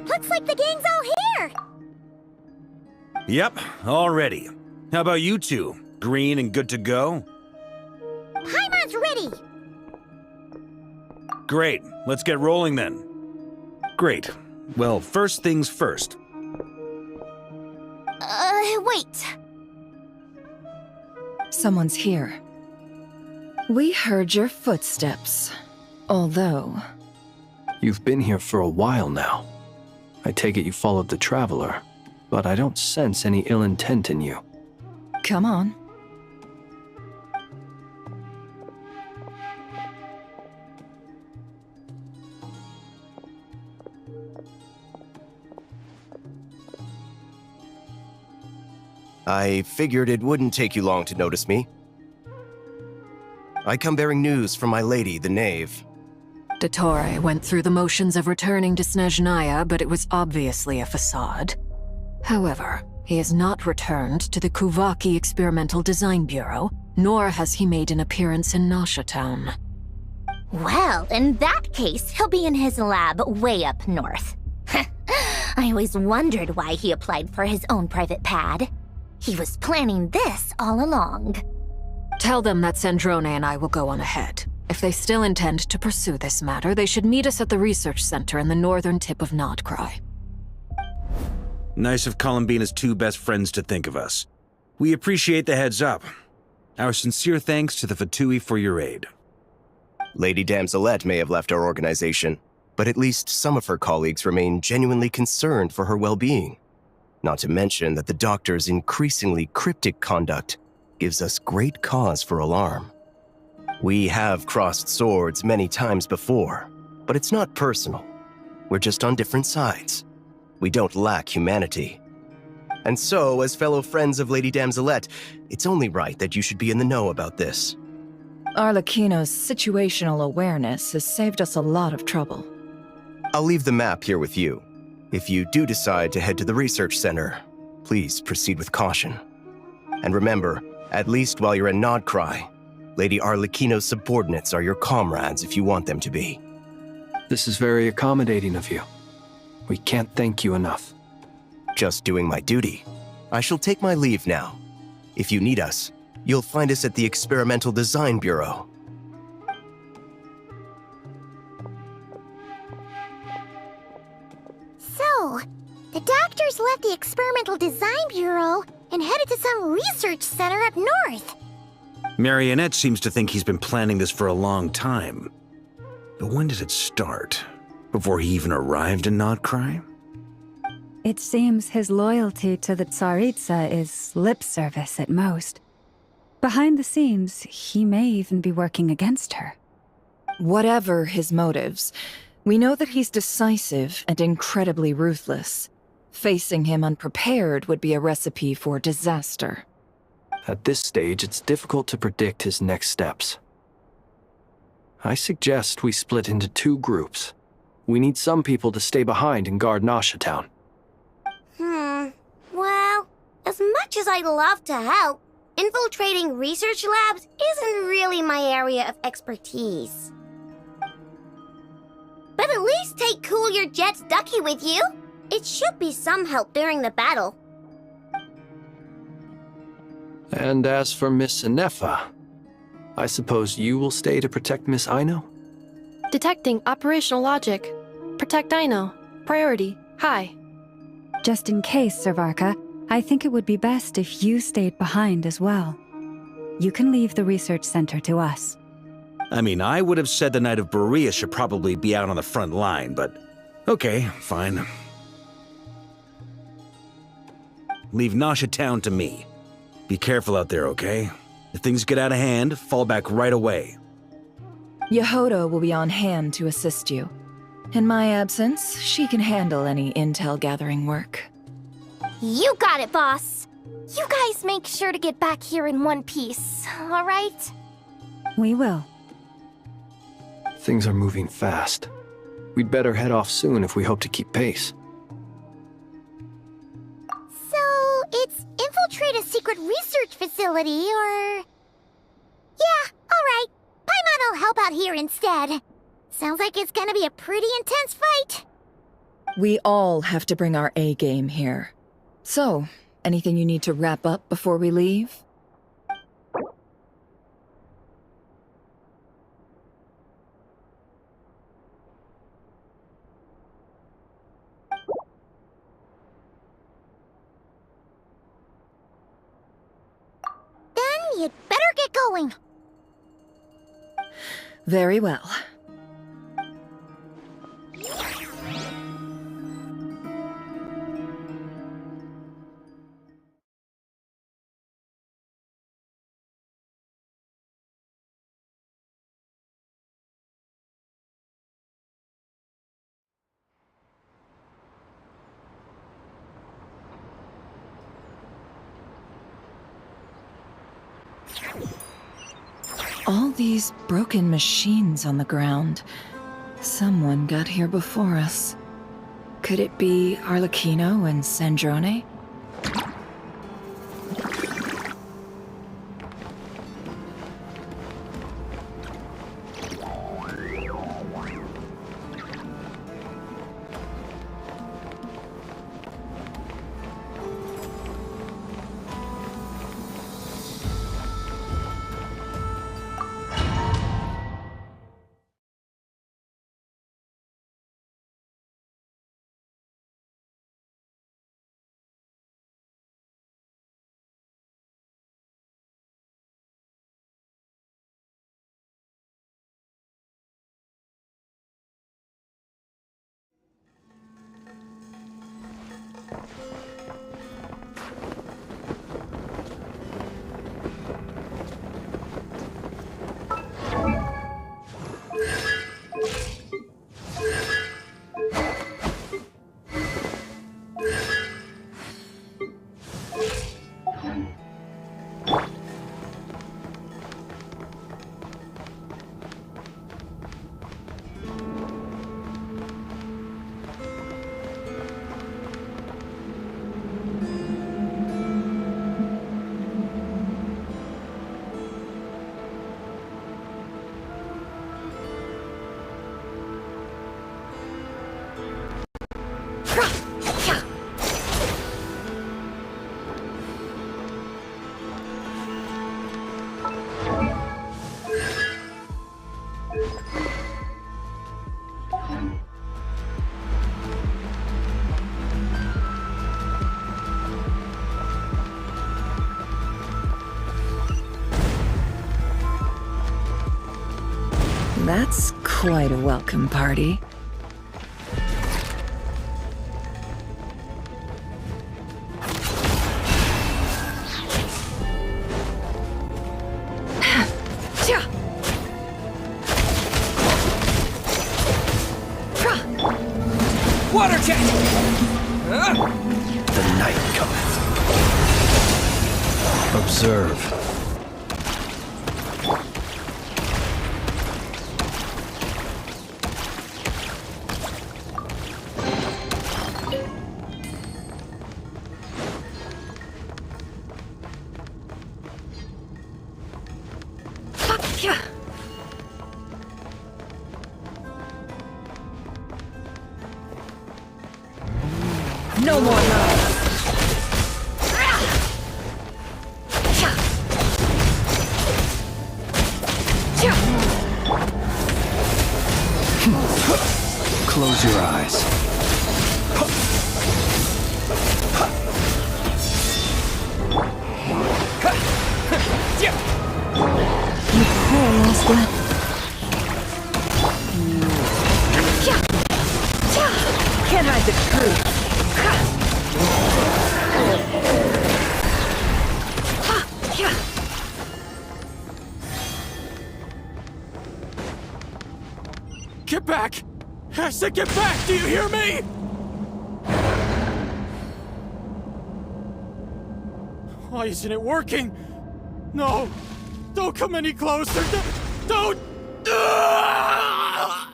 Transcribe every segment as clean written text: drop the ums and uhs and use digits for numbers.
Looks like the gang's all here! Yep, all ready. How about you two? Green and good to go? Paimon's ready! Great, let's get rolling then. Great. Well, first things first. Wait. Someone's here. We heard your footsteps. Although... You've been here for a while now. I take it you followed the Traveler, but I don't sense any ill intent in you. Come on. I figured it wouldn't take you long to notice me. I come bearing news from my lady, the Knave. Dottore went through the motions of returning to Snezhnaya, but it was obviously a facade. However, he has not returned to the Kuvaki Experimental Design Bureau, nor has he made an appearance in Nasha Town. Well, in that case, he'll be in his lab way up north. I always wondered why he applied for his own private pad. He was planning this all along. Tell them that Sandrone and I will go on ahead. If they still intend to pursue this matter, they should meet us at the research center in the northern tip of Nodcry. Nice of Columbina's two best friends to think of us. We appreciate the heads up. Our sincere thanks to the Fatui for your aid. Lady Damselette may have left our organization, but at least some of her colleagues remain genuinely concerned for her well-being. Not to mention that the doctor's increasingly cryptic conduct gives us great cause for alarm. We have crossed swords many times before, but it's not personal. We're just on different sides. We don't lack humanity. And so, as fellow friends of Lady Damselette, it's only right that you should be in the know about this. Arlecchino's situational awareness has saved us a lot of trouble. I'll leave the map here with you. If you do decide to head to the research center, please proceed with caution. And remember, at least while you're in Nodcry, Lady Arlecchino's subordinates are your comrades if you want them to be. This is very accommodating of you. We can't thank you enough. Just doing my duty. I shall take my leave now. If you need us, you'll find us at the Experimental Design Bureau. So, the doctors left the Experimental Design Bureau and headed to some research center up north. Marionette seems to think he's been planning this for a long time. But when did it start? Before he even arrived in Nodcry? It seems his loyalty to the Tsaritsa is lip service at most. Behind the scenes, he may even be working against her. Whatever his motives, we know that he's decisive and incredibly ruthless. Facing him unprepared would be a recipe for disaster. At this stage, it's difficult to predict his next steps. I suggest we split into 2 groups. We need some people to stay behind and guard Nasha Town. Well, as much as I'd love to help, infiltrating research labs isn't really my area of expertise. But at least take Cool Your Jet's Ducky with you. It should be some help during the battle. And as for Miss Inefa, I suppose you will stay to protect Miss Aino? Detecting operational logic. Protect Aino. Priority. High. Just in case, Servarka, I think it would be best if you stayed behind as well. You can leave the research center to us. I mean, I would have said the Knight of Berea should probably be out on the front line, but okay, fine. Leave Nasha Town to me. Be careful out there, okay? If things get out of hand, fall back right away. Yehoda will be on hand to assist you. In my absence, she can handle any intel gathering work. You got it, boss. You guys make sure to get back here in one piece, all right? We will. Things are moving fast. We'd better head off soon if we hope to keep pace. So, it's infiltrate a secret research facility, or... Yeah, alright. Paimon will help out here instead. Sounds like it's gonna be a pretty intense fight. We all have to bring our A game here. So, anything you need to wrap up before we leave? Then you'd better get going. Very well. All these broken machines on the ground. Someone got here before us. Could it be Arlecchino and Sandrone? That's quite a welcome party. Water jet! The night cometh. Observe. No more love. Close your eyes. You poor lost left. Can't hide the truth. Get back! I said get back! Do you hear me? Why isn't it working? No! Don't come any closer! Don't! Ah!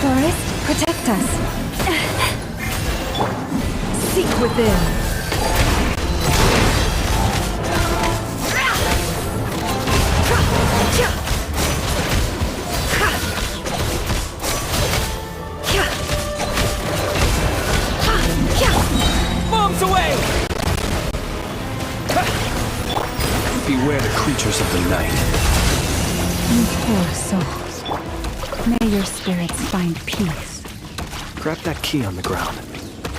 Forest, protect us. Seek within. Bombs away! Beware the creatures of the night. You poor souls. May your spirits find peace. Grab that key on the ground.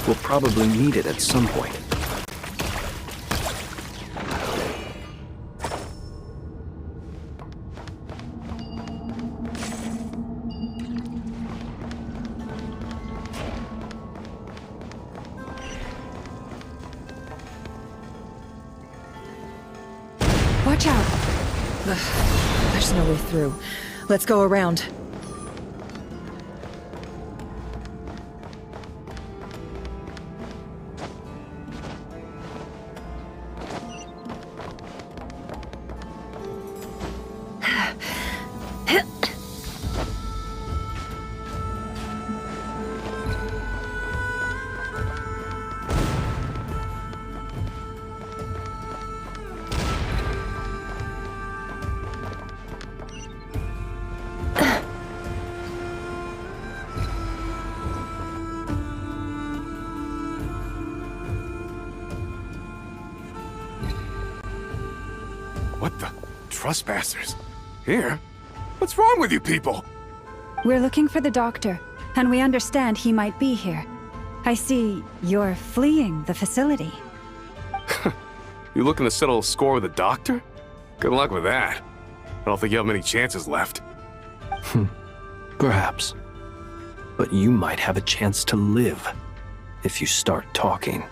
We'll probably need it at some point. Watch out. There's no way through. Let's go around. What the? Trespassers? Here? What's wrong with you people? We're looking for the doctor, and we understand he might be here. I see you're fleeing the facility. You looking to settle a score with the doctor? Good luck with that. I don't think you have many chances left. Perhaps. But you might have a chance to live if you start talking.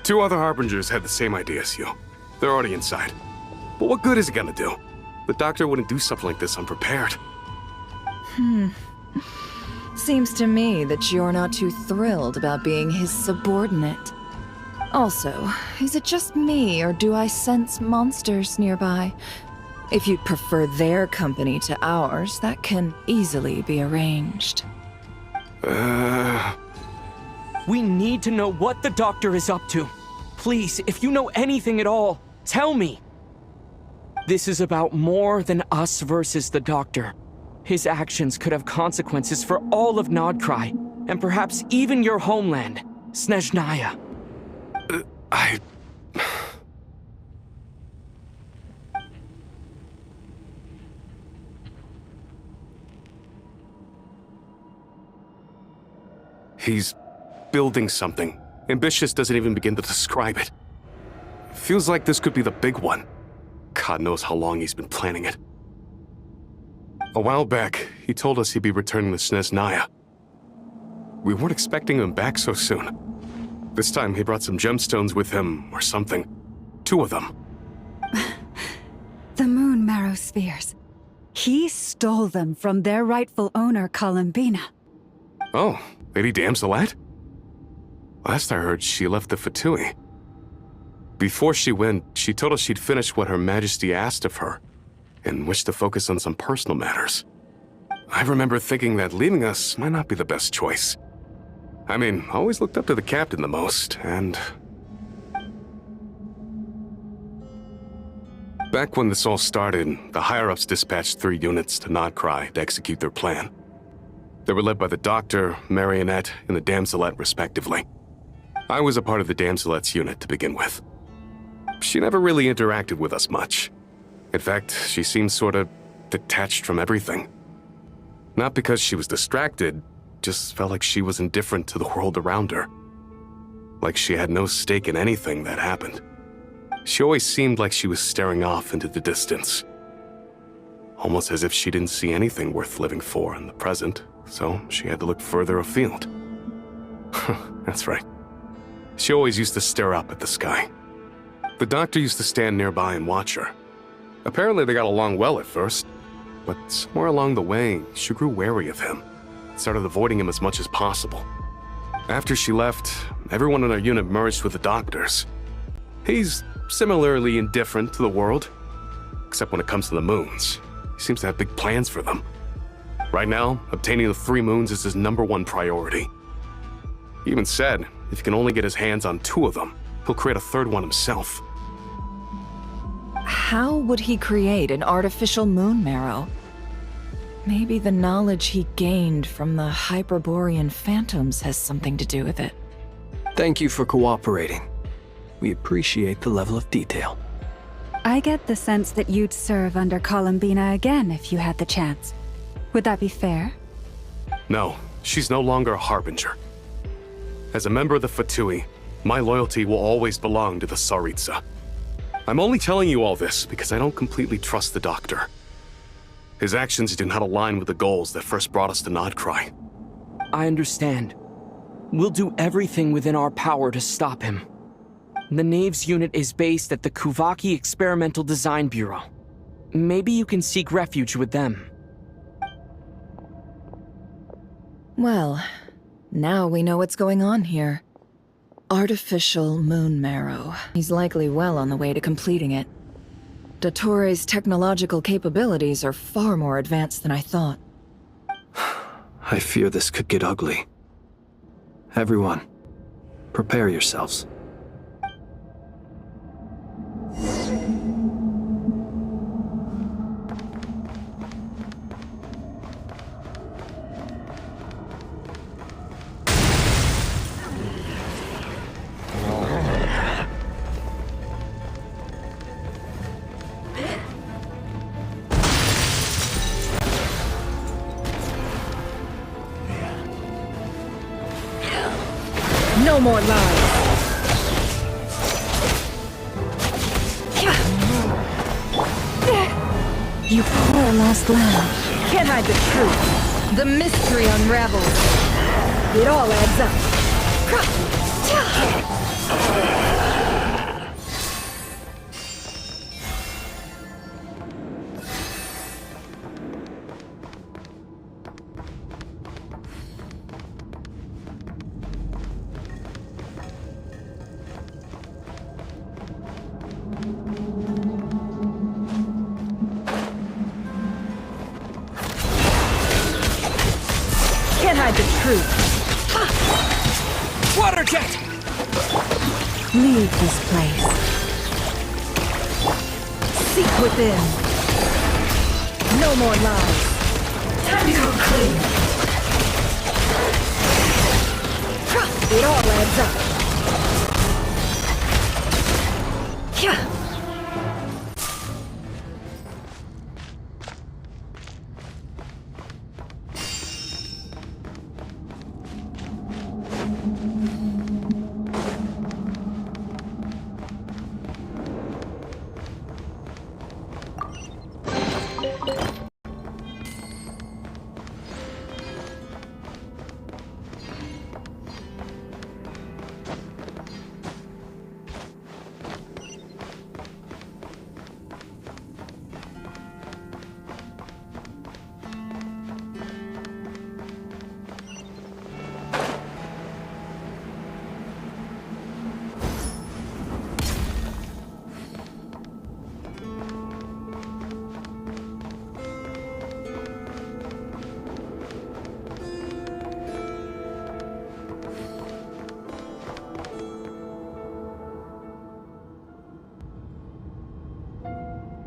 2 other Harbingers had the same idea as you. They're already inside. But what good is it gonna do? The doctor wouldn't do something like this unprepared. Seems to me that you're not too thrilled about being his subordinate. Also, is it just me, or do I sense monsters nearby? If you'd prefer their company to ours, that can easily be arranged. We need to know what the doctor is up to. Please, if you know anything at all, tell me. This is about more than us versus the doctor. His actions could have consequences for all of Nodcry, and perhaps even your homeland, Snezhnaya. He's building something. Ambitious doesn't even begin to describe it. Feels like this could be the big one. God knows how long he's been planning it. A while back, he told us he'd be returning to Snezhnaya. We weren't expecting him back so soon. This time he brought some gemstones with him, or something. 2 of them. The moon marrow spheres. He stole them from their rightful owner, Columbina. Oh, Lady Damselet? Last I heard, she left the Fatui. Before she went, she told us she'd finished what Her Majesty asked of her, and wished to focus on some personal matters. I remember thinking that leaving us might not be the best choice. I mean, I always looked up to the captain the most, and... Back when this all started, the higher-ups dispatched 3 units to Nodcry to execute their plan. They were led by the Doctor, Marionette, and the Damselet, respectively. I was a part of the Damselet's unit to begin with. She never really interacted with us much. In fact, she seemed sort of detached from everything. Not because she was distracted, just felt like she was indifferent to the world around her. Like she had no stake in anything that happened. She always seemed like she was staring off into the distance. Almost as if she didn't see anything worth living for in the present, so she had to look further afield. That's right. She always used to stare up at the sky. The Doctor used to stand nearby and watch her. Apparently they got along well at first, but somewhere along the way, she grew wary of him. Started avoiding him as much as possible. After she left, everyone in our unit merged with the Doctor's. He's similarly indifferent to the world, except when it comes to the moons. He seems to have big plans for them. Right now, obtaining the 3 moons is his #1 priority. He even said, if he can only get his hands on 2 of them, he'll create a 3rd one himself. How would he create an artificial moon marrow? Maybe the knowledge he gained from the Hyperborean phantoms has something to do with it. Thank you for cooperating. We appreciate the level of detail. I get the sense that you'd serve under Columbina again if you had the chance. Would that be fair? No, she's no longer a Harbinger. As a member of the Fatui, my loyalty will always belong to the Tsaritsa. I'm only telling you all this because I don't completely trust the Doctor. His actions do not align with the goals that first brought us to Nodcry. I understand. We'll do everything within our power to stop him. The Knaves unit is based at the Kuvaki Experimental Design Bureau. Maybe you can seek refuge with them. Well, now we know what's going on here. Artificial moon marrow. He's likely well on the way to completing it. Dottore's technological capabilities are far more advanced than I thought. I fear this could get ugly. Everyone, prepare yourselves. No more lies! You poor lost lamb. Can't hide the truth. The mystery unravels. It all adds up. Can't hide the truth. Water jet! Leave this place. Seek within. No more lies. Time to go clean. It all adds up. Yeah.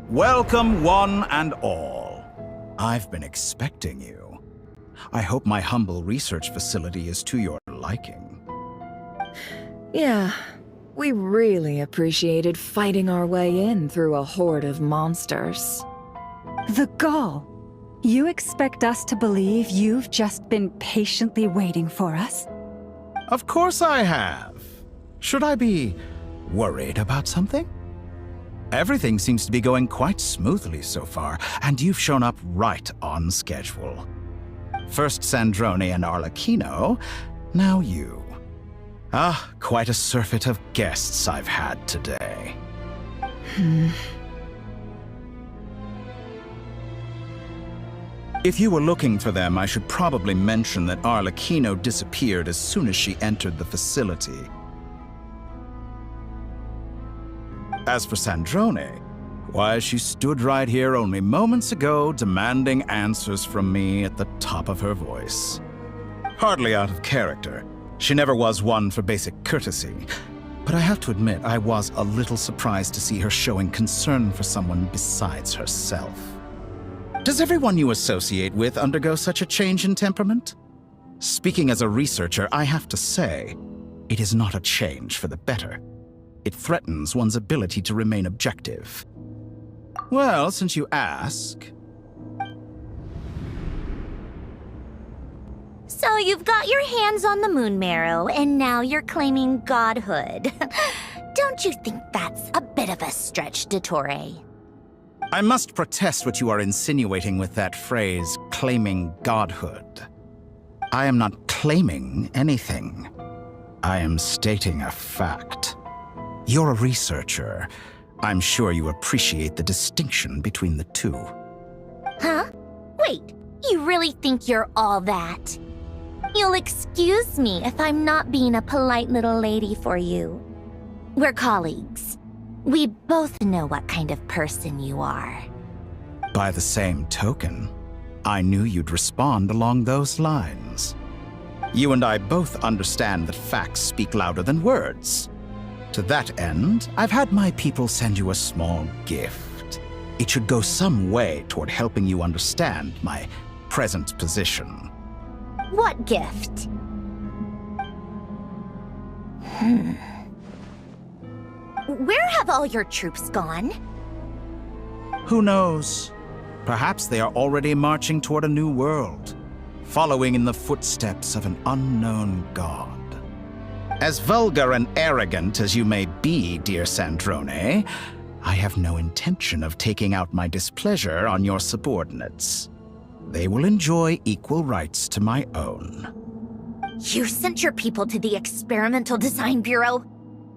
Welcome, one and all. I've been expecting you. I hope my humble research facility is to your liking. Yeah, we really appreciated fighting our way in through a horde of monsters. The gall! You expect us to believe you've just been patiently waiting for us? Of course I have. Should I be worried about something? Everything seems to be going quite smoothly so far, and you've shown up right on schedule. First Sandrone and Arlecchino, now you. Ah, quite a surfeit of guests I've had today. If you were looking for them, I should probably mention that Arlecchino disappeared as soon as she entered the facility. As for Sandrone, why, she stood right here only moments ago demanding answers from me at the top of her voice. Hardly out of character. She never was one for basic courtesy. But I have to admit, I was a little surprised to see her showing concern for someone besides herself. Does everyone you associate with undergo such a change in temperament? Speaking as a researcher, I have to say, it is not a change for the better. It threatens one's ability to remain objective. Well, since you ask... So you've got your hands on the moon marrow, and now you're claiming godhood. Don't you think that's a bit of a stretch, Dottore? I must protest what you are insinuating with that phrase, claiming godhood. I am not claiming anything. I am stating a fact. You're a researcher. I'm sure you appreciate the distinction between the two. Huh? Wait, you really think you're all that? You'll excuse me if I'm not being a polite little lady for you. We're colleagues. We both know what kind of person you are. By the same token, I knew you'd respond along those lines. You and I both understand that facts speak louder than words. To that end, I've had my people send you a small gift. It should go some way toward helping you understand my present position. What gift? Where have all your troops gone? Who knows? Perhaps they are already marching toward a new world, following in the footsteps of an unknown god. As vulgar and arrogant as you may be, dear Sandrone, I have no intention of taking out my displeasure on your subordinates. They will enjoy equal rights to my own. You sent your people to the Experimental Design Bureau?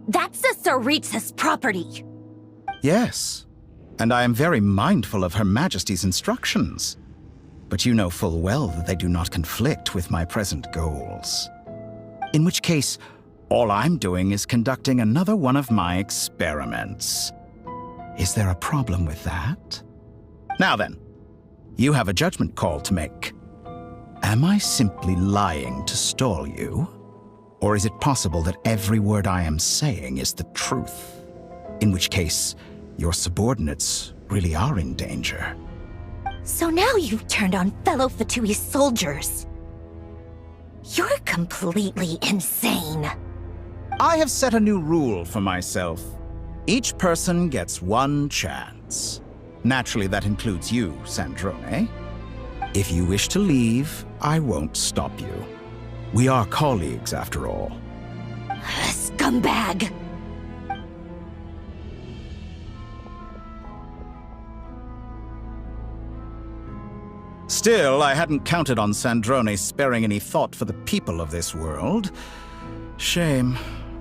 That's the Tsaritsa's property! Yes, and I am very mindful of Her Majesty's instructions. But you know full well that they do not conflict with my present goals. In which case, all I'm doing is conducting another one of my experiments. Is there a problem with that? Now then, you have a judgment call to make. Am I simply lying to stall you? Or is it possible that every word I am saying is the truth? In which case, your subordinates really are in danger. So now you've turned on fellow Fatui soldiers. You're completely insane. I have set a new rule for myself. Each person gets one chance. Naturally, that includes you, Sandrone. If you wish to leave, I won't stop you. We are colleagues, after all. Scumbag! Still, I hadn't counted on Sandrone sparing any thought for the people of this world. Shame.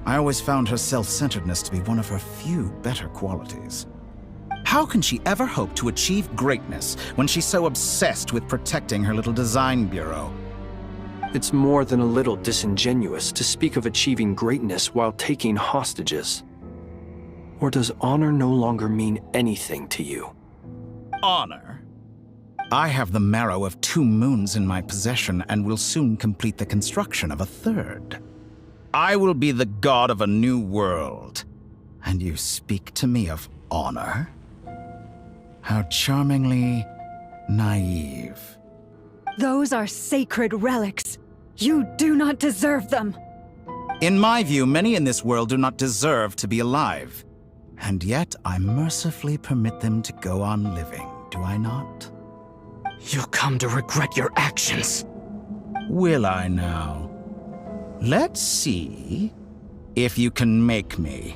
I always found her self-centeredness to be one of her few better qualities. How can she ever hope to achieve greatness when she's so obsessed with protecting her little design bureau? It's more than a little disingenuous to speak of achieving greatness while taking hostages. Or does honor no longer mean anything to you? Honor? I have the marrow of 2 moons in my possession and will soon complete the construction of a 3rd. I will be the god of a new world. And you speak to me of honor? How charmingly naive. Those are sacred relics. You do not deserve them. In my view, many in this world do not deserve to be alive. And yet, I mercifully permit them to go on living, do I not? You'll come to regret your actions. Will I now? Let's see if you can make me.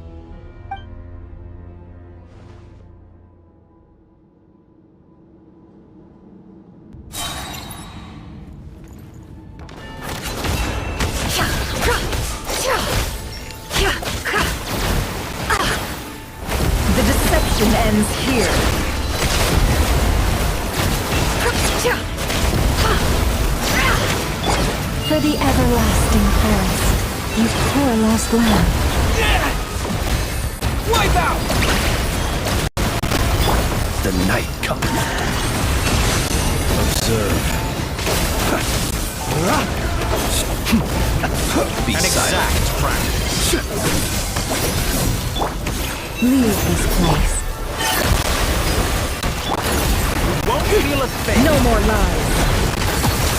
The deception ends here. For the everlasting forest, you poor lost lamb. Wipe out! The night comes. Observe. Be silent. Leave this place. Won't feel a thing. No more lies.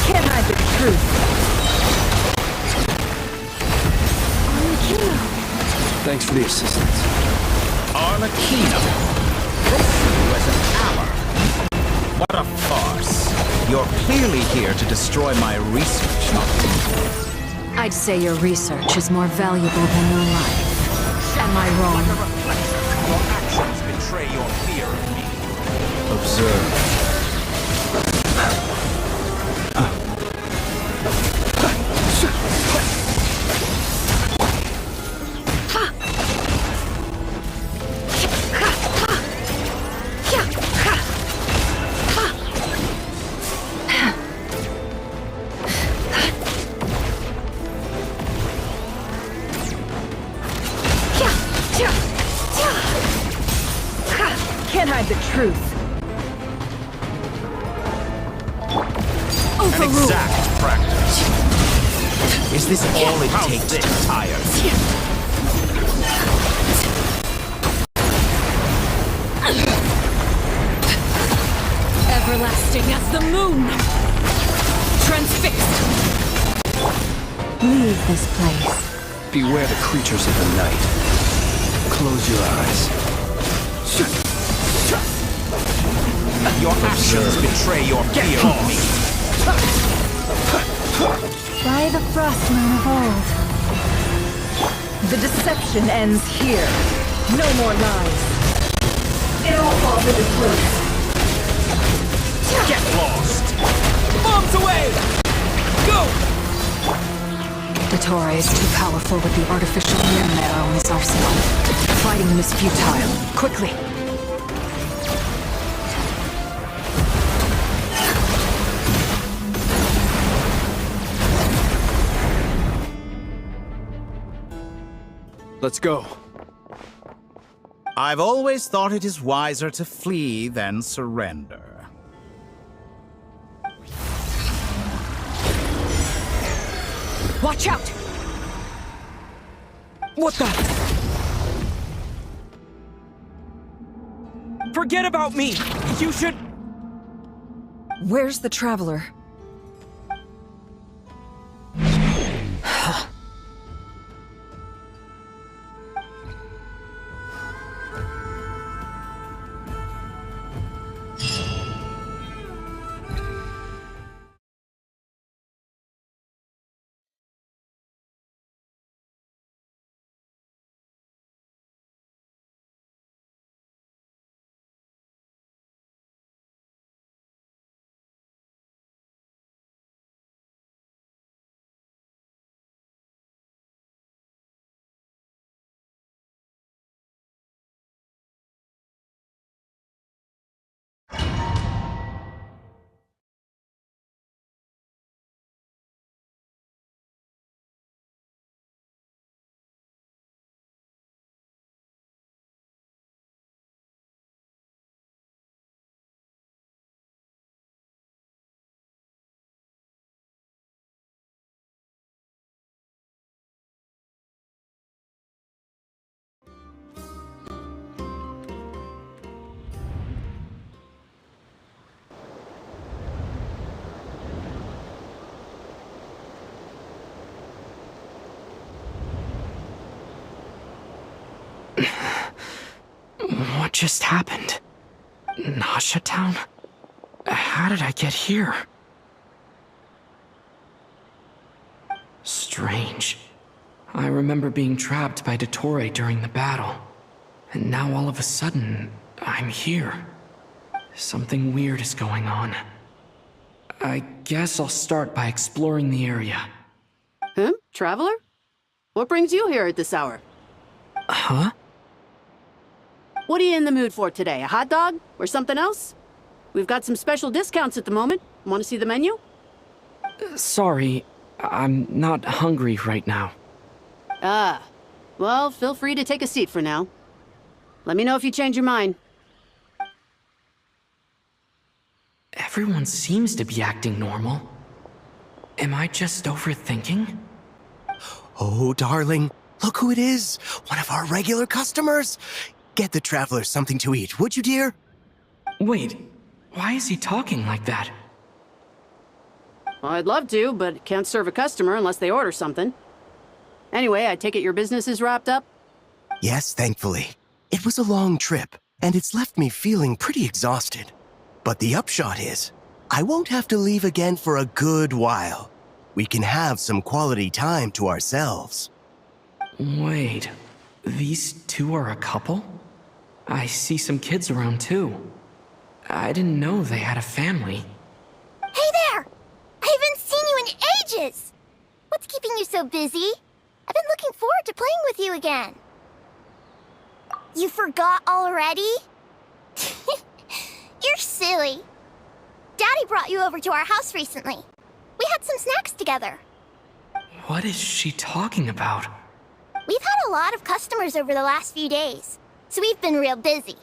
Can't hide the truth. Thanks for the assistance. Arlecchino. You as an hour. What a farce. You're clearly here to destroy my research, not me. I'd say your research is more valuable than your life. Am I wrong? Your actions betray your fear of me. Observe. Can't hide the truth. An exact practice. Is this all it takes to tire? Everlasting as the moon! Transfixed! Leave this place. Beware the creatures of the night. Close your eyes. Your actions betray your fear of me. By the frost moon of old. The deception ends here. No more lies. It all falls into place. Get lost. Bombs away! Go! Dottore is too powerful with the artificial mirror marrow in his arsenal. Fighting him is futile. Quickly! Let's go. I've always thought it is wiser to flee than surrender. Watch out! What the? Forget about me! You should... Where's the Traveler? just happened? Nasha Town? How did I get here? Strange. I remember being trapped by Dottore during the battle. And now all of a sudden, I'm here. Something weird is going on. I guess I'll start by exploring the area. Huh? Traveler? What brings you here at this hour? Huh? What are you in the mood for today? A hot dog? Or something else? We've got some special discounts at the moment. Want to see the menu? Sorry, I'm not hungry right now. Ah. Well, feel free to take a seat for now. Let me know if you change your mind. Everyone seems to be acting normal. Am I just overthinking? Oh, darling, look who it is. One of our regular customers. Get the traveler something to eat, would you, dear? Wait, why is he talking like that? Well, I'd love to, but can't serve a customer unless they order something. Anyway, I take it your business is wrapped up? Yes, thankfully. It was a long trip, and it's left me feeling pretty exhausted. But the upshot is, I won't have to leave again for a good while. We can have some quality time to ourselves. Wait, these two are a couple? I see some kids around too. I didn't know they had a family. Hey there! I haven't seen you in ages! What's keeping you so busy? I've been looking forward to playing with you again. You forgot already? You're silly. Daddy brought you over to our house recently. We had some snacks together. What is she talking about? We've had a lot of customers over the last few days, so we've been real busy.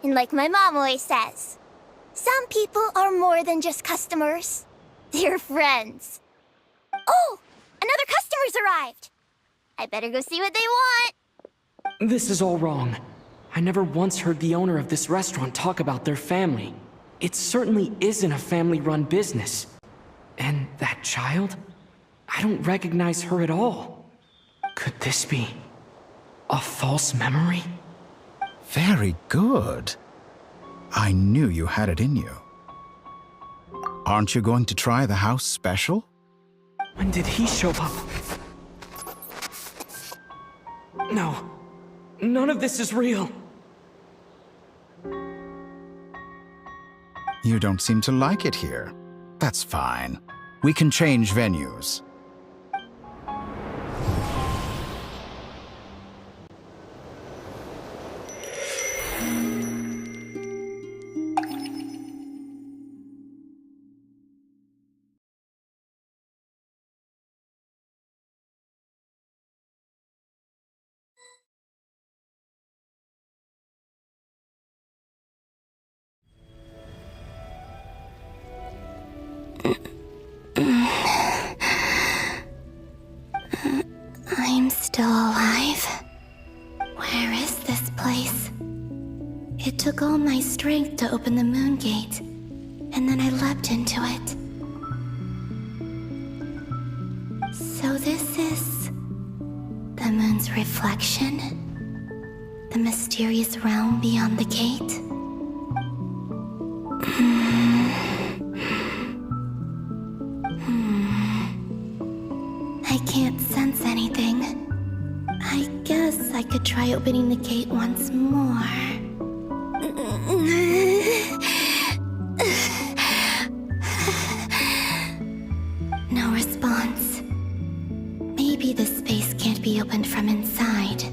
And like my mom always says, some people are more than just customers. They're friends. Oh, another customer's arrived. I better go see what they want. This is all wrong. I never once heard the owner of this restaurant talk about their family. It certainly isn't a family-run business. And that child? I don't recognize her at all. Could this be a false memory? Very good. I knew you had it in you. Aren't you going to try the house special? When did he show up? No. None of this is real. You don't seem to like it here. That's fine. We can change venues. I'm still alive. Where is this place? It took all my strength to open the moon gate, and then I leapt into it. So this is the moon's reflection? The mysterious realm beyond the gate? I can't sense anything. I guess I could try opening the gate once more. No response. Maybe this space can't be opened from inside.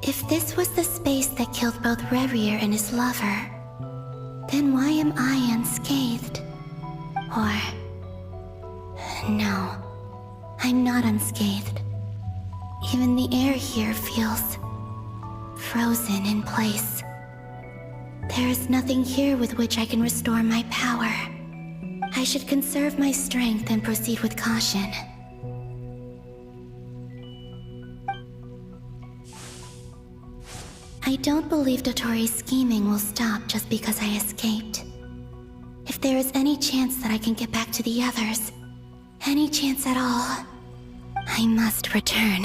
If this was the space that killed both Revier and his lover, then why am I unscathed? Or... no, I'm not unscathed. Even the air here feels frozen in place. There is nothing here with which I can restore my power. I should conserve my strength and proceed with caution. I don't believe Dottori's scheming will stop just because I escaped. If there is any chance that I can get back to the others, any chance at all, I must return.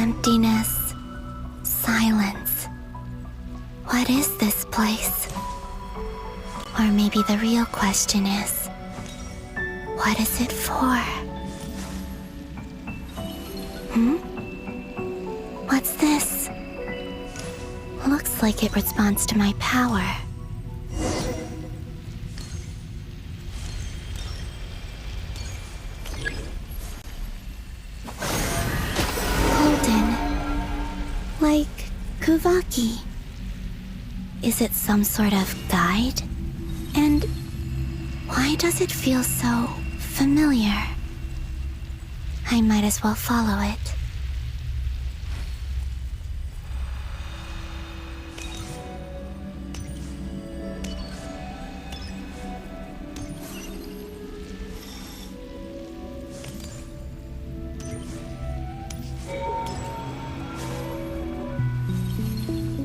Emptiness. Silence. What is this place? Or maybe the real question is, what is it for? What's this? Looks like it responds to my power. Golden. Like Kuvaki. Is it some sort of guide? And why does it feel so familiar? I might as well follow it.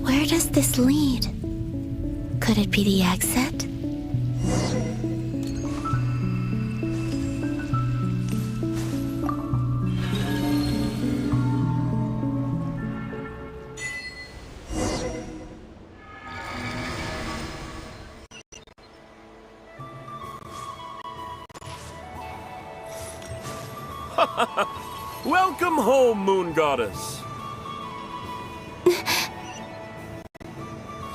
Where does this lead? Could it be the exit? Welcome home, Moon Goddess.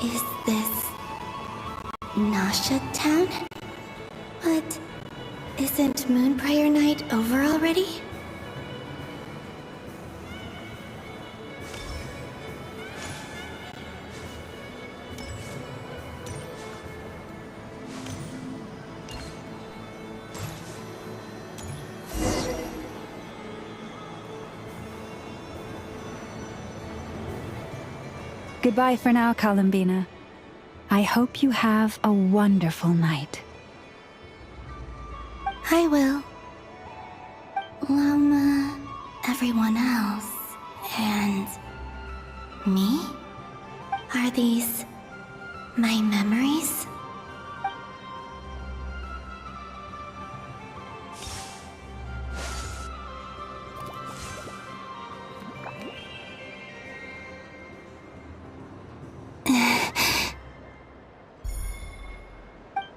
Is this Nasha Town? But isn't Moon Prayer Night over already? Goodbye for now, Columbina. I hope you have a wonderful night. I will. Lama, everyone else, and me? Are these my memories?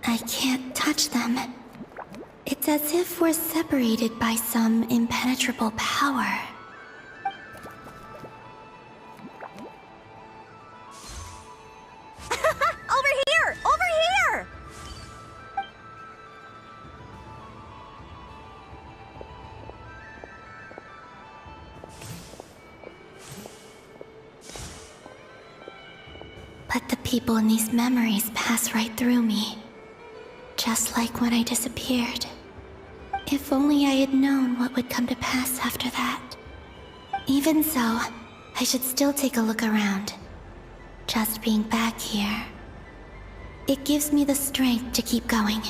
I can't touch them. It's as if we're separated by some impenetrable power. Over here! Over here! But the people in these memories pass right through me. Just like when I disappeared. If only I had known what would come to pass after that. Even so, I should still take a look around. Just being back here. It gives me the strength to keep going.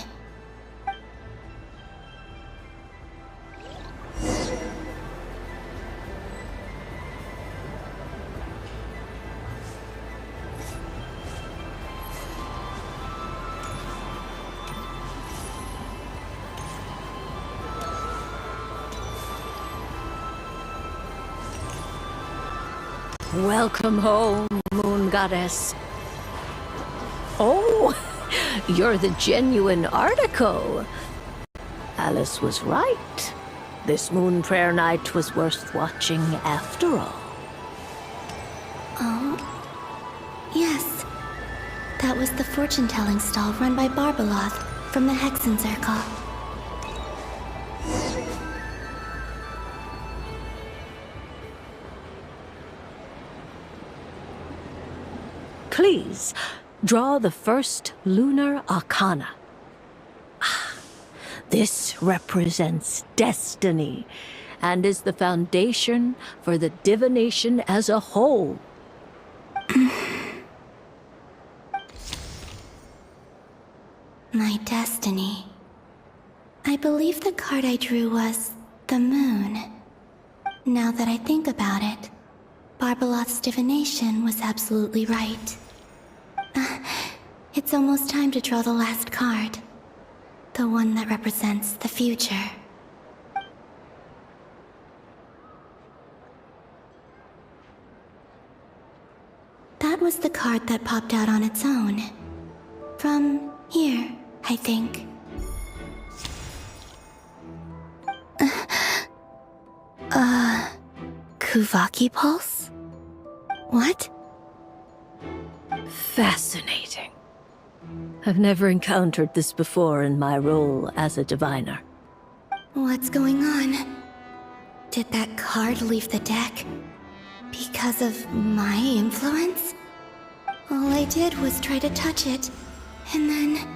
Welcome home, Moon Goddess. Oh, you're the genuine Artico. Alice was right. This Moon Prayer Night was worth watching after all. Oh, yes. That was the fortune-telling stall run by Barbeloth from the Hexen Circle. Please, draw the first lunar arcana. This represents destiny and is the foundation for the divination as a whole. My destiny. I believe the card I drew was the moon. Now that I think about it, Barbeloth's divination was absolutely right. It's almost time to draw the last card. The one that represents the future. was the card that popped out on its own. From here, I think. Kuvaki Pulse? What? Fascinating. I've never encountered this before in my role as a diviner. What's going on? Did that card leave the deck? Because of my influence? All I did was try to touch it, and then...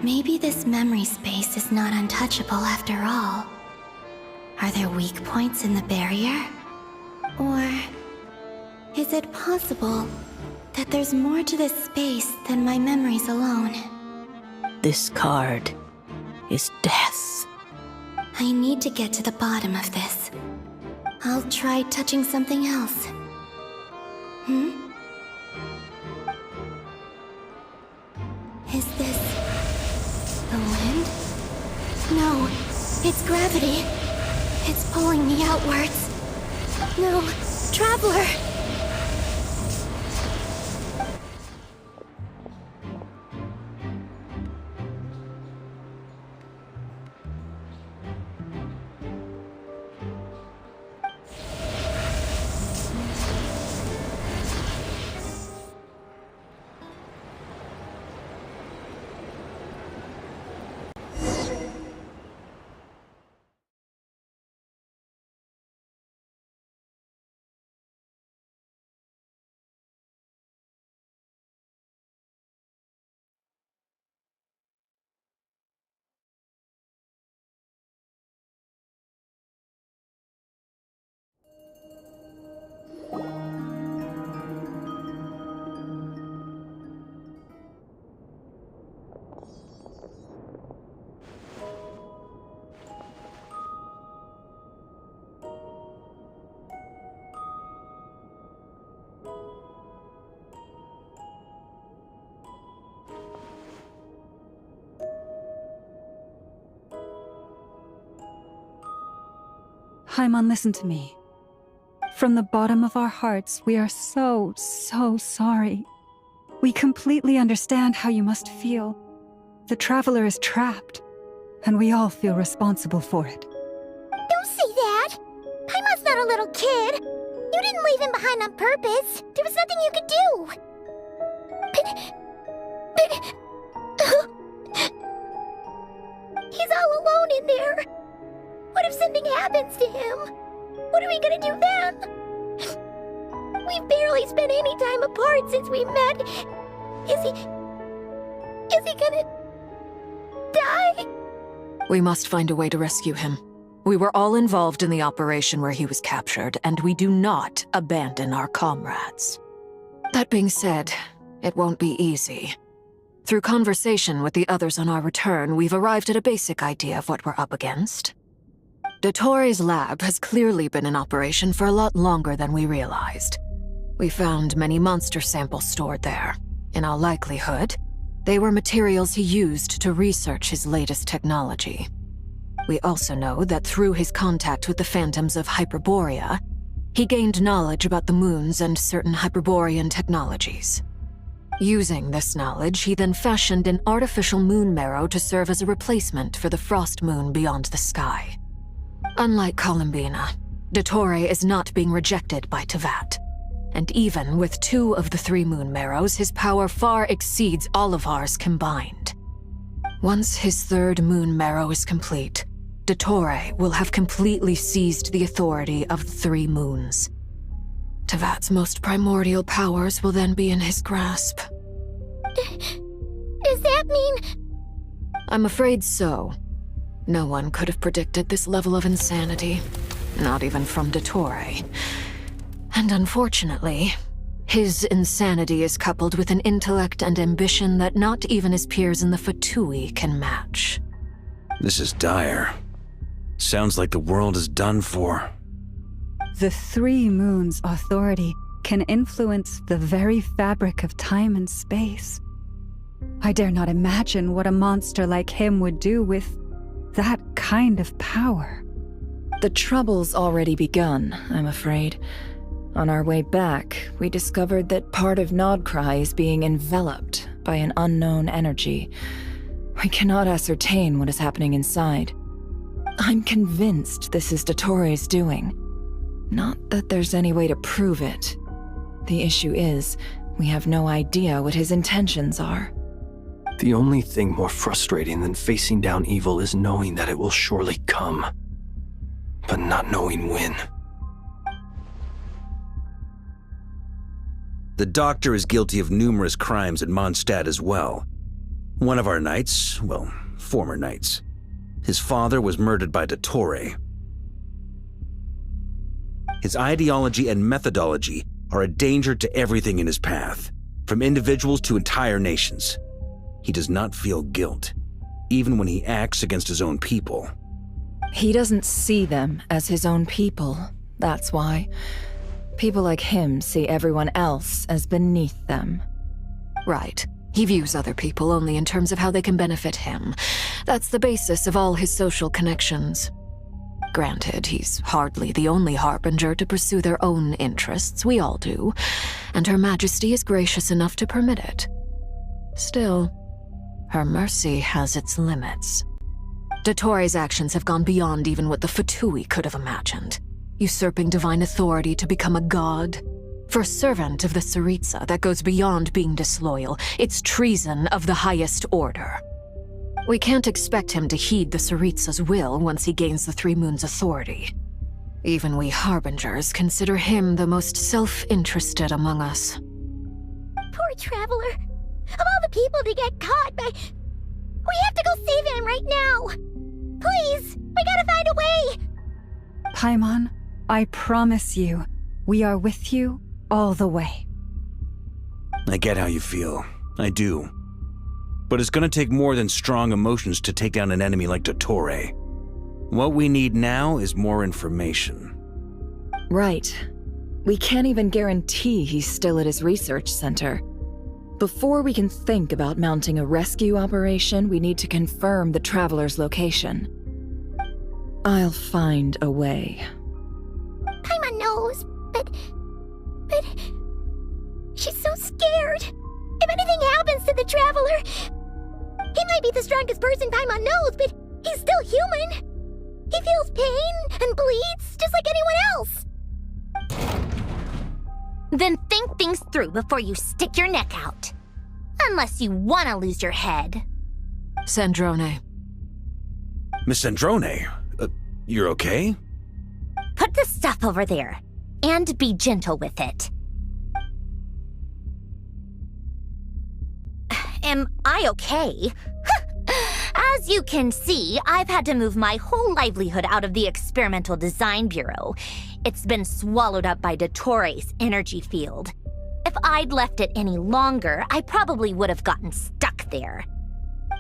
Maybe this memory space is not untouchable after all. Are there weak points in the barrier? Or is it possible that there's more to this space than my memories alone? This card is death. I need to get to the bottom of this. I'll try touching something else. Is this the wind? No, it's gravity. It's pulling me outwards. No, Traveler! Paimon, listen to me. From the bottom of our hearts, we are so sorry. We completely understand how you must feel. The Traveler is trapped, and we all feel responsible for it. Don't say that! Paimon's not a little kid! You didn't leave him behind on purpose! There was nothing you could do! He's all alone in there! What if something happens to him? What are we gonna do then? We've barely spent any time apart since we met. Is he gonna die? We must find a way to rescue him. We were all involved in the operation where he was captured, and we do not abandon our comrades. That being said, it won't be easy. Through conversation with the others on our return, we've arrived at a basic idea of what we're up against. Dottore's lab has clearly been in operation for a lot longer than we realized. We found many monster samples stored there. In all likelihood, they were materials he used to research his latest technology. We also know that through his contact with the phantoms of Hyperborea, he gained knowledge about the moons and certain Hyperborean technologies. Using this knowledge, he then fashioned an artificial moon marrow to serve as a replacement for the frost moon beyond the sky. Unlike Columbina, Dottore is not being rejected by Teyvat. And even with 2 of the 3 moon marrows, his power far exceeds all of ours combined. Once his 3rd moon marrow is complete, Dottore will have completely seized the authority of the 3 moons. Teyvat's most primordial powers will then be in his grasp. Does that mean... I'm afraid so. No one could have predicted this level of insanity, not even from Dottore. And unfortunately, his insanity is coupled with an intellect and ambition that not even his peers in the VIII can match. This is dire. Sounds like the world is done for. The 3 moons' authority can influence the very fabric of time and space. I dare not imagine what a monster like him would do with that kind of power. The trouble's already begun, I'm afraid. On our way back, we discovered that part of Nodcry is being enveloped by an unknown energy. We cannot ascertain what is happening inside. I'm convinced this is Dottoro's doing. Not that there's any way to prove it. The issue is, we have no idea what his intentions are. The only thing more frustrating than facing down evil is knowing that it will surely come, but not knowing when. The Doctor is guilty of numerous crimes at Mondstadt as well. One of our knights, well, former knights, his father was murdered by Dottore. His ideology and methodology are a danger to everything in his path, from individuals to entire nations. He does not feel guilt, even when he acts against his own people. He doesn't see them as his own people, that's why. People like him see everyone else as beneath them. Right. He views other people only in terms of how they can benefit him. That's the basis of all his social connections. Granted, he's hardly the only harbinger to pursue their own interests. We all do. And Her Majesty is gracious enough to permit it. Still, her mercy has its limits. Dottore's actions have gone beyond even what the Fatui could have imagined. Usurping divine authority to become a god. For a servant of the Tsaritsa, that goes beyond being disloyal. It's treason of the highest order. We can't expect him to heed the Tsaritsa's will once he gains the Three Moons' authority. Even we Harbingers consider him the most self-interested among us. Poor Traveler. Of all the people to get caught by... We have to go save him right now! Please! We gotta find a way! Paimon, I promise you, we are with you all the way. I get how you feel. I do. But it's gonna take more than strong emotions to take down an enemy like Dottore. What we need now is more information. Right. We can't even guarantee he's still at his research center. Before we can think about mounting a rescue operation, we need to confirm the Traveler's location. I'll find a way. Paimon knows, but... She's so scared. If anything happens to the Traveler... He might be the strongest person Paimon knows, but he's still human. He feels pain and bleeds just like anyone else. Then think things through before you stick your neck out. Unless you want to lose your head. Sandrone. Miss Sandrone, you're okay? Put the stuff over there, and be gentle with it. Am I okay? As you can see, I've had to move my whole livelihood out of the Experimental Design Bureau. It's been swallowed up by Dottore's energy field. If I'd left it any longer, I probably would have gotten stuck there.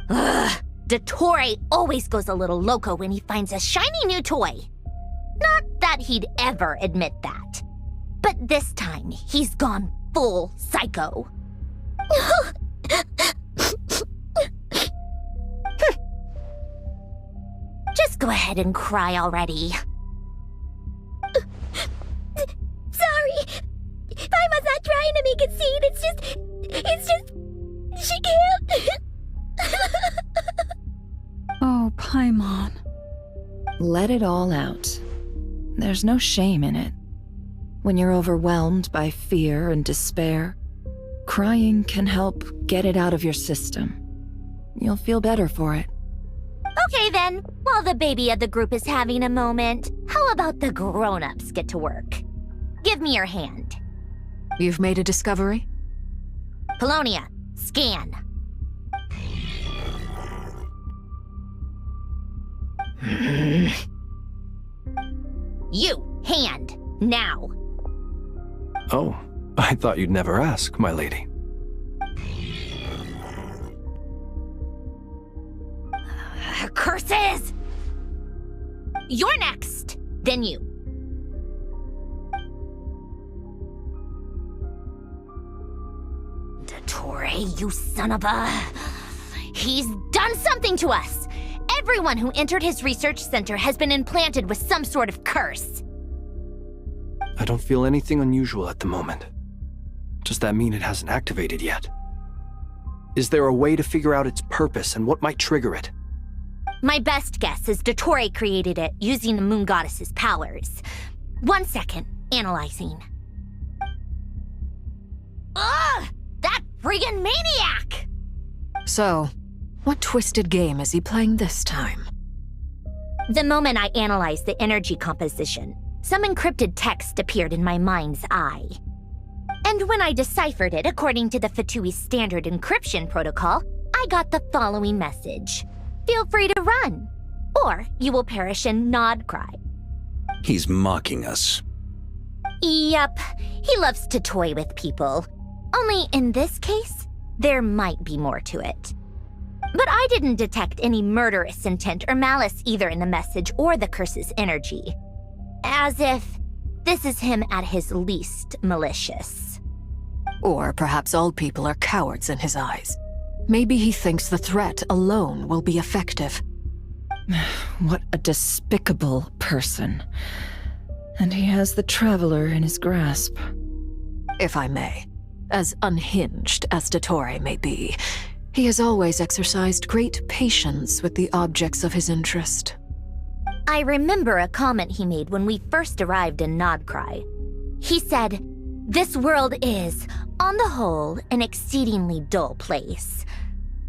Ugh, Dottore always goes a little loco when he finds a shiny new toy. Not that he'd ever admit that. But this time, he's gone full psycho. Just go ahead and cry already. Sorry. Paimon's not trying to make it seem. It's just... She can't. Oh, Paimon. Let it all out. There's no shame in it. When you're overwhelmed by fear and despair, crying can help get it out of your system. You'll feel better for it. Okay then, while the baby of the group is having a moment, how about the grown-ups get to work? Give me your hand. You've made a discovery? Polonia, scan. You, hand, now. Oh, I thought you'd never ask, my lady. Curses! You're next, then you. Dottore, you son of a... He's done something to us! Everyone who entered his research center has been implanted with some sort of curse. I don't feel anything unusual at the moment. Does that mean it hasn't activated yet? Is there a way to figure out its purpose and what might trigger it? My best guess is Dottore created it using the Moon Goddess's powers. 1 second, analyzing. Ugh! That friggin' maniac! So, what twisted game is he playing this time? The moment I analyzed the energy composition, some encrypted text appeared in my mind's eye. And when I deciphered it according to the Fatui standard encryption protocol, I got the following message. Feel free to run, or you will perish in nod cry. He's mocking us. Yep, he loves to toy with people. Only in this case, there might be more to it. But I didn't detect any murderous intent or malice either in the message or the curse's energy. As if this is him at his least malicious. Or perhaps all people are cowards in his eyes. Maybe he thinks the threat alone will be effective. What a despicable person. And he has the Traveler in his grasp. If I may, as unhinged as Dottore may be, he has always exercised great patience with the objects of his interest. I remember a comment he made when we first arrived in Nodcry. He said, "This world is, on the whole, an exceedingly dull place.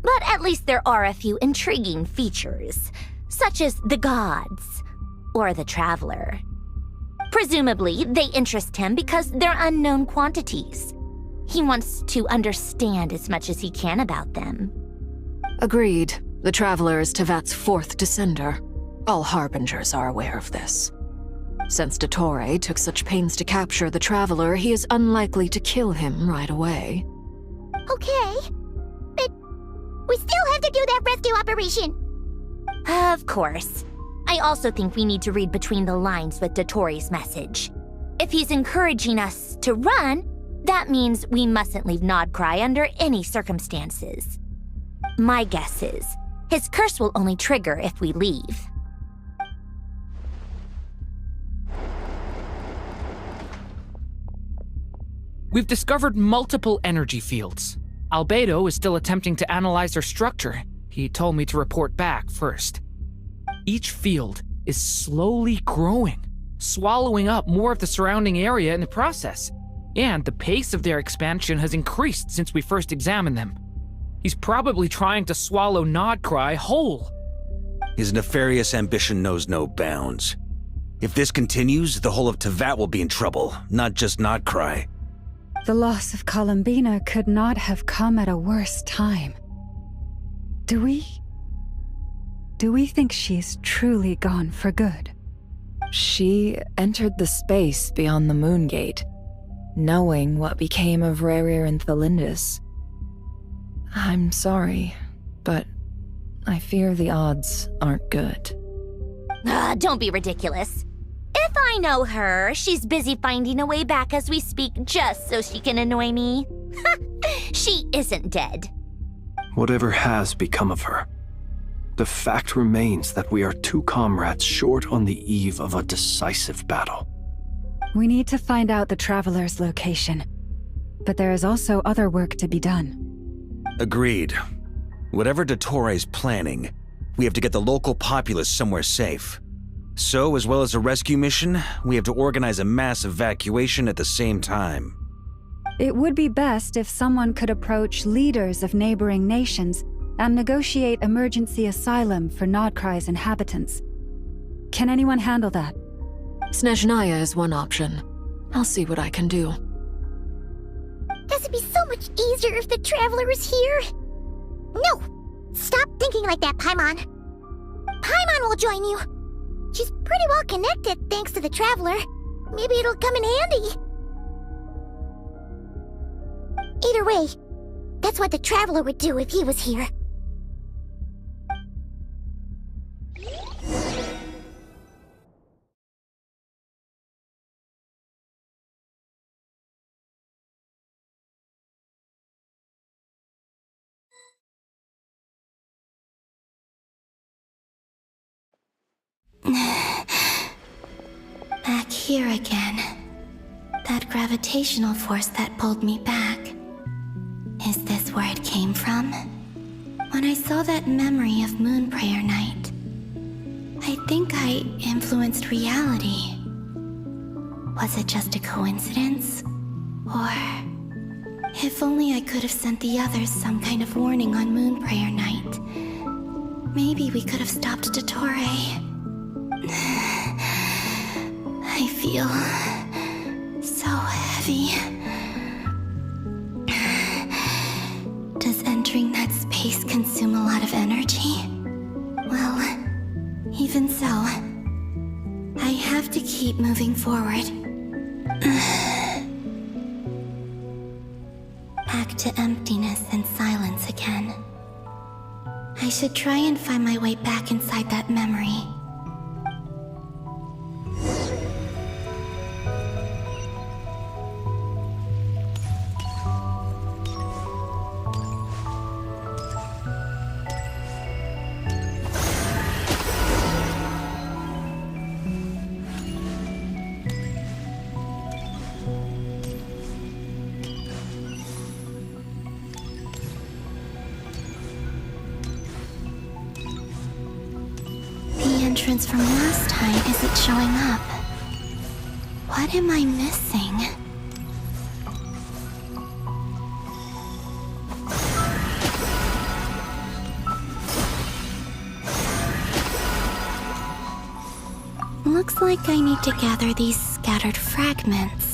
But at least there are a few intriguing features, such as the gods, or the Traveler. Presumably, they interest him because they're unknown quantities. He wants to understand as much as he can about them." Agreed. The Traveler is Tevat's fourth descender. All Harbingers are aware of this. Since Dottore took such pains to capture the Traveler, he is unlikely to kill him right away. Okay, but we still have to do that rescue operation. Of course. I also think we need to read between the lines with Dottore's message. If he's encouraging us to run, that means we mustn't leave Nodcry under any circumstances. My guess is, his curse will only trigger if we leave. We've discovered multiple energy fields. Albedo is still attempting to analyze their structure. He told me to report back first. Each field is slowly growing, swallowing up more of the surrounding area in the process. And the pace of their expansion has increased since we first examined them. He's probably trying to swallow Nodcry whole. His nefarious ambition knows no bounds. If this continues, the whole of Tevat will be in trouble, not just Nodcry. The loss of Columbina could not have come at a worse time. Do we think she's truly gone for good? She entered the space beyond the Moon Gate, knowing what became of Rerir and Thalindus. I'm sorry, but I fear the odds aren't good. Don't be ridiculous. If I know her, she's busy finding a way back as we speak just so she can annoy me. She isn't dead. Whatever has become of her, the fact remains that we are two comrades short on the eve of a decisive battle. We need to find out the Traveler's location. But there is also other work to be done. Agreed. Whatever Dottore's planning, we have to get the local populace somewhere safe. So, as well as a rescue mission, we have to organize a mass evacuation at the same time. It would be best if someone could approach leaders of neighboring nations and negotiate emergency asylum for Nodcry's inhabitants. Can anyone handle that? Snezhnaya is one option. I'll see what I can do. This would be so much easier if the Traveler was here. No! Stop thinking like that, Paimon. Paimon will join you. She's pretty well connected thanks to the Traveler. Maybe it'll come in handy. Either way, that's what the Traveler would do if he was here. Back here again. that gravitational force that pulled me back. Is this where it came from? When I saw that memory of Moon Prayer Night, I think I influenced reality. Was it just a coincidence? Or... if only I could have sent the others some kind of warning on Moon Prayer Night. Maybe we could have stopped Dottore. I feel so heavy. Does entering that space consume a lot of energy? Well, even so, I have to keep moving forward. Back to emptiness and silence again. I should try and find my way back inside that memory. Entrance from last time isn't showing up. What am I missing? Looks like I need to gather these scattered fragments.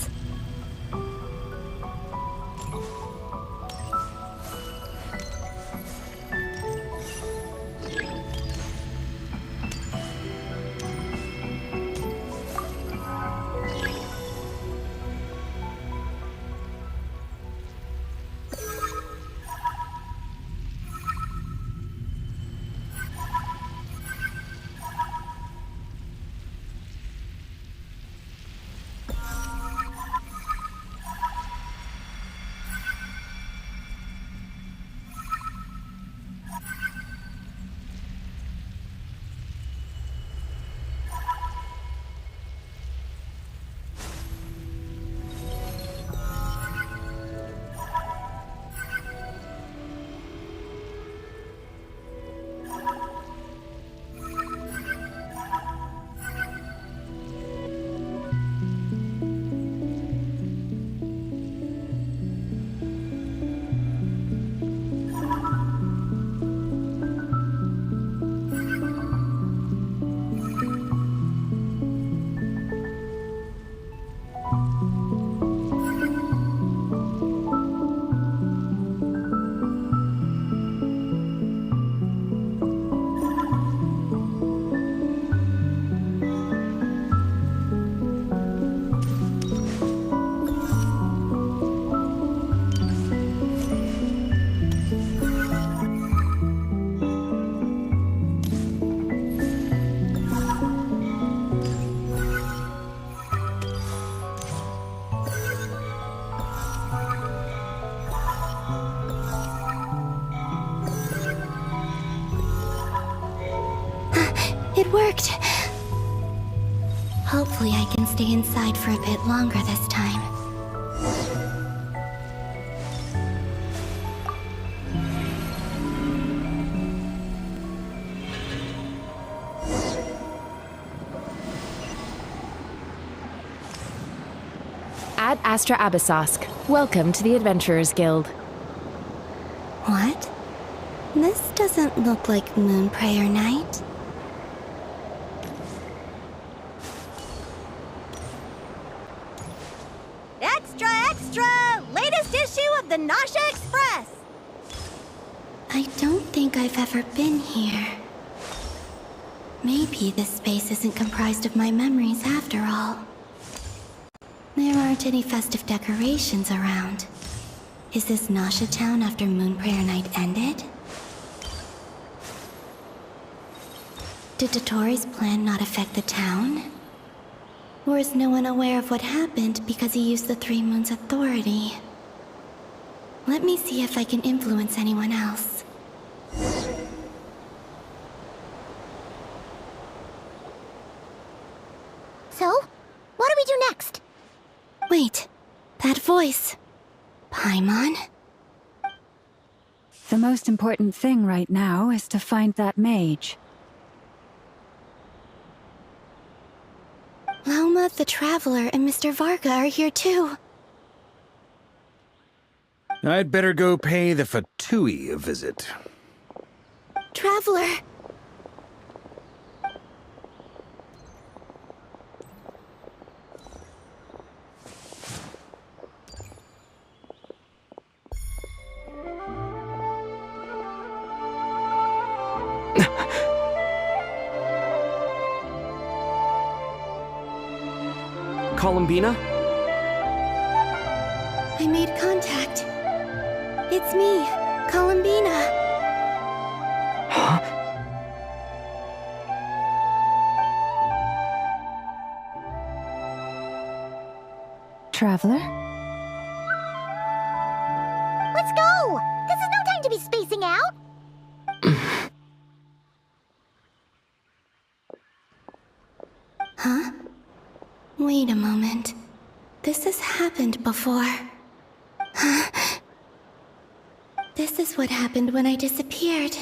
It worked! Hopefully I can stay inside for a bit longer this time. Ad Astra Abyssosk. Welcome to the Adventurers Guild. What? This doesn't look like Moon Prayer Night. Extra, extra! Latest issue of the Nasha Express! I don't think I've ever been here. Maybe this space isn't comprised of my memories after all. There aren't any festive decorations around. Is this Nasha Town after Moon Prayer Night ended? Did Dottore's plan not affect the town? Or is no one aware of what happened because he used the Three Moons' authority? Let me see if I can influence anyone else. So, what do we do next? Wait, That voice. Paimon? The most important thing right now is to find that mage. Lauma the Traveler and Mr. Varga are here too. I'd better go pay the Fatui a visit. Traveler! Columbina? I made contact. It's me, Columbina. Huh? Traveler? Let's go! This is no time to be spacing out! Huh? Wait a moment. This has happened before. Huh? This is what happened when I disappeared.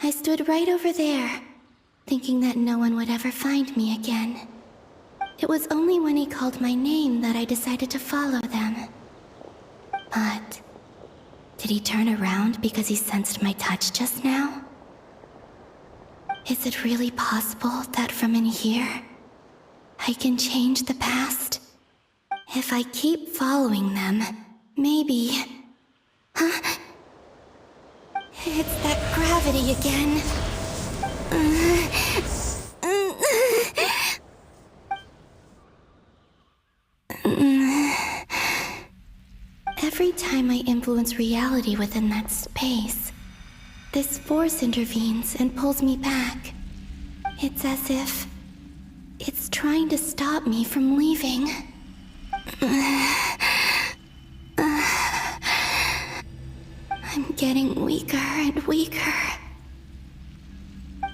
I stood right over there, thinking that no one would ever find me again. It was only when he called my name that I decided to follow them. But did he turn around because he sensed my touch just now? Is it really possible that from in here, I can change the past? If I keep following them, maybe... Huh? It's that gravity again. Every time I influence reality within that space, this force intervenes and pulls me back. It's as if it's trying to stop me from leaving. I'm getting weaker and weaker.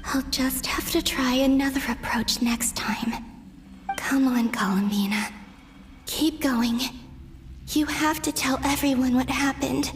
I'll just have to try another approach next time. Come on, Columbina. Keep going. You have to tell everyone what happened.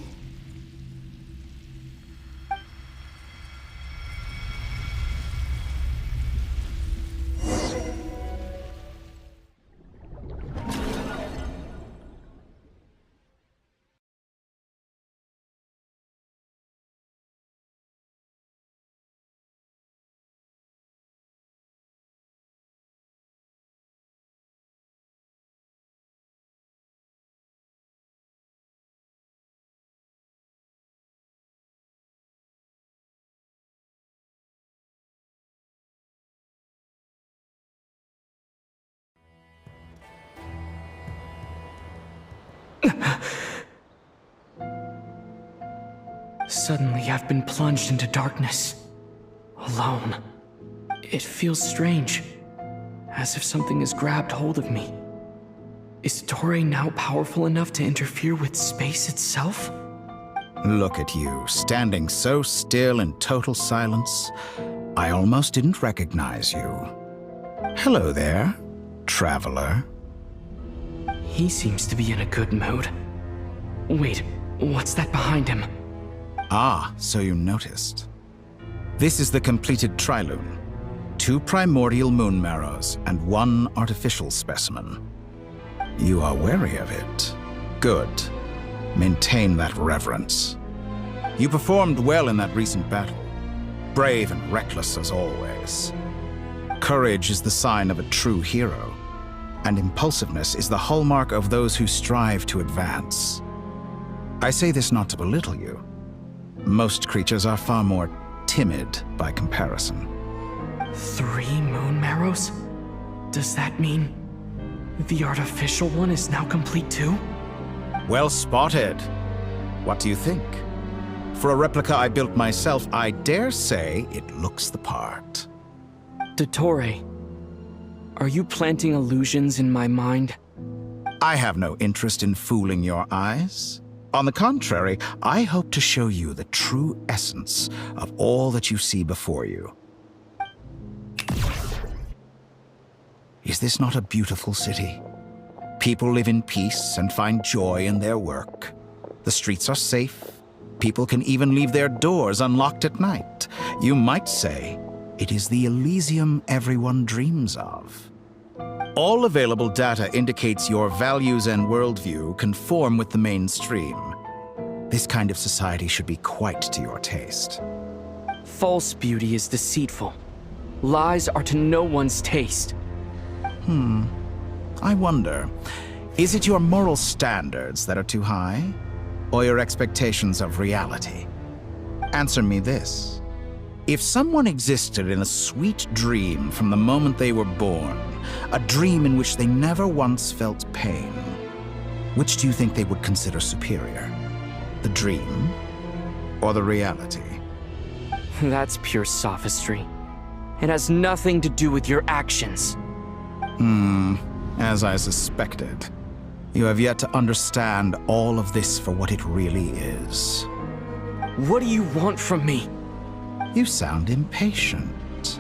Suddenly, I've been plunged into darkness. Alone. It feels strange. As if something has grabbed hold of me. Is Torre now powerful enough to interfere with space itself? Look at you, standing so still in total silence. I almost didn't recognize you. Hello there, traveler. He seems to be in a good mood. Wait, what's that behind him? Ah, so you noticed. This is the completed trilune. 2 primordial moon marrows and 1 artificial specimen. You are wary of it. Good. Maintain that reverence. You performed well in that recent battle. Brave and reckless as always. Courage is the sign of a true hero, and impulsiveness is the hallmark of those who strive to advance. I say this not to belittle you. Most creatures are far more timid by comparison. 3 moon marrows? Does that mean the artificial one is now complete too? Well spotted. What do you think? For a replica I built myself, I dare say it looks the part. Dottore, are you planting illusions in my mind? I have no interest in fooling your eyes. On the contrary, I hope to show you the true essence of all that you see before you. Is this not a beautiful city? People live in peace and find joy in their work. The streets are safe. People can even leave their doors unlocked at night. You might say it is the Elysium everyone dreams of. All available data indicates your values and worldview conform with the mainstream. This kind of society should be quite to your taste. False beauty is deceitful. Lies are to no one's taste. I wonder, is it your moral standards that are too high? Or your expectations of reality? Answer me this. If someone existed in a sweet dream from the moment they were born, a dream in which they never once felt pain, which do you think they would consider superior? The dream or the reality? That's pure sophistry. It has nothing to do with your actions. As I suspected. You have yet to understand all of this for what it really is. What do you want from me? You sound impatient.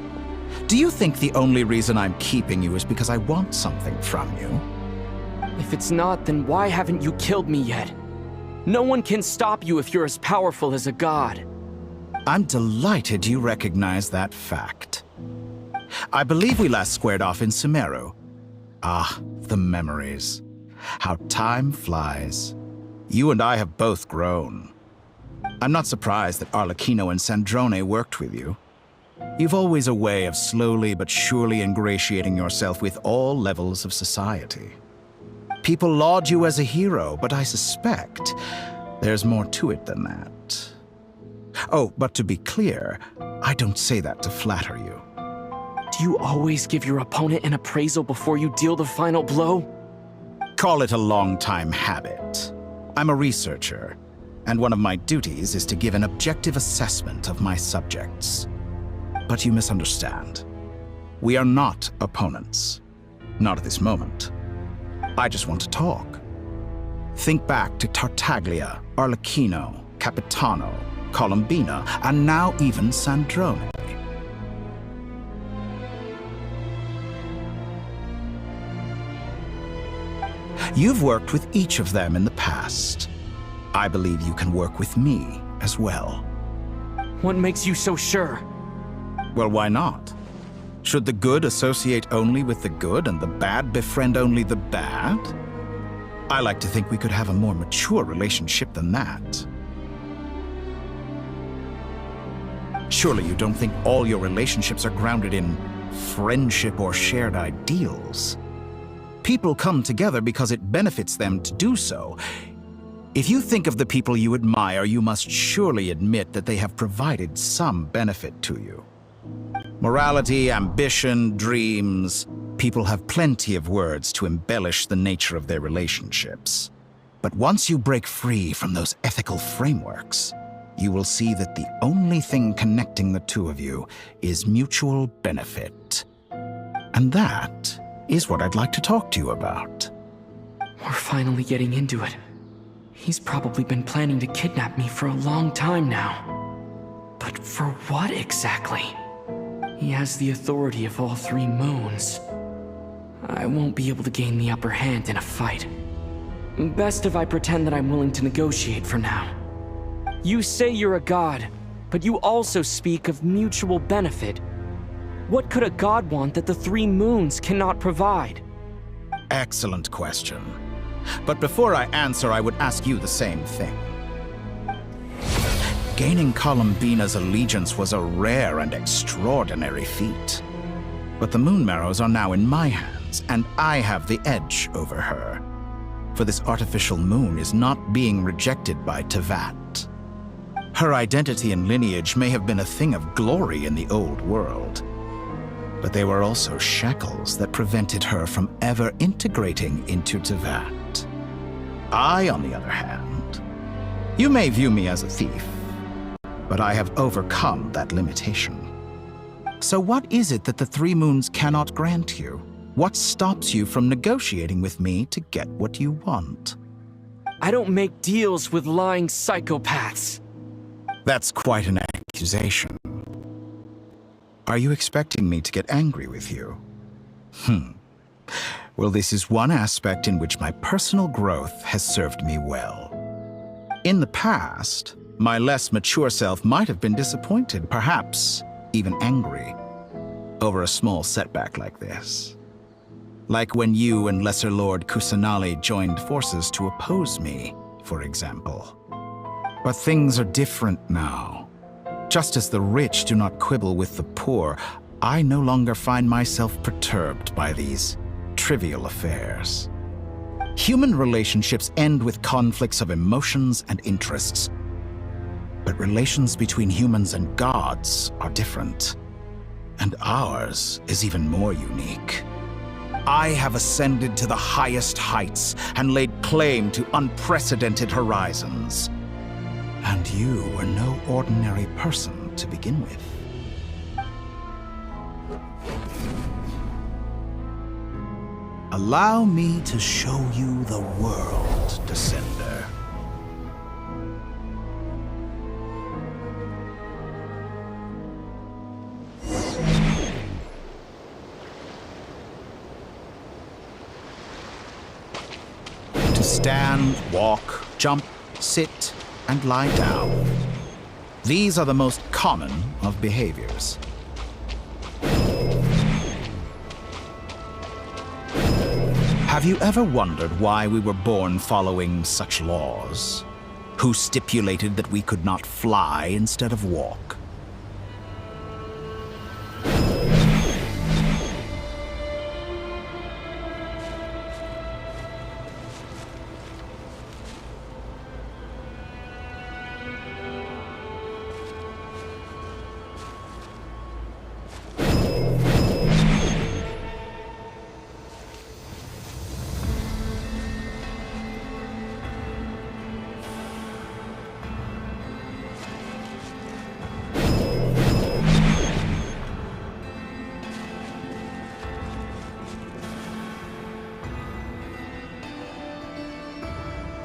Do you think the only reason I'm keeping you is because I want something from you? If it's not, then why haven't you killed me yet? No one can stop you if you're as powerful as a god. I'm delighted you recognize that fact. I believe we last squared off in Sumeru. Ah, the memories. How time flies. You and I have both grown. I'm not surprised that Arlecchino and Sandrone worked with you. You've always a way of slowly but surely ingratiating yourself with all levels of society. People laud you as a hero, but I suspect there's more to it than that. Oh, but to be clear, I don't say that to flatter you. Do you always give your opponent an appraisal before you deal the final blow? Call it a long-time habit. I'm a researcher, and one of my duties is to give an objective assessment of my subjects. But you misunderstand. We are not opponents. Not at this moment. I just want to talk. Think back to Tartaglia, Arlecchino, Capitano, Colombina, and now even Sandrone. You've worked with each of them in the past. I believe you can work with me as well. What makes you so sure? Well, why not? Should the good associate only with the good and the bad befriend only the bad? I like to think we could have a more mature relationship than that. Surely you don't think all your relationships are grounded in friendship or shared ideals? People come together because it benefits them to do so. If you think of the people you admire, you must surely admit that they have provided some benefit to you. Morality, ambition, dreams. People have plenty of words to embellish the nature of their relationships. But once you break free from those ethical frameworks, you will see that the only thing connecting the two of you is mutual benefit. And that is what I'd like to talk to you about. We're finally getting into it. He's probably been planning to kidnap me for a long time now. But for what exactly? He has the authority of all three moons. I won't be able to gain the upper hand in a fight. Best if I pretend that I'm willing to negotiate for now. You say you're a god, but you also speak of mutual benefit. What could a god want that the three moons cannot provide? Excellent question. But before I answer, I would ask you the same thing. Gaining Colombina's allegiance was a rare and extraordinary feat. But the Moon Marrows are now in my hands, and I have the edge over her. For this artificial moon is not being rejected by Tevat. Her identity and lineage may have been a thing of glory in the old world, but they were also shackles that prevented her from ever integrating into Tevat. I, on the other hand, you may view me as a thief, but I have overcome that limitation. So what is it that the three moons cannot grant you? What stops you from negotiating with me to get what you want? I don't make deals with lying psychopaths. That's quite an accusation. Are you expecting me to get angry with you? Well, this is one aspect in which my personal growth has served me well. In the past, my less mature self might have been disappointed, perhaps even angry, over a small setback like this. Like when you and Lesser Lord Kusanali joined forces to oppose me, for example. But things are different now. Just as the rich do not quibble with the poor, I no longer find myself perturbed by these trivial affairs. Human relationships end with conflicts of emotions and interests. But relations between humans and gods are different. And ours is even more unique. I have ascended to the highest heights and laid claim to unprecedented horizons. And you are no ordinary person to begin with. Allow me to show you the world, Descender. To stand, walk, jump, sit, and lie down. These are the most common of behaviors. Have you ever wondered why we were born following such laws? Who stipulated that we could not fly instead of walk?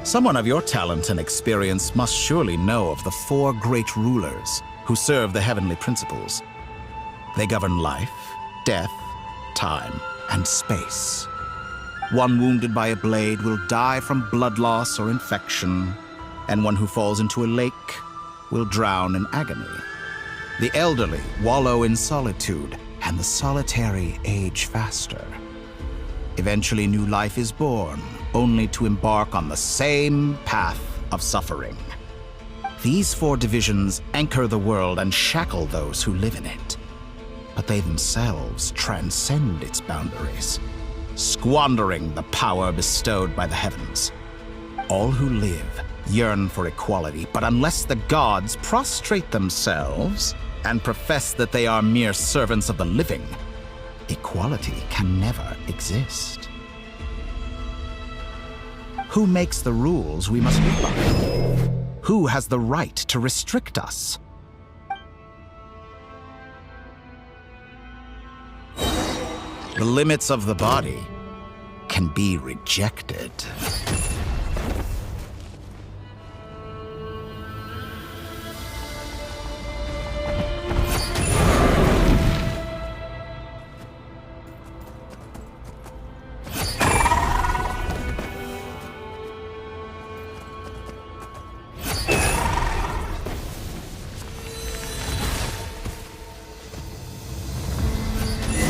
Someone of your talent and experience must surely know of the 4 great rulers who serve the heavenly principles. They govern life, death, time, and space. One wounded by a blade will die from blood loss or infection, and one who falls into a lake will drown in agony. The elderly wallow in solitude, and the solitary age faster. Eventually, new life is born, only to embark on the same path of suffering. These 4 divisions anchor the world and shackle those who live in it. But they themselves transcend its boundaries, squandering the power bestowed by the heavens. All who live yearn for equality, but unless the gods prostrate themselves and profess that they are mere servants of the living, equality can never exist. Who makes the rules we must live by? Who has the right to restrict us? The limits of the body can be rejected.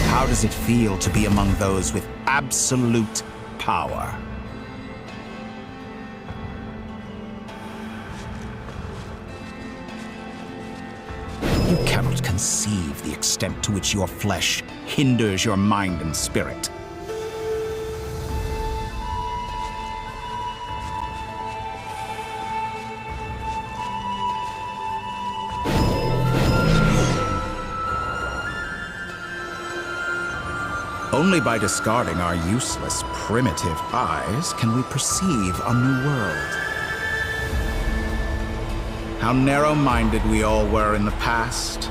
How does it feel to be among those with absolute power? You cannot conceive the extent to which your flesh hinders your mind and spirit. Only by discarding our useless, primitive eyes can we perceive a new world. How narrow-minded we all were in the past.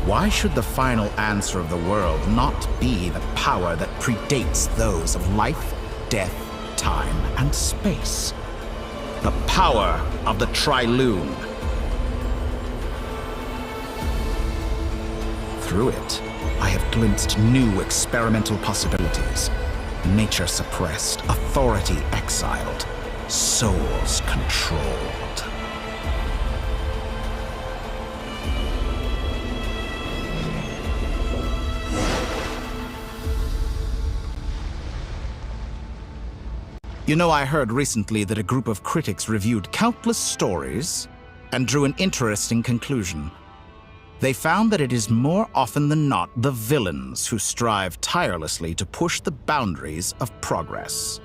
Why should the final answer of the world not be the power that predates those of life, death, time, and space? The power of the Triloon. Through it, I have glimpsed new experimental possibilities. Nature suppressed, authority exiled, souls controlled. You know, I heard recently that a group of critics reviewed countless stories and drew an interesting conclusion. They found that it is more often than not the villains who strive tirelessly to push the boundaries of progress.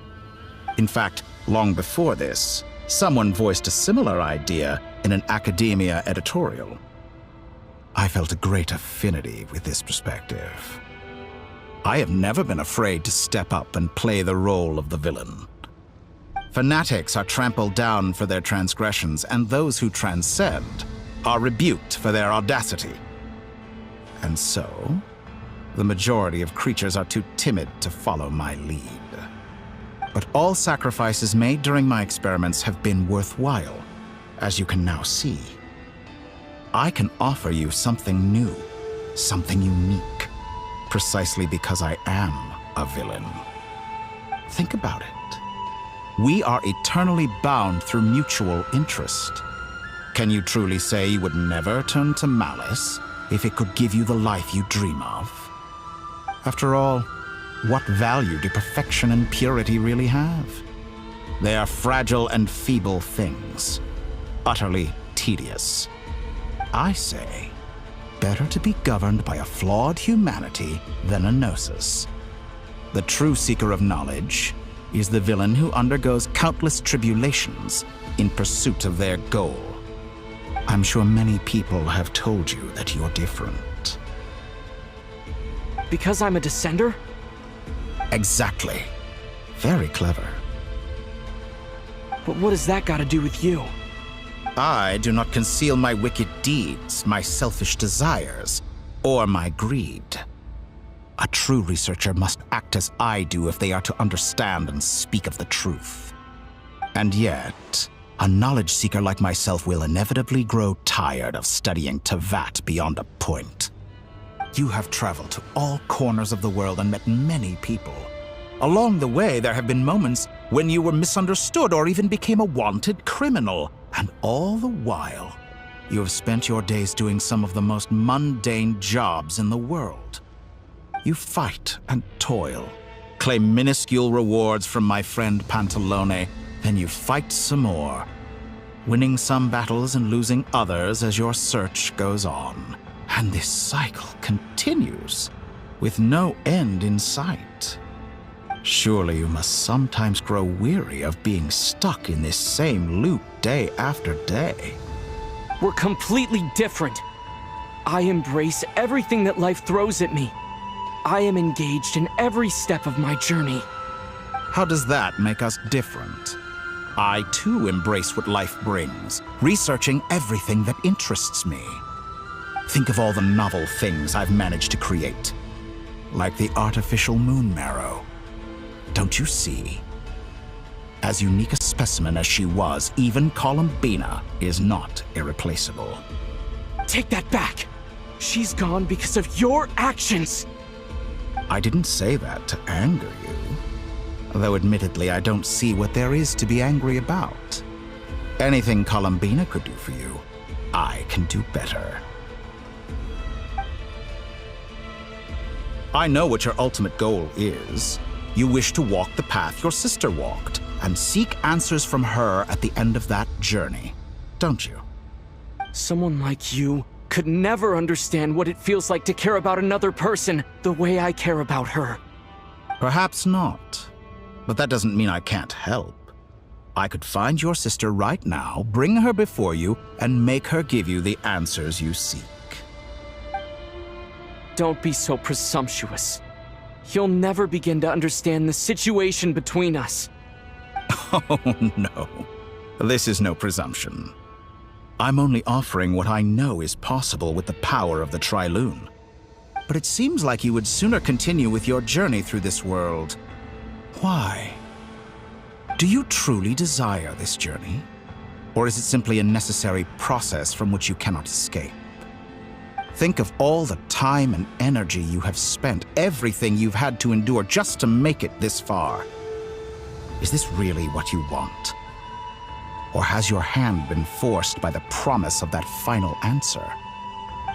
In fact, long before this, someone voiced a similar idea in an academia editorial. I felt a great affinity with this perspective. I have never been afraid to step up and play the role of the villain. Fanatics are trampled down for their transgressions, and those who transcend are rebuked for their audacity. And so, the majority of creatures are too timid to follow my lead. But all sacrifices made during my experiments have been worthwhile, as you can now see. I can offer you something new, something unique, precisely because I am a villain. Think about it. We are eternally bound through mutual interest. Can you truly say you would never turn to malice if it could give you the life you dream of? After all, what value do perfection and purity really have? They are fragile and feeble things, utterly tedious. I say, better to be governed by a flawed humanity than a gnosis. The true seeker of knowledge is the villain who undergoes countless tribulations in pursuit of their goal. I'm sure many people have told you that you're different. Because I'm a descender? Exactly. Very clever. But what has that got to do with you? I do not conceal my wicked deeds, my selfish desires, or my greed. A true researcher must act as I do if they are to understand and speak of the truth. And yet, a knowledge seeker like myself will inevitably grow tired of studying Tevat beyond a point. You have traveled to all corners of the world and met many people. Along the way, there have been moments when you were misunderstood or even became a wanted criminal. And all the while, you have spent your days doing some of the most mundane jobs in the world. You fight and toil, claim minuscule rewards from my friend Pantalone, then you fight some more, winning some battles and losing others as your search goes on. And this cycle continues, with no end in sight. Surely you must sometimes grow weary of being stuck in this same loop day after day. We're completely different. I embrace everything that life throws at me. I am engaged in every step of my journey. How does that make us different? I too embrace what life brings, researching everything that interests me. Think of all the novel things I've managed to create, like the artificial moon marrow. Don't you see? As unique a specimen as she was, even Columbina is not irreplaceable. Take that back! She's gone because of your actions! I didn't say that to anger you. Though admittedly, I don't see what there is to be angry about. Anything Columbina could do for you, I can do better. I know what your ultimate goal is. You wish to walk the path your sister walked, and seek answers from her at the end of that journey, don't you? Someone like you could never understand what it feels like to care about another person the way I care about her. Perhaps not. But that doesn't mean I can't help. I could find your sister right now, bring her before you, and make her give you the answers you seek. Don't be so presumptuous. You'll never begin to understand the situation between us. Oh, no. This is no presumption. I'm only offering what I know is possible with the power of the Trilune. But it seems like you would sooner continue with your journey through this world. Why? Do you truly desire this journey? Or is it simply a necessary process from which you cannot escape? Think of all the time and energy you have spent, everything you've had to endure just to make it this far. Is this really what you want? Or has your hand been forced by the promise of that final answer?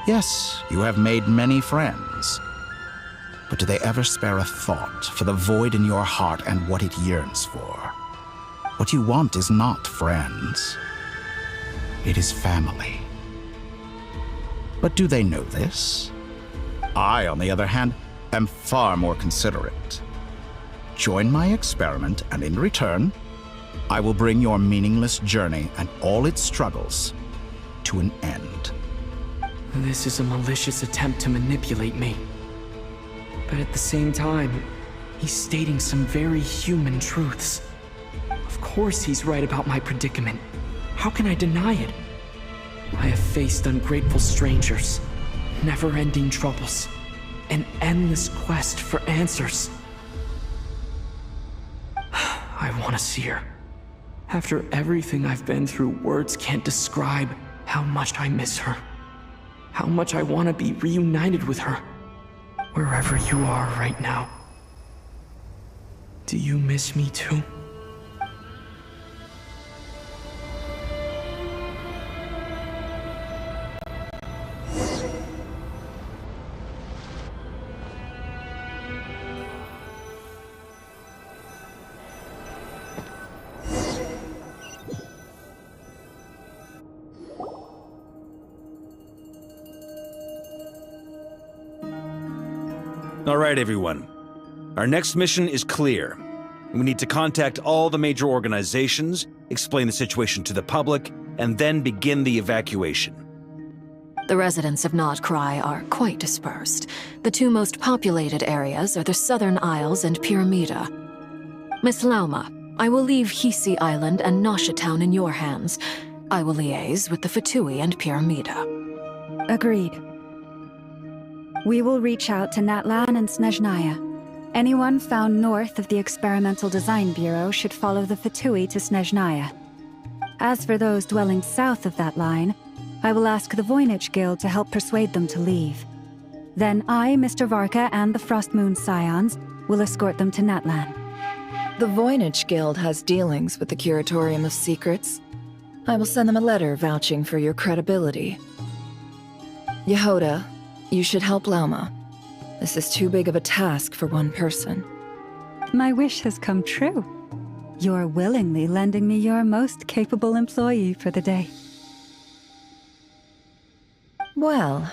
Yes, you have made many friends. But do they ever spare a thought for the void in your heart and what it yearns for? What you want is not friends. It is family. But do they know this? I, on the other hand, am far more considerate. Join my experiment, and in return, I will bring your meaningless journey and all its struggles to an end. This is a malicious attempt to manipulate me. But at the same time, he's stating some very human truths. Of course he's right about my predicament. How can I deny it? I have faced ungrateful strangers, never-ending troubles, an endless quest for answers. I want to see her. After everything I've been through, words can't describe how much I miss her. How much I want to be reunited with her. Wherever you are right now. Do you miss me too? All right, everyone. Our next mission is clear. We need to contact all the major organizations, explain the situation to the public, and then begin the evacuation. The residents of Notcry are quite dispersed. The two most populated areas are the Southern Isles and Pyramida. Miss Lauma, I will leave Hisi Island and Nasha Town in your hands. I will liaise with the Fatui and Pyramida. Agreed. We will reach out to Natlan and Snezhnaya. Anyone found north of the Experimental Design Bureau should follow the Fatui to Snezhnaya. As for those dwelling south of that line, I will ask the Voynich Guild to help persuade them to leave. Then I, Mr. Varka, and the Frostmoon Scions will escort them to Natlan. The Voynich Guild has dealings with the Curatorium of Secrets. I will send them a letter vouching for your credibility. Yehoda, you should help Lauma. This is too big of a task for one person. My wish has come true. You're willingly lending me your most capable employee for the day. Well,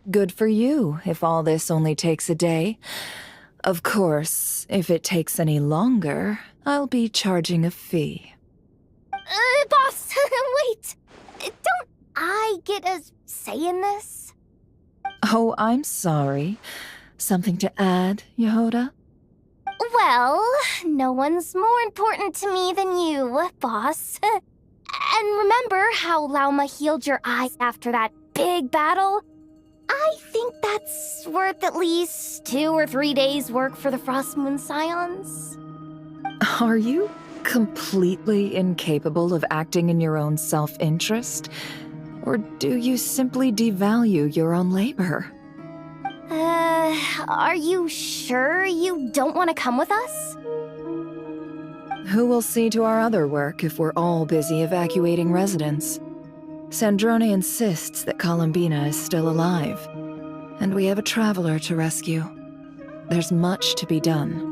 good for you if all this only takes a day. Of course, if it takes any longer, I'll be charging a fee. Boss, wait! Don't I get a say in this? Oh, I'm sorry. Something to add, Yehoda? Well, no one's more important to me than you, boss. And remember how Lauma healed your eyes after that big battle? I think that's worth at least 2 or 3 days' work for the Frostmoon Scions. Are you completely incapable of acting in your own self-interest? Or do you simply devalue your own labor? Are you sure you don't want to come with us? Who will see to our other work if we're all busy evacuating residents? Sandrone insists that Columbina is still alive, and we have a traveler to rescue. There's much to be done.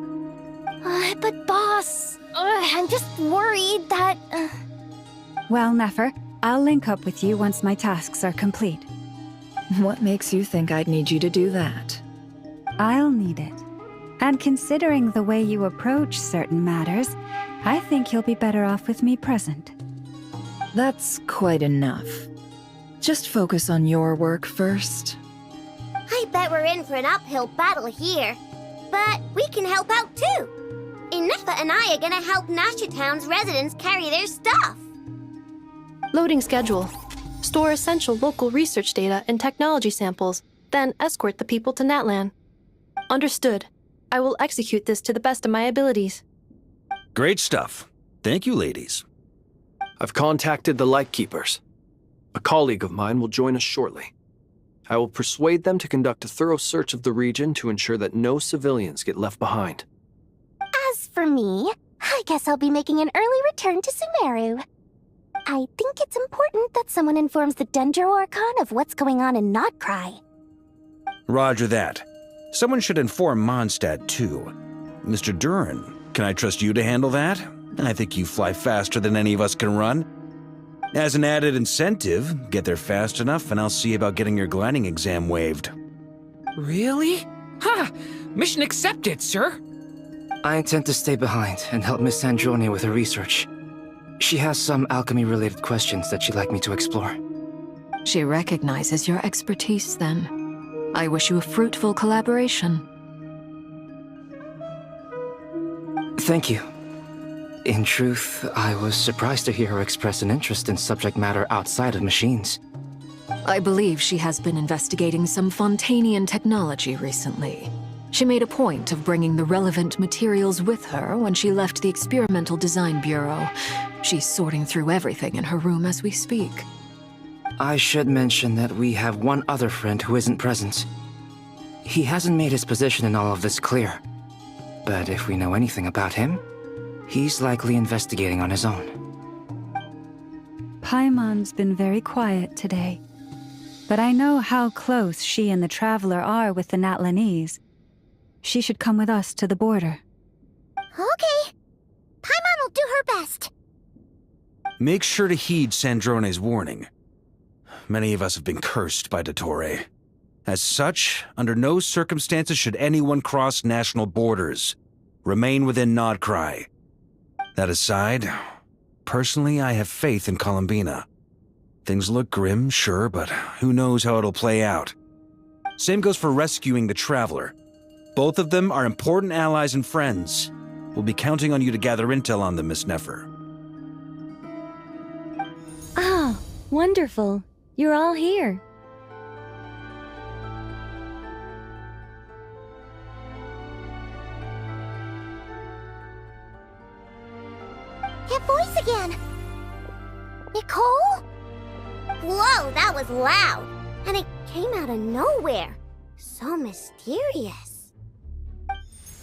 But boss, I'm just worried that... Well, Nefer, I'll link up with you once my tasks are complete. What makes you think I'd need you to do that? I'll need it. And considering the way you approach certain matters, I think you'll be better off with me present. That's quite enough. Just focus on your work first. I bet we're in for an uphill battle here. But we can help out too. Inefa and I are gonna help Nasha Town's residents carry their stuff. Loading schedule. Store essential local research data and technology samples, then escort the people to Natlan. Understood. I will execute this to the best of my abilities. Great stuff. Thank you, ladies. I've contacted the Lightkeepers. A colleague of mine will join us shortly. I will persuade them to conduct a thorough search of the region to ensure that no civilians get left behind. As for me, I guess I'll be making an early return to Sumeru. I think it's important that someone informs the Dendro Archon of what's going on in Notcry. Roger that. Someone should inform Mondstadt, too. Mr. Duran, can I trust you to handle that? I think you fly faster than any of us can run. As an added incentive, get there fast enough and I'll see about getting your gliding exam waived. Really? Ha! Mission accepted, sir. I intend to stay behind and help Miss Sandrone with her research. She has some alchemy-related questions that she'd like me to explore. She recognizes your expertise, then. I wish you a fruitful collaboration. Thank you. In truth, I was surprised to hear her express an interest in subject matter outside of machines. I believe she has been investigating some Fontanian technology recently. She made a point of bringing the relevant materials with her when she left the Experimental Design Bureau. She's sorting through everything in her room as we speak. I should mention that we have one other friend who isn't present. He hasn't made his position in all of this clear. But if we know anything about him, he's likely investigating on his own. Paimon's been very quiet today. But I know how close she and the Traveler are with the Natlanese. She should come with us to the border. Okay. Paimon will do her best. Make sure to heed Sandrone's warning. Many of us have been cursed by Dottore. As such, under no circumstances should anyone cross national borders. Remain within Nodcry. That aside, personally I have faith in Columbina. Things look grim, sure, but who knows how it'll play out. Same goes for rescuing the Traveler. Both of them are important allies and friends. We'll be counting on you to gather intel on them, Miss Nefer. Ah, wonderful. You're all here. That voice again! Nicole? Whoa, that was loud! And it came out of nowhere. So mysterious.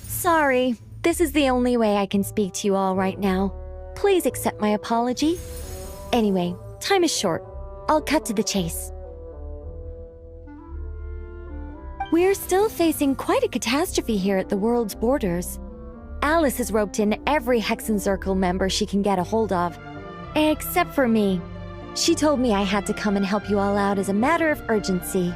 Sorry, this is the only way I can speak to you all right now. Please accept my apology. Anyway, time is short. I'll cut to the chase. We're still facing quite a catastrophe here at the world's borders. Alice has roped in every Hexen Circle member she can get a hold of. Except for me. She told me I had to come and help you all out as a matter of urgency.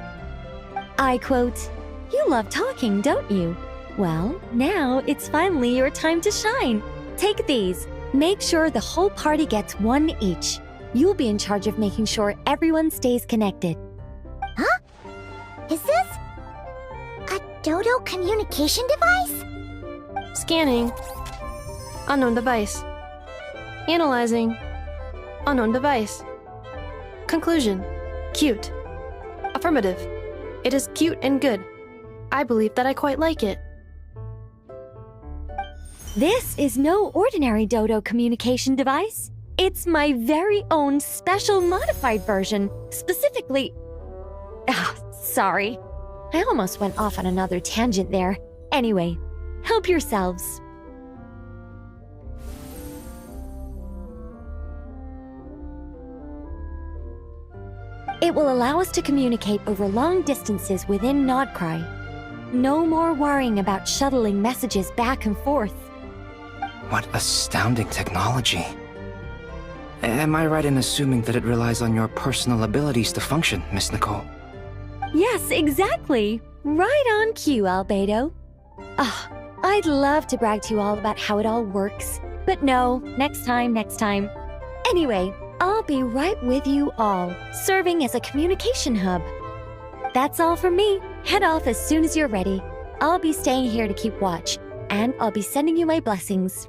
I quote, "You love talking, don't you? Well, now it's finally your time to shine. Take these. Make sure the whole party gets one each. You'll be in charge of making sure everyone stays connected." Huh? Is this a Dodo communication device? Scanning. Unknown device. Analyzing. Unknown device. Conclusion. Cute. Affirmative. It is cute and good. I believe that I quite like it. This is no ordinary Dodo communication device. It's my very own special modified version, specifically... sorry. I almost went off on another tangent there. Anyway, help yourselves. It will allow us to communicate over long distances within Nodcry. No more worrying about shuttling messages back and forth. What astounding technology. Am I right in assuming that it relies on your personal abilities to function, Miss Nicole? Yes, exactly. Right on cue, Albedo. I'd love to brag to you all about how it all works. But no, next time. Anyway, I'll be right with you all, serving as a communication hub. That's all from me. Head off as soon as you're ready. I'll be staying here to keep watch, and I'll be sending you my blessings.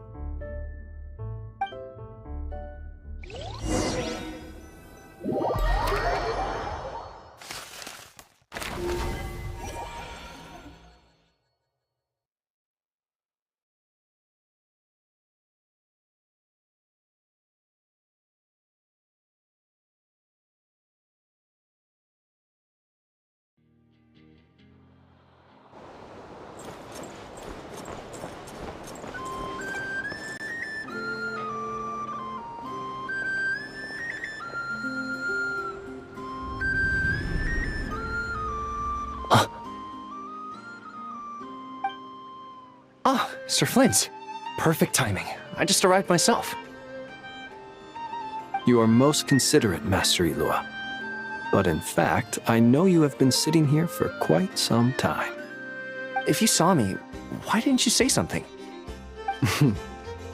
Ah, Sir Flint. Perfect timing. I just arrived myself. You are most considerate, Master Ilua. But in fact, I know you have been sitting here for quite some time. If you saw me, why didn't you say something?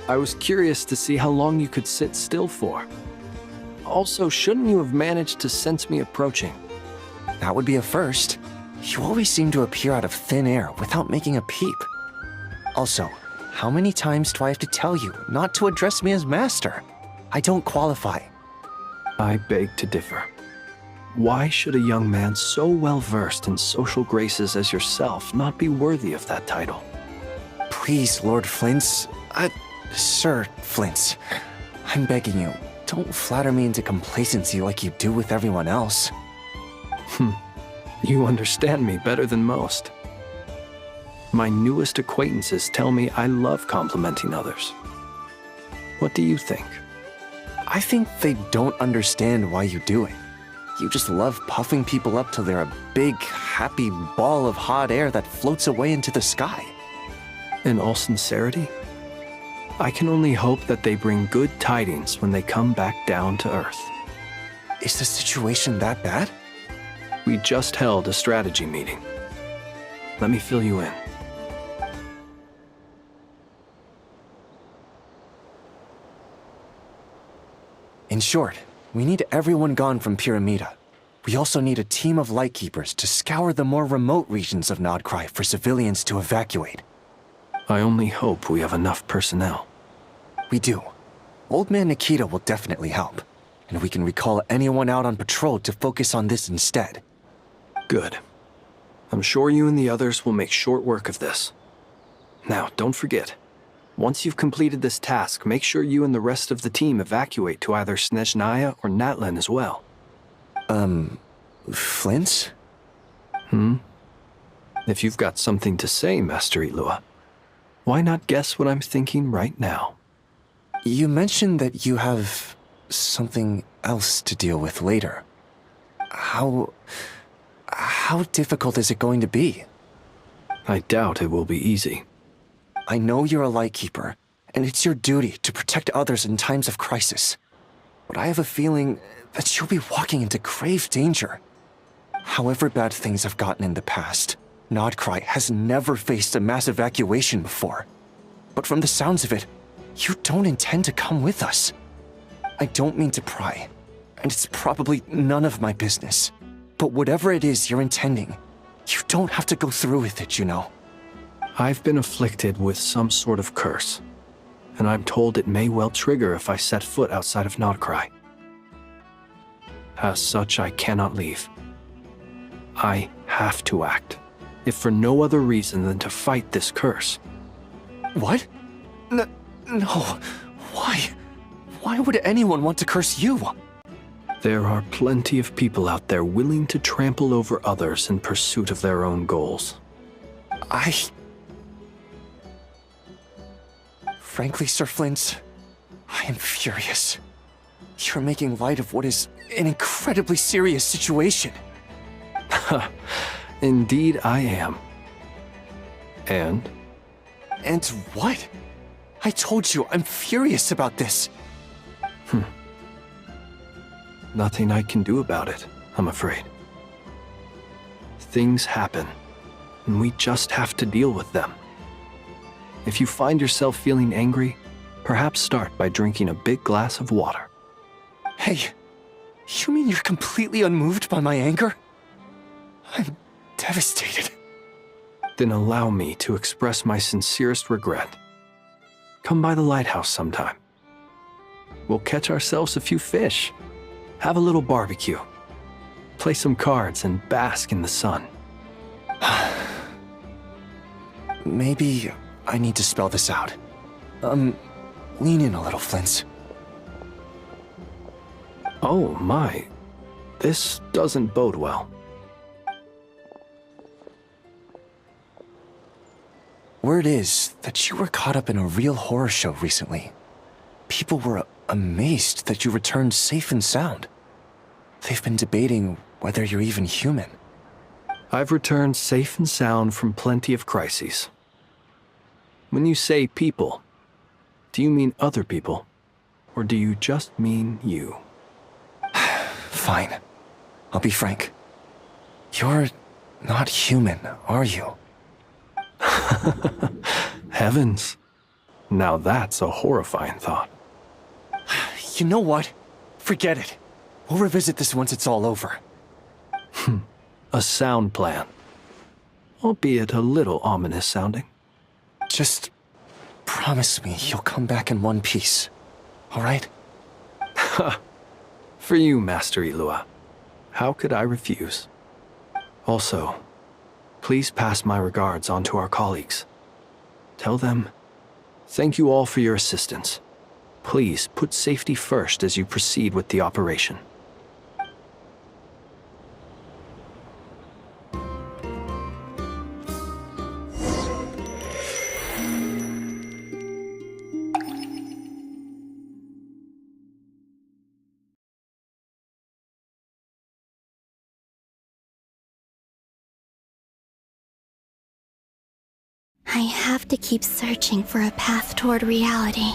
I was curious to see how long you could sit still for. Also, shouldn't you have managed to sense me approaching? That would be a first. You always seem to appear out of thin air without making a peep. Also, how many times do I have to tell you not to address me as master? I don't qualify. I beg to differ. Why should a young man so well versed in social graces as yourself not be worthy of that title? Please, Lord Flint's... Sir Flint's. I'm begging you, don't flatter me into complacency like you do with everyone else. You understand me better than most. My newest acquaintances tell me I love complimenting others. What do you think? I think they don't understand why you do it. You just love puffing people up till they're a big, happy ball of hot air that floats away into the sky. In all sincerity, I can only hope that they bring good tidings when they come back down to Earth. Is the situation that bad? We just held a strategy meeting. Let me fill you in. In short, we need everyone gone from Pyramida. We also need a team of Lightkeepers to scour the more remote regions of Nodcry for civilians to evacuate. I only hope we have enough personnel. We do. Old Man Nikita will definitely help, and we can recall anyone out on patrol to focus on this instead. Good. I'm sure you and the others will make short work of this. Now, don't forget, once you've completed this task, make sure you and the rest of the team evacuate to either Snezhnaya or Natlan as well. Flint? If you've got something to say, Master Ilua, why not guess what I'm thinking right now? You mentioned that you have something else to deal with later. How difficult is it going to be? I doubt it will be easy. I know you're a Lightkeeper, and it's your duty to protect others in times of crisis. But I have a feeling that you'll be walking into grave danger. However bad things have gotten in the past, Nodcry has never faced a mass evacuation before. But from the sounds of it, you don't intend to come with us. I don't mean to pry, and it's probably none of my business. But whatever it is you're intending, you don't have to go through with it, you know. I've been afflicted with some sort of curse, and I'm told it may well trigger if I set foot outside of Nodcry. As such, I cannot leave. I have to act, if for no other reason than to fight this curse. What? No. Why? Why would anyone want to curse you? There are plenty of people out there willing to trample over others in pursuit of their own goals. Frankly, Sir Flint, I am furious. You're making light of what is an incredibly serious situation. Indeed I am. And? And what? I told you, I'm furious about this. Nothing I can do about it, I'm afraid. Things happen, and we just have to deal with them. If you find yourself feeling angry, perhaps start by drinking a big glass of water. Hey, you mean you're completely unmoved by my anger? I'm devastated. Then allow me to express my sincerest regret. Come by the lighthouse sometime. We'll catch ourselves a few fish, have a little barbecue, play some cards, and bask in the sun. Maybe I need to spell this out. Lean in a little, Flint. Oh my, this doesn't bode well. Word is that you were caught up in a real horror show recently. People were amazed that you returned safe and sound. They've been debating whether you're even human. I've returned safe and sound from plenty of crises. When you say people, do you mean other people? Or do you just mean you? Fine. I'll be frank. You're not human, are you? Heavens. Now that's a horrifying thought. You know what? Forget it. We'll revisit this once it's all over. A sound plan. Albeit a little ominous sounding. Just promise me you'll come back in one piece, all right? For you, Master Ilua. How could I refuse? Also, please pass my regards on to our colleagues. Tell them, thank you all for your assistance. Please put safety first as you proceed with the operation. I have to keep searching for a path toward reality.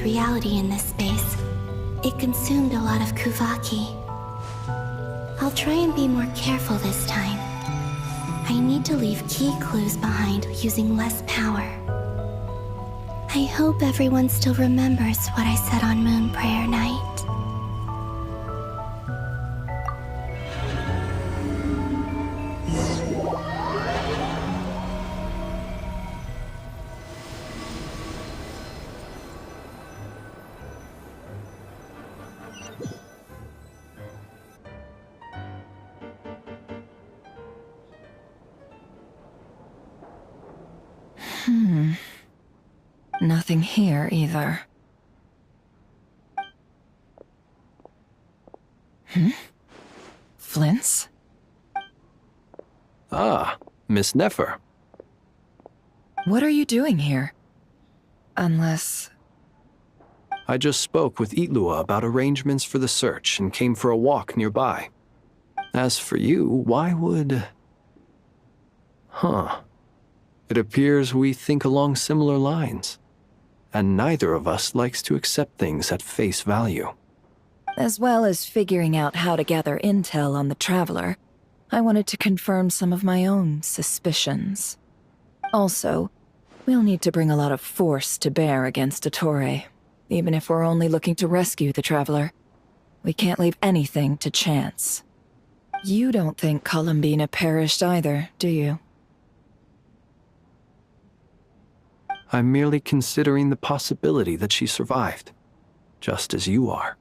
Reality in this space. It consumed a lot of Kuvaki. I'll try and be more careful this time. I need to leave key clues behind using less power. I hope everyone still remembers what I said on Moon Prayer Night. Nothing here either. Flints? Ah, Miss Nefer. What are you doing here? Unless... I just spoke with Itlua about arrangements for the search and came for a walk nearby. As for you, why would... It appears we think along similar lines. And neither of us likes to accept things at face value. As well as figuring out how to gather intel on the Traveler, I wanted to confirm some of my own suspicions. Also, we'll need to bring a lot of force to bear against Ettore, even if we're only looking to rescue the Traveler. We can't leave anything to chance. You don't think Columbina perished either, do you? I'm merely considering the possibility that she survived, just as you are.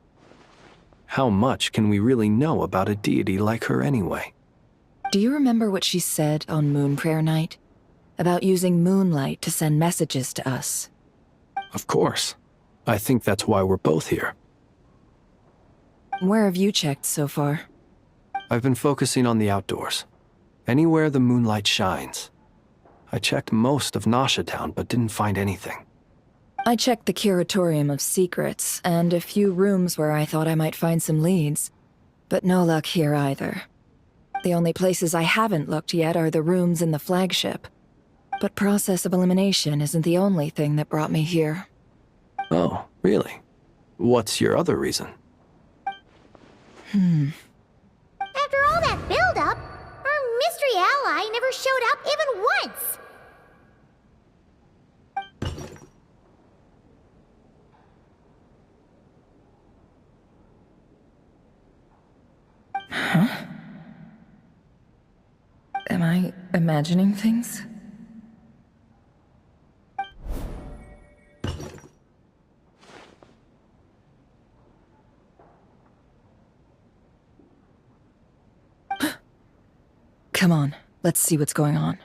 How much can we really know about a deity like her anyway? Do you remember what she said on Moon Prayer Night? About using moonlight to send messages to us? Of course. I think that's why we're both here. Where have you checked so far? I've been focusing on the outdoors. Anywhere the moonlight shines. I checked most of Nasha Town, but didn't find anything. I checked the Curatorium of Secrets, and a few rooms where I thought I might find some leads. But no luck here either. The only places I haven't looked yet are the rooms in the flagship. But process of elimination isn't the only thing that brought me here. Oh, really? What's your other reason? After all that build-up, our mystery ally never showed up even once! Huh? Am I imagining things? Come on, let's see what's going on.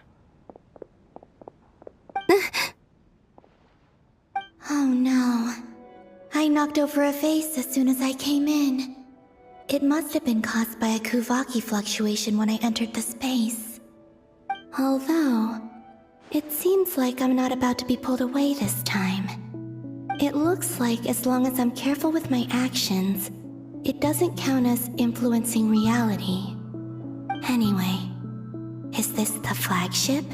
Oh no. I knocked over a vase as soon as I came in. It must have been caused by a Kuvaki fluctuation when I entered the space. Although, it seems like I'm not about to be pulled away this time. It looks like as long as I'm careful with my actions, it doesn't count as influencing reality. Anyway, is this the flagship?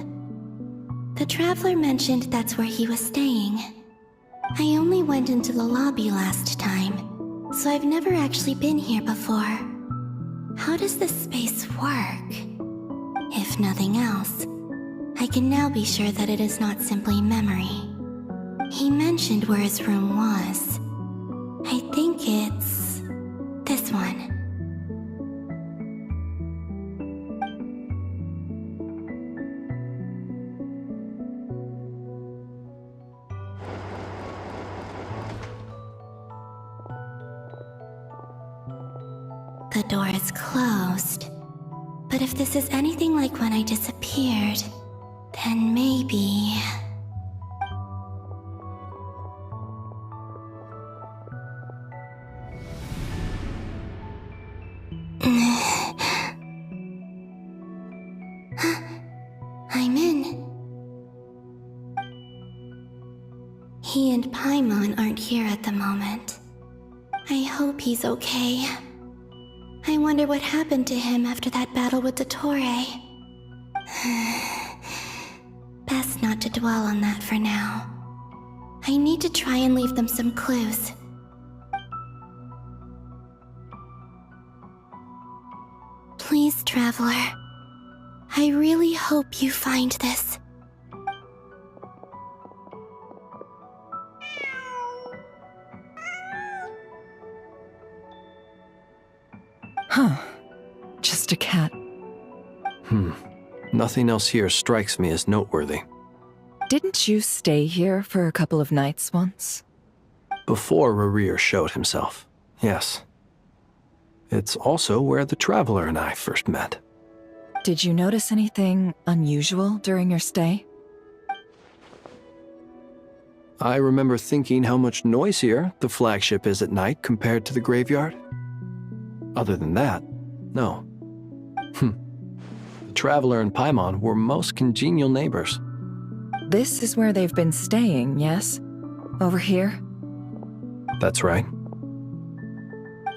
The Traveler mentioned that's where he was staying. I only went into the lobby last time, so I've never actually been here before. How does this space work? If nothing else, I can now be sure that it is not simply memory. He mentioned where his room was. I think it's this one. The door is closed. But if this is anything like when I disappeared, then maybe... I'm in. He and Paimon aren't here at the moment. I hope he's okay. I wonder what happened to him after that battle with Dottore. Best not to dwell on that for now. I need to try and leave them some clues. Please, Traveler. I really hope you find this. Huh. Just a cat. Nothing else here strikes me as noteworthy. Didn't you stay here for a couple of nights once? Before Rerir showed himself, yes. It's also where the Traveler and I first met. Did you notice anything unusual during your stay? I remember thinking how much noisier the flagship is at night compared to the graveyard. Other than that, no. The Traveler and Paimon were most congenial neighbors. This is where they've been staying, yes? Over here? That's right.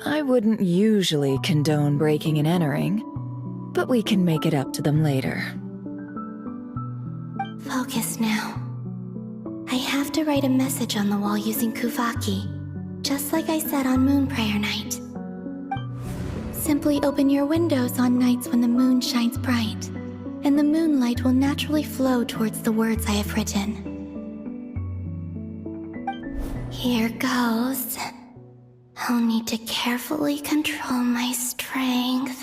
I wouldn't usually condone breaking and entering, but we can make it up to them later. Focus now. I have to write a message on the wall using Kuvaki, just like I said on Moon Prayer Night. Simply open your windows on nights when the moon shines bright, and the moonlight will naturally flow towards the words I have written. Here goes. I'll need to carefully control my strength.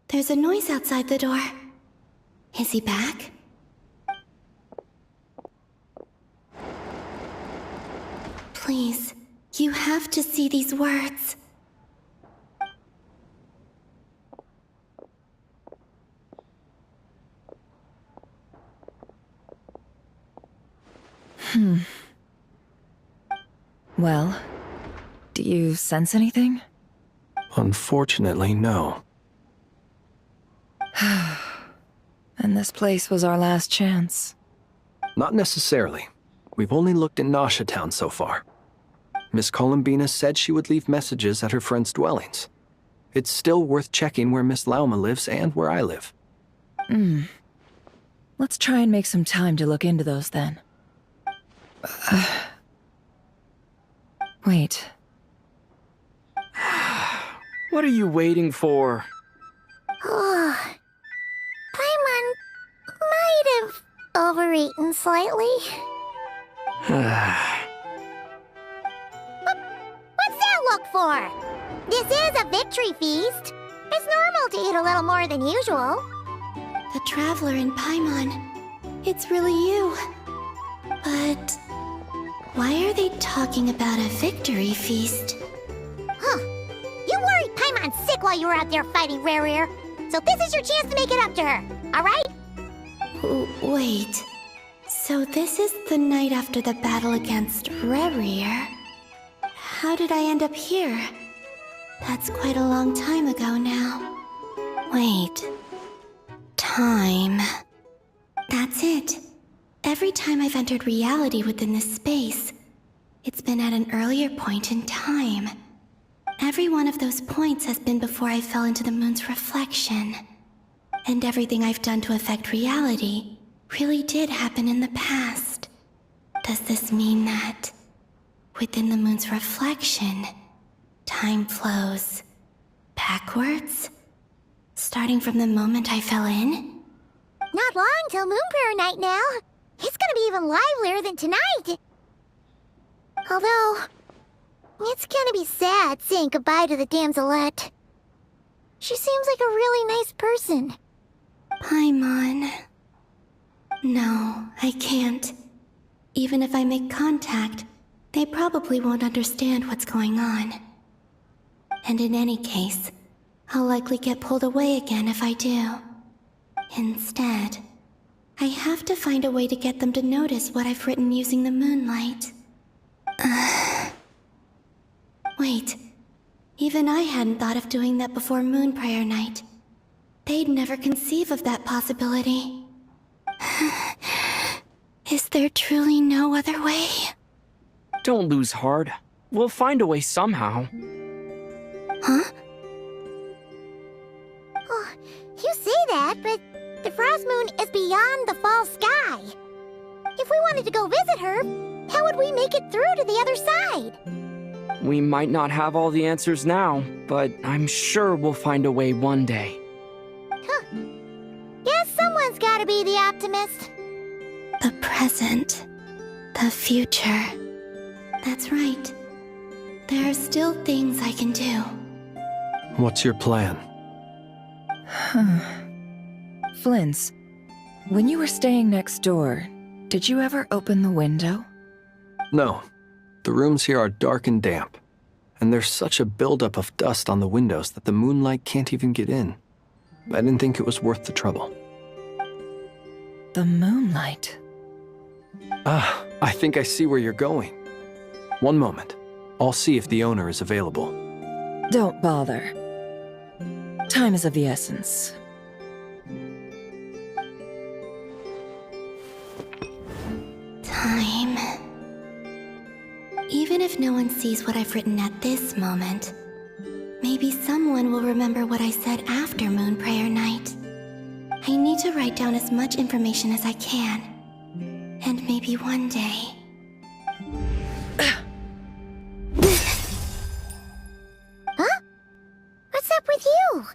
There's a noise outside the door. Is he back? Please, you have to see these words. Well, do you sense anything? Unfortunately, no. And this place was our last chance. Not necessarily. We've only looked in Nasha Town so far. Miss Columbina said she would leave messages at her friends' dwellings. It's still worth checking where Miss Lauma lives and where I live. Let's try and make some time to look into those then. Wait. What are you waiting for? Oh, Paimon might have overeaten slightly. What's that look for? This is a victory feast. It's normal to eat a little more than usual. The Traveler in Paimon. It's really you. But why are they talking about a victory feast? Huh. You worried Paimon sick while you were out there fighting Rare, so this is your chance to make it up to her, alright? Wait. So this is the night after the battle against Rare. How did I end up here? That's quite a long time ago now. Wait. Time. That's it. Every time I've entered reality within this space, it's been at an earlier point in time. Every one of those points has been before I fell into the moon's reflection. And everything I've done to affect reality really did happen in the past. Does this mean that within the moon's reflection, time flows backwards? Starting from the moment I fell in? Not long till Moon Prayer Night now. It's gonna be even livelier than tonight. Although, it's gonna be sad saying goodbye to the damselette. She seems like a really nice person. Paimon. No, I can't. Even if I make contact, they probably won't understand what's going on. And in any case, I'll likely get pulled away again if I do. Instead, I have to find a way to get them to notice what I've written using the moonlight. Wait, even I hadn't thought of doing that before Moon Prayer Night. They'd never conceive of that possibility. Is there truly no other way? Don't lose heart. We'll find a way somehow. Huh? Oh, you say that, but the Frost Moon is beyond the fall sky. If we wanted to go visit her, how would we make it through to the other side? We might not have all the answers now, but I'm sure we'll find a way one day. Huh. Guess someone's gotta be the optimist. The present. The future. That's right. There are still things I can do. What's your plan? Flint's, when you were staying next door, did you ever open the window? No. The rooms here are dark and damp, and there's such a buildup of dust on the windows that the moonlight can't even get in. I didn't think it was worth the trouble. The moonlight? I think I see where you're going. One moment. I'll see if the owner is available. Don't bother. Time is of the essence. Time. Even if no one sees what I've written at this moment, maybe someone will remember what I said after Moon Prayer Night. I need to write down as much information as I can. And maybe one day... Huh? What's up with you?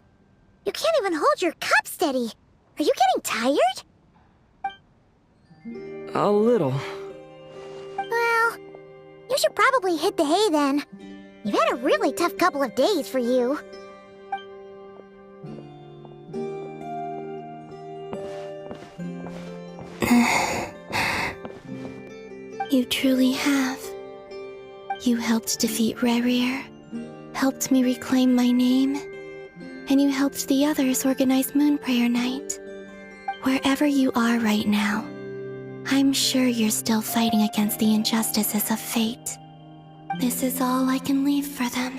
You can't even hold your cup steady. Are you getting tired? A little. Well, you should probably hit the hay then. You've had a really tough couple of days for you. You truly have. You helped defeat Rerir, helped me reclaim my name, and you helped the others organize Moon Prayer Night. Wherever you are right now, I'm sure you're still fighting against the injustices of fate. This is all I can leave for them.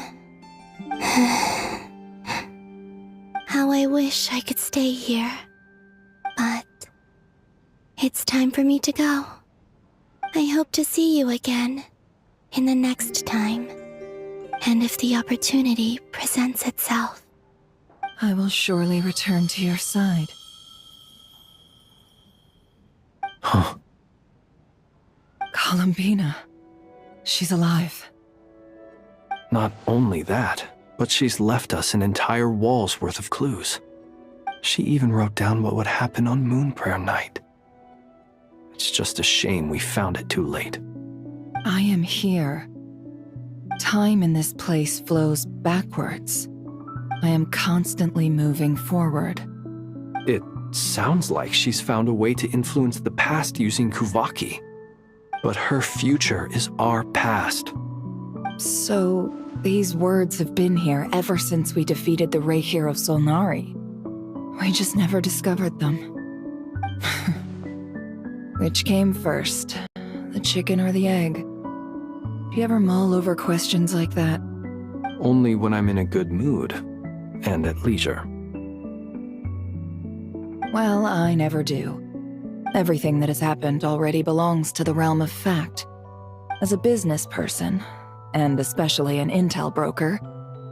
How I wish I could stay here. But it's time for me to go. I hope to see you again in the next time, and if the opportunity presents itself. I will surely return to your side. Huh. Columbina. She's alive. Not only that, but she's left us an entire wall's worth of clues. She even wrote down what would happen on Moon Prayer Night. It's just a shame we found it too late. I am here. Time in this place flows backwards. I am constantly moving forward. It sounds like she's found a way to influence the past using Kuvaki. But her future is our past. So, these words have been here ever since we defeated the Reikir of Solnari. We just never discovered them. Which came first, the chicken or the egg? Do you ever mull over questions like that? Only when I'm in a good mood, and at leisure. Well, I never do. Everything that has happened already belongs to the realm of fact. As a business person, and especially an intel broker,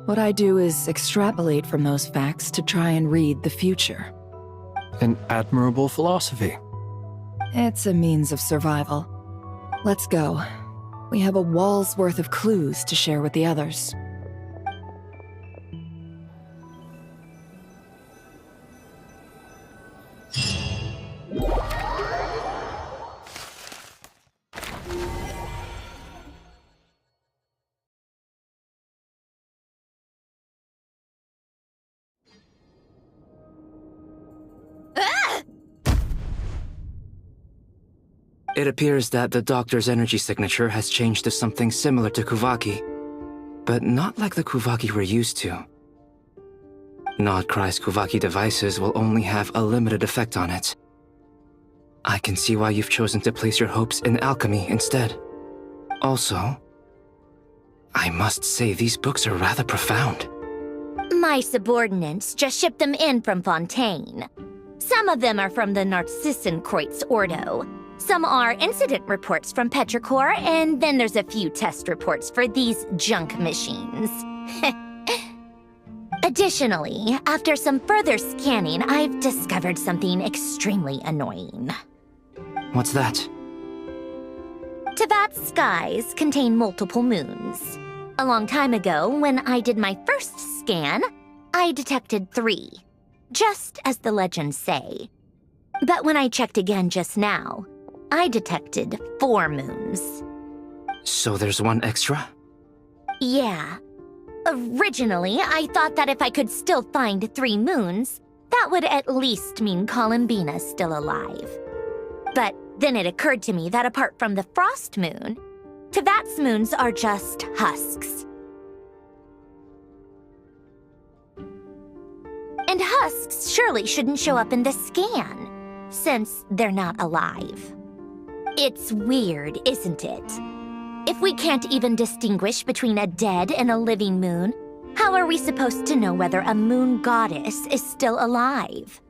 what I do is extrapolate from those facts to try and read the future. An admirable philosophy. It's a means of survival. Let's go. We have a wall's worth of clues to share with the others. It appears that the doctor's energy signature has changed to something similar to Kuvaki, but not like the Kuvaki we're used to. Nodcry's Kuvaki devices will only have a limited effect on it. I can see why you've chosen to place your hopes in alchemy instead. Also, I must say these books are rather profound. My subordinates just shipped them in from Fontaine. Some of them are from the Narcissenkreuz Ordo. Some are incident reports from Petrichor, and then there's a few test reports for these junk machines. Additionally, after some further scanning, I've discovered something extremely annoying. What's that? Teyvat's skies contain multiple moons. A long time ago, when I did my first scan, I detected 3, just as the legends say. But when I checked again just now, I detected 4 moons. So there's one extra? Yeah. Originally, I thought that if I could still find 3 moons, that would at least mean Columbina's still alive. But then it occurred to me that apart from the frost moon, Teyvat's moons are just husks. And husks surely shouldn't show up in the scan, since they're not alive. It's weird, isn't it? If we can't even distinguish between a dead and a living moon, how are we supposed to know whether a moon goddess is still alive?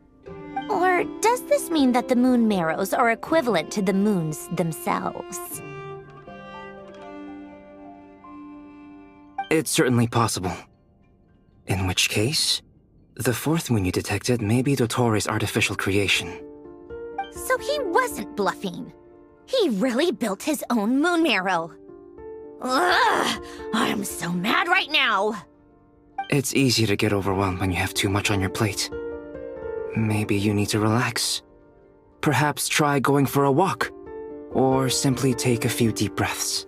Or does this mean that the moon marrows are equivalent to the moons themselves? It's certainly possible. In which case, the 4th moon you detected may be Dottore artificial creation. So he wasn't bluffing. He really built his own moon marrow. Ugh! I'm so mad right now! It's easy to get overwhelmed when you have too much on your plate. Maybe you need to relax. Perhaps try going for a walk, or simply take a few deep breaths.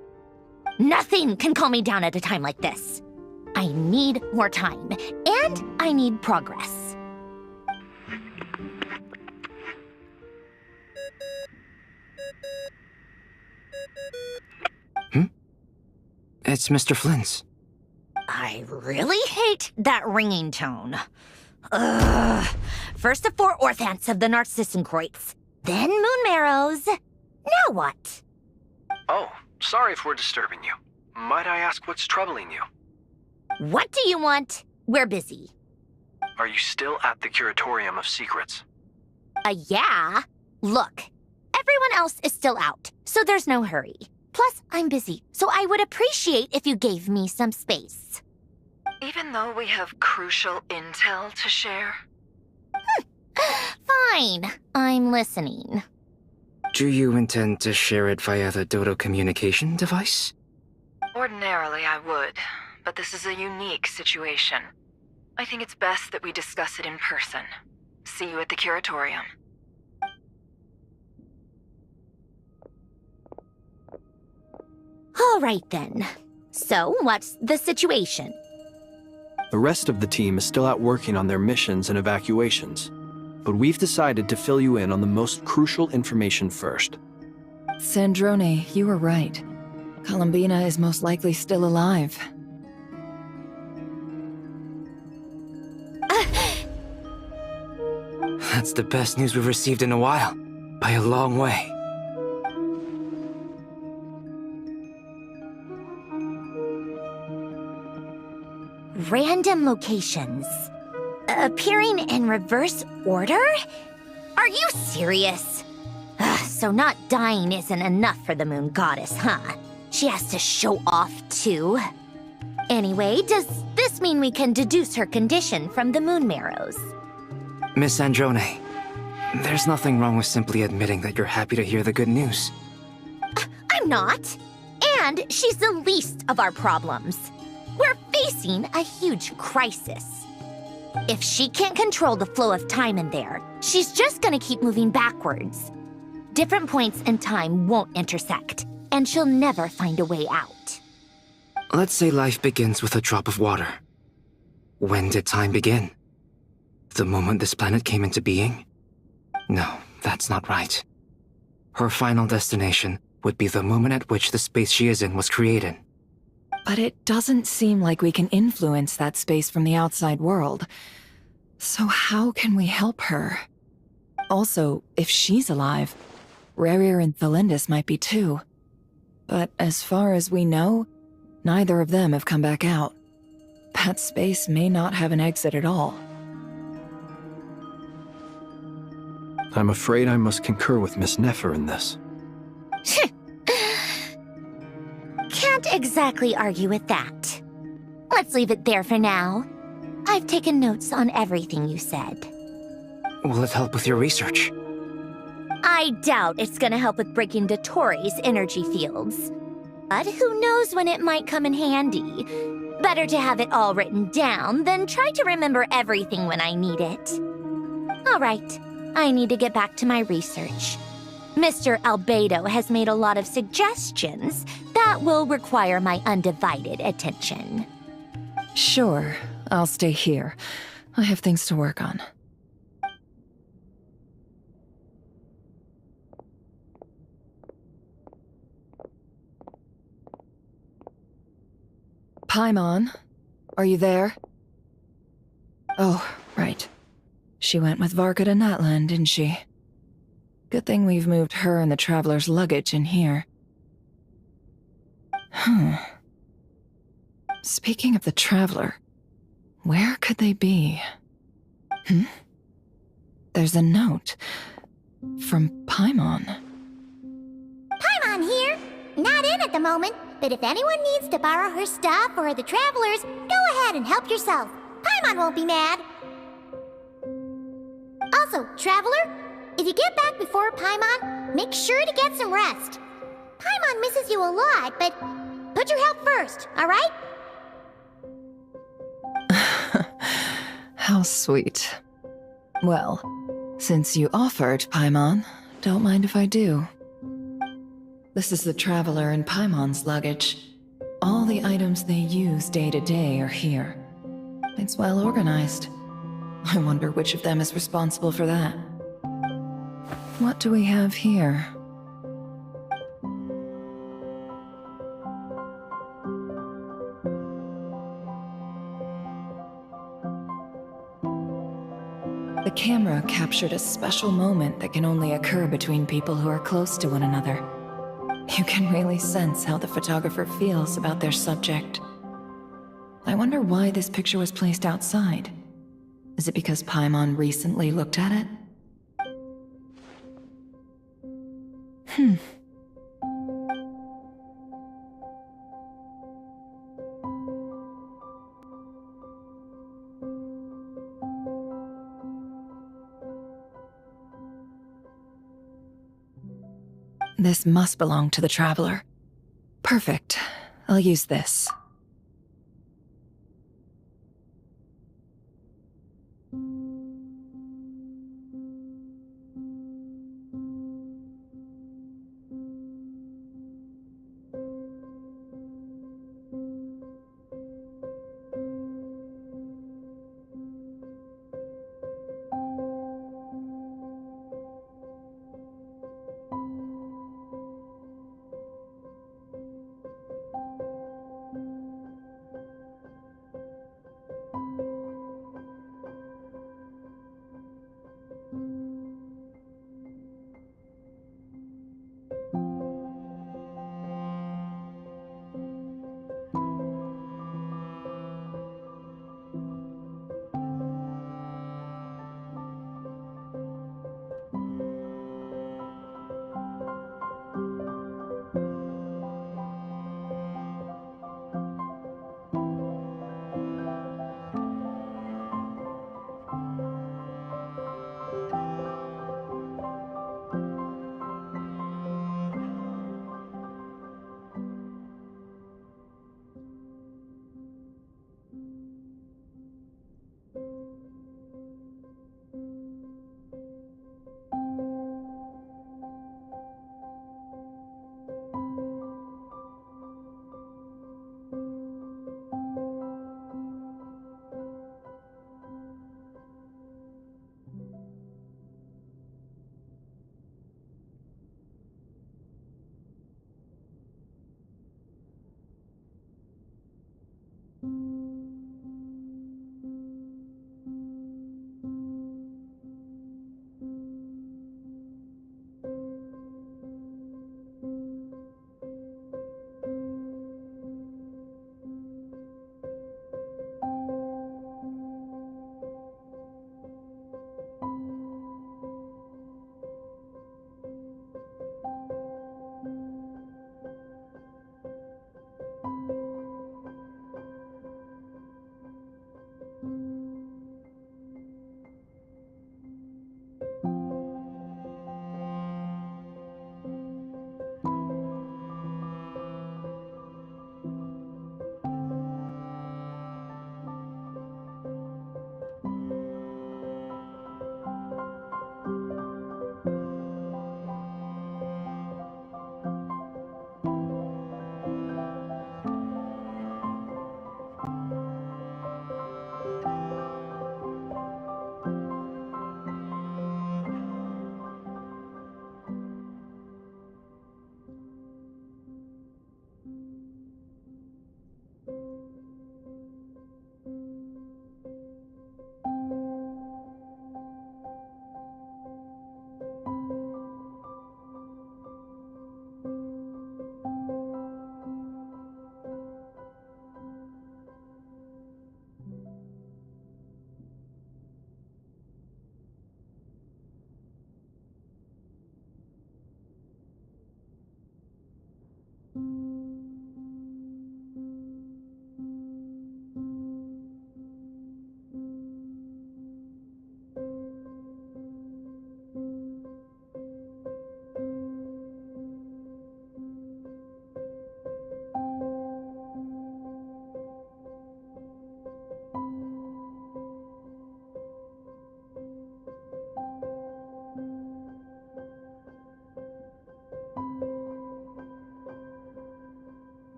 Nothing can calm me down at a time like this. I need more time, and I need progress. It's Mr. Flynn's. I really hate that ringing tone. Ugh. First the 4 orthants of the Narcissenkreuz, then moon marrows. Now what? Oh, sorry if we're disturbing you. Might I ask what's troubling you? What do you want? We're busy. Are you still at the Curatorium of Secrets? Yeah. Look, everyone else is still out, so there's no hurry. Plus, I'm busy, so I would appreciate if you gave me some space. Even though we have crucial intel to share? Fine, I'm listening. Do you intend to share it via the Dodo communication device? Ordinarily, I would, but this is a unique situation. I think it's best that we discuss it in person. See you at the Curatorium. All right then. So, what's the situation? The rest of the team is still out working on their missions and evacuations, but we've decided to fill you in on the most crucial information first. Sandrone, you were right. Columbina is most likely still alive. That's the best news we've received in a while, by a long way. Random locations. Appearing in reverse order? Are you serious? So not dying isn't enough for the moon goddess, huh? She has to show off too. Anyway, does this mean we can deduce her condition from the moon marrows? Miss Sandrone, there's nothing wrong with simply admitting that you're happy to hear the good news. I'm not. And she's the least of our problems. We're facing a huge crisis. If she can't control the flow of time in there, she's just gonna keep moving backwards. Different points in time won't intersect, and she'll never find a way out. Let's say life begins with a drop of water. When did time begin? The moment this planet came into being? No, that's not right. Her final destination would be the moment at which the space she is in was created. But it doesn't seem like we can influence that space from the outside world. So how can we help her? Also, if she's alive, Rerir and Thalindis might be too. But as far as we know, neither of them have come back out. That space may not have an exit at all. I'm afraid I must concur with Miss Nefer in this. Can't exactly argue with that. Let's leave it there for now. I've taken notes on everything you said. Will it help with your research? I doubt it's gonna help with breaking Dotori's energy fields. But who knows when it might come in handy. Better to have it all written down than try to remember everything when I need it. All right, I need to get back to my research. Mr. Albedo has made a lot of suggestions that will require my undivided attention. Sure, I'll stay here. I have things to work on. Paimon, are you there? Oh, right. She went with Varka to Natlan, didn't she? Good thing we've moved her and the Traveler's luggage in here. Speaking of the Traveler, where could they be? There's a note from Paimon. Paimon here. Not in at the moment, but if anyone needs to borrow her stuff or the Travelers, go ahead and help yourself. Paimon won't be mad. Also, Traveler, if you get back before Paimon, make sure to get some rest. Paimon misses you a lot, but put your health first, all right? How sweet. Well, since you offered, Paimon, don't mind if I do. This is the Traveler and Paimon's luggage. All the items they use day to day are here. It's well organized. I wonder which of them is responsible for that. What do we have here? The camera captured a special moment that can only occur between people who are close to one another. You can really sense how the photographer feels about their subject. I wonder why this picture was placed outside. Is it because Paimon recently looked at it? This must belong to the Traveler. Perfect. I'll use this.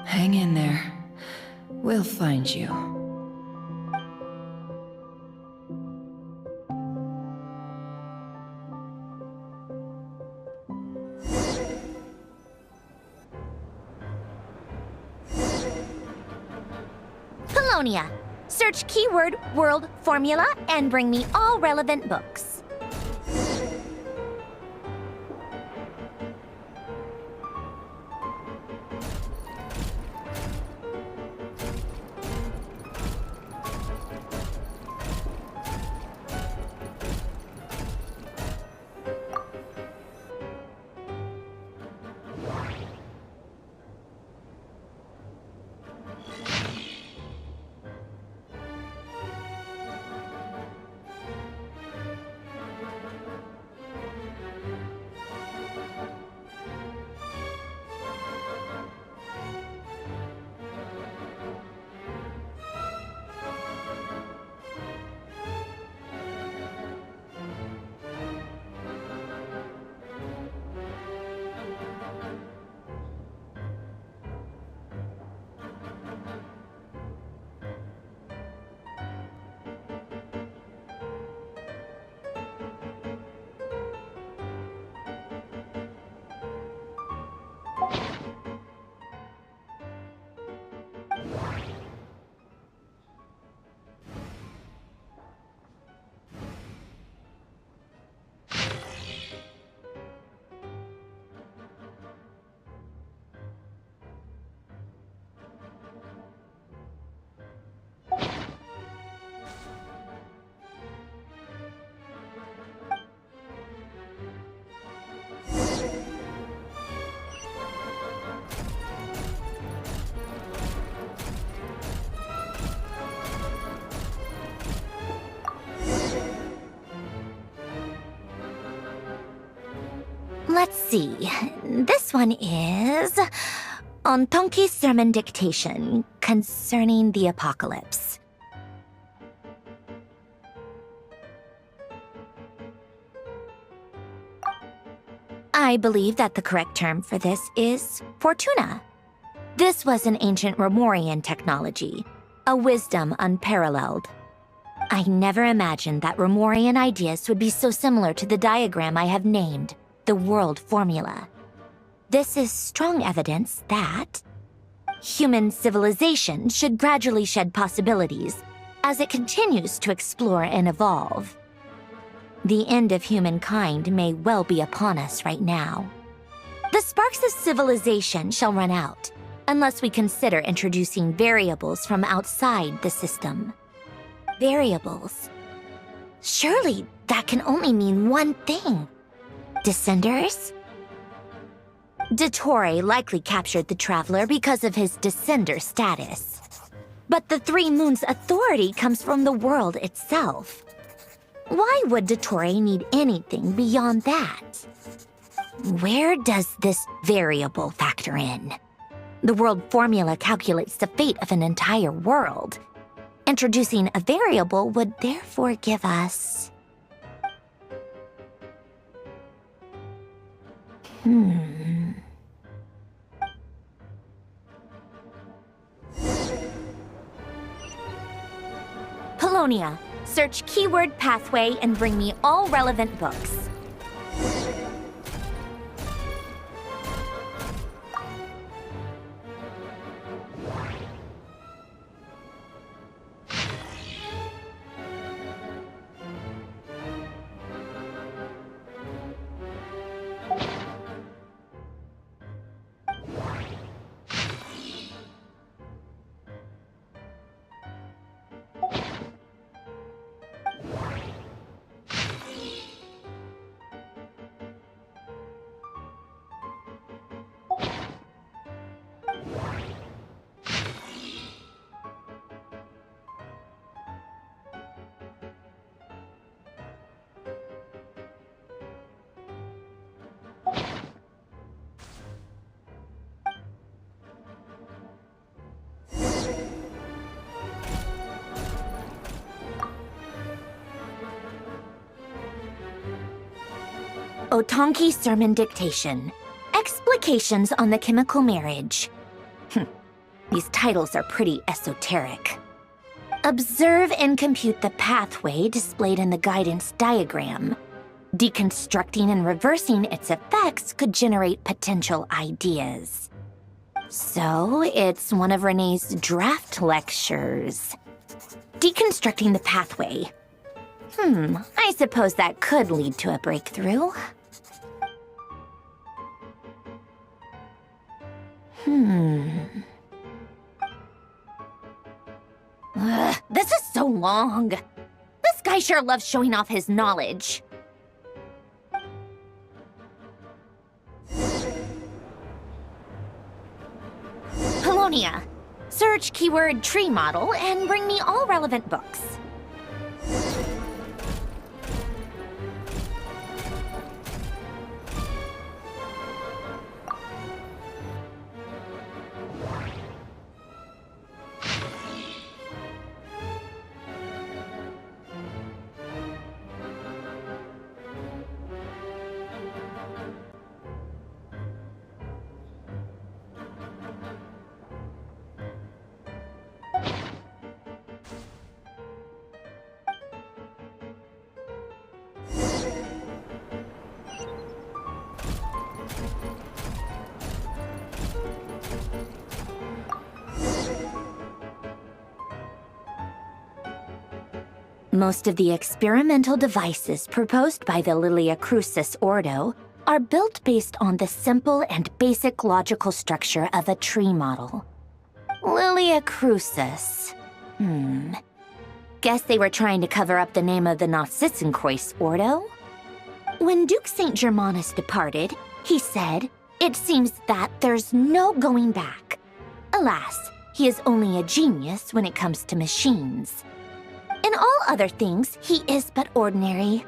Hang in there. We'll find you. Polonia. Search keyword world formula and bring me all relevant books. Let's see. This one is on Tonki's sermon dictation concerning the apocalypse. I believe that the correct term for this is Fortuna. This was an ancient Romorian technology, a wisdom unparalleled. I never imagined that Romorian ideas would be so similar to the diagram I have named, the world formula. This is strong evidence that human civilization should gradually shed possibilities as it continues to explore and evolve. The end of humankind may well be upon us right now. The sparks of civilization shall run out, unless we consider introducing variables from outside the system. Variables. Surely that can only mean one thing. Descenders? Dottore likely captured the Traveler because of his descender status. But the Three Moons' authority comes from the world itself. Why would Dottore need anything beyond that? Where does this variable factor in? The world formula calculates the fate of an entire world. Introducing a variable would therefore give us... Polonia, search keyword pathway and bring me all relevant books. Otonki sermon dictation. Explications on the chemical marriage. These titles are pretty esoteric. Observe and compute the pathway displayed in the guidance diagram. Deconstructing and reversing its effects could generate potential ideas. So, it's one of Renee's draft lectures. Deconstructing the pathway. I suppose that could lead to a breakthrough. This is so long. This guy sure loves showing off his knowledge. Polonia. Search keyword tree model and bring me all relevant books. Most of the experimental devices proposed by the Lilia Crucis Ordo are built based on the simple and basic logical structure of a tree model. Lilia Crucis. Guess they were trying to cover up the name of the Narcissenkreuz Ordo? When Duke St. Germanus departed, he said, "It seems that there's no going back." Alas, he is only a genius when it comes to machines. In all other things, he is but ordinary.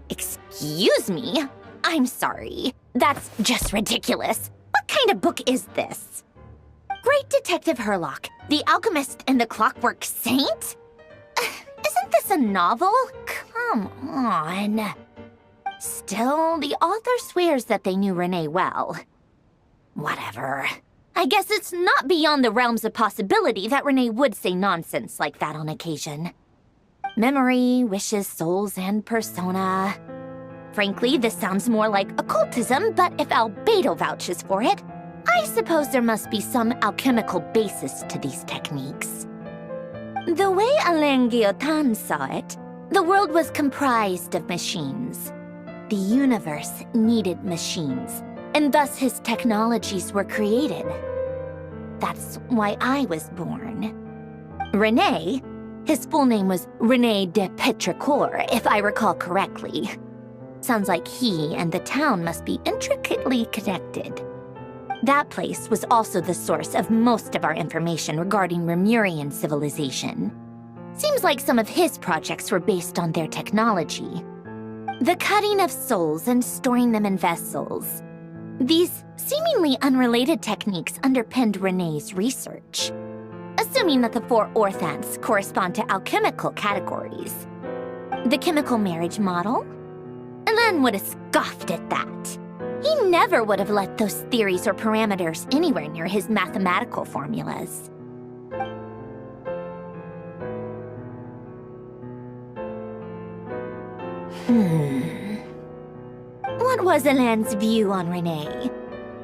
Excuse me? I'm sorry. That's just ridiculous. What kind of book is this? Great Detective Herlock, The Alchemist and the Clockwork Saint? Isn't this a novel? Come on. Still, the author swears that they knew Renee well. Whatever. I guess it's not beyond the realms of possibility that Renee would say nonsense like that on occasion. Memory, wishes, souls, and persona. Frankly, this sounds more like occultism, but if Albedo vouches for it, I suppose there must be some alchemical basis to these techniques. The way Alain Guillotin saw it, the world was comprised of machines. The universe needed machines, and thus his technologies were created. That's why I was born. René, his full name was René de Petrichor, if I recall correctly. Sounds like he and the town must be intricately connected. That place was also the source of most of our information regarding Remurian civilization. Seems like some of his projects were based on their technology. The cutting of souls and storing them in vessels. These seemingly unrelated techniques underpinned René's research, assuming that the 4 orthants correspond to alchemical categories. The chemical marriage model? Alain would have scoffed at that. He never would have let those theories or parameters anywhere near his mathematical formulas. What was Alain's view on Renee?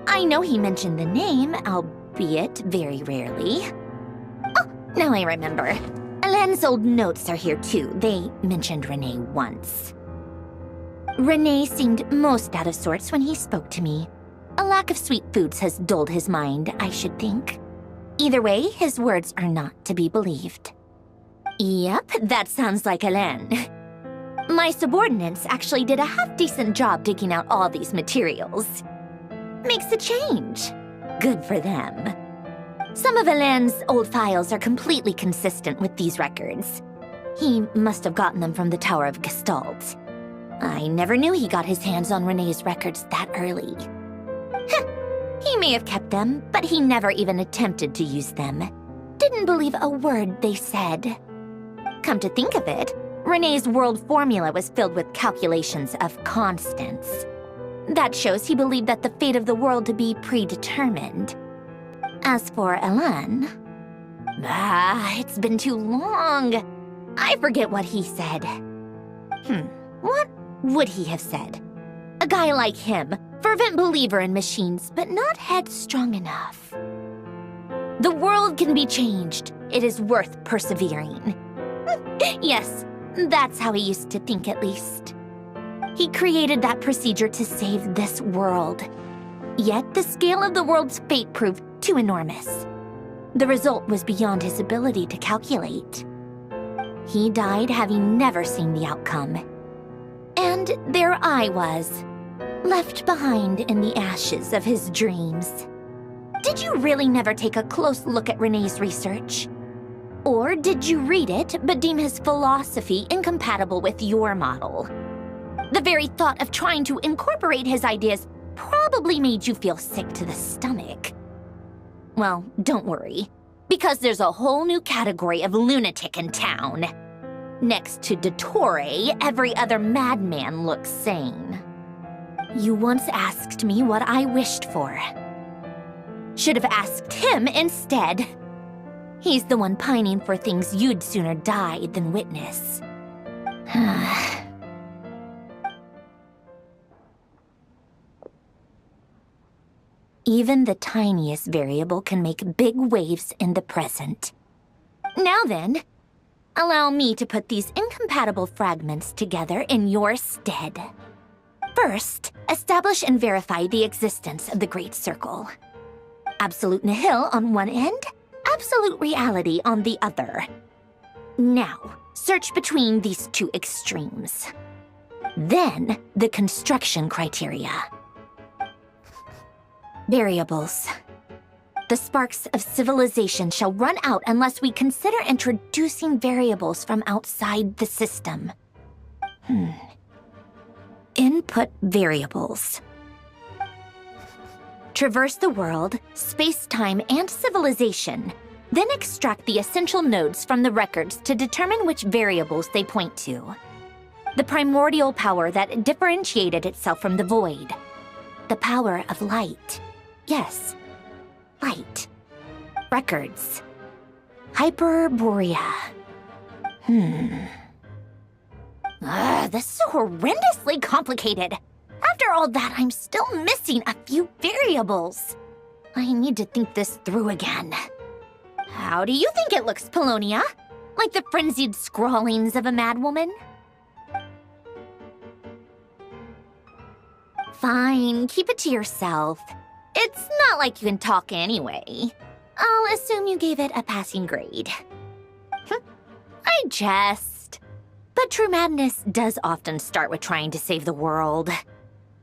I know he mentioned the name, albeit very rarely. Oh, now I remember. Alain's old notes are here too. They mentioned Renee once. Renee seemed most out of sorts when he spoke to me. A lack of sweet foods has dulled his mind, I should think. Either way, his words are not to be believed. Yep, that sounds like Alain. My subordinates actually did a half-decent job digging out all these materials. Makes a change. Good for them. Some of Alain's old files are completely consistent with these records. He must have gotten them from the Tower of Gestalt. I never knew he got his hands on Renee's records that early. He may have kept them, but he never even attempted to use them. Didn't believe a word they said. Come to think of it, Renee's world formula was filled with calculations of constants. That shows he believed that the fate of the world to be predetermined. As for Elan, it's been too long. I forget what he said. What would he have said? A guy like him, fervent believer in machines, but not headstrong enough. The world can be changed. It is worth persevering. Yes, that's how he used to think at least. He created that procedure to save this world. Yet the scale of the world's fate proved too enormous. The result was beyond his ability to calculate. He died having never seen the outcome. And there I was, left behind in the ashes of his dreams. Did you really never take a close look at Renee's research? Or did you read it but deem his philosophy incompatible with your model? The very thought of trying to incorporate his ideas probably made you feel sick to the stomach. Well, don't worry, because there's a whole new category of lunatic in town. Next to Dottore, every other madman looks sane. You once asked me what I wished for. Should have asked him instead. He's the one pining for things you'd sooner die than witness. Even the tiniest variable can make big waves in the present. Now then, allow me to put these incompatible fragments together in your stead. First, establish and verify the existence of the Great Circle. Absolute nihil on one end, absolute reality on the other. Now, search between these two extremes. Then, the construction criteria. Variables. The sparks of civilization shall run out unless we consider introducing variables from outside the system. Input variables. Traverse the world, space-time, and civilization, then extract the essential nodes from the records to determine which variables they point to. The primordial power that differentiated itself from the void. The power of light. Yes, light. Records. Hyperborea. This is horrendously complicated. After all that, I'm still missing a few variables. I need to think this through again. How do you think it looks, Polonia? Like the frenzied scrawlings of a madwoman? Fine, keep it to yourself. It's not like you can talk anyway. I'll assume you gave it a passing grade. I jest. But true madness does often start with trying to save the world.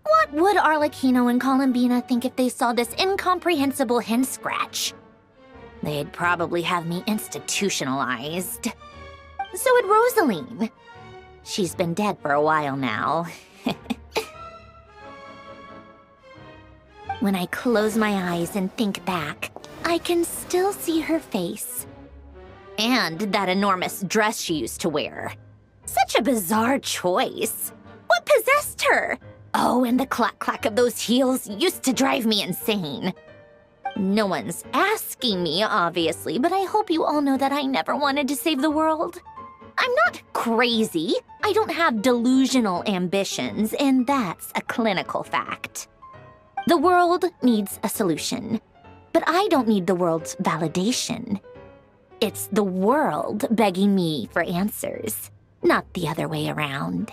What would Arlecchino and Columbina think if they saw this incomprehensible hen scratch? They'd probably have me institutionalized. So would Rosaline. She's been dead for a while now. When I close my eyes and think back, I can still see her face. And that enormous dress she used to wear. Such a bizarre choice. What possessed her? Oh, and the clack-clack of those heels used to drive me insane. No one's asking me, obviously, but I hope you all know that I never wanted to save the world. I'm not crazy. I don't have delusional ambitions, and that's a clinical fact. The world needs a solution, but I don't need the world's validation. It's the world begging me for answers, not the other way around.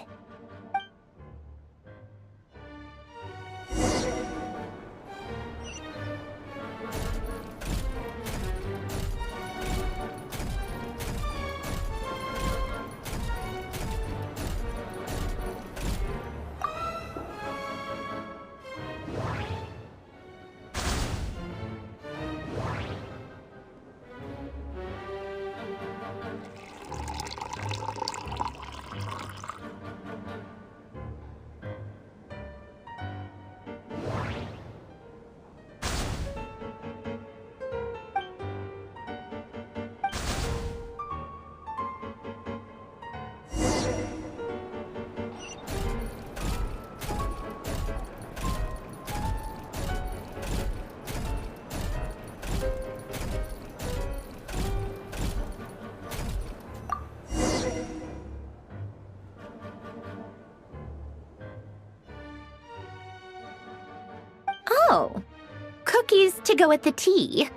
cookies to go with the tea.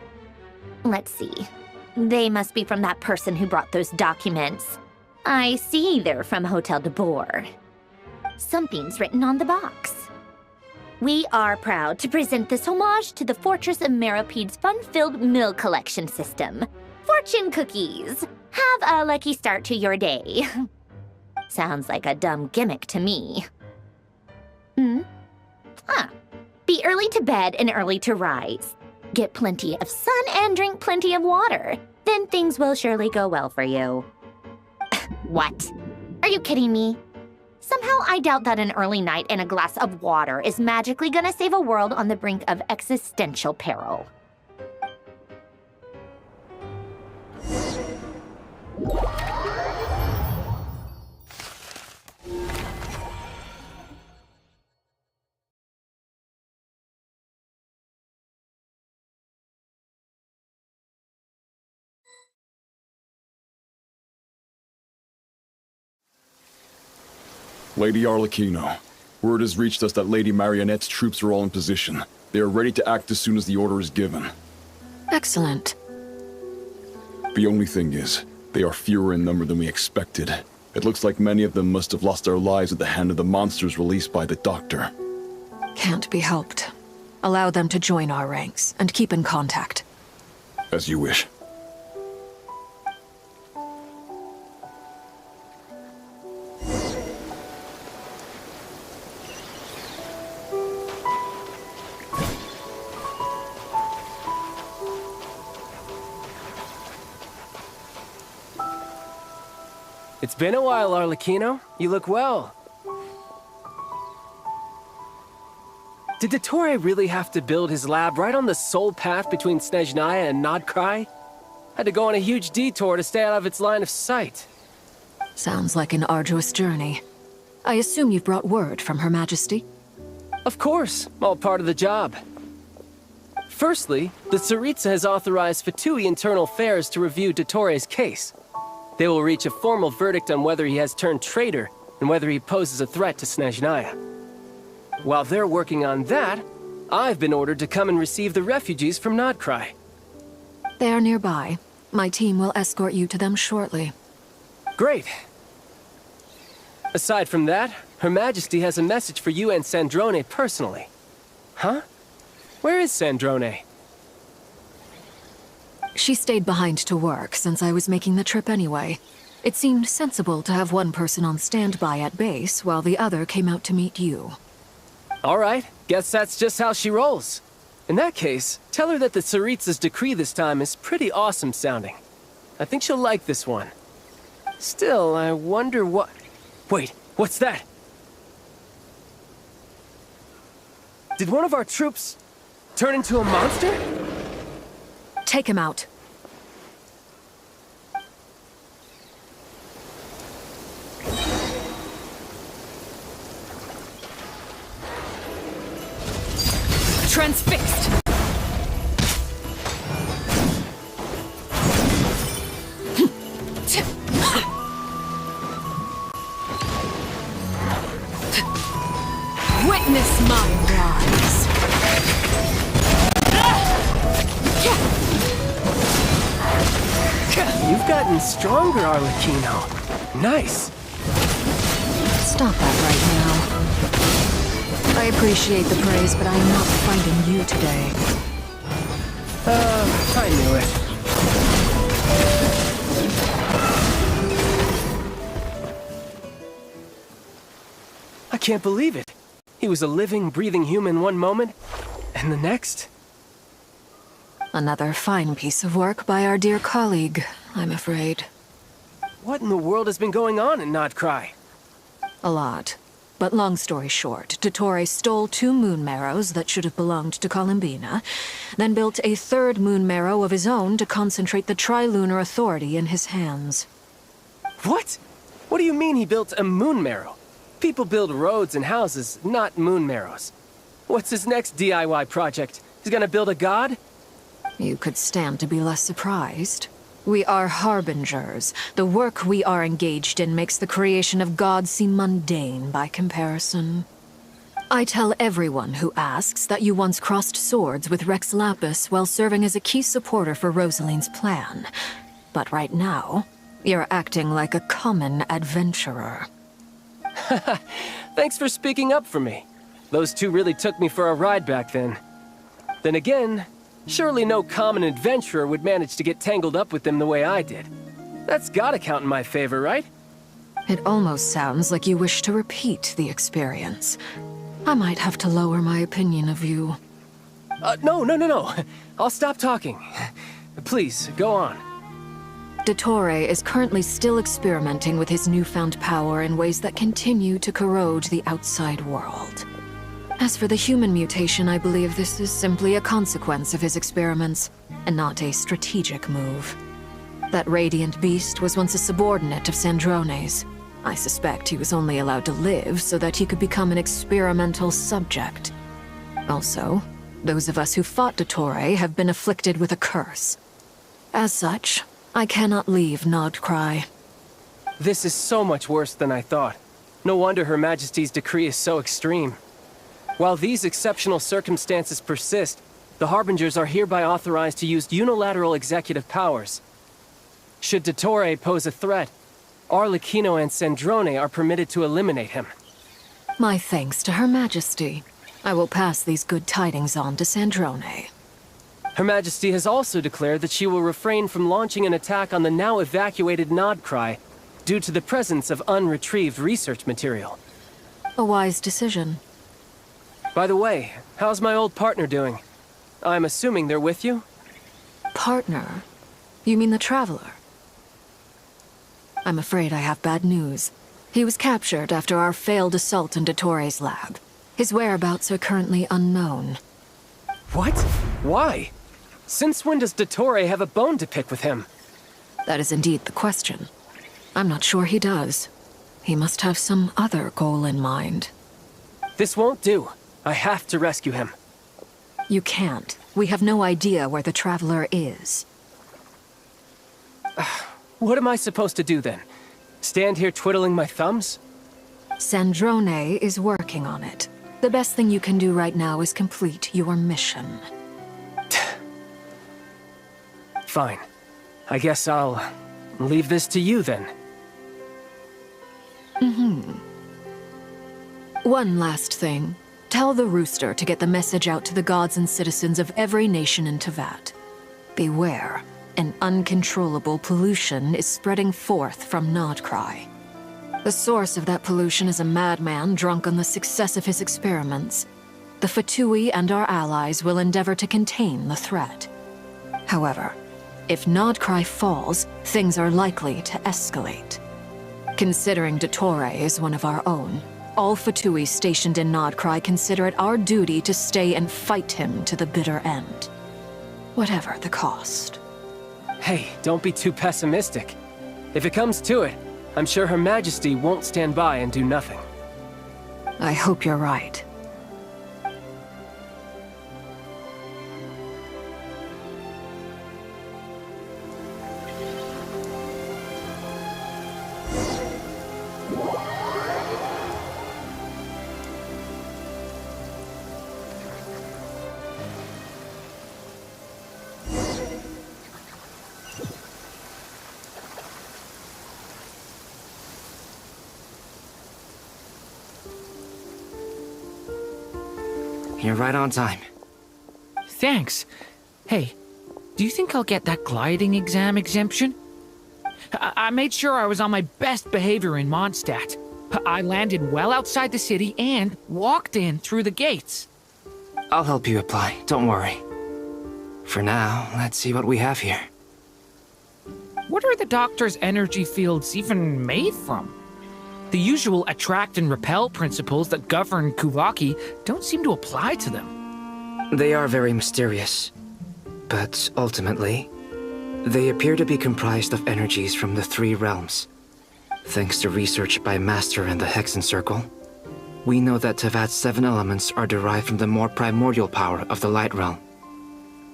Let's see. They must be from that person who brought those documents. I see they're from Hotel de Boer. Something's written on the box. We are proud to present this homage to the Fortress of Meropede's fun-filled meal collection system. Fortune cookies! Have a lucky start to your day. Sounds like a dumb gimmick to me. Be early to bed and early to rise. Get plenty of sun and drink plenty of water. Then things will surely go well for you. What? Are you kidding me? Somehow I doubt that an early night and a glass of water is magically gonna save a world on the brink of existential peril. Lady Arlecchino, word has reached us that Lady Marionette's troops are all in position. They are ready to act as soon as the order is given. Excellent. The only thing is, they are fewer in number than we expected. It looks like many of them must have lost their lives at the hand of the monsters released by the Doctor. Can't be helped. Allow them to join our ranks, and keep in contact. As you wish. It's been a while, Arlecchino. You look well. Did Dottore really have to build his lab right on the sole path between Snezhnaya and Nodcry? Had to go on a huge detour to stay out of its line of sight. Sounds like an arduous journey. I assume you've brought word from Her Majesty? Of course, all part of the job. Firstly, the Tsaritsa has authorized VIII Internal Affairs to review Dottore's case. They will reach a formal verdict on whether he has turned traitor and whether he poses a threat to Snezhnaya. While they're working on that, I've been ordered to come and receive the refugees from Nodcry. They are nearby. My team will escort you to them shortly. Great. Aside from that, Her Majesty has a message for you and Sandrone personally. Huh? Where is Sandrone? She stayed behind to work since I was making the trip anyway. It seemed sensible to have one person on standby at base while the other came out to meet you. All right, guess that's just how she rolls. In that case, tell her that the Tsaritsa's decree this time is pretty awesome sounding. I think she'll like this one. Still, I wonder what... Wait, what's that? Did one of our troops turn into a monster? Take him out. Transfixed! Witness my rise! You've gotten stronger, Arlecchino. Nice. Stop that right now. I appreciate the praise, but I am not fighting you today. I knew it. I can't believe it. He was a living, breathing human one moment, and the next... Another fine piece of work by our dear colleague, I'm afraid. What in the world has been going on in Nodcry? A lot. But long story short, Dottore stole 2 moon marrows that should have belonged to Columbina, then built a 3rd moon marrow of his own to concentrate the Trilunar Authority in his hands. What? What do you mean he built a moon marrow? People build roads and houses, not moon marrows. What's his next DIY project? He's gonna build a god? You could stand to be less surprised. We are harbingers. The work we are engaged in makes the creation of gods seem mundane by comparison. I tell everyone who asks that you once crossed swords with Rex Lapis while serving as a key supporter for Rosaline's plan. But right now, you're acting like a common adventurer. Thanks for speaking up for me. Those two really took me for a ride back then. Then again, surely no common adventurer would manage to get tangled up with them the way I did. That's gotta count in my favor, right? It almost sounds like you wish to repeat the experience. I might have to lower my opinion of you. No. I'll stop talking. Please, go on. Dottore is currently still experimenting with his newfound power in ways that continue to corrode the outside world. As for the human mutation, I believe this is simply a consequence of his experiments, and not a strategic move. That radiant beast was once a subordinate of Sandrone's. I suspect he was only allowed to live so that he could become an experimental subject. Also, those of us who fought Dottore have been afflicted with a curse. As such, I cannot leave Nodcry. This is so much worse than I thought. No wonder Her Majesty's decree is so extreme. While these exceptional circumstances persist, the Harbingers are hereby authorized to use unilateral executive powers. Should Dottore pose a threat, Arlecchino and Sandrone are permitted to eliminate him. My thanks to Her Majesty. I will pass these good tidings on to Sandrone. Her Majesty has also declared that she will refrain from launching an attack on the now evacuated Nodcry due to the presence of unretrieved research material. A wise decision. By the way, how's my old partner doing? I'm assuming they're with you? Partner? You mean the Traveler? I'm afraid I have bad news. He was captured after our failed assault in Dottore's lab. His whereabouts are currently unknown. What? Why? Since when does Dottore have a bone to pick with him? That is indeed the question. I'm not sure he does. He must have some other goal in mind. This won't do. I have to rescue him. You can't. We have no idea where the Traveler is. What am I supposed to do then? Stand here twiddling my thumbs? Sandrone is working on it. The best thing you can do right now is complete your mission. Fine. I guess I'll leave this to you then. One last thing. Tell the Rooster to get the message out to the gods and citizens of every nation in Teyvat. Beware. An uncontrollable pollution is spreading forth from Nodcry. The source of that pollution is a madman drunk on the success of his experiments. The Fatui and our allies will endeavor to contain the threat. However, if Nodcry falls, things are likely to escalate. Considering Dottore is one of our own, all Fatui stationed in Nodcry consider it our duty to stay and fight him to the bitter end. Whatever the cost. Hey, don't be too pessimistic. If it comes to it, I'm sure Her Majesty won't stand by and do nothing. I hope you're right. You're right on time. Thanks. Hey, do you think I'll get that gliding exam exemption? I made sure I was on my best behavior in Mondstadt. I landed well outside the city and walked in through the gates. I'll help you apply, don't worry. For now, let's see what we have here. What are the doctor's energy fields even made from? The usual attract and repel principles that govern Kuvaki don't seem to apply to them. They are very mysterious. But ultimately, they appear to be comprised of energies from the three realms. Thanks to research by Master in the Hexen Circle, we know that Teyvat's 7 elements are derived from the more primordial power of the Light Realm,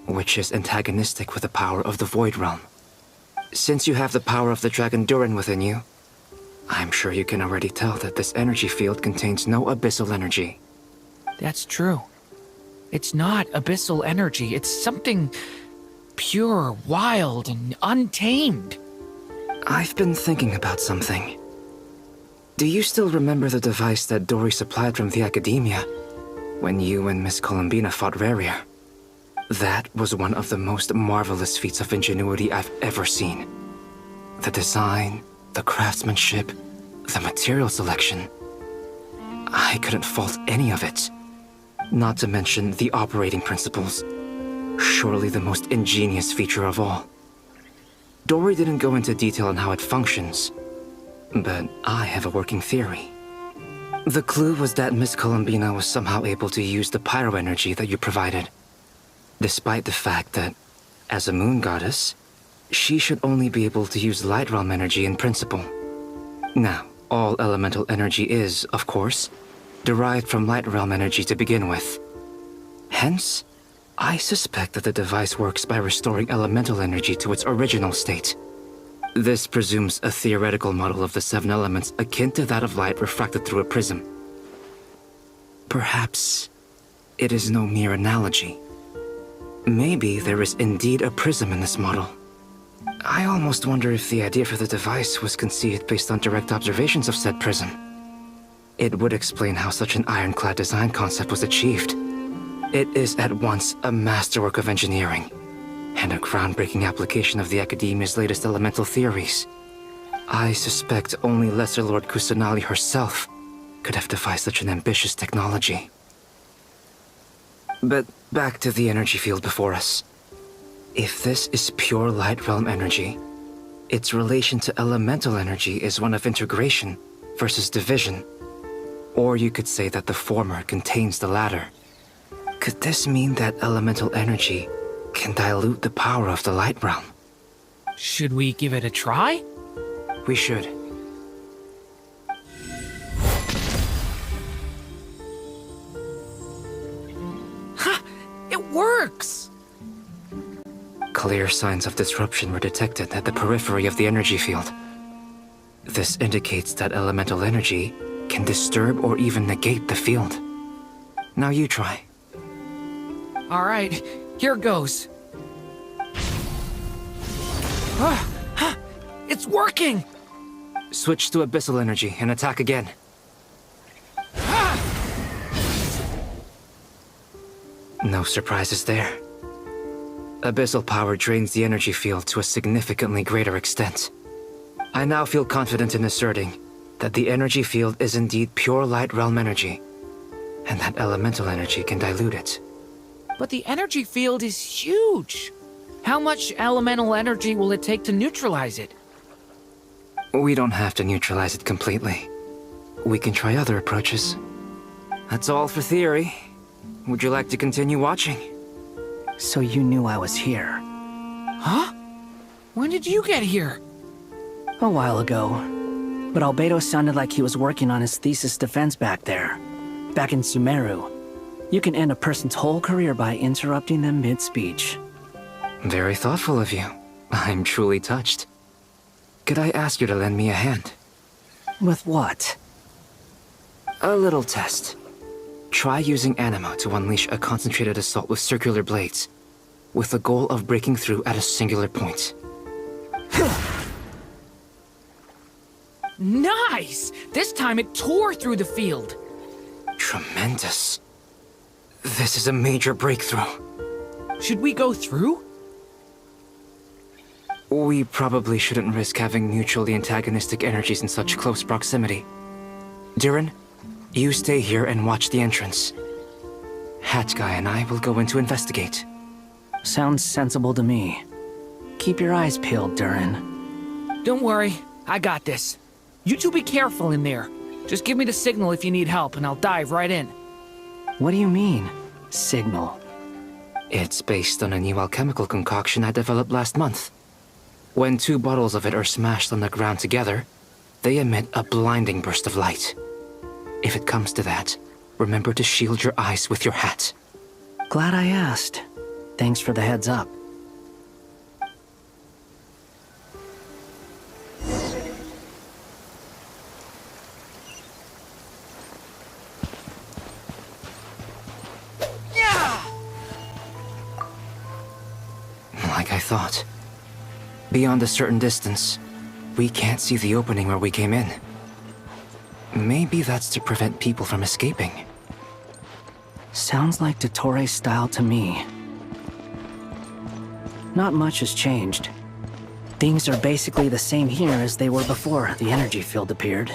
which is antagonistic with the power of the Void Realm. Since you have the power of the Dragon Durin within you, I'm sure you can already tell that this energy field contains no abyssal energy. That's true. It's not abyssal energy, it's something pure, wild, and untamed. I've been thinking about something. Do you still remember the device that Dory supplied from the Academia when you and Miss Columbina fought Rarier? That was one of the most marvelous feats of ingenuity I've ever seen. The design, the craftsmanship, the material selection. I couldn't fault any of it. Not to mention the operating principles. Surely the most ingenious feature of all. Dory didn't go into detail on how it functions, but I have a working theory. The clue was that Miss Columbina was somehow able to use the pyro energy that you provided, despite the fact that, as a moon goddess, she should only be able to use light realm energy in principle. Now, all elemental energy is, of course, derived from light realm energy to begin with. Hence, I suspect that the device works by restoring elemental energy to its original state. This presumes a theoretical model of the 7 elements akin to that of light refracted through a prism. Perhaps it is no mere analogy. Maybe there is indeed a prism in this model. I almost wonder if the idea for the device was conceived based on direct observations of said prism. It would explain how such an ironclad design concept was achieved. It is at once a masterwork of engineering and a groundbreaking application of the Academia's latest elemental theories. I suspect only Lesser Lord Kusanali herself could have devised such an ambitious technology. But back to the energy field before us. If this is pure light realm energy, its relation to elemental energy is one of integration versus division. Or you could say that the former contains the latter. Could this mean that elemental energy can dilute the power of the light realm? Should we give it a try? We should. Ha! It works! Clear signs of disruption were detected at the periphery of the energy field. This indicates that elemental energy can disturb or even negate the field. Now you try. All right, here goes. It's working! Switch to abyssal energy and attack again. No surprises there. Abyssal power drains the energy field to a significantly greater extent. I now feel confident in asserting that the energy field is indeed pure light realm energy, and that elemental energy can dilute it. But the energy field is huge. How much elemental energy will it take to neutralize it? We don't have to neutralize it completely. We can try other approaches. That's all for theory. Would you like to continue watching? So you knew I was here? Huh? When did you get here? A while ago. But Albedo sounded like he was working on his thesis defense back there. Back in Sumeru. You can end a person's whole career by interrupting them mid-speech. Very thoughtful of you. I'm truly touched. Could I ask you to lend me a hand? With what? A little test. Try using Anima to unleash a concentrated assault with circular blades, with the goal of breaking through at a singular point. Nice! This time it tore through the field. Tremendous. This is a major breakthrough. Should we go through? We probably shouldn't risk having mutually antagonistic energies in such close proximity. Durin, you stay here and watch the entrance. Hat Guy and I will go in to investigate. Sounds sensible to me. Keep your eyes peeled, Durin. Don't worry, I got this. You two be careful in there. Just give me the signal if you need help and I'll dive right in. What do you mean, signal? It's based on a new alchemical concoction I developed last month. When 2 bottles of it are smashed on the ground together, they emit a blinding burst of light. If it comes to that, remember to shield your eyes with your hat. Glad I asked. Thanks for the heads up. like I thought. Beyond a certain distance, we can't see the opening where we came in. Maybe that's to prevent people from escaping. Sounds like Dottore style to me. Not much has changed. Things are basically the same here as they were before the energy field appeared.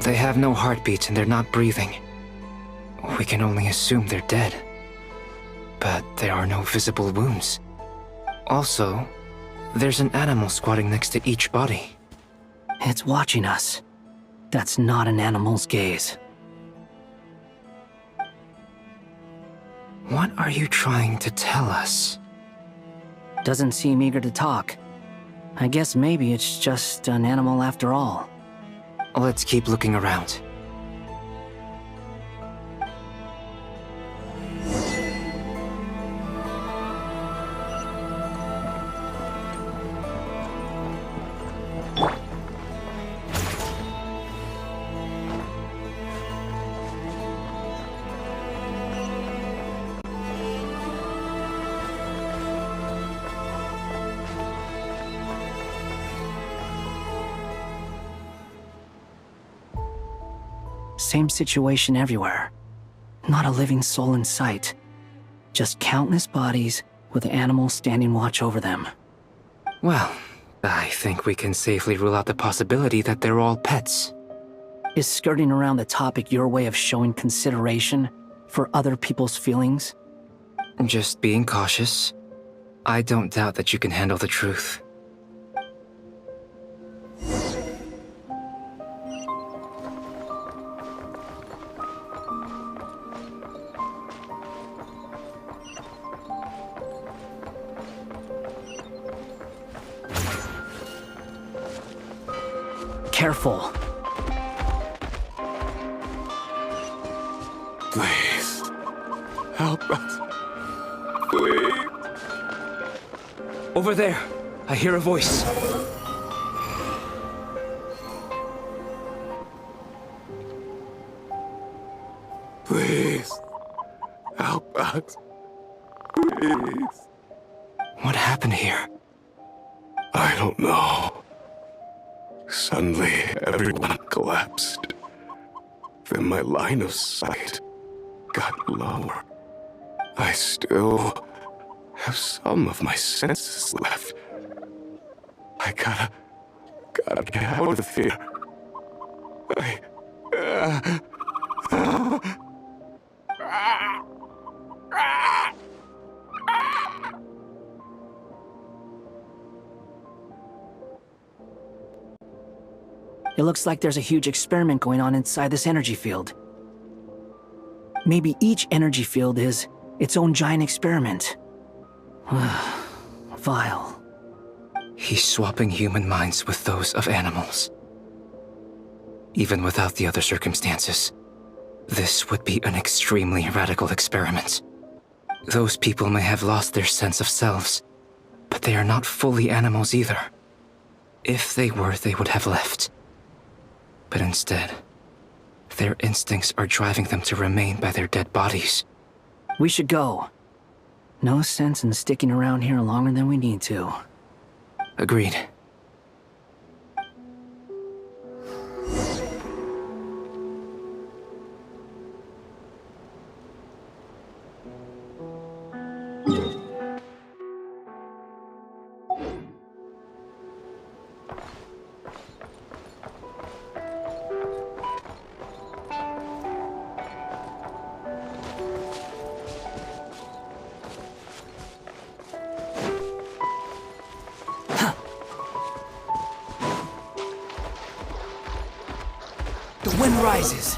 They have no heartbeats and they're not breathing. We can only assume they're dead. But there are no visible wounds. Also, there's an animal squatting next to each body. It's watching us. That's not an animal's gaze. What are you trying to tell us? Doesn't seem eager to talk. I guess maybe it's just an animal after all. Let's keep looking around. Same situation everywhere. Not a living soul in sight. Just countless bodies with animals standing watch over them. Well, I think we can safely rule out the possibility that they're all pets. Is skirting around the topic your way of showing consideration for other people's feelings? Just being cautious. I don't doubt that you can handle the truth. Careful. Please, help us. Please. Over there, I hear a voice. Please, help us. Please. What happened here? I don't know. Suddenly, everyone collapsed. Then my line of sight got lower. I still have some of my senses left. I gotta get out of here. It looks like there's a huge experiment going on inside this energy field. Maybe each energy field is its own giant experiment. Vile. He's swapping human minds with those of animals. Even without the other circumstances, this would be an extremely radical experiment. Those people may have lost their sense of selves, but they are not fully animals either. If they were, they would have left. But instead, their instincts are driving them to remain by their dead bodies. We should go. No sense in sticking around here longer than we need to. Agreed. The wind rises.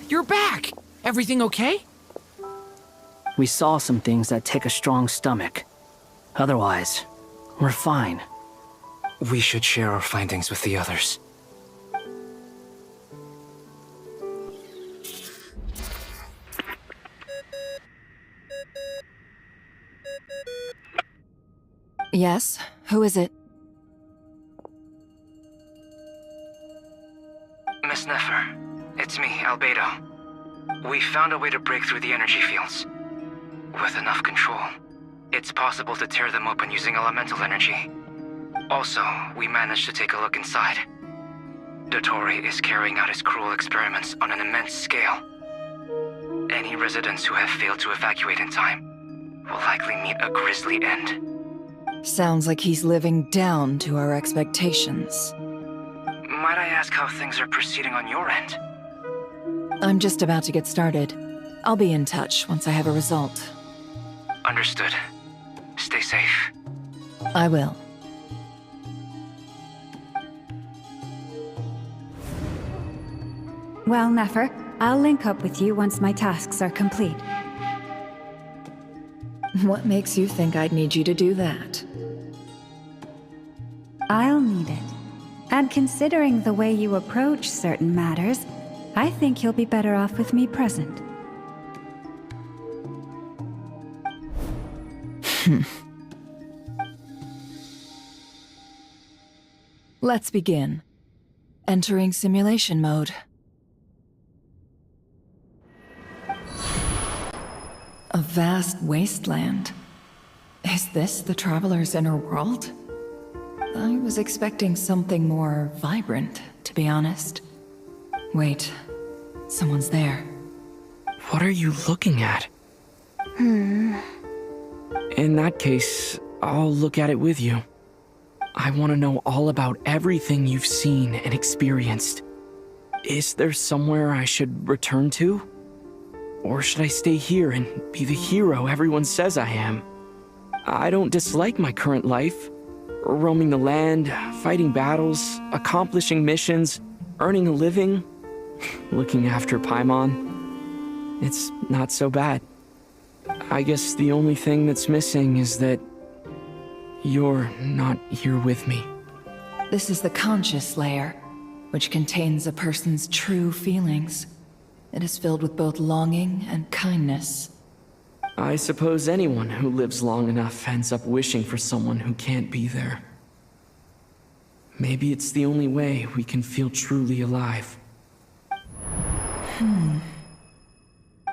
You're back! Everything okay? We saw some things that take a strong stomach. Otherwise, we're fine. We should share our findings with the others. Yes? Who is it? Miss Nefer, it's me, Albedo. We found a way to break through the energy fields. With enough control, it's possible to tear them open using elemental energy. Also, we managed to take a look inside. Dottore is carrying out his cruel experiments on an immense scale. Any residents who have failed to evacuate in time will likely meet a grisly end. Sounds like he's living down to our expectations. Might I ask how things are proceeding on your end? I'm just about to get started. I'll be in touch once I have a result. Understood. Stay safe. I will. Well, Nefer, I'll link up with you once my tasks are complete. What makes you think I'd need you to do that? I'll need it. And considering the way you approach certain matters, I think you'll be better off with me present. Let's begin. Entering simulation mode. A vast wasteland. Is this the Traveler's inner world? I was expecting something more vibrant, to be honest. Wait, someone's there. What are you looking at? In that case, I'll look at it with you. I want to know all about everything you've seen and experienced. Is there somewhere I should return to? Or should I stay here and be the hero everyone says I am? I don't dislike my current life. Roaming the land, fighting battles, accomplishing missions, earning a living, looking after Paimon. It's not so bad. I guess the only thing that's missing is that you're not here with me. This is the conscious layer, which contains a person's true feelings. It is filled with both longing and kindness. I suppose anyone who lives long enough ends up wishing for someone who can't be there. Maybe it's the only way we can feel truly alive.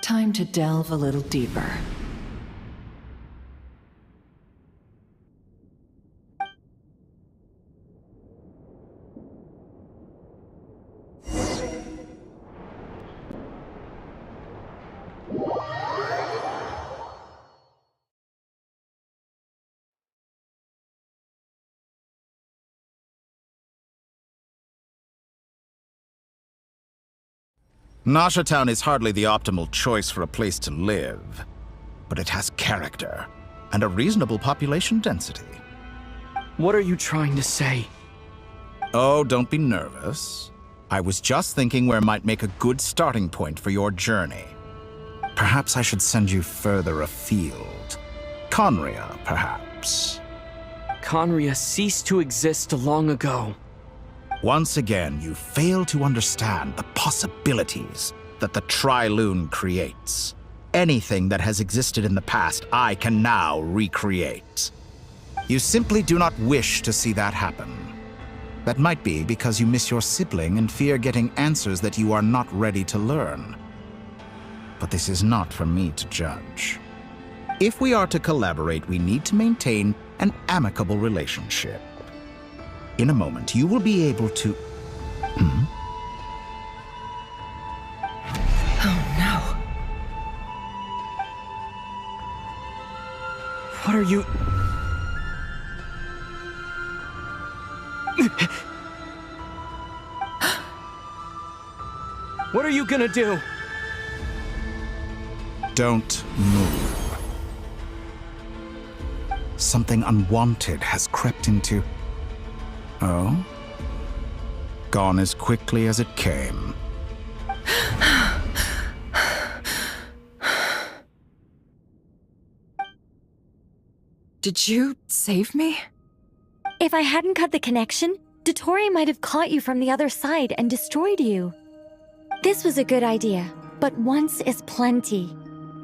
Time to delve a little deeper. Nasha Town is hardly the optimal choice for a place to live, but it has character and a reasonable population density. What are you trying to say? Oh, don't be nervous. I was just thinking where might make a good starting point for your journey. Perhaps I should send you further afield. Conria, perhaps. Conria ceased to exist long ago. Once again, you fail to understand the possibilities that the Tri-Lune creates. Anything that has existed in the past, I can now recreate. You simply do not wish to see that happen. That might be because you miss your sibling and fear getting answers that you are not ready to learn. But this is not for me to judge. If we are to collaborate, we need to maintain an amicable relationship. In a moment, you will be able to... Oh no. What are you... What are you gonna do? Don't move. Something unwanted has crept into... Oh? Gone as quickly as it came. Did you save me? If I hadn't cut the connection, Dottore might have caught you from the other side and destroyed you. This was a good idea, but once is plenty.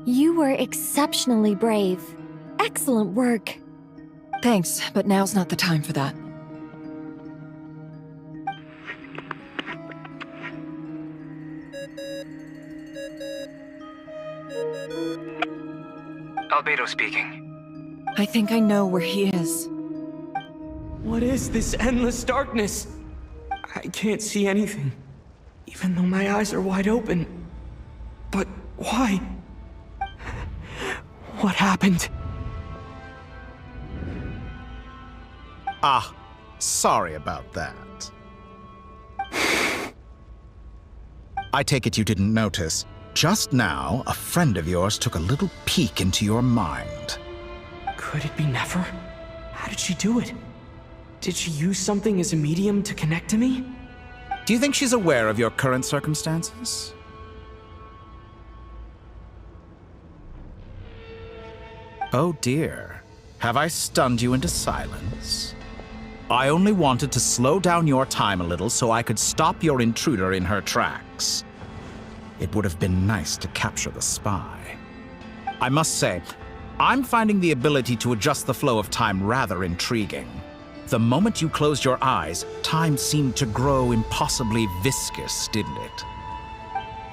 You were exceptionally brave. Excellent work. Thanks, but now's not the time for that. Albedo speaking. I think I know where he is. What is this endless darkness? I can't see anything, even though my eyes are wide open. But why? What happened? Ah, sorry about that. I take it you didn't notice. Just now, a friend of yours took a little peek into your mind. Could it be Nefer? How did she do it? Did she use something as a medium to connect to me? Do you think she's aware of your current circumstances? Oh dear. Have I stunned you into silence? I only wanted to slow down your time a little so I could stop your intruder in her tracks. It would have been nice to capture the spy. I must say, I'm finding the ability to adjust the flow of time rather intriguing. The moment you closed your eyes, time seemed to grow impossibly viscous, didn't it?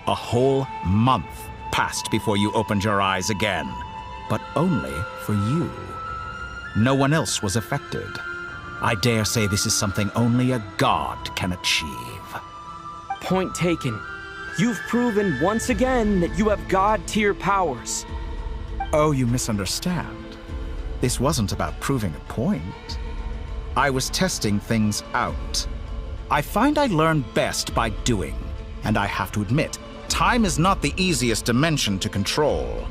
A whole month passed before you opened your eyes again, but only for you. No one else was affected. I dare say this is something only a god can achieve. Point taken. You've proven once again that you have god-tier powers. Oh, you misunderstand. This wasn't about proving a point. I was testing things out. I find I learn best by doing, and I have to admit, time is not the easiest dimension to control.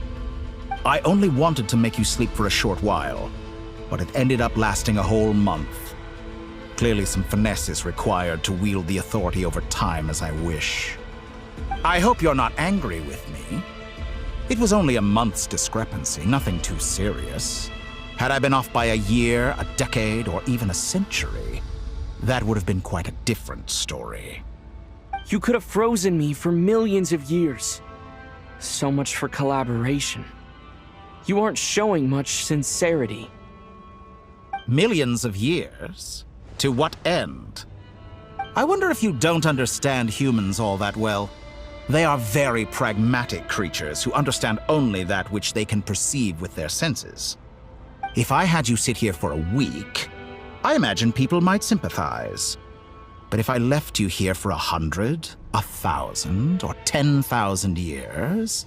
I only wanted to make you sleep for a short while, but it ended up lasting a whole month. Clearly some finesse is required to wield the authority over time as I wish. I hope you're not angry with me. It was only a month's discrepancy, nothing too serious. Had I been off by a year, a decade, or even a century, that would have been quite a different story. You could have frozen me for millions of years. So much for collaboration. You aren't showing much sincerity. Millions of years? To what end? I wonder if you don't understand humans all that well. They are very pragmatic creatures who understand only that which they can perceive with their senses. If I had you sit here for a week, I imagine people might sympathize. But if I left you here for 100, 1,000, or 10,000 years,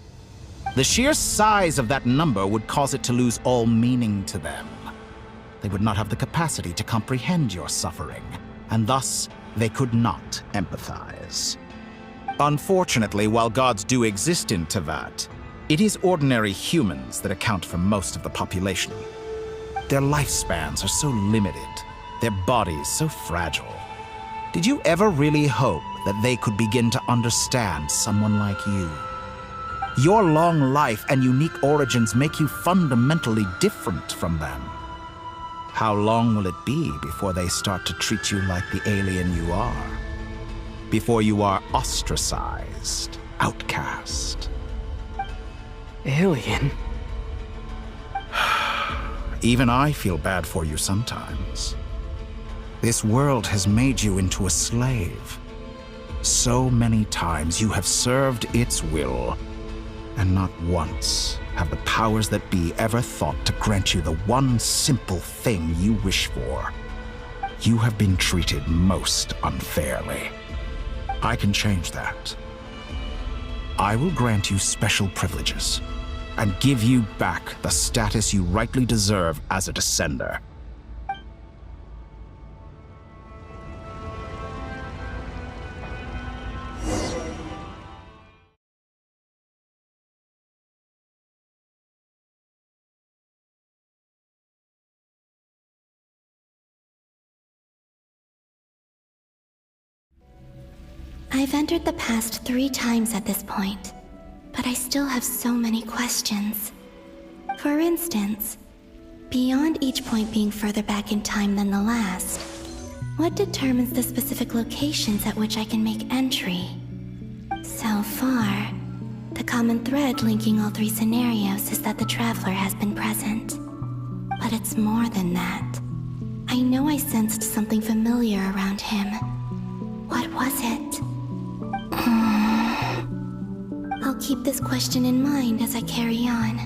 the sheer size of that number would cause it to lose all meaning to them. They would not have the capacity to comprehend your suffering, and thus they could not empathize. Unfortunately, while gods do exist in Teyvat, it is ordinary humans that account for most of the population. Their lifespans are so limited, their bodies so fragile. Did you ever really hope that they could begin to understand someone like you? Your long life and unique origins make you fundamentally different from them. How long will it be before they start to treat you like the alien you are? Before you are ostracized, outcast? Alien? Even I feel bad for you sometimes. This world has made you into a slave. So many times you have served its will, and not once have the powers that be ever thought to grant you the one simple thing you wish for. You have been treated most unfairly. I can change that. I will grant you special privileges and give you back the status you rightly deserve as a descender. I've entered the past 3 times at this point, but I still have so many questions. For instance, Beyond each point being further back in time than the last, what determines the specific locations at which I can make entry? So far, the common thread linking all three scenarios is that the Traveler has been present. But it's more than that. I know I sensed something familiar around him. What was it? I'll keep this question in mind as I carry on.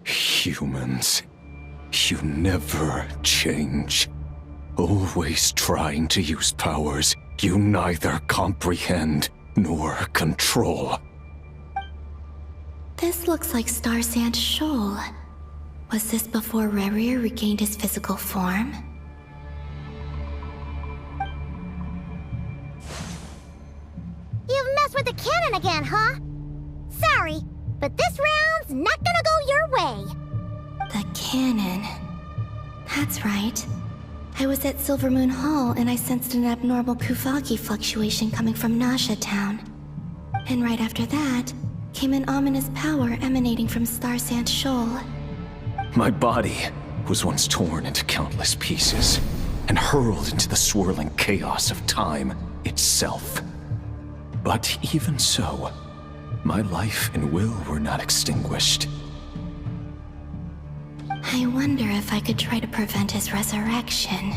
Humans, you never change. Always trying to use powers you neither comprehend nor control. This looks like Star Sand Shoal. Was this before Rerir regained his physical form? You've messed with the cannon again, huh? Sorry, but this round's not gonna go your way. The cannon. That's right. I was at Silvermoon Hall and I sensed an abnormal Kuvaki fluctuation coming from Nasha Town. And right after that, came an ominous power emanating from Star Sand Shoal. My body was once torn into countless pieces and hurled into the swirling chaos of time itself. But even so, my life and will were not extinguished. I wonder if I could try to prevent his resurrection.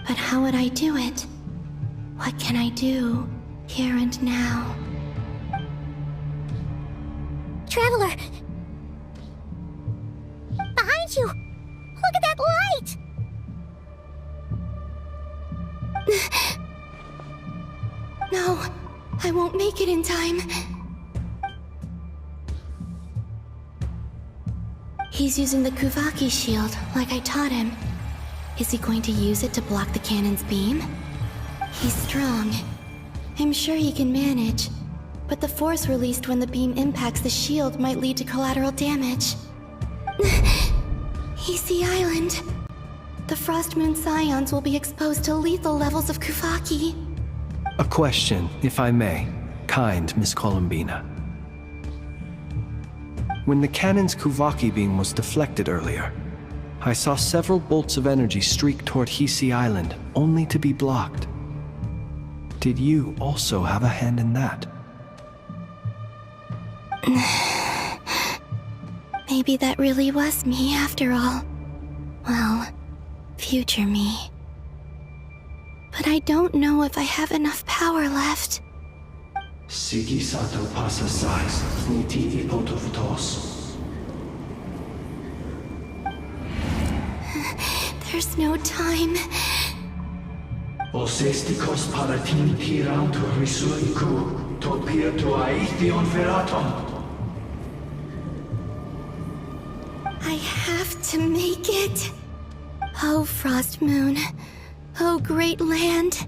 But how would I do it? What can I do, here and now? Traveler! Behind you! Look at that light! No, I won't make it in time. He's using the Kuvaki shield, like I taught him. Is he going to use it to block the cannon's beam? He's strong. I'm sure he can manage. But the force released when the beam impacts the shield might lead to collateral damage. Easy Island. The Frost Moon Scions will be exposed to lethal levels of Kuvaki. A question, if I may, kind Miss Columbina. When the cannon's Kuvaki beam was deflected earlier, I saw several bolts of energy streak toward Hisi Island, only to be blocked. Did you also have a hand in that? Maybe that really was me after all. Well, future me. But I don't know if I have enough power left. Sigi sato pasa sais, niti ipotovtos. There's no time. Osestikos paratin tiram to risuiku, topia to aithion veraton. I have to make it. Oh, Frost Moon. Oh, great land.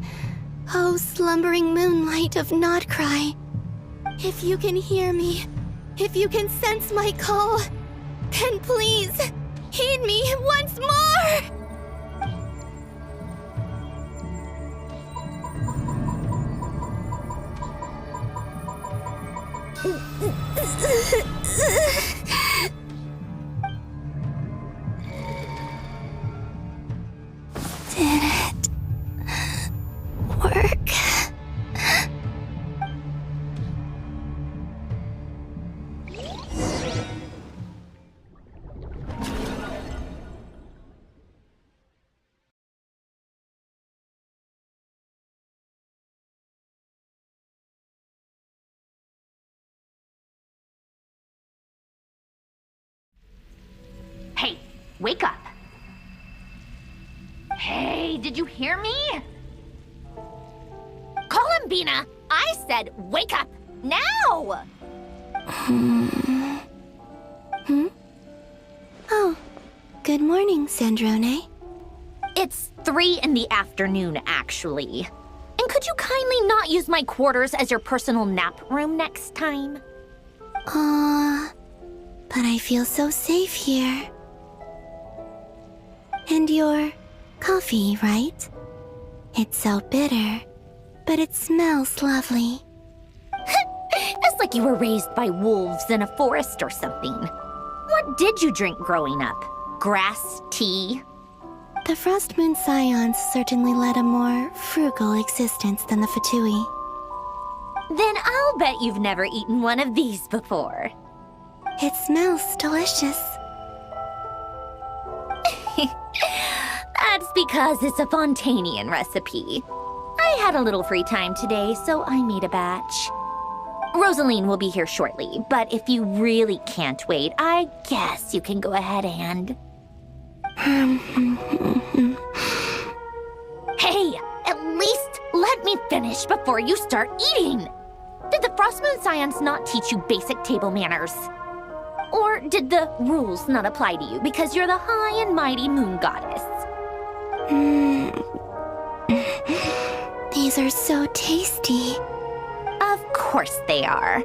Oh, slumbering moonlight of Nodcry. If you can hear me, if you can sense my call, then please, heed me once more! Did it work? Hey, wake up. Hey, did you hear me? Columbina, I said wake up now! Oh, good morning, Sandrone. It's 3 in the afternoon, actually. And could you kindly not use my quarters as your personal nap room next time? But I feel so safe here. And you're Coffee, right? It's so bitter, but it smells lovely. It's like you were raised by wolves in a forest or something. What did you drink growing up? Grass tea? The Frost Moon Scions certainly led a more frugal existence than the Fatui. Then I'll bet you've never eaten one of these before. It smells delicious. That's because it's a Fontanian recipe. I had a little free time today, so I made a batch. Rosaline will be here shortly, but if you really can't wait, I guess you can go ahead and... Hey, at least let me finish before you start eating! Did the Frost Moon Scions not teach you basic table manners? Or did the rules not apply to you because you're the high and mighty moon goddess? These are so tasty. Of course they are.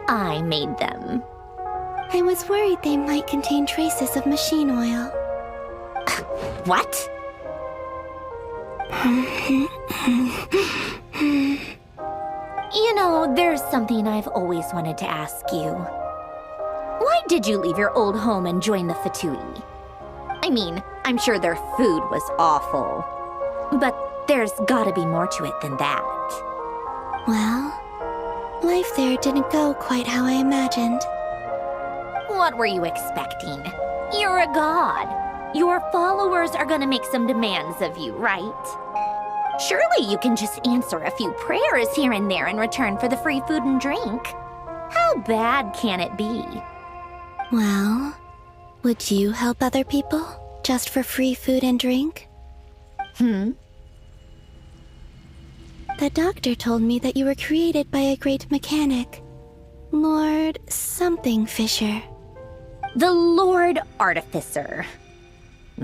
I made them. I was worried they might contain traces of machine oil. What? You know, there's something I've always wanted to ask you. Why did you leave your old home and join the Fatui? I mean, I'm sure their food was awful. But there's gotta be more to it than that. Well, life there didn't go quite how I imagined. What were you expecting? You're a god. Your followers are gonna make some demands of you, right? Surely you can just answer a few prayers here and there in return for the free food and drink. How bad can it be? Well, would you help other people just for free food and drink? The doctor told me that you were created by a great mechanic, Lord something Fisher. The Lord Artificer.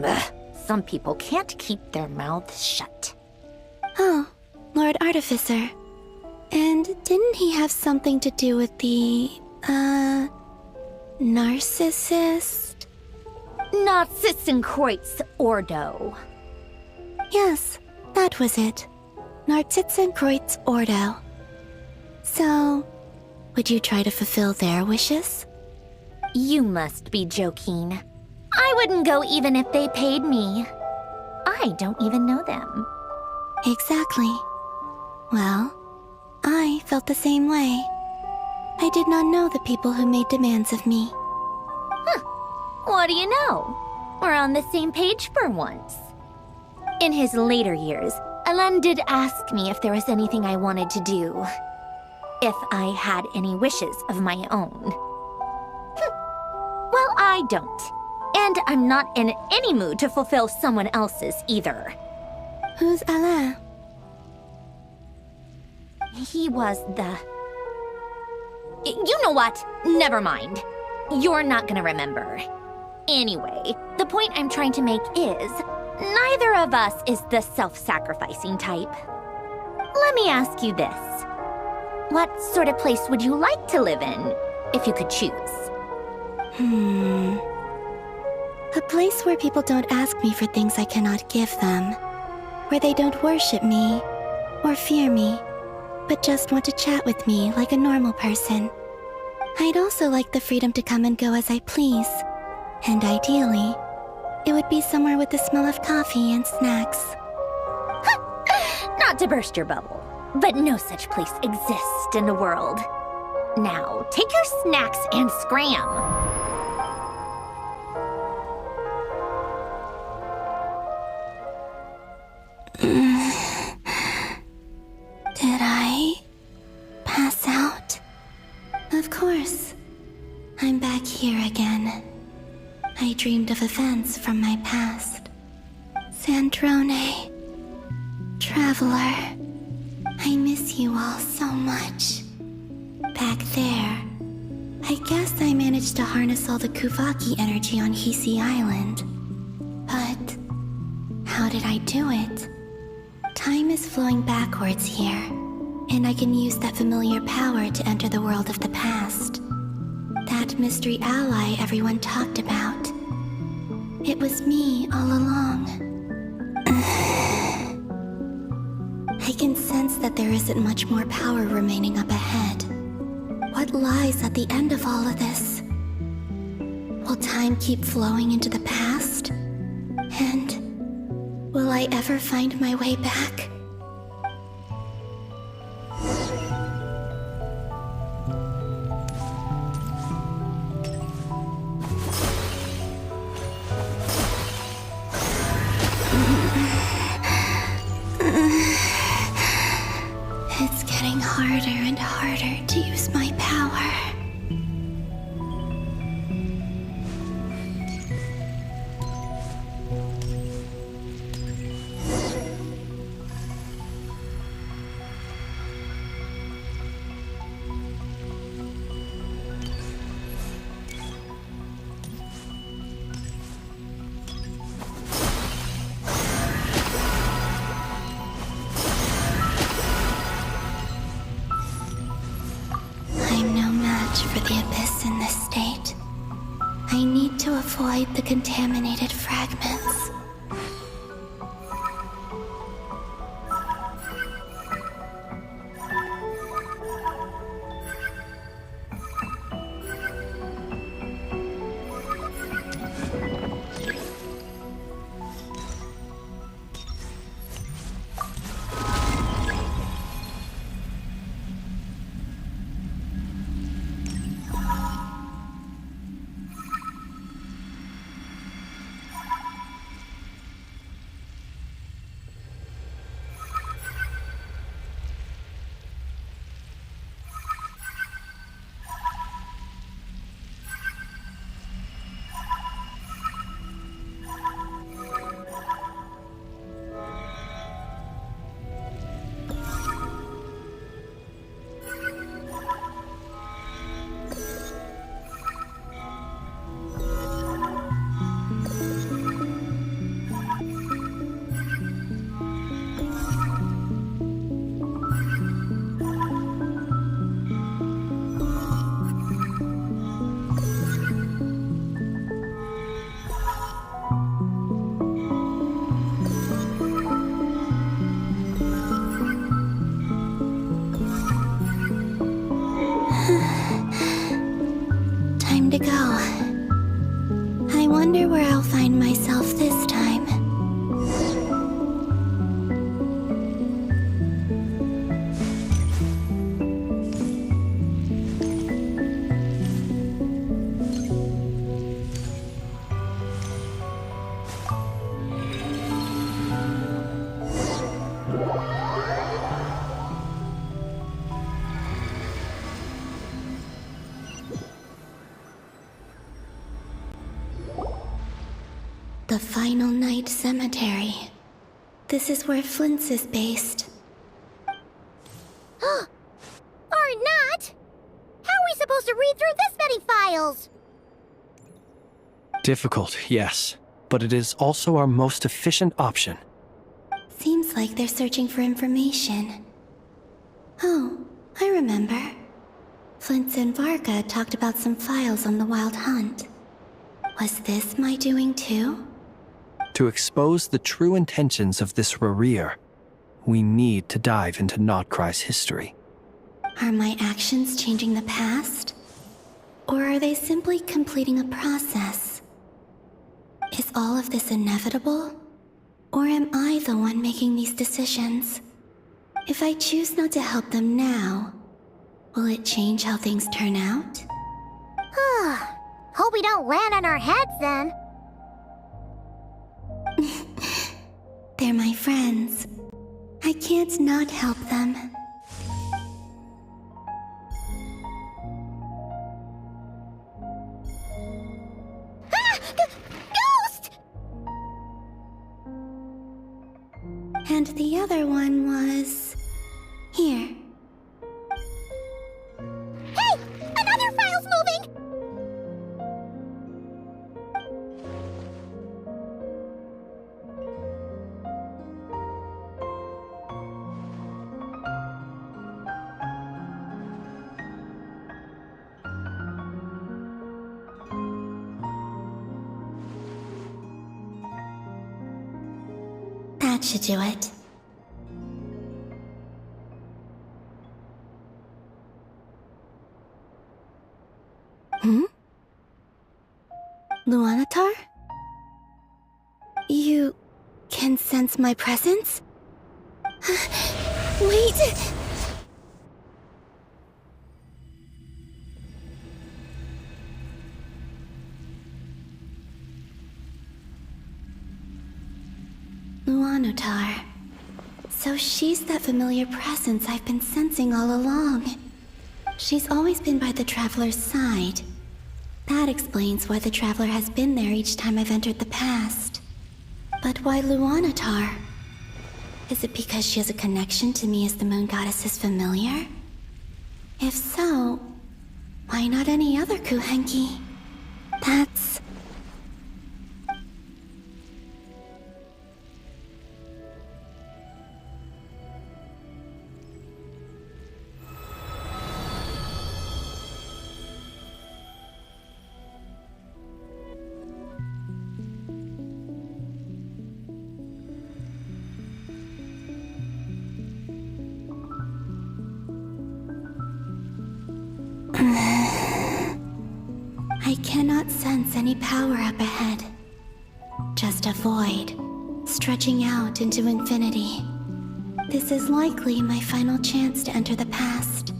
Ugh, some people can't keep their mouths shut. Oh, Lord Artificer. And didn't he have something to do with the, narcissist? Narcissenkreuz Ordo. Yes, that was it. Narcissenkreuz Ordo. So, would you try to fulfill their wishes? You must be joking. I wouldn't go even if they paid me. I don't even know them. Exactly. Well, I felt the same way. I did not know the people who made demands of me. What do you know? We're on the same page for once. In his later years, Alain did ask me if there was anything I wanted to do. If I had any wishes of my own. Well, I don't. And I'm not in any mood to fulfill someone else's either. Who's Alain? He was the... You know what? Never mind. You're not gonna remember. Anyway, the point I'm trying to make is, neither of us is the self-sacrificing type. Let me ask you this. What sort of place would you like to live in, if you could choose? A place where people don't ask me for things I cannot give them. Where they don't worship me, or fear me, but just want to chat with me like a normal person. I'd also like the freedom to come and go as I please. And ideally, it would be somewhere with the smell of coffee and snacks. Not to burst your bubble, but no such place exists in the world. Now, take your snacks and scram. Did I pass out? Of course. I'm back here again. I dreamed of events from my past. Sandrone. Traveler. I miss you all so much. Back there, I guess I managed to harness all the Kuvaki energy on Hisi Island. But how did I do it? Time is flowing backwards here, and I can use that familiar power to enter the world of the past. That mystery ally everyone talked about. It was me all along. can sense that there isn't much more power remaining up ahead. What lies at the end of all of this? Will time keep flowing into the past? And will I ever find my way back? It's getting harder and harder to use my power. I'm no match for the Abyss in this state. I need to avoid the contaminated fragments. Time to go. I wonder where I'll find myself this time. The Final Night Cemetery. This is where Flint's is based. Or not! How are we supposed to read through this many files? Difficult, yes, but it is also our most efficient option. Seems like they're searching for information. Oh, I remember. Flint and Varga talked about some files on the Wild Hunt. Was this my doing too? To expose the true intentions of this Rerir, we need to dive into Notcry's history. Are my actions changing the past? Or are they simply completing a process? Is all of this inevitable? Or am I the one making these decisions? If I choose not to help them now, will it change how things turn out? Hope we don't land on our heads then. They're my friends. I can't not help them. Ghost! And the other one was... here. Hey! Another file's moving! That should do it. Luanatar? You can sense my presence? Wait! Luanatar. So she's that familiar presence I've been sensing all along. She's always been by the Traveler's side. That explains why the Traveler has been there each time I've entered the past. But why Luanatar? Is it because she has a connection to me as the Moon Goddess's familiar? If so, why not any other Kuhenki? That's... I cannot sense any power up ahead. Just a void, stretching out into infinity. This is likely my final chance to enter the past.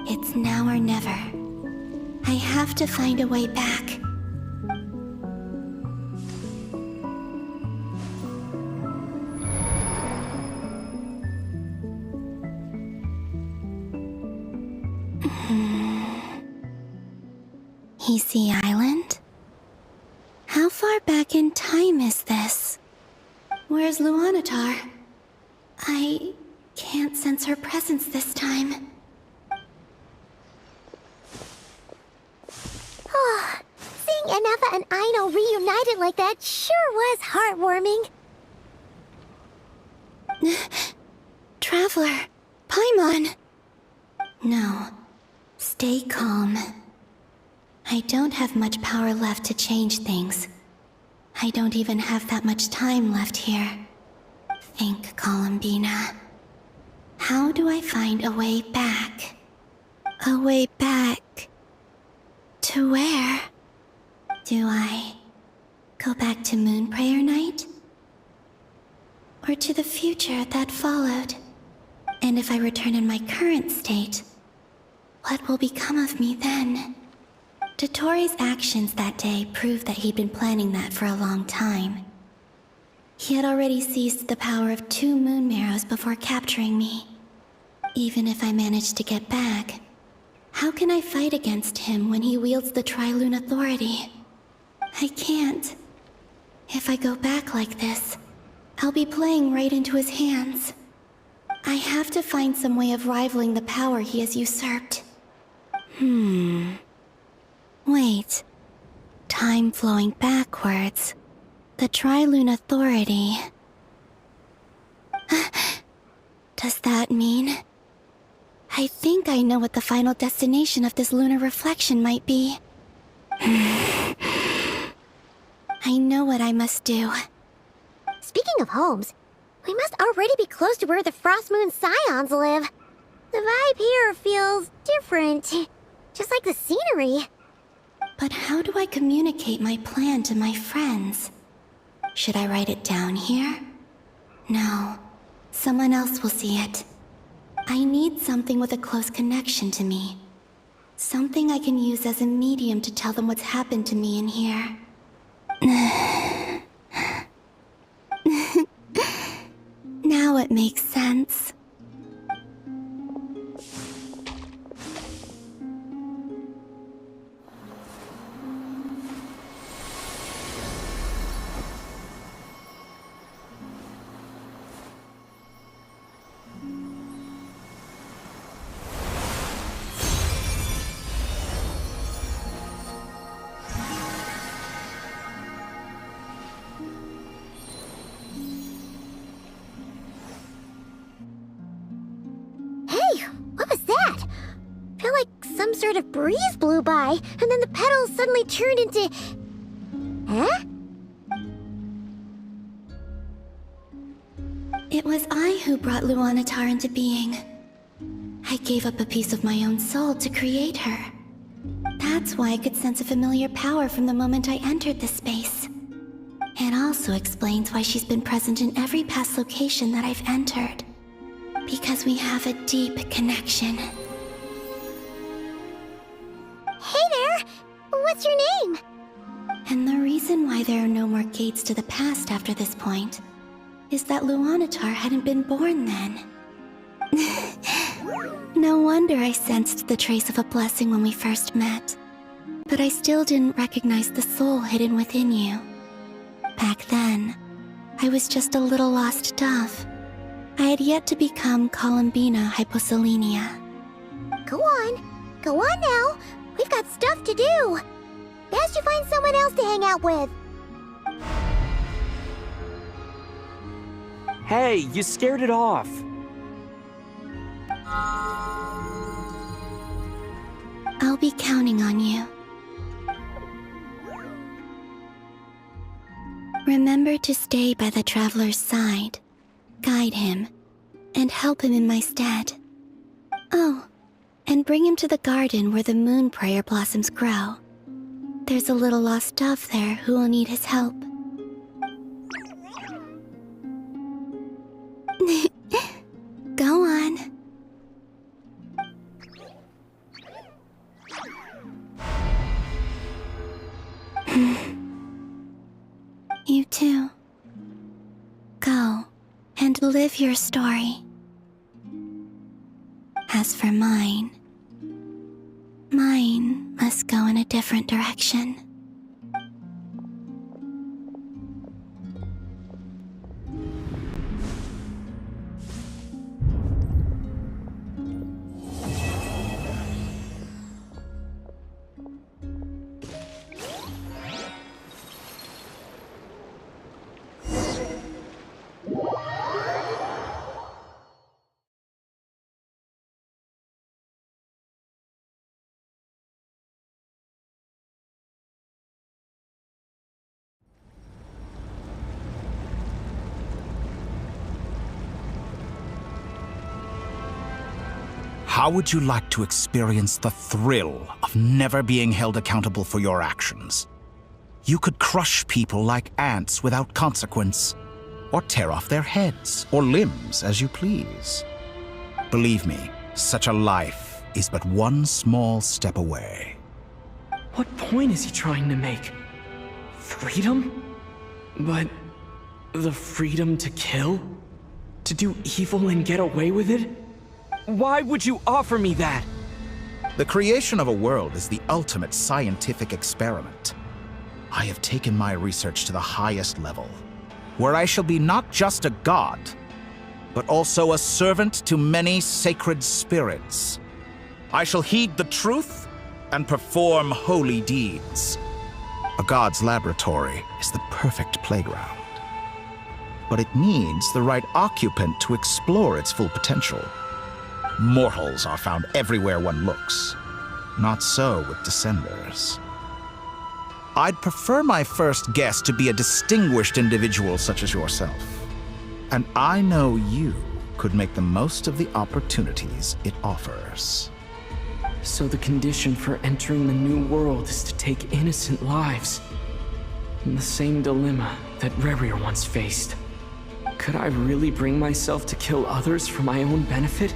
It's now or never. I have to find a way back. VIII Island? How far back in time is this? Where's Luanatar? I can't sense her presence this time. Oh, seeing Anafa and Aino reunited like that sure was heartwarming. Traveler, Paimon. No, stay calm. I don't have much power left to change things. I don't even have that much time left here. Think, Columbina. How do I find a way back? A way back... to where? Do I go back to Moon Prayer Night? Or to the future that followed? And if I return in my current state, what will become of me then? Dottoro's actions that day proved that he'd been planning that for a long time. He had already seized the power of 2 moon marrows before capturing me. Even if I managed to get back, how can I fight against him when he wields the Tri-Lune Authority? I can't. If I go back like this, I'll be playing right into his hands. I have to find some way of rivaling the power he has usurped. Wait. Time flowing backwards. The Tri-Lune Authority. Does that mean... I think I know what the final destination of this lunar reflection might be. I know what I must do. Speaking of homes, we must already be close to where the Frost Moon Scions live. The vibe here feels different. Just like the scenery. But how do I communicate my plan to my friends? Should I write it down here? No. Someone else will see it. I need something with a close connection to me. Something I can use as a medium to tell them what's happened to me in here. Now it makes sense. Sort of breeze blew by, and then the petals suddenly turned into... Huh? It was I who brought Luanatar into being. I gave up a piece of my own soul to create her. That's That's why I could sense a familiar power from the moment I entered this space. It also explains why she's been present in every past location that I've entered. Because we have a deep connection. Hey there! What's your name? And the reason why there are no more gates to the past after this point is that Luanatar hadn't been born then. No wonder I sensed the trace of a blessing when we first met. But I still didn't recognize the soul hidden within you. Back then, I was just a little lost dove. I had yet to become Columbina Hyposelenia. Go on now. We've got stuff to do. Best you find someone else to hang out with. Hey, you scared it off. I'll be counting on you. Remember to stay by the traveler's side, guide him, and help him in my stead. Oh, and bring him to the garden where the moon prayer blossoms grow. There's a little lost dove there who will need his help. Go on. You too. Go and live your story. As for mine must go in a different direction. How would you like to experience the thrill of never being held accountable for your actions? You could crush people like ants without consequence, or tear off their heads or limbs as you please. Believe me, such a life is but one small step away. What point is he trying to make? Freedom? But the freedom to kill? To do evil and get away with it? Why would you offer me that? The creation of a world is the ultimate scientific experiment. I have taken my research to the highest level, where I shall be not just a god, but also a servant to many sacred spirits. I shall heed the truth and perform holy deeds. A god's laboratory is the perfect playground, but it needs the right occupant to explore its full potential. Mortals are found everywhere one looks. Not so with Descenders. I'd prefer my first guest to be a distinguished individual such as yourself. And I know you could make the most of the opportunities it offers. So the condition for entering the new world is to take innocent lives. In the same dilemma that Rerir once faced. Could I really bring myself to kill others for my own benefit?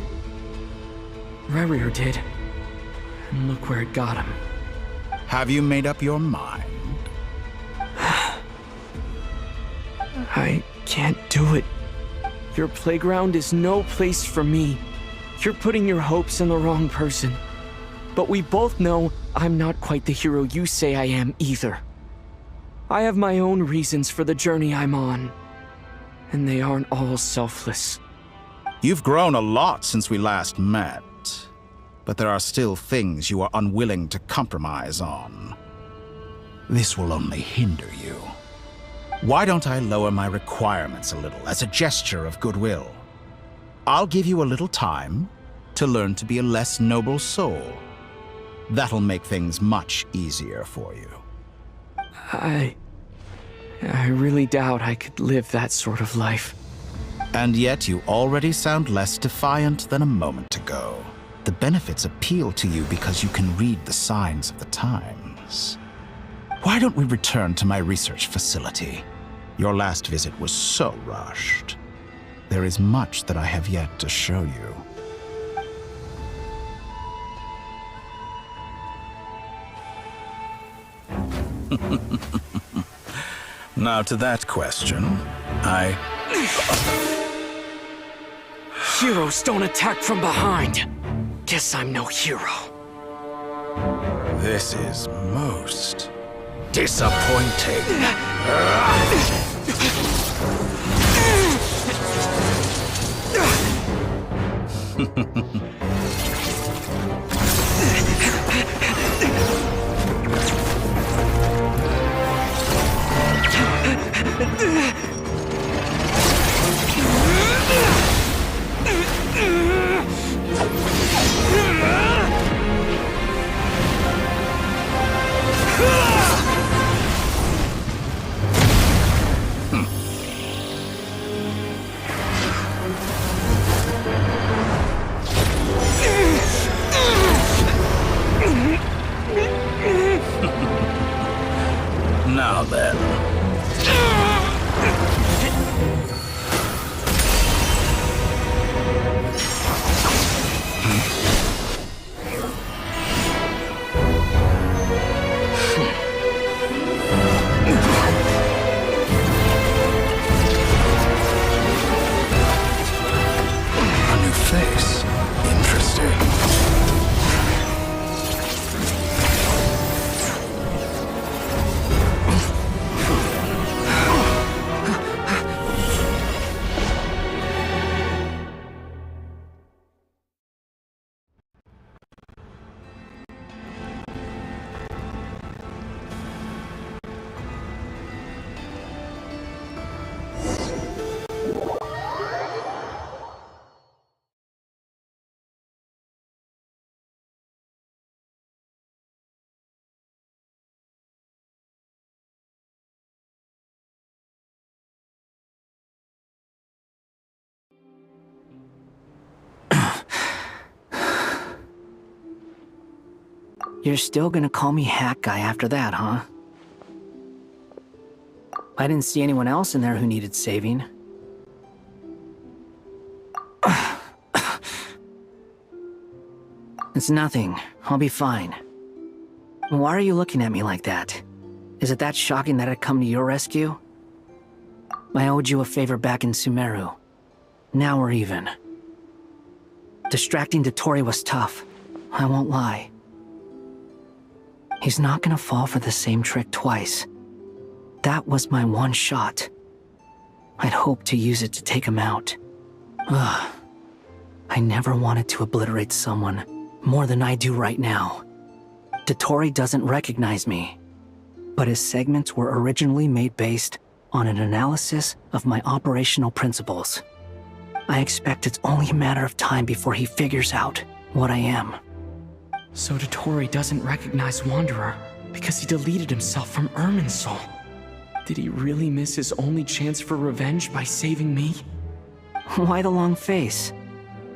Rerir did. And look where it got him. Have you made up your mind? I can't do it. Your playground is no place for me. You're putting your hopes in the wrong person. But we both know I'm not quite the hero you say I am either. I have my own reasons for the journey I'm on. And they aren't all selfless. You've grown a lot since we last met. But there are still things you are unwilling to compromise on. This will only hinder you. Why don't I lower my requirements a little as a gesture of goodwill? I'll give you a little time to learn to be a less noble soul. That'll make things much easier for you. I really doubt I could live that sort of life. And yet you already sound less defiant than a moment ago. The benefits appeal to you because you can read the signs of the times. Why don't we return to my research facility? Your last visit was so rushed. There is much that I have yet to show you. Now to that question, Heroes don't attack from behind. Guess I'm no hero. This is most disappointing. Now then. A new face. Interesting. You're still gonna call me Hat Guy after that, huh? I didn't see anyone else in there who needed saving. It's nothing. I'll be fine. Why are you looking at me like that? Is it that shocking that I'd come to your rescue? I owed you a favor back in Sumeru. Now we're even. Distracting Dotori was tough. I won't lie. He's not gonna fall for the same trick twice. That was my one shot. I'd hoped to use it to take him out. Ugh. I never wanted to obliterate someone more than I do right now. Dotori doesn't recognize me, but his segments were originally made based on an analysis of my operational principles. I expect it's only a matter of time before he figures out what I am. So Dotori doesn't recognize Wanderer because he deleted himself from Irminsul. Did he really miss his only chance for revenge by saving me? Why the long face?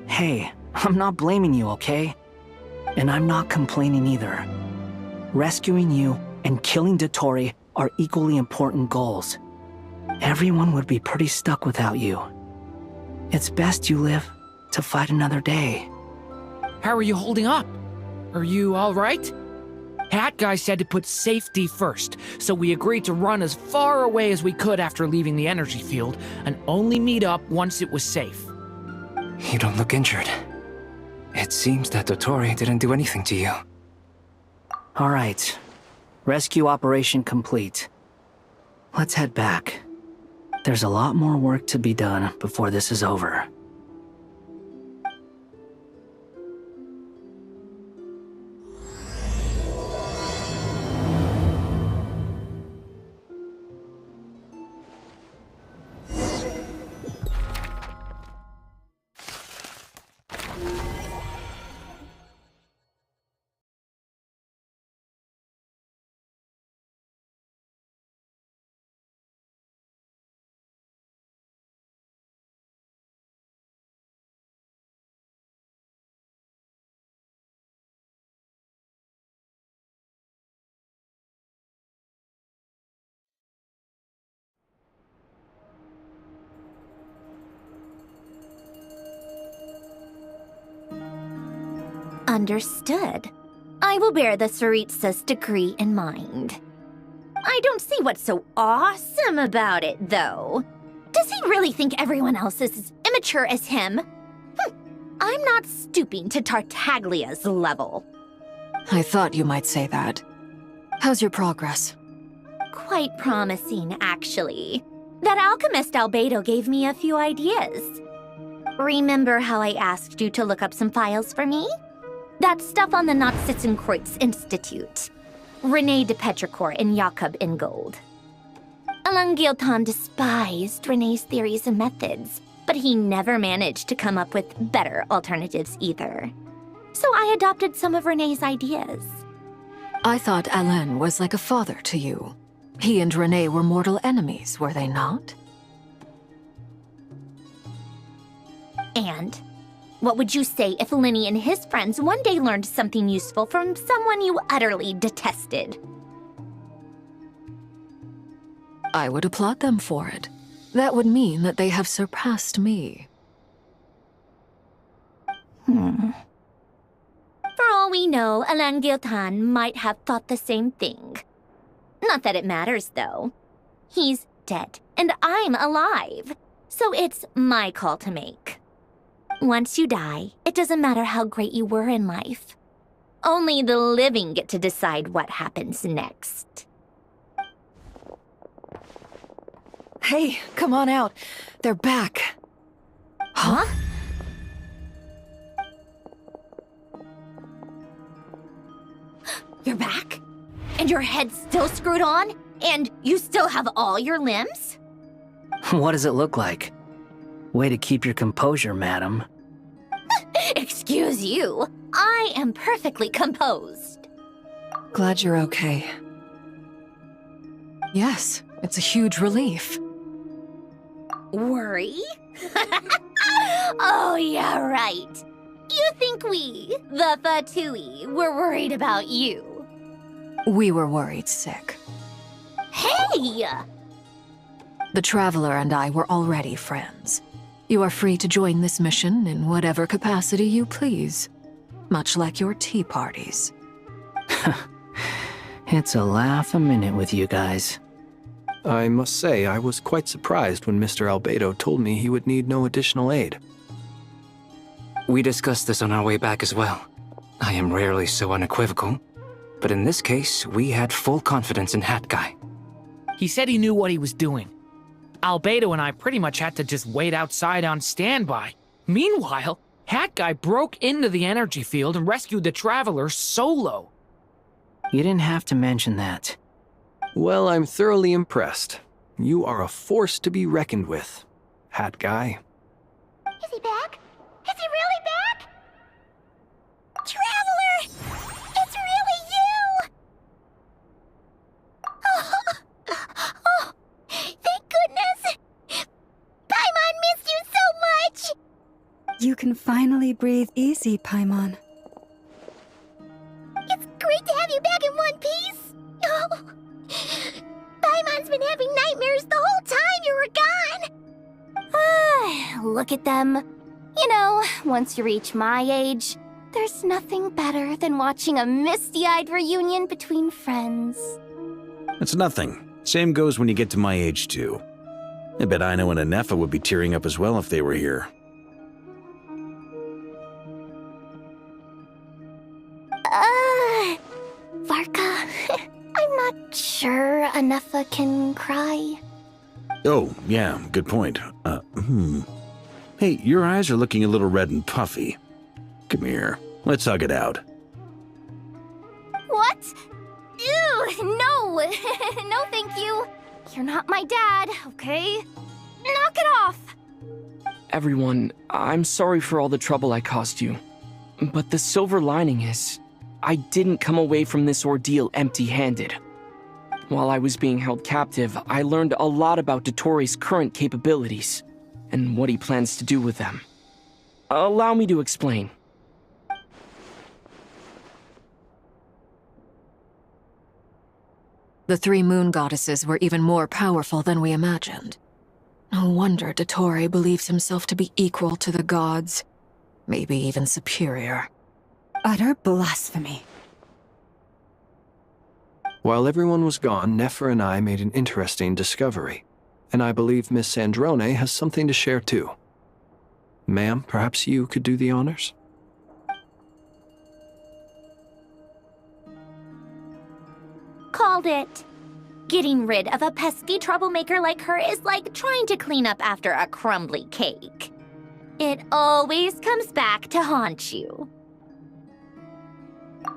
Hey, I'm not blaming you, okay? And I'm not complaining either. Rescuing you and killing Dotori are equally important goals. Everyone would be pretty stuck without you. It's best you live to fight another day. How are you holding up? Are you alright? Hat Guy said to put safety first, so we agreed to run as far away as we could after leaving the energy field, and only meet up once it was safe. You don't look injured. It seems that Dotori didn't do anything to you. Alright. Rescue operation complete. Let's head back. There's a lot more work to be done before this is over. Understood. I will bear the Tsaritsa's decree in mind. I don't see what's so awesome about it, though. Does he really think everyone else is as immature as him? I'm not stooping to Tartaglia's level. I thought you might say that. How's your progress? Quite promising, actually. That alchemist Albedo gave me a few ideas. Remember how I asked you to look up some files for me? That stuff on the Nachtschitzenkreuz Institute. René de Petrichor and Jakob Ingold. Alain Guillotin despised René's theories and methods, but he never managed to come up with better alternatives either. So I adopted some of René's ideas. I thought Alain was like a father to you. He and René were mortal enemies, were they not? And what would you say if Linny and his friends one day learned something useful from someone you utterly detested? I would applaud them for it. That would mean that they have surpassed me. For all we know, Alain Guillotin might have thought the same thing. Not that it matters, though. He's dead, and I'm alive. So it's my call to make. Once you die, it doesn't matter how great you were in life. Only the living get to decide what happens next. Hey, come on out. They're back. Huh? You're back? And your head's still screwed on? And you still have all your limbs? What does it look like? Way to keep your composure, madam. Excuse you. I am perfectly composed. Glad you're okay. Yes, it's a huge relief. Worry? Oh, yeah, right. You think we, the Fatui, were worried about you? We were worried sick. Hey! The Traveler and I were already friends. You are free to join this mission in whatever capacity you please. Much like your tea parties. It's a laugh a minute with you guys. I must say, I was quite surprised when Mr. Albedo told me he would need no additional aid. We discussed this on our way back as well. I am rarely so unequivocal, but in this case, we had full confidence in Hat Guy. He said he knew what he was doing. Albedo and I pretty much had to just wait outside on standby. Meanwhile, Hat Guy broke into the energy field and rescued the Traveler solo. You didn't have to mention that. Well, I'm thoroughly impressed. You are a force to be reckoned with, Hat Guy. Is he back? Is he really back? Traveler! It's really you! Oh, thank goodness! Paimon missed you so much! You can finally breathe easy, Paimon. It's great to have you back in one piece! Oh, Paimon's been having nightmares the whole time you were gone! Look at them. You know, once you reach my age, there's nothing better than watching a misty-eyed reunion between friends. It's nothing. Same goes when you get to my age, too. I bet Aino and Anefa would be tearing up as well if they were here. Varka, I'm not sure Anefa can cry. Oh, yeah, good point. Hey, your eyes are looking a little red and puffy. Come here, let's hug it out. What? Ew, no! No, thank you. You're not my dad, okay? Knock it off! Everyone, I'm sorry for all the trouble I caused you. But the silver lining is, I didn't come away from this ordeal empty-handed. While I was being held captive, I learned a lot about Dottoro's current capabilities, and what he plans to do with them. Allow me to explain. The three moon goddesses were even more powerful than we imagined. No wonder Dottore believes himself to be equal to the gods, maybe even superior. Utter blasphemy. While everyone was gone, Nefer and I made an interesting discovery, and I believe Miss Sandrone has something to share too. Ma'am, perhaps you could do the honors? Called it. Getting rid of a pesky troublemaker like her is like trying to clean up after a crumbly cake. It always comes back to haunt you.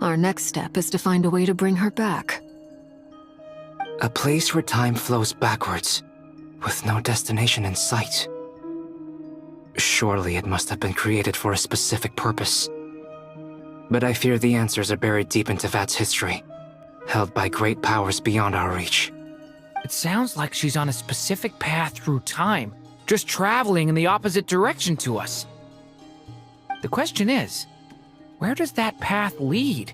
Our next step is to find a way to bring her back. A place where time flows backwards, with no destination in sight. Surely it must have been created for a specific purpose. But I fear the answers are buried deep into VIII's history, held by great powers beyond our reach. It sounds like she's on a specific path through time, just traveling in the opposite direction to us. The question is, where does that path lead?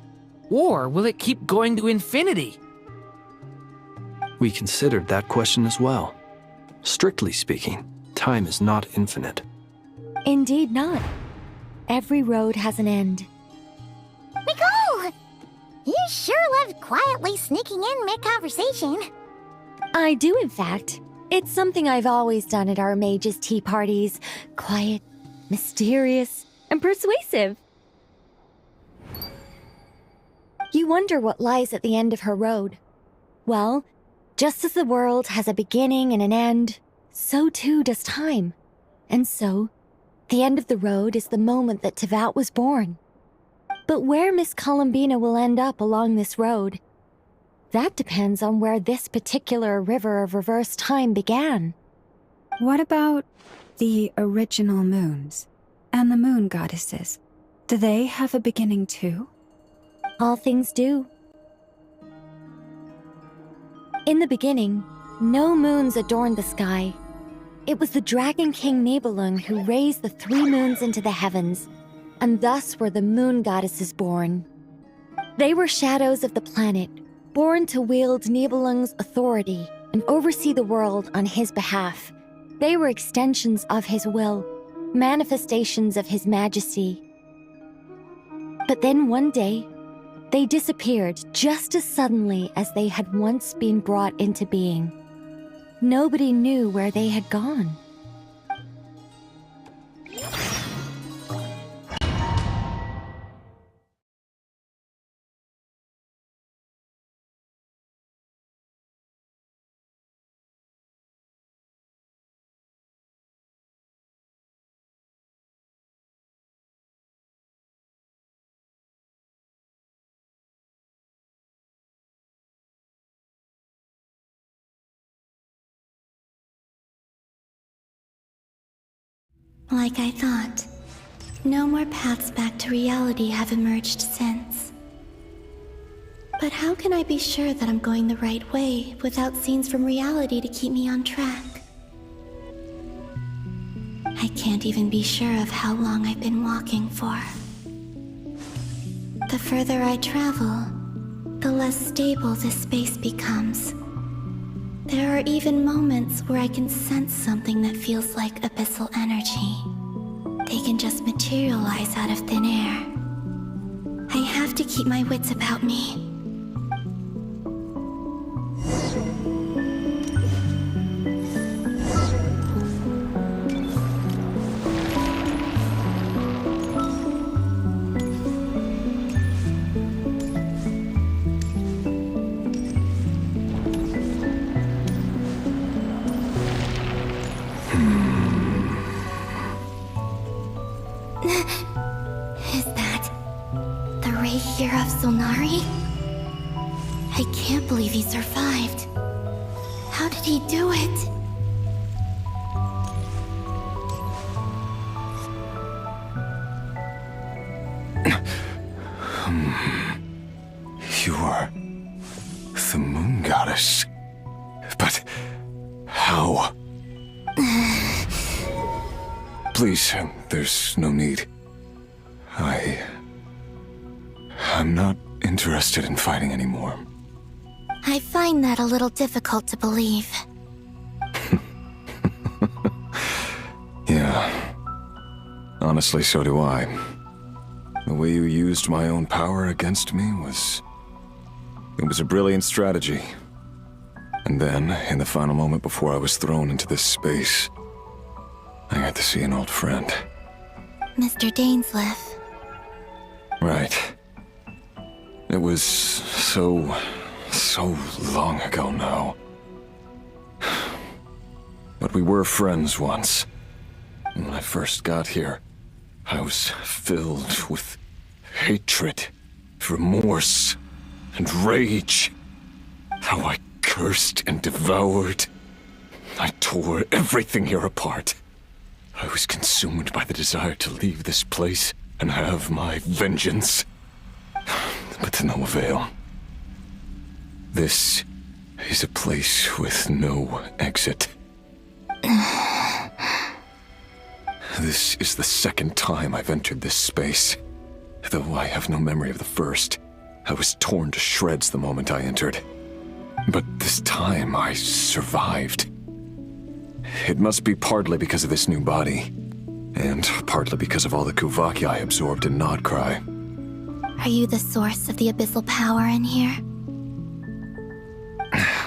Or will it keep going to infinity? We considered that question as well. Strictly speaking, time is not infinite. Indeed not. Every road has an end. Nicole! You sure love quietly sneaking in mid-conversation. I do, in fact. It's something I've always done at our mages' tea parties. Quiet, mysterious, and persuasive. You wonder what lies at the end of her road. Well, just as the world has a beginning and an end, so too does time. And so, the end of the road is the moment that Tevat was born. But where Miss Columbina will end up along this road, that depends on where this particular river of reverse time began. What about the original moons and the moon goddesses? Do they have a beginning too? All things do. In the beginning, no moons adorned the sky. It was the Dragon King Nibelung who raised the 3 moons into the heavens, and thus were the moon goddesses born. They were shadows of the planet, born to wield Nibelung's authority and oversee the world on his behalf. They were extensions of his will, manifestations of his majesty. But then one day, they disappeared just as suddenly as they had once been brought into being. Nobody knew where they had gone. Like I thought, no more paths back to reality have emerged since. But how can I be sure that I'm going the right way without scenes from reality to keep me on track? I can't even be sure of how long I've been walking for. The further I travel, the less stable this space becomes. There are even moments where I can sense something that feels like abyssal energy. They can just materialize out of thin air. I have to keep my wits about me. Is that the Ray here of Solnari? I can't believe he survived. How did he do it? You are the moon goddess. But how? Please, there's no need. I'm not interested in fighting anymore. I find that a little difficult to believe. Yeah. Honestly, so do I. The way you used my own power against me was... It was a brilliant strategy. And then, in the final moment before I was thrown into this space, I got to see an old friend. Mr. Dainsleif. Right. It was so long ago now. But we were friends once. And when I first got here, I was filled with hatred, remorse, and rage. How I cursed and devoured. I tore everything here apart. I was consumed by the desire to leave this place and have my vengeance. But to no avail. This is a place with no exit. This is the second time I've entered this space. Though I have no memory of the first. I was torn to shreds the moment I entered. But this time I survived. It must be partly because of this new body. And partly because of all the Kuvaki I absorbed in Nodcry. Are you the source of the abyssal power in here?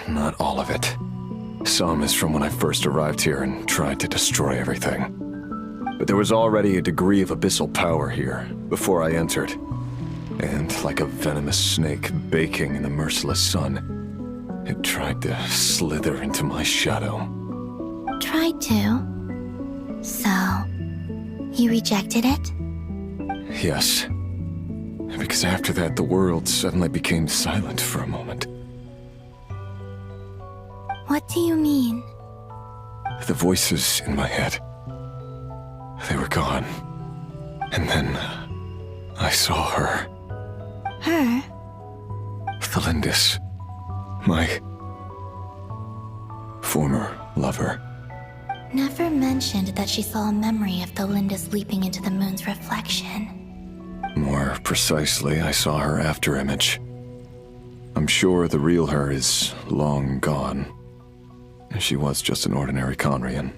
Not all of it. Some is from when I first arrived here and tried to destroy everything. But there was already a degree of abyssal power here before I entered. And like a venomous snake baking in the merciless sun, it tried to slither into my shadow. Tried to? So, you rejected it? Yes. Because after that, the world suddenly became silent for a moment. What do you mean? The voices in my head, they were gone. And then I saw her. Her? Thelindis. My former lover. Never mentioned that she saw a memory of Thelindis leaping into the moon's reflection. More precisely, I saw her afterimage. I'm sure the real her is long gone. She was just an ordinary Conrian.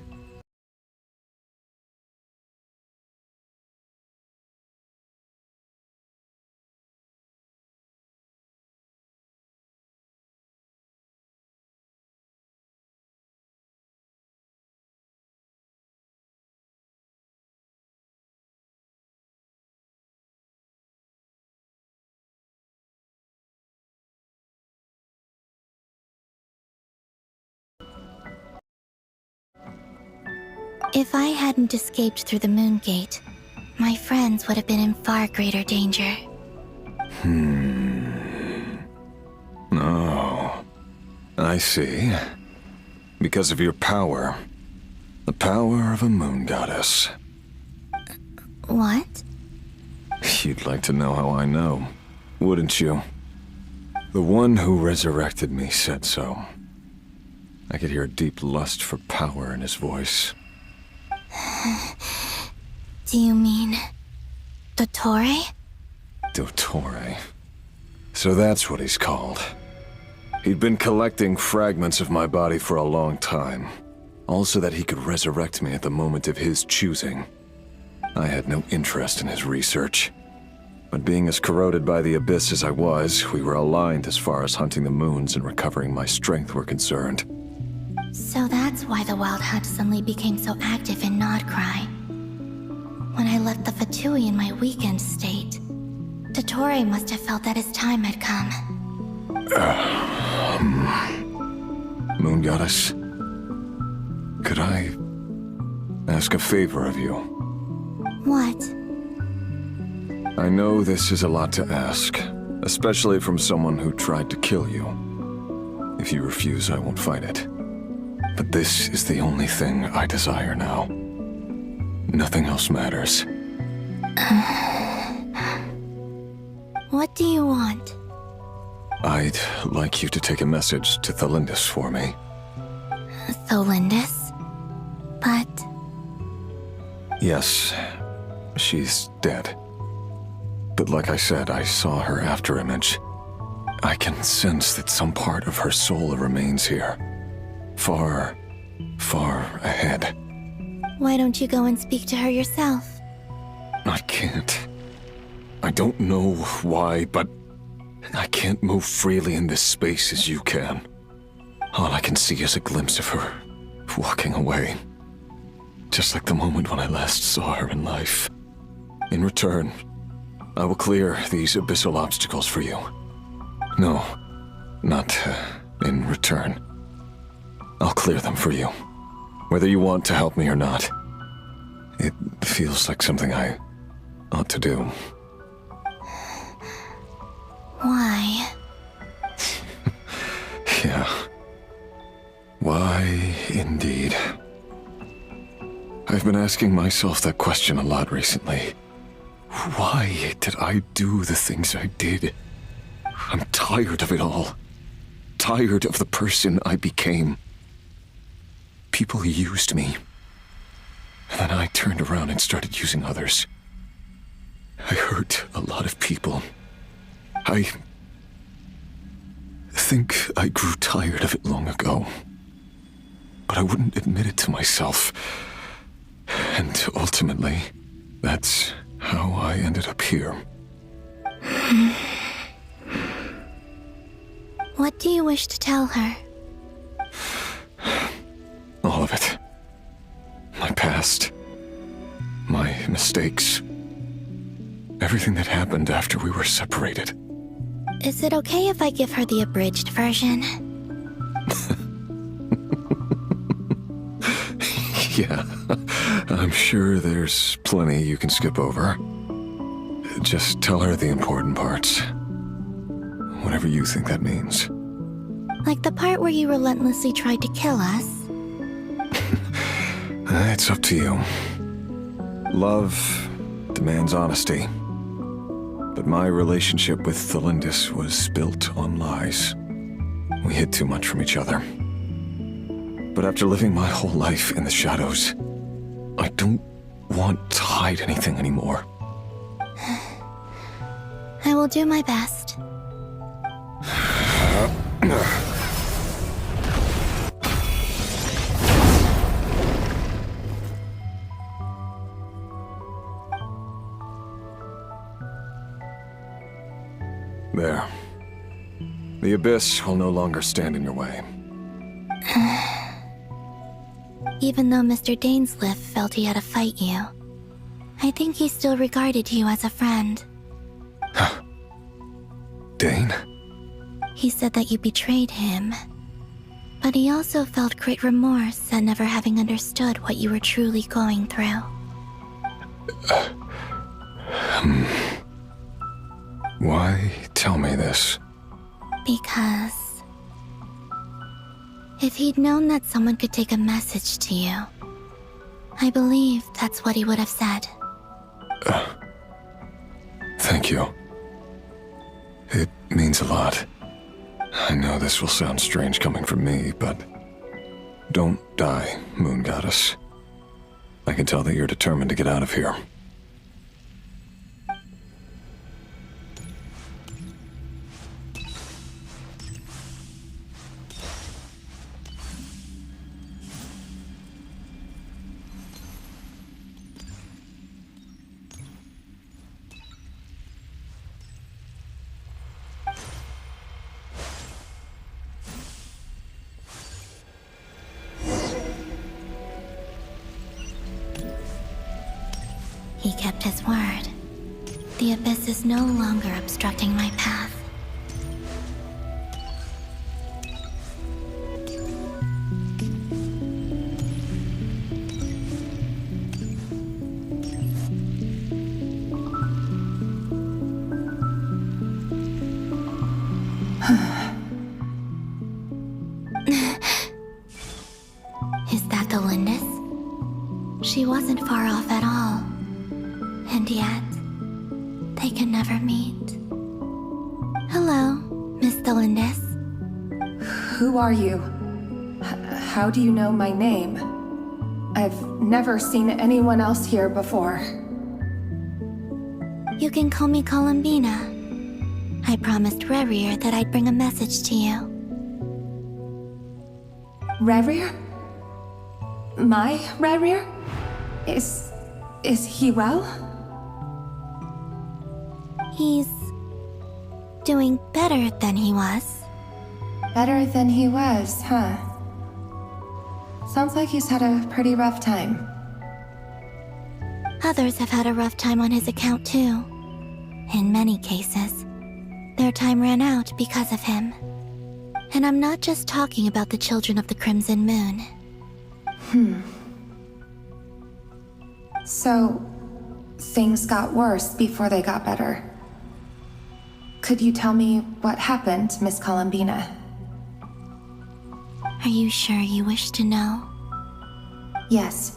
If I hadn't escaped through the moon gate, my friends would have been in far greater danger. Oh, I see. Because of your power. The power of a moon goddess. What? You'd like to know how I know, wouldn't you? The one who resurrected me said so. I could hear a deep lust for power in his voice. Do you mean... Dottore? Dottore. So that's what he's called. He'd been collecting fragments of my body for a long time. All so that he could resurrect me at the moment of his choosing. I had no interest in his research. But being as corroded by the abyss as I was, we were aligned as far as hunting the moons and recovering my strength were concerned. So that's why the Wild Hunt suddenly became so active in Nodcry. When I left the VIII in my weakened state, Dottore must have felt that his time had come. Moon Goddess, could I ask a favor of you? What? I know this is a lot to ask, especially from someone who tried to kill you. If you refuse, I won't fight it. But this is the only thing I desire now. Nothing else matters. What do you want? I'd like you to take a message to Thelindis for me. Thelindis? But... Yes, she's dead. But like I said, I saw her afterimage. I can sense that some part of her soul remains here. Far, far ahead. Why don't you go and speak to her yourself? I can't. I don't know why, but I can't move freely in this space as you can. All I can see is a glimpse of her, walking away. Just like the moment when I last saw her in life. In return, I will clear these abyssal obstacles for you. No, not in return. I'll clear them for you, whether you want to help me or not. It feels like something I ought to do. Why? Yeah. Why, indeed. I've been asking myself that question a lot recently. Why did I do the things I did? I'm tired of it all. Tired of the person I became. People used me. And then I turned around and started using others. I hurt a lot of people. I think I grew tired of it long ago. But I wouldn't admit it to myself. And ultimately, that's how I ended up here. What do you wish to tell her? All of it. My past. My mistakes. Everything that happened after we were separated. Is it okay if I give her the abridged version? Yeah, I'm sure there's plenty you can skip over. Just tell her the important parts. Whatever you think that means. Like the part where you relentlessly tried to kill us? It's up to you. Love demands honesty. But my relationship with Thelindis was built on lies. We hid too much from each other. But after living my whole life in the shadows, I don't want to hide anything anymore. I will do my best. There. The abyss will no longer stand in your way. Even though Mr. Dainsliff felt he had to fight you, I think he still regarded you as a friend. Dane? He said that you betrayed him, but he also felt great remorse at never having understood what you were truly going through. Why tell me this? Because if he'd known that someone could take a message to you, I believe that's what he would have said. Thank you. It means a lot. I know this will sound strange coming from me, but don't die, Moon Goddess. I can tell that you're determined to get out of here. He kept his word. The abyss is no longer obstructing my path. Is that the Lindis? She wasn't far off at all. And yet, they can never meet. Hello, Miss Thelindis. Who are you? How do you know my name? I've never seen anyone else here before. You can call me Columbina. I promised Rerir that I'd bring a message to you. Rerir? My Rerir? Is he well? He's doing better than he was. Better than he was, huh? Sounds like he's had a pretty rough time. Others have had a rough time on his account too. In many cases, their time ran out because of him. And I'm not just talking about the children of the Crimson Moon. So, things got worse before they got better. Could you tell me what happened, Miss Columbina? Are you sure you wish to know? Yes.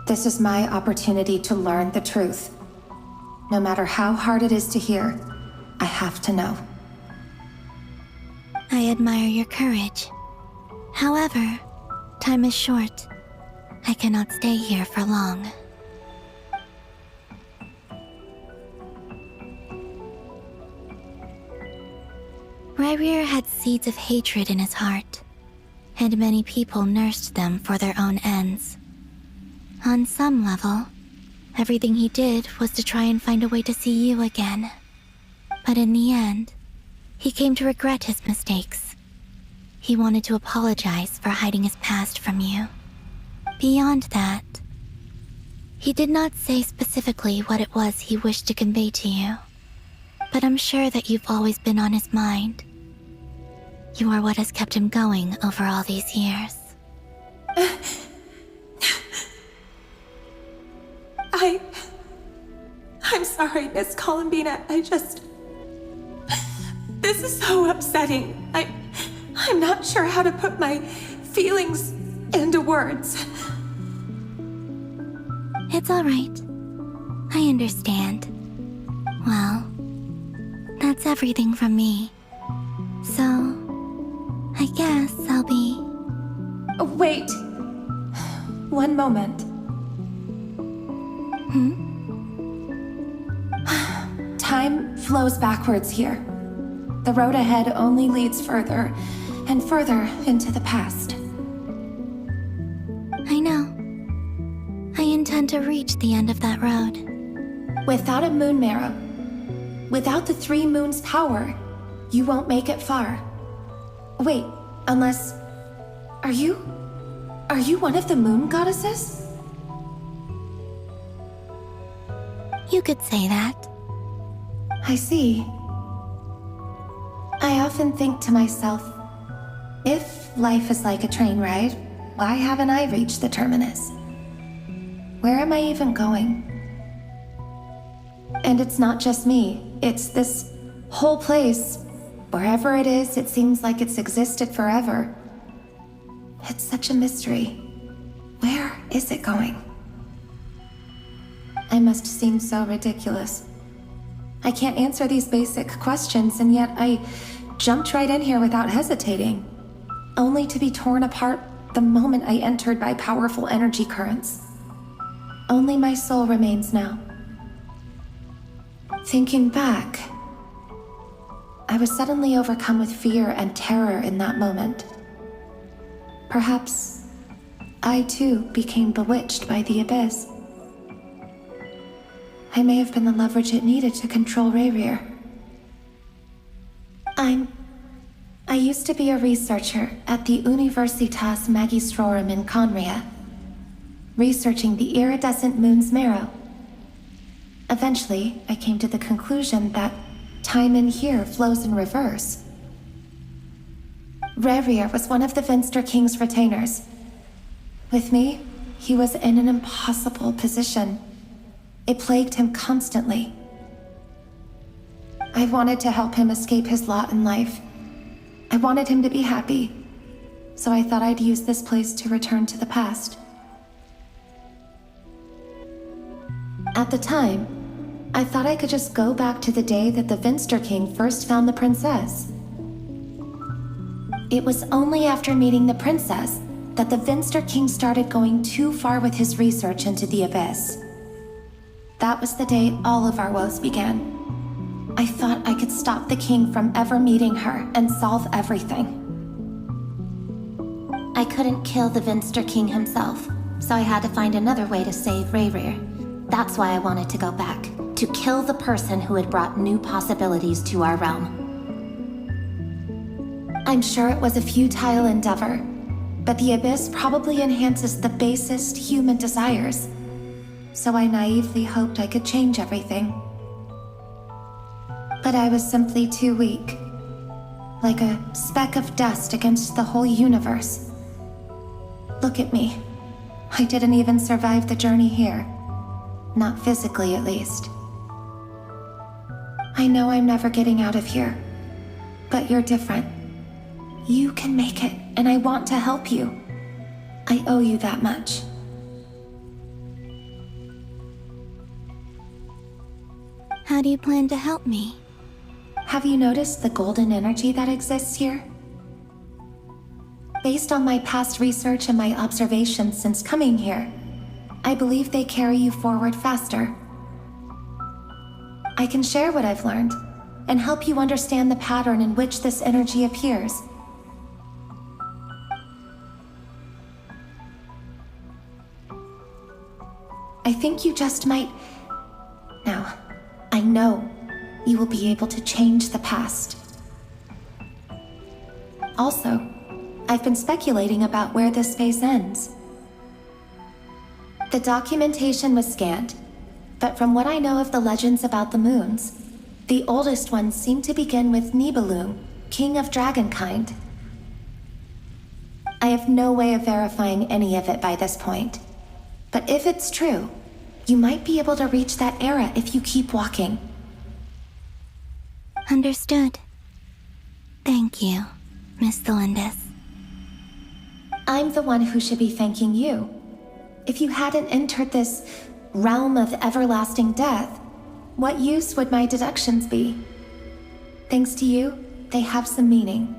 This is my opportunity to learn the truth. No matter how hard it is to hear, I have to know. I admire your courage. However, time is short. I cannot stay here for long. Rayrir had seeds of hatred in his heart, and many people nursed them for their own ends. On some level, everything he did was to try and find a way to see you again. But in the end, he came to regret his mistakes. He wanted to apologize for hiding his past from you. Beyond that, he did not say specifically what it was he wished to convey to you. But I'm sure that you've always been on his mind. You are what has kept him going over all these years. I'm sorry, Miss Columbina. This is so upsetting. I'm not sure how to put my feelings into words. It's all right. I understand. Well, that's everything from me. So, I guess I'll be... Wait. One moment. Time flows backwards here. The road ahead only leads further and further into the past. I know. I intend to reach the end of that road. Without a moon marrow, without the 3 moons' power, you won't make it far. Wait, unless... Are you one of the moon goddesses? You could say that. I see. I often think to myself, if life is like a train ride, why haven't I reached the terminus? Where am I even going? And it's not just me, it's this whole place. Wherever it is, it seems like it's existed forever. It's such a mystery. Where is it going? I must seem so ridiculous. I can't answer these basic questions, and yet I jumped right in here without hesitating, only to be torn apart the moment I entered by powerful energy currents. Only my soul remains now. Thinking back, I was suddenly overcome with fear and terror in that moment. Perhaps I too became bewitched by the abyss. I may have been the leverage it needed to control Rayrir. I used to be a researcher at the Universitas Magistrorum in Conria, researching the iridescent moon's marrow. Eventually, I came to the conclusion that time in here flows in reverse. Rayrir was one of the Finster King's retainers. With me, he was in an impossible position. It plagued him constantly. I wanted to help him escape his lot in life. I wanted him to be happy, so I thought I'd use this place to return to the past. At the time, I thought I could just go back to the day that the Finster King first found the princess. It was only after meeting the princess that the Finster King started going too far with his research into the abyss. That was the day all of our woes began. I thought I could stop the king from ever meeting her and solve everything. I couldn't kill the Finster King himself, so I had to find another way to save Rayrir. That's why I wanted to go back, to kill the person who had brought new possibilities to our realm. I'm sure it was a futile endeavor, but the Abyss probably enhances the basest human desires. So I naively hoped I could change everything. But I was simply too weak. Like a speck of dust against the whole universe. Look at me. I didn't even survive the journey here. Not physically, at least. I know I'm never getting out of here. But you're different. You can make it, and I want to help you. I owe you that much. How do you plan to help me? Have you noticed the golden energy that exists here? Based on my past research and my observations since coming here, I believe they carry you forward faster. I can share what I've learned and help you understand the pattern in which this energy appears. I think you just might... Now, I know you will be able to change the past. Also, I've been speculating about where this space ends. The documentation was scanned, but from what I know of the legends about the moons, the oldest ones seem to begin with Nibelung, king of dragonkind. I have no way of verifying any of it by this point, but if it's true, you might be able to reach that era if you keep walking. Understood. Thank you, Miss Delindis. I'm the one who should be thanking you. If you hadn't entered this realm of everlasting death, what use would my deductions be? Thanks to you, they have some meaning.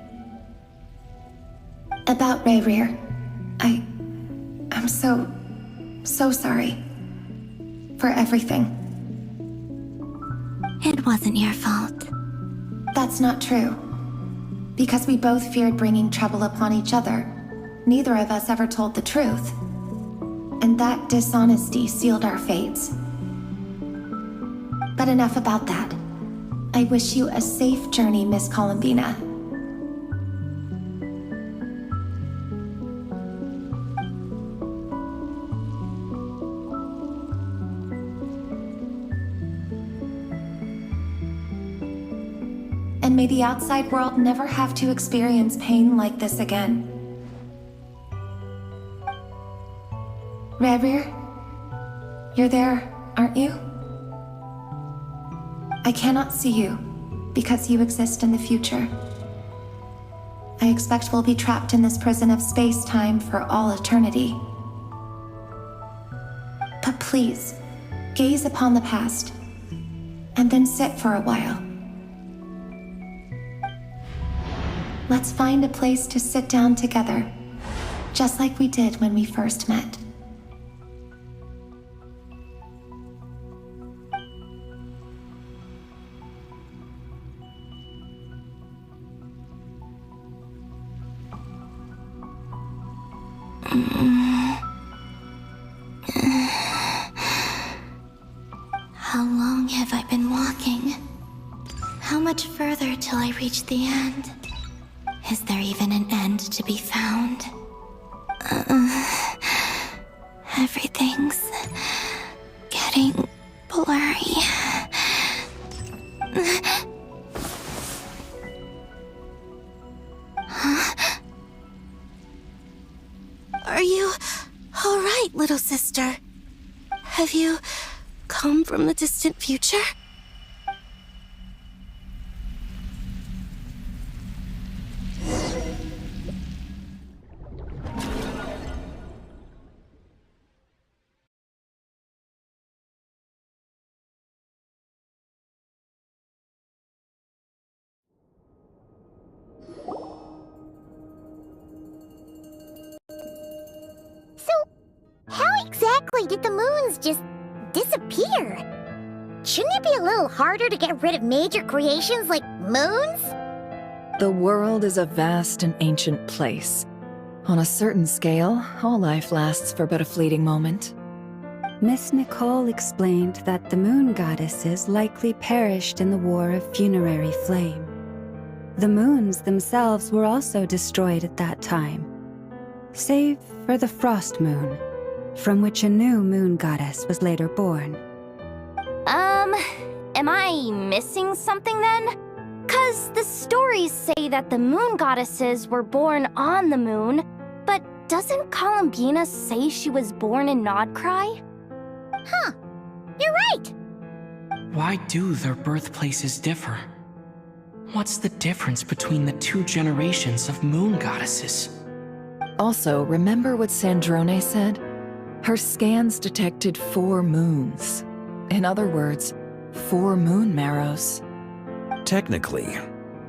About Rerir, I'm so sorry. For everything. It wasn't your fault. That's not true. Because we both feared bringing trouble upon each other, neither of us ever told the truth. And that dishonesty sealed our fates. But enough about that. I wish you a safe journey, Miss Columbina. And may the outside world never have to experience pain like this again. Rerir, you're there, aren't you? I cannot see you, because you exist in the future. I expect we'll be trapped in this prison of space-time for all eternity. But please, gaze upon the past, and then sit for a while. Let's find a place to sit down together, just like we did when we first met. How long have I been walking? How much further till I reach the end? Is there even an end to be found? Everything's getting blurry. Huh? Are you all right, little sister? Have you come from the distant future? How exactly did the moons just disappear? Shouldn't it be a little harder to get rid of major creations like moons? The world is a vast and ancient place. On a certain scale, all life lasts for but a fleeting moment. Miss Nicole explained that the moon goddesses likely perished in the War of Funerary Flame. The moons themselves were also destroyed at that time, save for the Frost Moon, from which a new moon goddess was later born. Am I missing something then? 'Cause the stories say that the moon goddesses were born on the moon, but doesn't Columbina say she was born in Nodcry? Huh. You're right! Why do their birthplaces differ? What's the difference between the two generations of moon goddesses? Also, remember what Sandrone said? Her scans detected 4 moons. In other words, 4 moon marrows. Technically,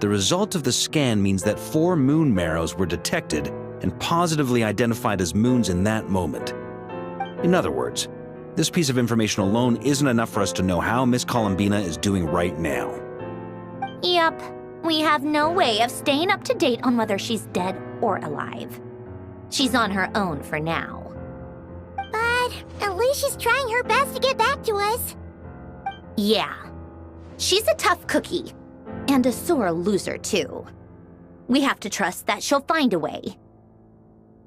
the result of the scan means that 4 moon marrows were detected and positively identified as moons in that moment. In other words, this piece of information alone isn't enough for us to know how Miss Columbina is doing right now. Yep, we have no way of staying up to date on whether she's dead or alive. She's on her own for now. But at least she's trying her best to get back to us. Yeah. She's a tough cookie. And a sore loser, too. We have to trust that she'll find a way.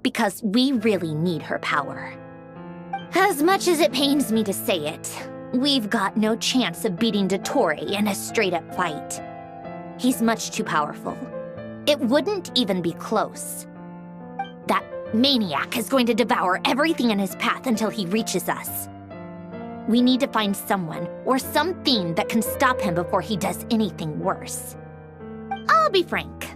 Because we really need her power. As much as it pains me to say it, we've got no chance of beating Dottore in a straight-up fight. He's much too powerful. It wouldn't even be close. That maniac is going to devour everything in his path until he reaches us. We need to find someone or something that can stop him before he does anything worse. I'll be frank.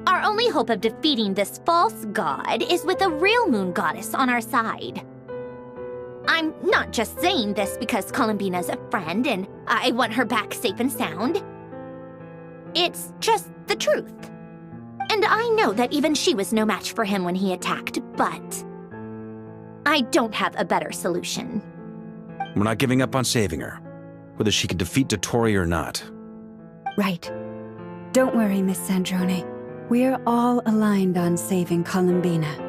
Our only hope of defeating this false god is with a real moon goddess on our side. I'm not just saying this because Columbina's a friend and I want her back safe and sound. It's just the truth. And I know that even she was no match for him when he attacked, but I don't have a better solution. We're not giving up on saving her, whether she can defeat Dottore or not. Right. Don't worry, Miss Sandrone. We're all aligned on saving Columbina.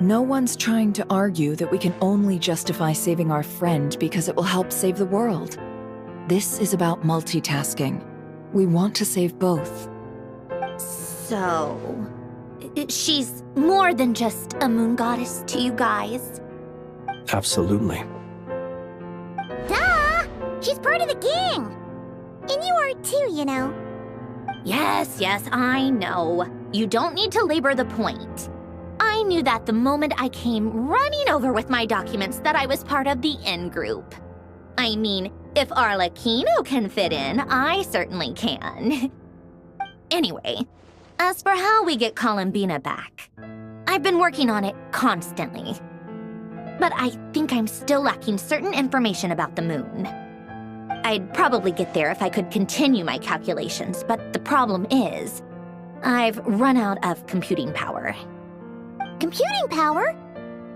No one's trying to argue that we can only justify saving our friend because it will help save the world. This is about multitasking. We want to save both. So, she's more than just a moon goddess to you guys? Absolutely. Duh! She's part of the gang! And you are too, you know. Yes, I know. You don't need to labor the point. I knew that the moment I came running over with my documents that I was part of the in-group. I mean, if Arlecchino can fit in, I certainly can. Anyway, as for how we get Columbina back, I've been working on it constantly. But I think I'm still lacking certain information about the moon. I'd probably get there if I could continue my calculations, but the problem is, I've run out of computing power. Computing power?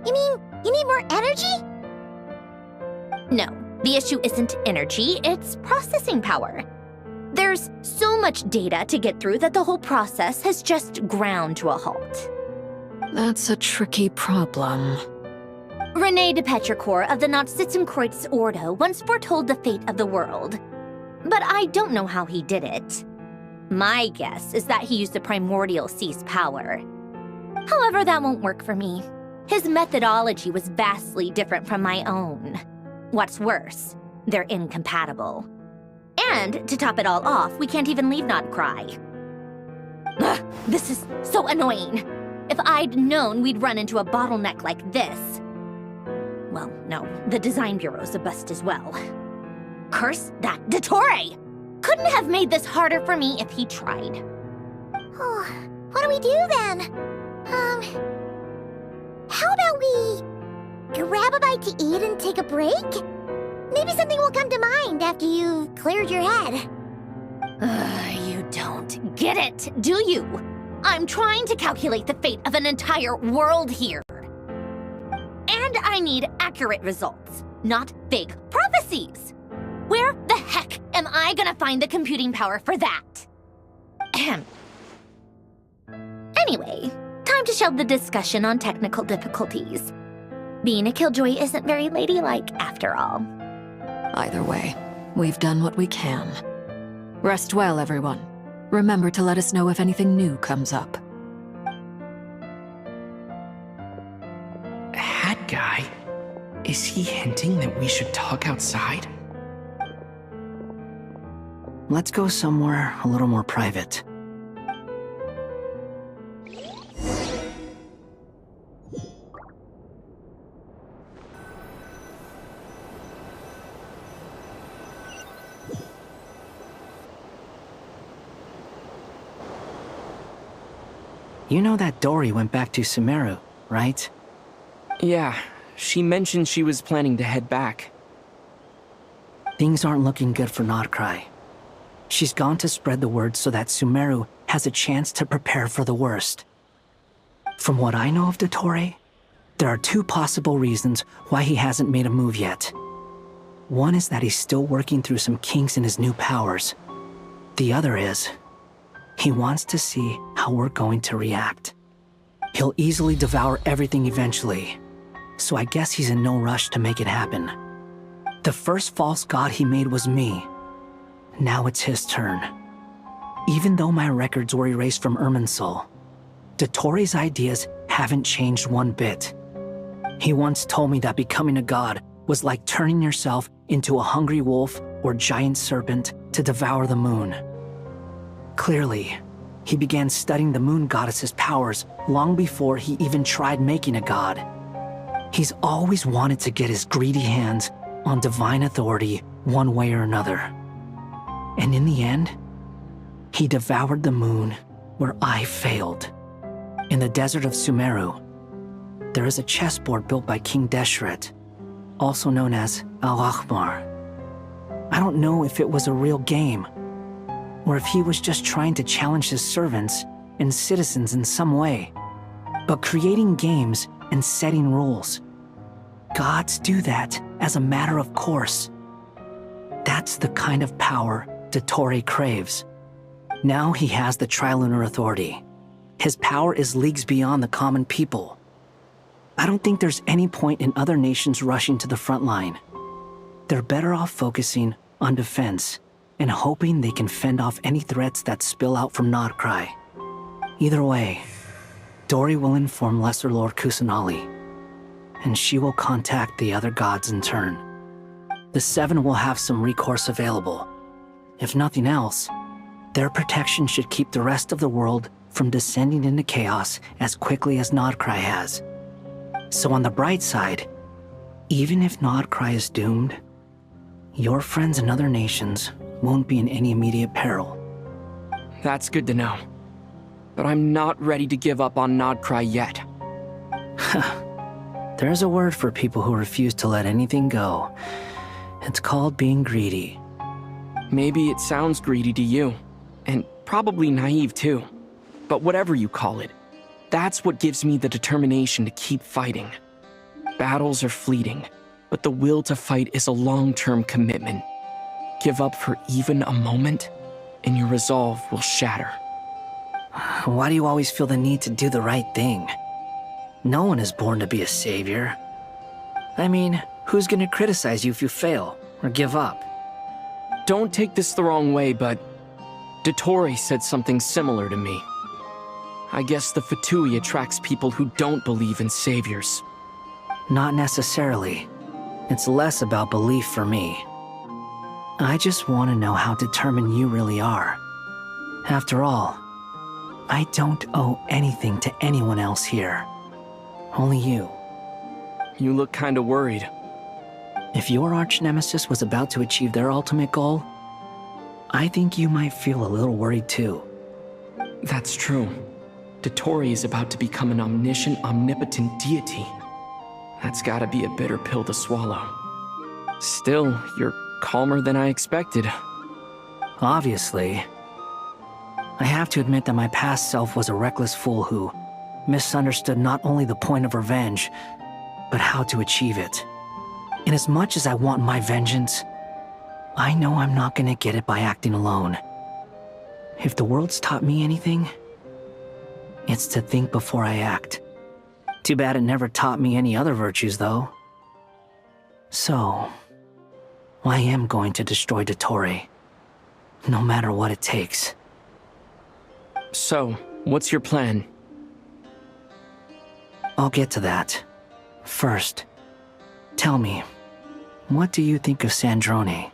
You mean you need more energy? No, the issue isn't energy, it's processing power. There's so much data to get through that the whole process has just ground to a halt. That's a tricky problem. René de Petrichor of the Nazissenkreuz Ordo once foretold the fate of the world. But I don't know how he did it. My guess is that he used the primordial sea's power. However, that won't work for me. His methodology was vastly different from my own. What's worse, they're incompatible. And, to top it all off, we can't even leave Nodcry. Ugh, this is so annoying. If I'd known we'd run into a bottleneck like this... Well, no, the design bureau's a bust as well. Curse that Dottore! Couldn't have made this harder for me if he tried. Oh, what do we do then? How about we grab a bite to eat and take a break? Maybe something will come to mind after you've cleared your head. You don't get it, do you? I'm trying to calculate the fate of an entire world here. And I need accurate results, not vague prophecies. Where the heck am I gonna find the computing power for that? Ahem. Anyway, time to shelve the discussion on technical difficulties. Being a killjoy isn't very ladylike, after all. Either way, we've done what we can. Rest well, everyone. Remember to let us know if anything new comes up. Hat guy? Is he hinting that we should talk outside? Let's go somewhere a little more private. You know that Dory went back to Sumeru, right? Yeah, she mentioned she was planning to head back. Things aren't looking good for Nodcry. She's gone to spread the word so that Sumeru has a chance to prepare for the worst. From what I know of Dottore, there are two possible reasons why he hasn't made a move yet. One is that he's still working through some kinks in his new powers. The other is, he wants to see how we're going to react. He'll easily devour everything eventually, so I guess he's in no rush to make it happen. The first false god he made was me. Now it's his turn. Even though my records were erased from Irminsul, Dottore's ideas haven't changed one bit. He once told me that becoming a god was like turning yourself into a hungry wolf or giant serpent to devour the moon. Clearly, he began studying the moon goddess's powers long before he even tried making a god. He's always wanted to get his greedy hands on divine authority one way or another. And in the end, he devoured the moon where I failed. In the desert of Sumeru, there is a chessboard built by King Deshret, also known as Al-Ahmar. I don't know if it was a real game, or if he was just trying to challenge his servants and citizens in some way. But creating games and setting rules, gods do that as a matter of course. That's the kind of power Dottore craves. Now he has the Trilunar Authority. His power is leagues beyond the common people. I don't think there's any point in other nations rushing to the front line. They're better off focusing on defense and hoping they can fend off any threats that spill out from Nodcry. Either way, Dory will inform Lesser Lord Kusanali, and she will contact the other gods in turn. The Seven will have some recourse available. If nothing else, their protection should keep the rest of the world from descending into chaos as quickly as Nodcry has. So on the bright side, even if Nodcry is doomed, your friends in other nations won't be in any immediate peril. That's good to know. But I'm not ready to give up on Nodcry yet. There's a word for people who refuse to let anything go. It's called being greedy. Maybe it sounds greedy to you, and probably naive too. But whatever you call it, that's what gives me the determination to keep fighting. Battles are fleeting, but the will to fight is a long-term commitment. Give up for even a moment, and your resolve will shatter. Why do you always feel the need to do the right thing? No one is born to be a savior. I mean, who's gonna criticize you if you fail, or give up? Don't take this the wrong way, but Dottore said something similar to me. I guess the VIII attracts people who don't believe in saviors. Not necessarily. It's less about belief for me. I just want to know how determined you really are. After all, I don't owe anything to anyone else here. Only you. You look kinda worried. If your arch-nemesis was about to achieve their ultimate goal, I think you might feel a little worried too. That's true. Dottore is about to become an omniscient, omnipotent deity. That's gotta be a bitter pill to swallow. Still, you're calmer than I expected. Obviously. I have to admit that my past self was a reckless fool who misunderstood not only the point of revenge, but how to achieve it. And as much as I want my vengeance, I know I'm not gonna get it by acting alone. If the world's taught me anything, it's to think before I act. Too bad it never taught me any other virtues, though. So, I am going to destroy Dottore, no matter what it takes. So, what's your plan? I'll get to that. First, tell me, what do you think of Sandrone?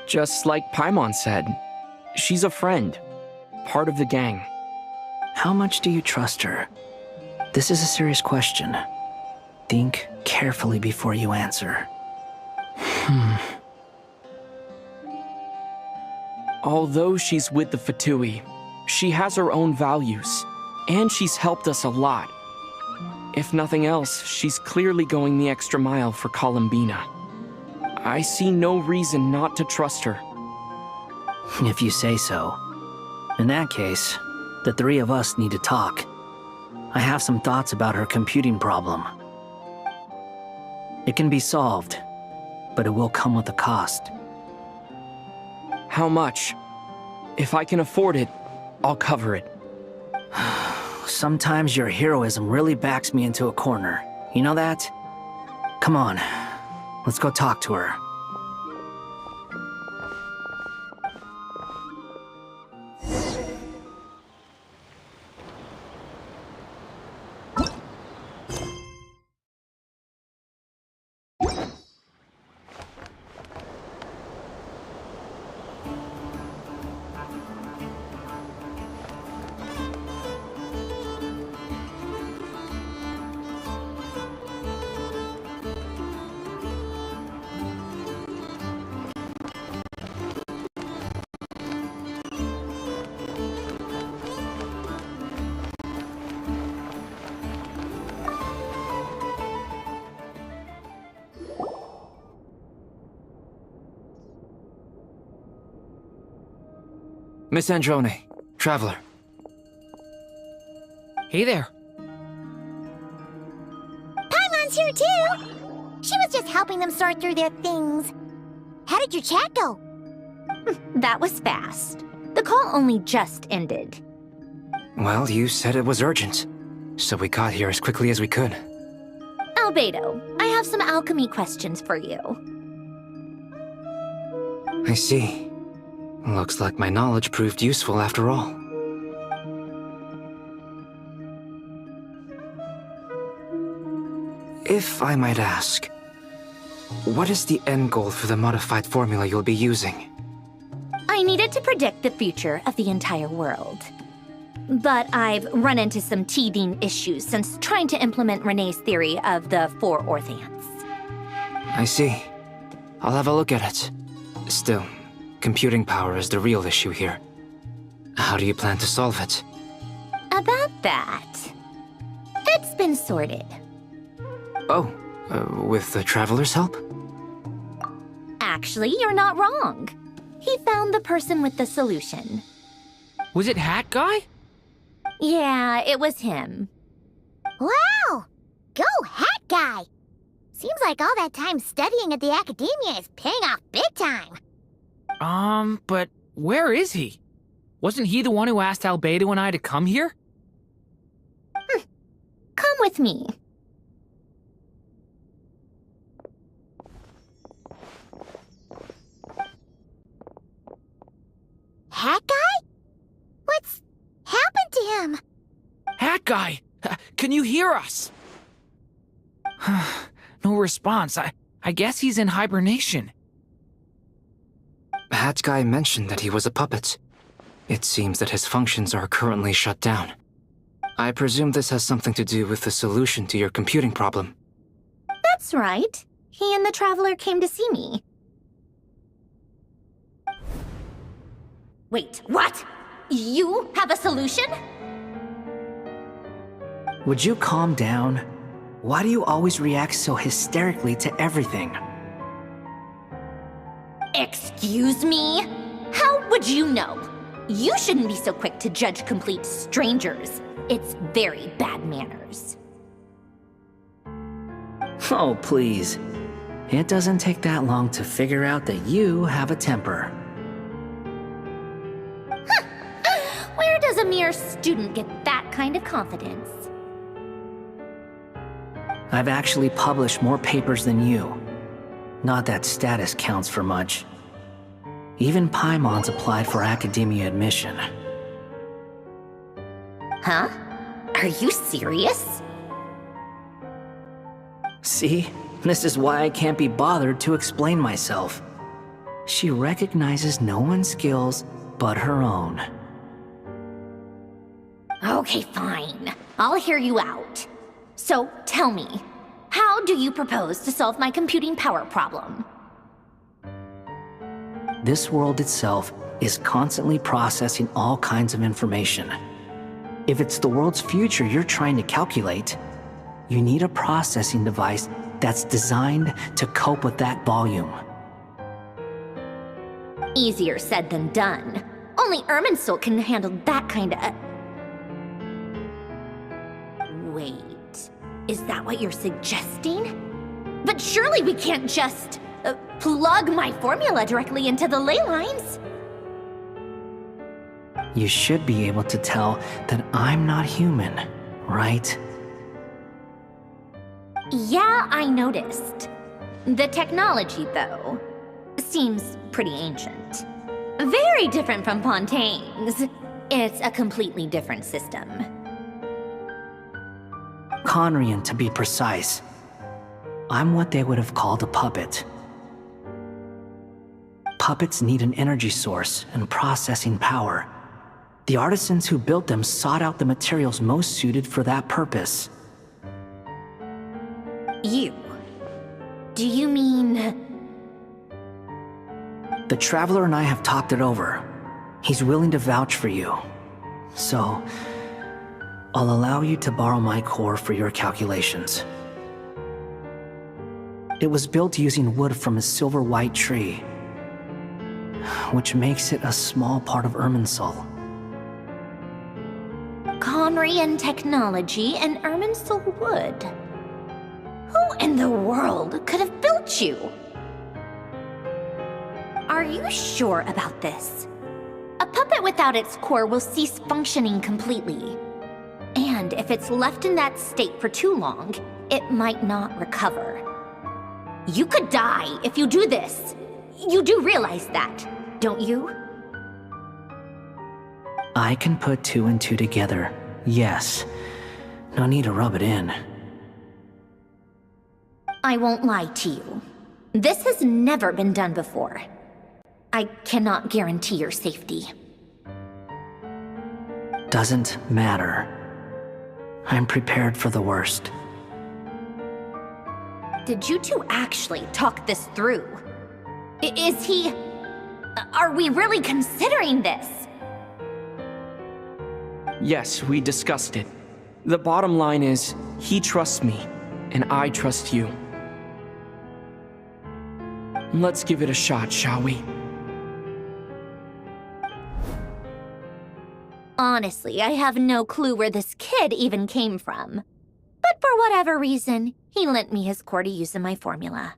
Just like Paimon said, she's a friend, part of the gang. How much do you trust her? This is a serious question. Think carefully before you answer. Although she's with the Fatui, she has her own values, and she's helped us a lot. If nothing else, she's clearly going the extra mile for Columbina. I see no reason not to trust her. If you say so. In that case, the three of us need to talk. I have some thoughts about her computing problem. It can be solved, but it will come with a cost. How much? If I can afford it, I'll cover it. Sometimes your heroism really backs me into a corner. You know that? Come on, let's go talk to her. Miss Androne, Traveler. Hey there. Paimon's here too! She was just helping them sort through their things. How did your chat go? That was fast. The call only just ended. Well, you said it was urgent, so we got here as quickly as we could. Albedo, I have some alchemy questions for you. I see. Looks like my knowledge proved useful after all. If I might ask, what is the end goal for the modified formula you'll be using? I needed to predict the future of the entire world. But I've run into some teething issues since trying to implement Renee's theory of the 4 Orthants. I see. I'll have a look at it. Still, computing power is the real issue here. How do you plan to solve it? About that, it's been sorted. Oh, with the Traveler's help? Actually, you're not wrong. He found the person with the solution. Was it Hat Guy? Yeah, it was him. Wow! Go Hat Guy! Seems like all that time studying at the Academia is paying off big time. But where is he? Wasn't he the one who asked Albedo and I to come here? Come with me. Hat Guy? What's happened to him? Hat Guy! Can you hear us? No response. I guess he's in hibernation. Hat Guy mentioned that he was a puppet. It seems that his functions are currently shut down. I presume this has something to do with the solution to your computing problem. That's right. He and the Traveler came to see me. Wait, what? You have a solution? Would you calm down? Why do you always react so hysterically to everything? Excuse me? How would you know? You shouldn't be so quick to judge complete strangers. It's very bad manners. Oh, please. It doesn't take that long to figure out that you have a temper. Where does a mere student get that kind of confidence? I've actually published more papers than you. Not that status counts for much. Even Paimon's applied for academia admission. Huh? Are you serious? See? This is why I can't be bothered to explain myself. She recognizes no one's skills but her own. Okay, fine. I'll hear you out. So, tell me, how do you propose to solve my computing power problem? This world itself is constantly processing all kinds of information. If it's the world's future you're trying to calculate, you need a processing device that's designed to cope with that volume. Easier said than done. Only Irminsul can handle that kind of... Wait, is that what you're suggesting? But surely we can't just plug my formula directly into the ley lines. You should be able to tell that I'm not human, right? Yeah, I noticed. The technology, though, seems pretty ancient. Very different from Fontaine's. It's a completely different system. Conrian, to be precise. I'm what they would have called a puppet. Puppets need an energy source and processing power. The artisans who built them sought out the materials most suited for that purpose. You? Do you mean... The Traveler and I have talked it over. He's willing to vouch for you. So, I'll allow you to borrow my core for your calculations. It was built using wood from a silver-white tree, which makes it a small part of Irminsul. Conrian technology and Irminsul wood. Who in the world could have built you? Are you sure about this? A puppet without its core will cease functioning completely. And if it's left in that state for too long, it might not recover. You could die if you do this. You do realize that, don't you? I can put two and two together, yes. No need to rub it in. I won't lie to you. This has never been done before. I cannot guarantee your safety. Doesn't matter. I'm prepared for the worst. Did you two actually talk this through? Is he... Are we really considering this? Yes, we discussed it. The bottom line is, he trusts me, and I trust you. Let's give it a shot, shall we? Honestly, I have no clue where this kid even came from. But for whatever reason, he lent me his core to use in my formula.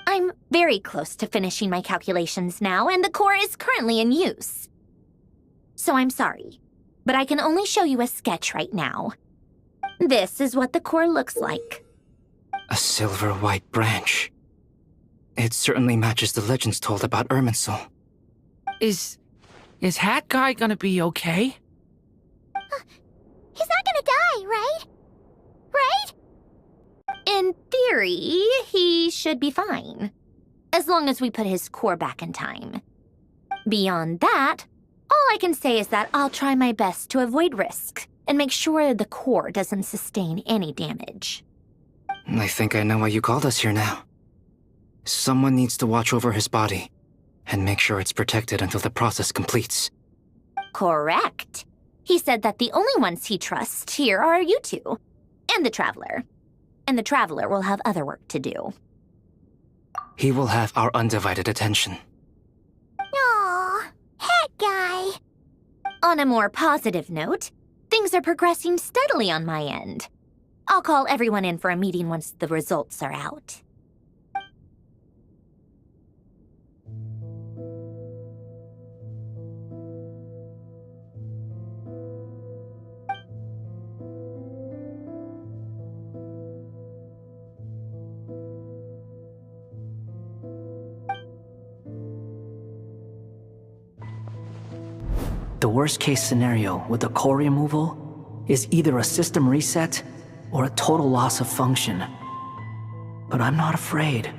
I'm very close to finishing my calculations now, and the core is currently in use. So I'm sorry, but I can only show you a sketch right now. This is what the core looks like. A silver-white branch. It certainly matches the legends told about Irminsul. Is Hat Guy gonna be okay? He's not gonna die, right? Right? In theory, he should be fine. As long as we put his core back in time. Beyond that, all I can say is that I'll try my best to avoid risk and make sure the core doesn't sustain any damage. I think I know why you called us here now. Someone needs to watch over his body and make sure it's protected until the process completes. Correct. He said that the only ones he trusts here are you two, and the Traveler. And the Traveler will have other work to do. He will have our undivided attention. Aww, Hat Guy. On a more positive note, things are progressing steadily on my end. I'll call everyone in for a meeting once the results are out. the worst case scenario with the core removal is either a system reset or a total loss of function. But I'm not afraid.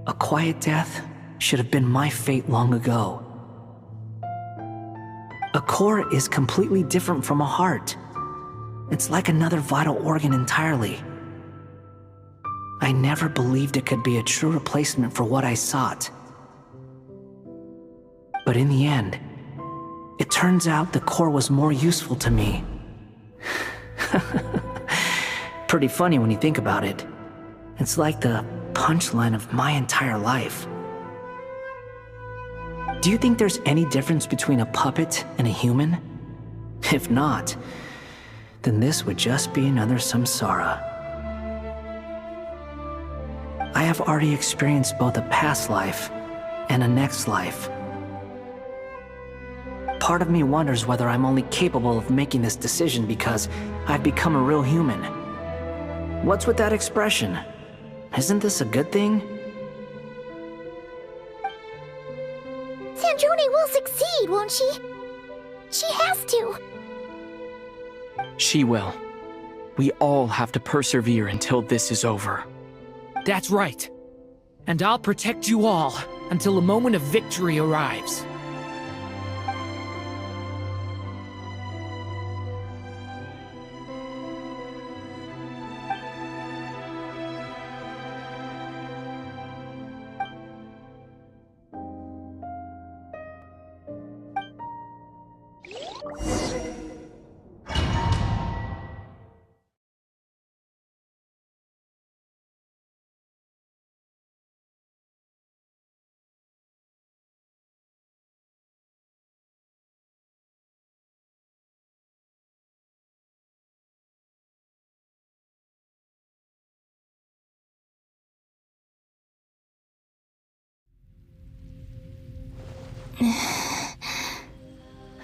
A quiet death should have been my fate long ago. A core is completely different from a heart. It's like another vital organ entirely. I never believed it could be a true replacement for what I sought. But in the end, it turns out the core was more useful to me. Pretty funny when you think about it. It's like the punchline of my entire life. Do you think there's any difference between a puppet and a human? If not, then this would just be another samsara. I have already experienced both a past life and a next life. Part of me wonders whether I'm only capable of making this decision because I've become a real human. What's with that expression? Isn't this a good thing? Sandrone will succeed, won't she? She has to. She will. We all have to persevere until this is over. That's right. And I'll protect you all until a moment of victory arrives.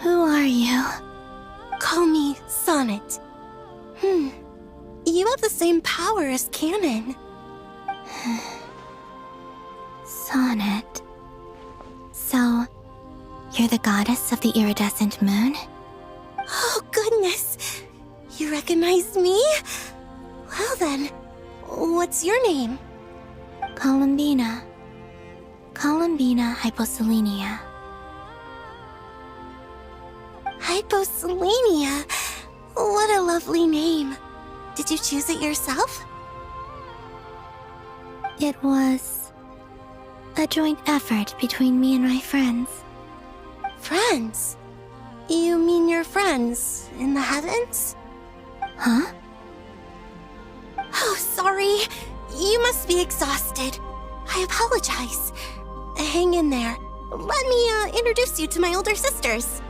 Who are you? Call me Sonnet. You have the same power as Canon. Sonnet. So, you're the goddess of the iridescent moon? Oh, goodness! You recognize me? Well then, what's your name? Columbina. Columbina Hyposelenia. Hyposelenia? What a lovely name. Did you choose it yourself? It was a joint effort between me and my friends. Friends? You mean your friends in the heavens? Huh? Oh, sorry. You must be exhausted. I apologize. Hang in there. Let me introduce you to my older sisters.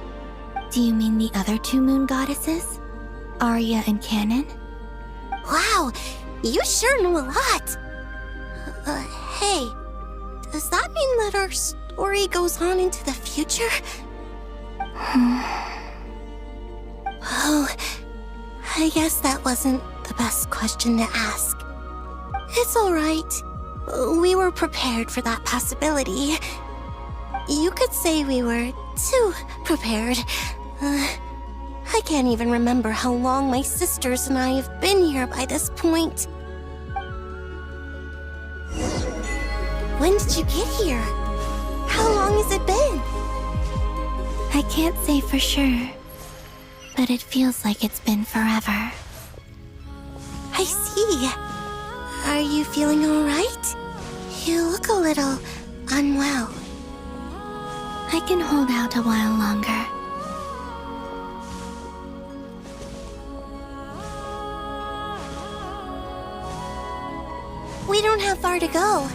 Do you mean the other two moon goddesses? Arya and Canon? Wow, you sure know a lot. Hey, does that mean that our story goes on into the future? Oh, I guess that wasn't the best question to ask. It's alright. We were prepared for that possibility. You could say we were too prepared. I can't even remember how long my sisters and I have been here by this point. When did you get here? How long has it been? I can't say for sure, but it feels like it's been forever. I see. Are you feeling alright? You look a little unwell. I can hold out a while longer. We don't have far to go.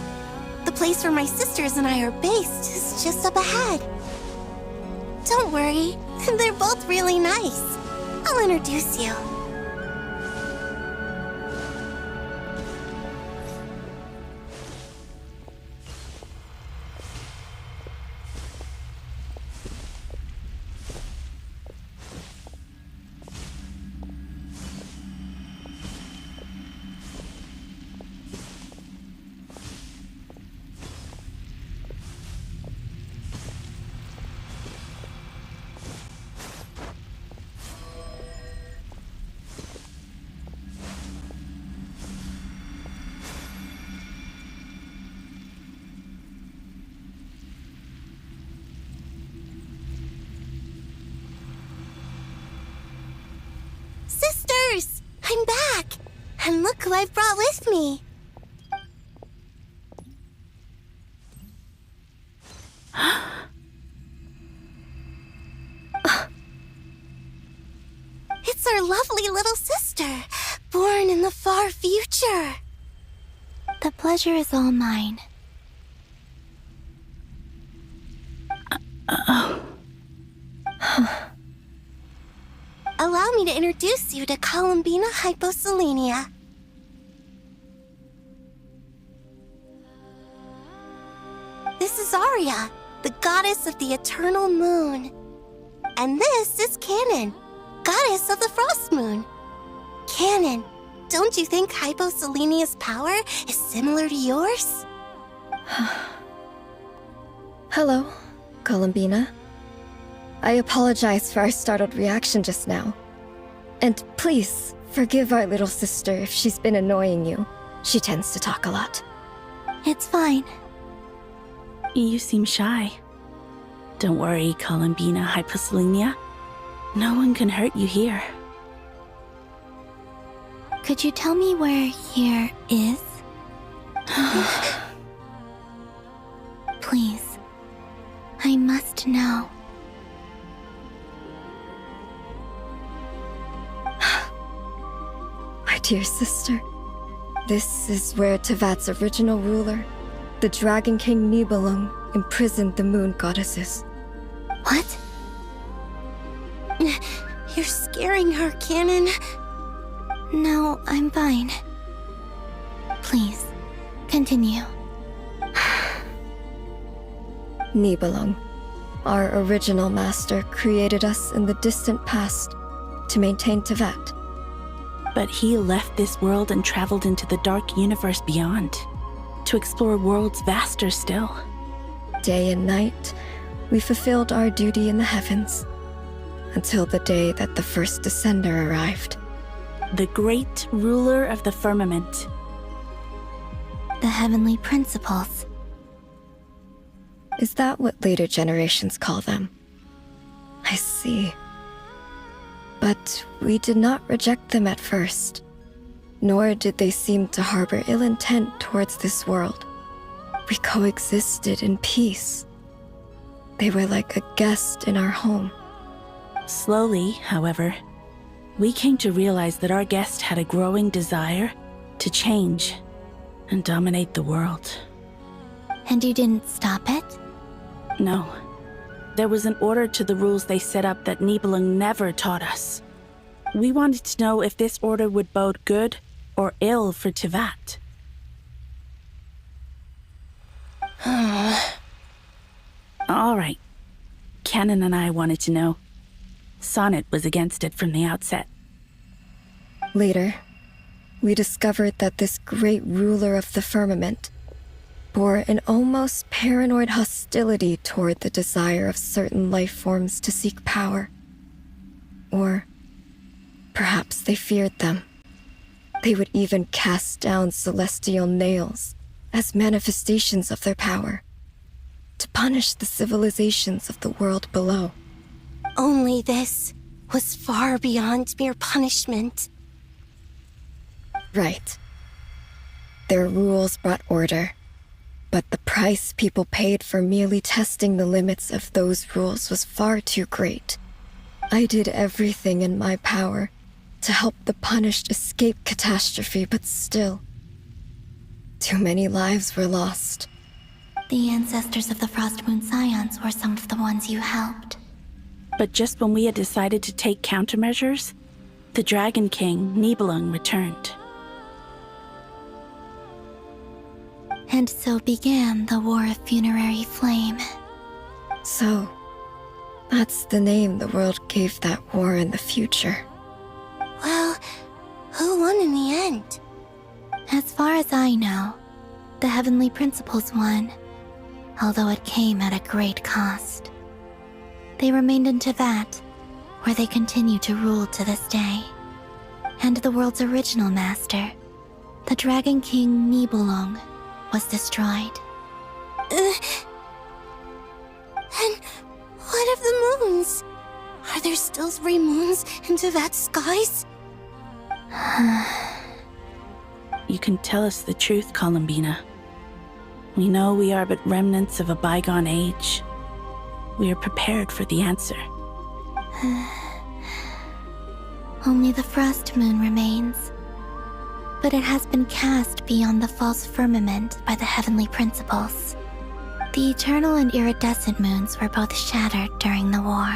The place where my sisters and I are based is just up ahead. Don't worry, they're both really nice. I'll introduce you. I'm back! And look who I've brought with me! It's our lovely little sister, born in the far future. The pleasure is all mine. Allow me to introduce you to Columbina Hyposelenia. This is Arya, the goddess of the eternal moon. And this is Canon, goddess of the frost moon. Canon, don't you think Hyposelenia's power is similar to yours? Hello, Columbina. I apologize for our startled reaction just now. And please, forgive our little sister if she's been annoying you. She tends to talk a lot. It's fine. You seem shy. Don't worry, Columbina Hyposelenia. No one can hurt you here. Could you tell me where here is? Please. I must know. My dear sister, this is where Tevat's original ruler, the Dragon King Nibelung, imprisoned the moon goddesses. What? You're scaring her, Canon. No, I'm fine. Please, continue. Nibelung, our original master, created us in the distant past to maintain Tevat. But he left this world and traveled into the dark universe beyond, to explore worlds vaster still. Day and night, we fulfilled our duty in the heavens, until the day that the first descender arrived. The great ruler of the firmament. The heavenly principles. Is that what later generations call them? I see. But we did not reject them at first, nor did they seem to harbor ill intent towards this world. We coexisted in peace. They were like a guest in our home. Slowly, however, we came to realize that our guest had a growing desire to change and dominate the world. And you didn't stop it? No. There was an order to the rules they set up that Nibelung never taught us. We wanted to know if this order would bode good or ill for Tevat. All right. Canon and I wanted to know. Sonnet was against it from the outset. Later, we discovered that this great ruler of the firmament bore an almost paranoid hostility toward the desire of certain life forms to seek power. Or perhaps they feared them. They would even cast down celestial nails as manifestations of their power, to punish the civilizations of the world below. Only this was far beyond mere punishment. Right. Their rules brought order, but the price people paid for merely testing the limits of those rules was far too great. I did everything in my power to help the punished escape catastrophe, but still, too many lives were lost. The ancestors of the Frost Moon Scions were some of the ones you helped. But just when we had decided to take countermeasures, the Dragon King, Nibelung, returned. And so began the War of Funerary Flame. So, that's the name the world gave that war in the future. Well, who won in the end? As far as I know, the Heavenly Principles won, although it came at a great cost. They remained in Tevat, where they continue to rule to this day. And the world's original master, the Dragon King Nibelung, was destroyed. And what of the moons? Are there still 3 moons in Tevat's skies? You can tell us the truth, Columbina. We know we are but remnants of a bygone age. We are prepared for the answer. Only the frost moon remains. But it has been cast beyond the false firmament by the heavenly principles. The eternal and iridescent moons were both shattered during the war.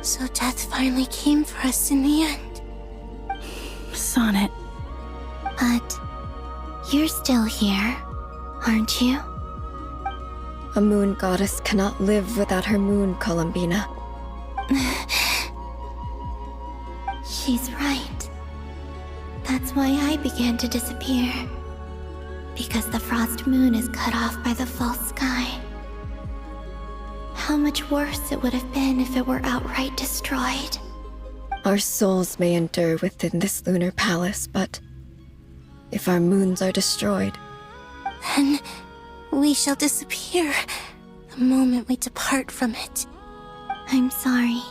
So death finally came for us in the end. Sonnet. But you're still here, aren't you? A moon goddess cannot live without her moon, Columbina. She's right. That's why I began to disappear. Because the frost moon is cut off by the false sky. How much worse it would have been if it were outright destroyed. Our souls may endure within this lunar palace, but if our moons are destroyed, then we shall disappear the moment we depart from it. I'm sorry.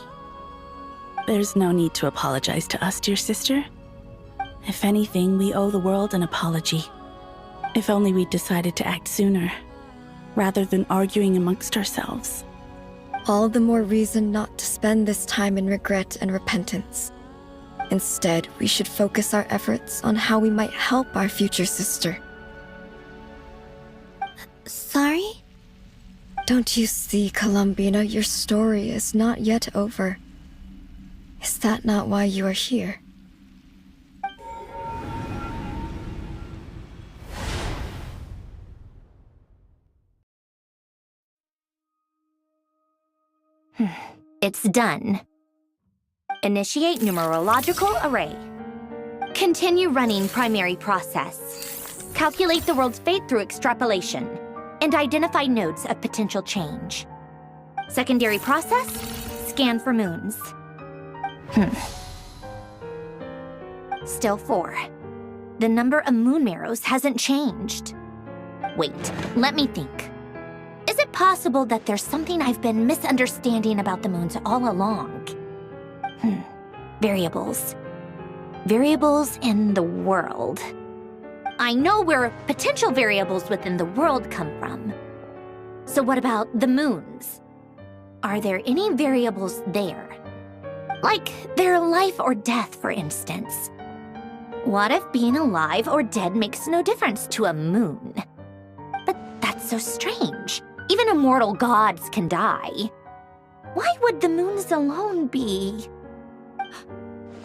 There's no need to apologize to us, dear sister. If anything, we owe the world an apology. If only we'd decided to act sooner, rather than arguing amongst ourselves. all the more reason not to spend this time in regret and repentance. Instead, we should focus our efforts on how we might help our future sister. Sorry? Don't you see, Columbina, your story is not yet over. Is that not why you are here? It's done. Initiate numerological array. Continue running primary process. Calculate the world's fate through extrapolation, and identify nodes of potential change. Secondary process, scan for moons. Still 4. The number of moon marrows hasn't changed. Wait, let me think. Is it possible that there's something I've been misunderstanding about the moons all along? Variables. Variables in the world. I know where potential variables within the world come from. So what about the moons? Are there any variables there? Like their life or death, for instance. What if being alive or dead makes no difference to a moon? But that's so strange. Even immortal gods can die. Why would the moons alone be?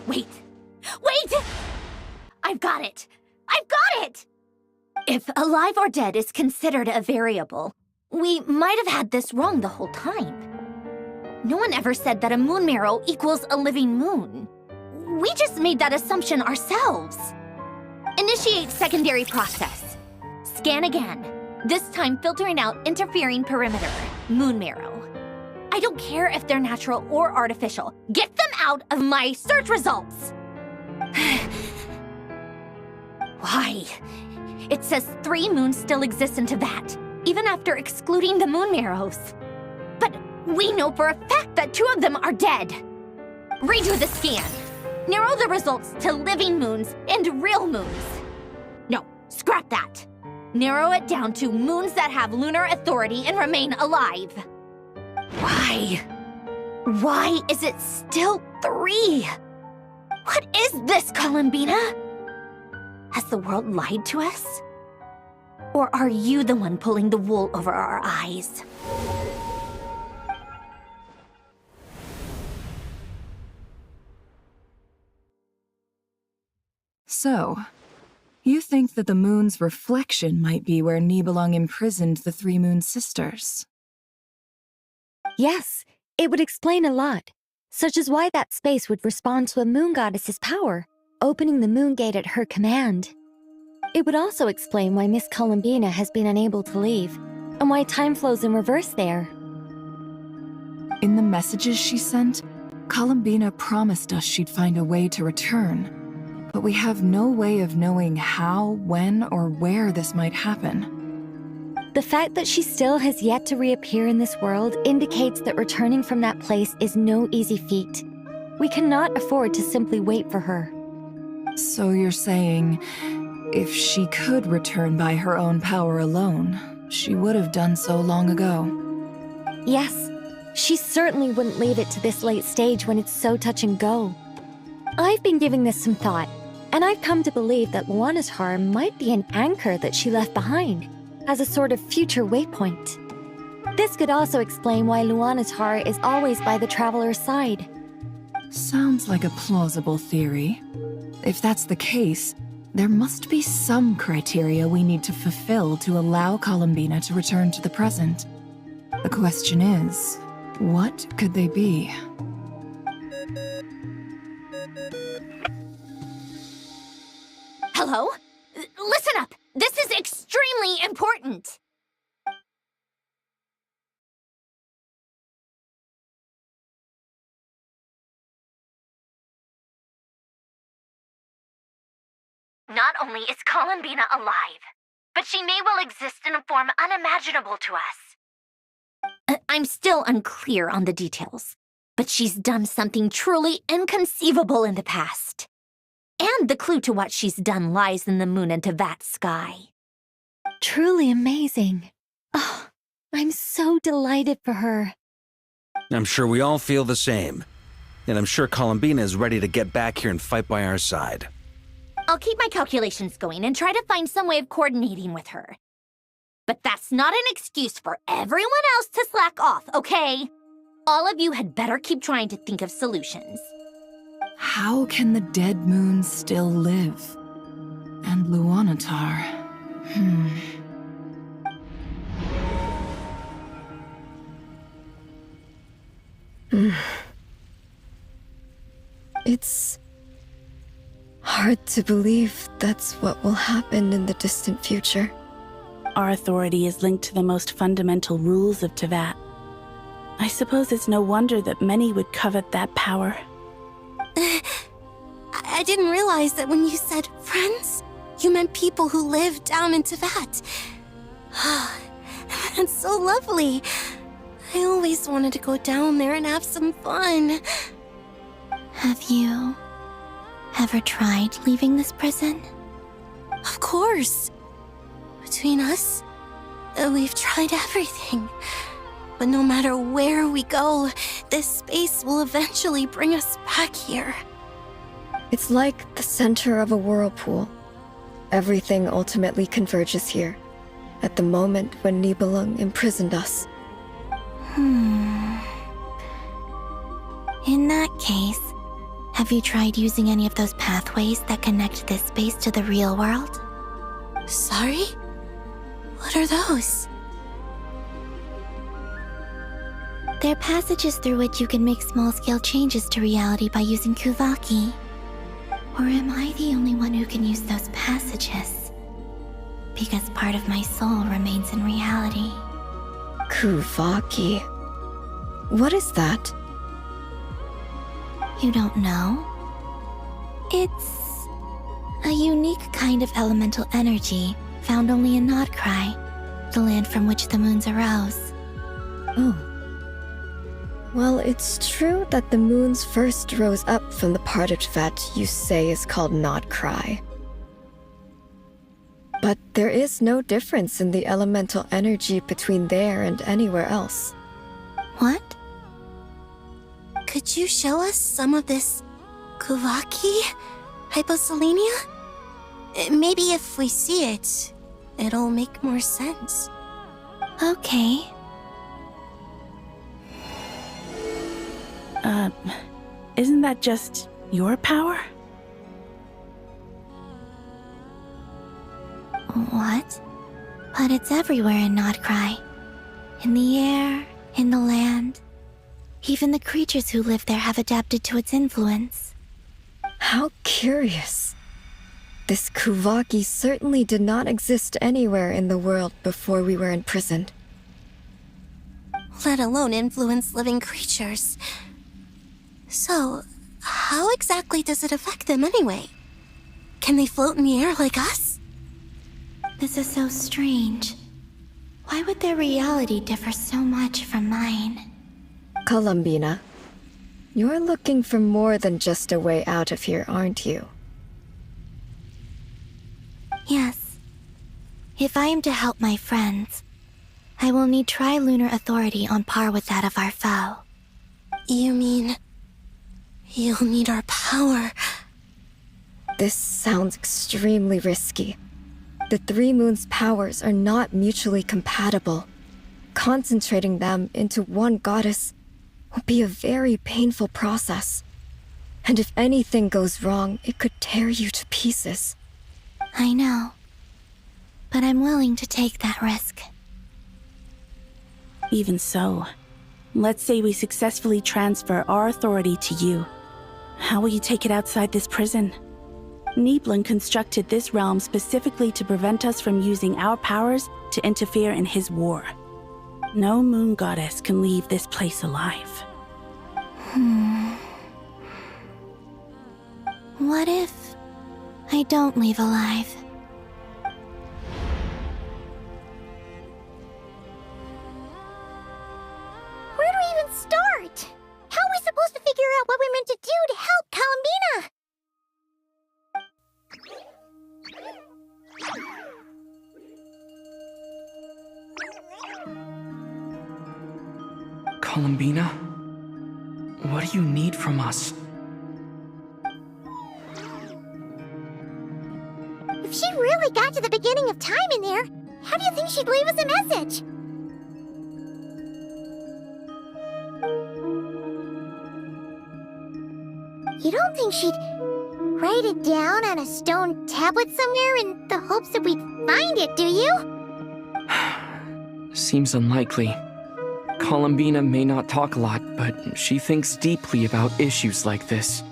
Wait! I've got it! If alive or dead is considered a variable, we might have had this wrong the whole time. No one ever said that a moon marrow equals a living moon. We just made that assumption ourselves. Initiate secondary process. Scan again, this time filtering out interfering perimeter, moon marrow. I don't care if they're natural or artificial. Get them out of my search results! Why? It says 3 moons still exist in Teyvat, even after excluding the moon marrows. But we know for a fact that 2 of them are dead. Redo the scan. Narrow the results to living moons and real moons. No, scrap that. Narrow it down to moons that have lunar authority and remain alive. Why? Why is it still 3? What is this, Columbina? Has the world lied to us? Or are you the one pulling the wool over our eyes? So, you think that the moon's reflection might be where Nibelung imprisoned the 3 moon sisters? Yes, it would explain a lot, such as why that space would respond to a moon goddess's power, opening the moon gate at her command. It would also explain why Miss Columbina has been unable to leave, and why time flows in reverse there. In the messages she sent, Columbina promised us she'd find a way to return. But we have no way of knowing how, when, or where this might happen. The fact that she still has yet to reappear in this world indicates that returning from that place is no easy feat. We cannot afford to simply wait for her. So you're saying, if she could return by her own power alone, she would have done so long ago? Yes, she certainly wouldn't leave it to this late stage when it's so touch and go. I've been giving this some thought, and I've come to believe that Luana's harm might be an anchor that she left behind, as a sort of future waypoint. This could also explain why Luana's heart is always by the Traveler's side. Sounds like a plausible theory. If that's the case, there must be some criteria we need to fulfill to allow Columbina to return to the present. The question is, what could they be? Hello? Listen up! This is extremely important! Not only is Columbina alive, but she may well exist in a form unimaginable to us. I'm still unclear on the details, but she's done something truly inconceivable in the past. And the clue to what she's done lies in the moon and Tevat's sky. Truly amazing. Oh, I'm so delighted for her. I'm sure we all feel the same. And I'm sure Columbina is ready to get back here and fight by our side. I'll keep my calculations going and try to find some way of coordinating with her. But that's not an excuse for everyone else to slack off, okay? All of you had better keep trying to think of solutions. How can the dead moon still live? And Luanatar... It's hard to believe that's what will happen in the distant future. Our authority is linked to the most fundamental rules of Tevat. I suppose it's no wonder that many would covet that power. I didn't realize that when you said friends, you meant people who live down in Tevat. That's so lovely. I always wanted to go down there and have some fun. Have you ever tried leaving this prison? Of course. Between us, we've tried everything. But no matter where we go, this space will eventually bring us back here. It's like the center of a whirlpool. Everything ultimately converges here, at the moment when Nibelung imprisoned us. In that case, have you tried using any of those pathways that connect this space to the real world? Sorry? What are those? They're passages through which you can make small-scale changes to reality by using Kuvaki. Or am I the only one who can use those passages? Because part of my soul remains in reality. Kuvaki. What is that? You don't know? It's a unique kind of elemental energy found only in Nodcry, the land from which the moons arose. Oh. Well, it's true that the moons first rose up from the part of Tevat you say is called Nodcry. But there is no difference in the elemental energy between there and anywhere else. What? Could you show us some of this Kuvaki hyposelenia? Maybe if we see it, it'll make more sense. Okay. Isn't that just your power? What? But it's everywhere in Nodcry. In the air, in the land. Even the creatures who live there have adapted to its influence. How curious. This Kuvaki certainly did not exist anywhere in the world before we were imprisoned. Let alone influence living creatures. So, how exactly does it affect them anyway? Can they float in the air like us? This is so strange. Why would their reality differ so much from mine? Columbina, You're looking for more than just a way out of here, aren't you? Yes. If I am to help my friends, I will need trilunar authority on par with that of our foe. You mean... you'll need our power? This sounds extremely risky. The Three Moons' powers are not mutually compatible. Concentrating them into one goddess will be a very painful process. And if anything goes wrong, it could tear you to pieces. I know. But I'm willing to take that risk. Even so, let's say we successfully transfer our authority to you. How will you take it outside this prison? Nibelung constructed this realm specifically to prevent us from using our powers to interfere in his war. No moon goddess can leave this place alive. What if I don't leave alive? Where do we even start? How are we supposed to figure out what we're meant to do to help Columbina? Columbina? What do you need from us? If she really got to the beginning of time in there, how do you think she'd leave us a message? You don't think she'd write it down on a stone tablet somewhere in the hopes that we'd find it, do you? Seems unlikely. Columbina may not talk a lot, but she thinks deeply about issues like this.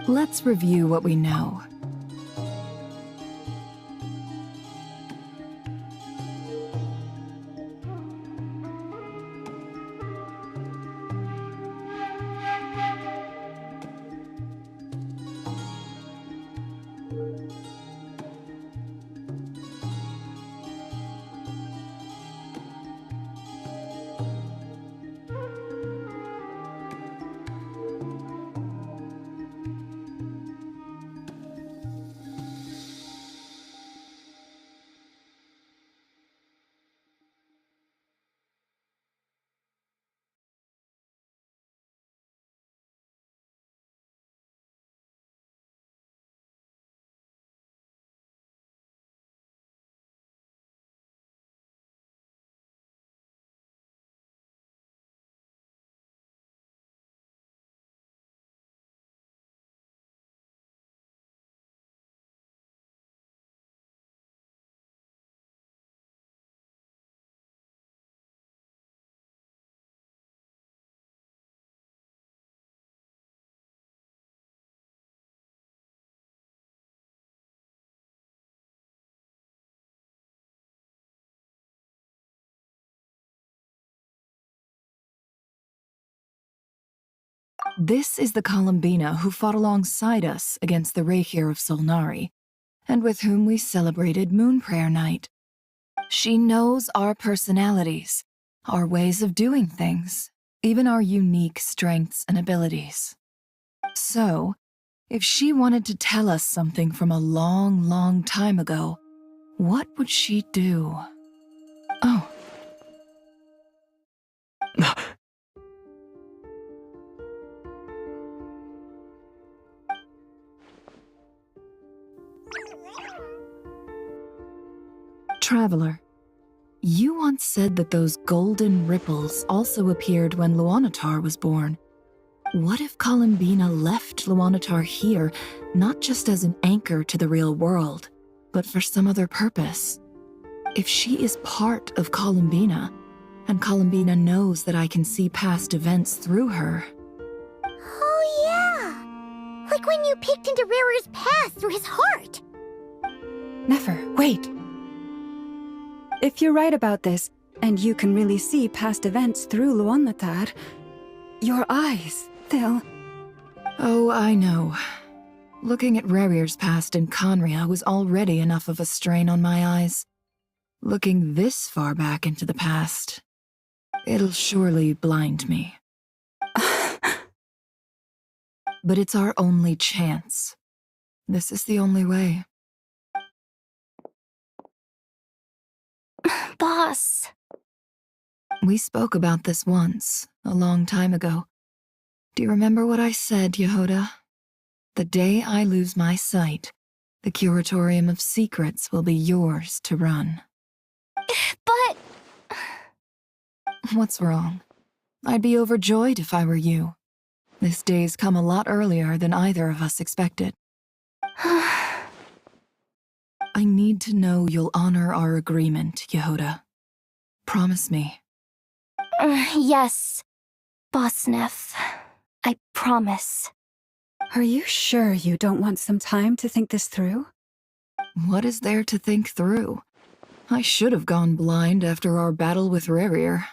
Let's review what we know. This is the Columbina who fought alongside us against the Reykir of Solnari, and with whom we celebrated Moon Prayer Night. She knows our personalities, our ways of doing things, even our unique strengths and abilities. So, if she wanted to tell us something from a long, long time ago, what would she do? Oh. Traveler, you once said that those golden ripples also appeared when Luanatar was born. What if Columbina left Luanatar here, not just as an anchor to the real world, but for some other purpose? If she is part of Columbina, and Columbina knows that I can see past events through her... Oh yeah! Like when you peeked into Rarer's path through his heart! Never, wait! If you're right about this, and you can really see past events through Luanatar, your eyes, they'll... Oh, I know. Looking at Rerir's past in Conria was already enough of a strain on my eyes. Looking this far back into the past, it'll surely blind me. But it's our only chance. This is the only way. Boss. We spoke about this once, a long time ago. Do you remember what I said, Yehoda? The day I lose my sight, the Curatorium of Secrets will be yours to run. But... What's wrong? I'd be overjoyed if I were you. This day's come a lot earlier than either of us expected. I need to know you'll honor our agreement, Yehoda. Promise me. Yes, Boss Neff. I promise. Are you sure you don't want some time to think this through? What is there to think through? I should have gone blind after our battle with Rerir.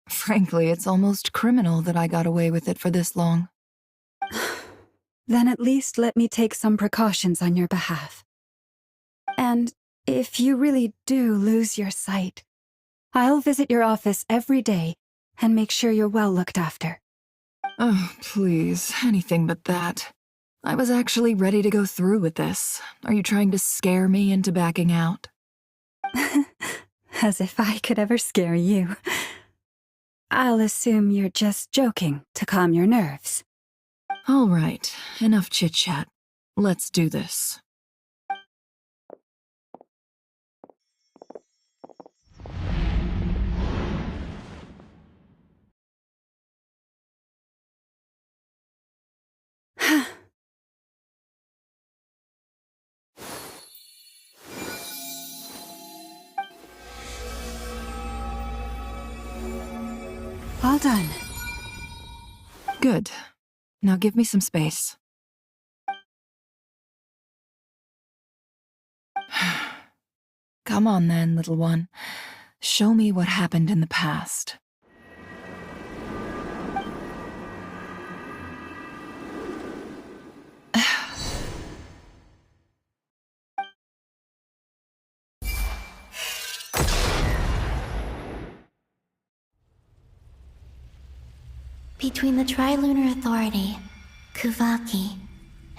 Frankly, it's almost criminal that I got away with it for this long. Then at least let me take some precautions on your behalf. And if you really do lose your sight, I'll visit your office every day and make sure you're well looked after. Oh, please, anything but that. I was actually ready to go through with this. Are you trying to scare me into backing out? As if I could ever scare you. I'll assume you're just joking to calm your nerves. All right, enough chit-chat. Let's do this. All done. Good. Now give me some space. Come on then, little one. Show me what happened in the past. Between the Trilunar Authority, Kuvaki,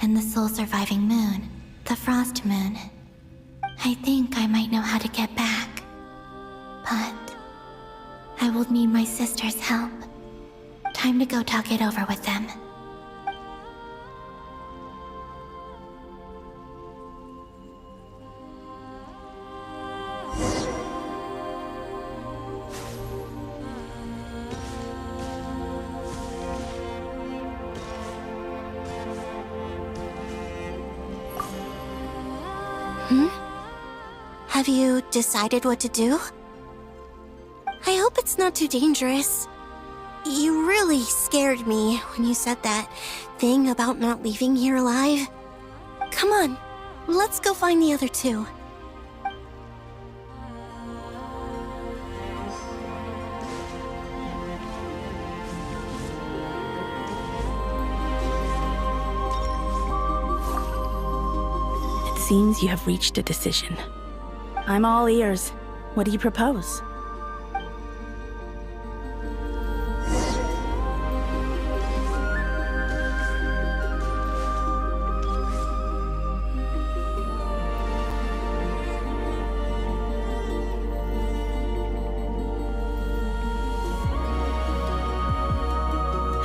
and the sole-surviving moon, the Frost Moon, I think I might know how to get back. But I will need my sister's help. Time to go talk it over with them. Have you decided what to do? I hope it's not too dangerous. You really scared me when you said that thing about not leaving here alive. Come on, let's go find the other two. It seems you have reached a decision. I'm all ears. What do you propose?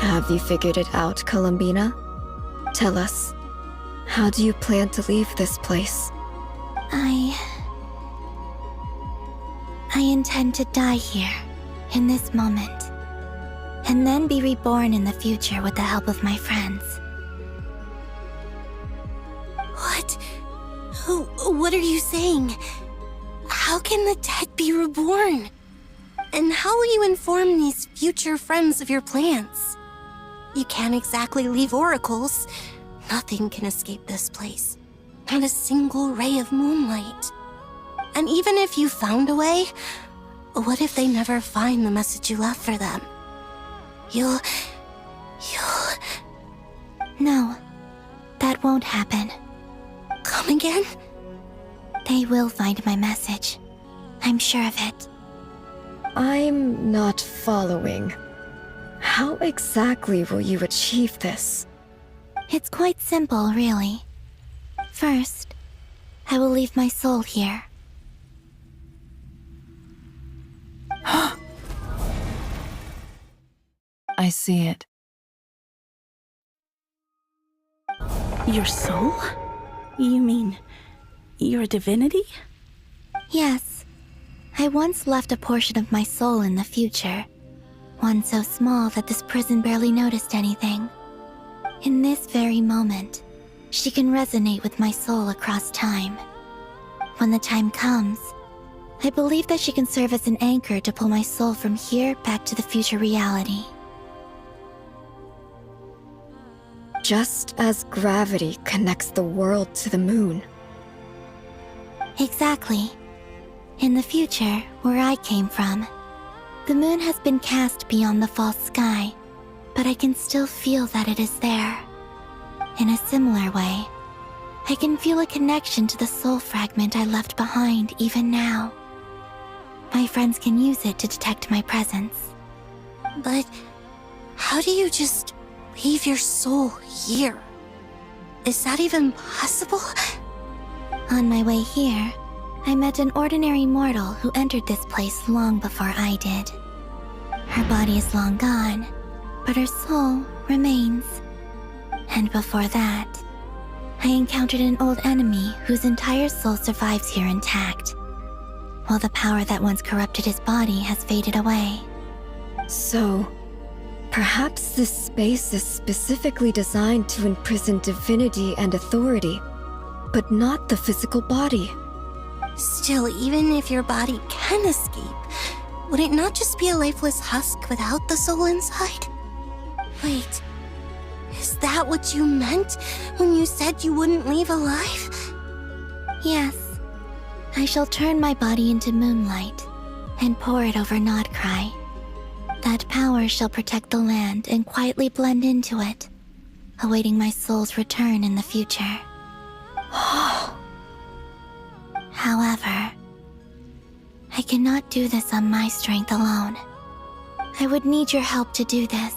Have you figured it out, Columbina? Tell us, how do you plan to leave this place? I intend to die here, in this moment, and then be reborn in the future with the help of my friends. What? What are you saying? How can the dead be reborn? And how will you inform these future friends of your plans? You can't exactly leave oracles. Nothing can escape this place. Not a single ray of moonlight. And even if you found a way, what if they never find the message you left for them? You'll... No, that won't happen. Come again? They will find my message. I'm sure of it. I'm not following. How exactly will you achieve this? It's quite simple, really. First, I will leave my soul here. I see it. Your soul? You mean your divinity? Yes. I once left a portion of my soul in the future. One so small that this prison barely noticed anything. In this very moment, she can resonate with my soul across time. When the time comes, I believe that she can serve as an anchor to pull my soul from here back to the future reality. Just as gravity connects the world to the moon. Exactly. In the future, where I came from, the moon has been cast beyond the false sky, but I can still feel that it is there. In a similar way, I can feel a connection to the soul fragment I left behind even now. My friends can use it to detect my presence. But how do you just leave your soul here? Is that even possible? On my way here, I met an ordinary mortal who entered this place long before I did. Her body is long gone, but her soul remains. And before that, I encountered an old enemy whose entire soul survives here intact, while the power that once corrupted his body has faded away. So, perhaps this space is specifically designed to imprison divinity and authority, but not the physical body. Still, even if your body can escape, would it not just be a lifeless husk without the soul inside? Wait, is that what you meant when you said you wouldn't leave alive? Yes. I shall turn my body into moonlight and pour it over Nodcry. That power shall protect the land and quietly blend into it, awaiting my soul's return in the future. However, I cannot do this on my strength alone. I would need your help to do this,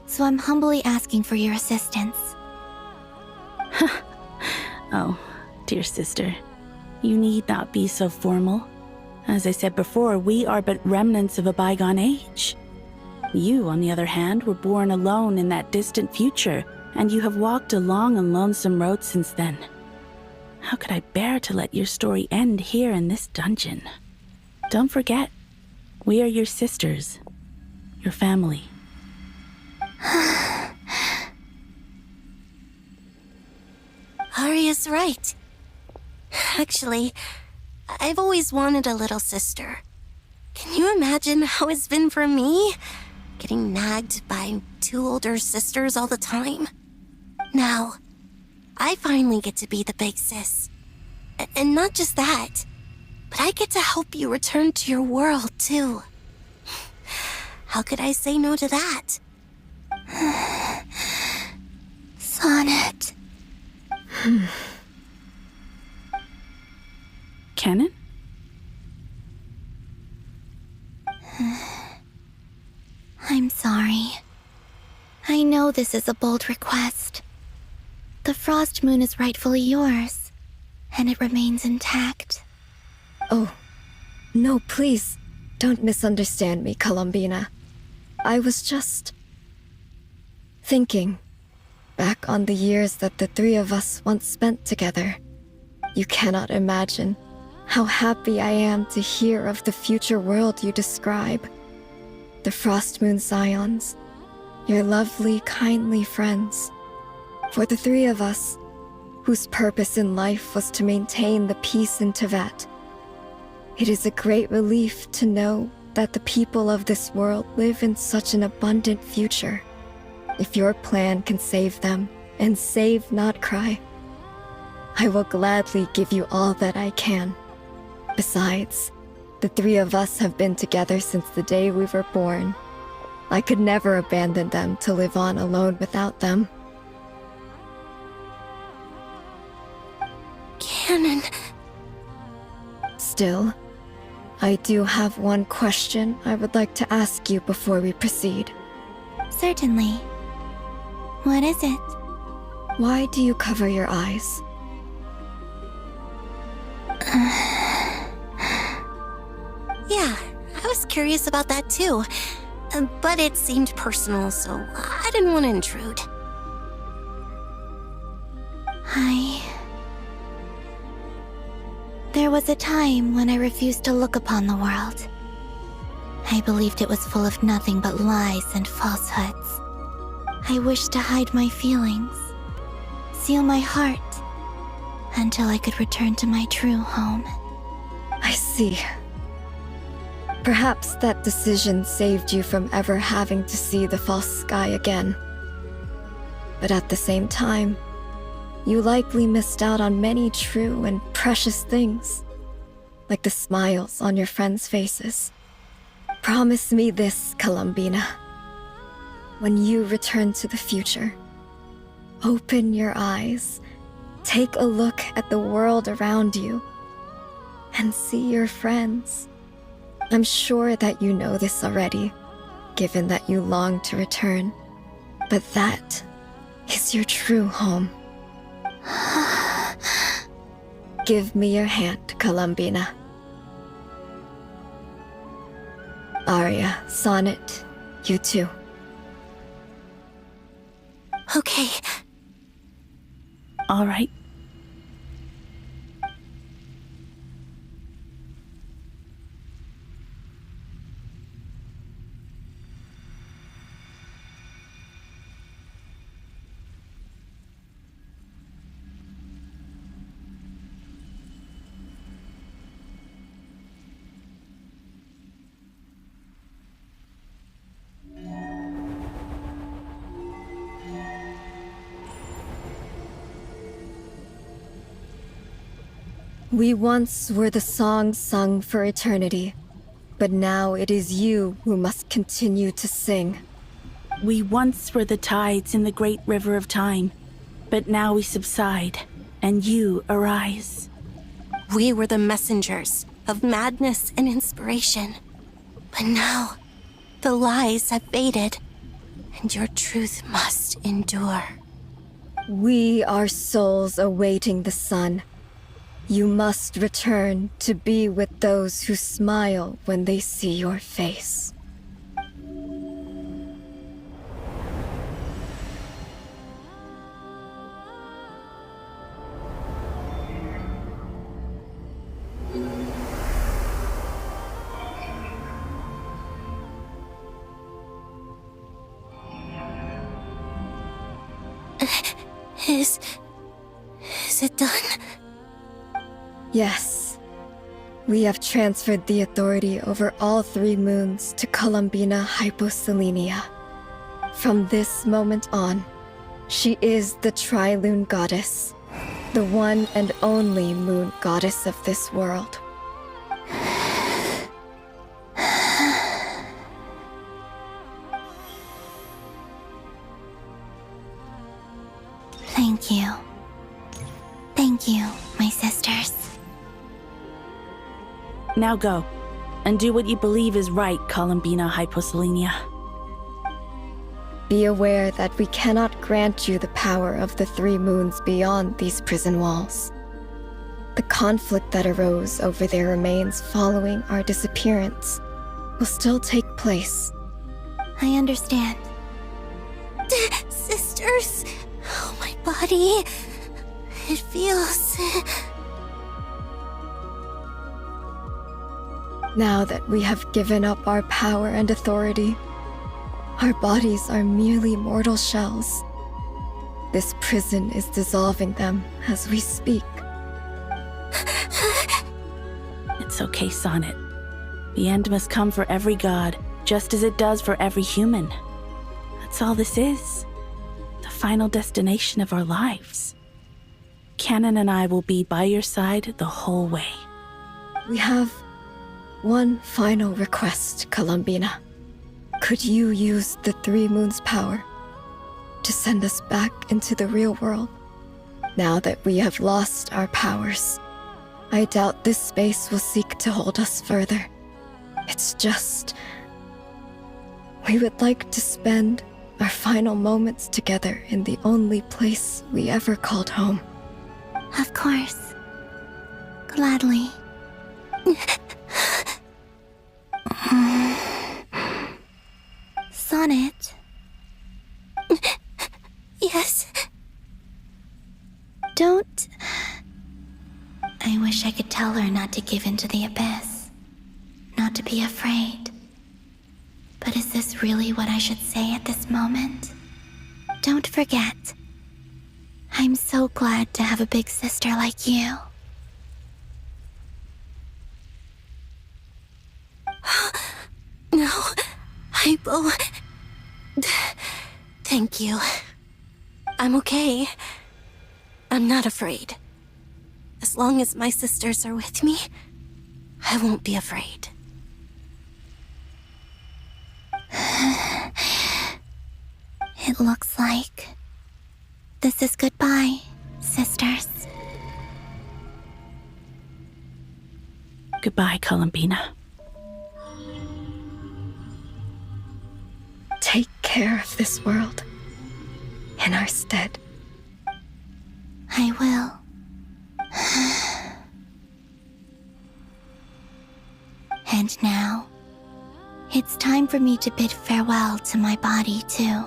so I'm humbly asking for your assistance. Oh, dear sister, you need not be so formal. As I said before, we are but remnants of a bygone age. You, on the other hand, were born alone in that distant future, and you have walked a long and lonesome road since then. How could I bear to let your story end here in this dungeon? Don't forget, we are your sisters, your family. Arya's right. Actually, I've always wanted a little sister. Can you imagine how it's been for me? Getting nagged by two older sisters all the time. Now, I finally get to be the big sis. And not just that, but I get to help you return to your world, too. How could I say no to that? Sonnet. Canon? I'm sorry. I know this is a bold request. The Frost Moon is rightfully yours, and it remains intact. Oh, no, please, don't misunderstand me, Columbina. I was just thinking back on the years that the three of us once spent together. You cannot imagine how happy I am to hear of the future world you describe. The Frost Moon Scions, your lovely, kindly friends. For the three of us, whose purpose in life was to maintain the peace in Teyvat, it is a great relief to know that the people of this world live in such an abundant future. If your plan can save them and save Nodcry, I will gladly give you all that I can. Besides, the three of us have been together since the day we were born. I could never abandon them to live on alone without them. Canon. Still, I do have one question I would like to ask you before we proceed. Certainly. What is it? Why do you cover your eyes? Yeah, I was curious about that too. But it seemed personal, so I didn't want to intrude. There was a time when I refused to look upon the world. I believed it was full of nothing but lies and falsehoods. I wished to hide my feelings, seal my heart, until I could return to my true home. I see. Perhaps that decision saved you from ever having to see the false sky again. But at the same time, you likely missed out on many true and precious things, like the smiles on your friends' faces. Promise me this, Columbina. When you return to the future, open your eyes, take a look at the world around you, and see your friends. I'm sure that you know this already, given that you long to return, but that is your true home. Give me your hand, Columbina. Arya, Sonnet, you too. Okay. All right. We once were the song sung for eternity, but now it is you who must continue to sing. We once were the tides in the great river of time, but now we subside, and you arise. We were the messengers of madness and inspiration. But now, the lies have faded, and your truth must endure. We are souls awaiting the sun. You must return to be with those who smile when they see your face. Is it done? Yes. We have transferred the authority over all 3 moons to Columbina Hyposelenia. From this moment on, she is the Tri-Lune Goddess, the one and only moon goddess of this world. Thank you. Thank you, my sisters. Now go, and do what you believe is right, Columbina Hyposelenia. Be aware that we cannot grant you the power of the 3 moons beyond these prison walls. The conflict that arose over their remains following our disappearance will still take place. I understand. Sisters, oh, my body. It feels... Now that we have given up our power and authority, our bodies are merely mortal shells. This prison is dissolving them as we speak. It's okay, Sonnet. The end must come for every god, just as it does for every human. That's all this is. The final destination of our lives. Canon and I will be by your side the whole way. We have one final request, Columbina. Could you use the 3 moons' power to send us back into the real world? Now that we have lost our powers, I doubt this space will seek to hold us further. It's just... we would like to spend Our final moments together in the only place we ever called home. Of course. Gladly. Sonnet. Yes? Don't... I wish I could tell her not to give in to the abyss. Not to be afraid. But is this really what I should say at this moment? Don't forget. I'm so glad to have a big sister like you. No, Hypo. Thank you. I'm okay. I'm not afraid. As long as my sisters are with me, I won't be afraid. It looks like this is goodbye, sisters. Goodbye, Columbina. Take care of this world in our stead. I will. And now, it's time for me to bid farewell to my body, too.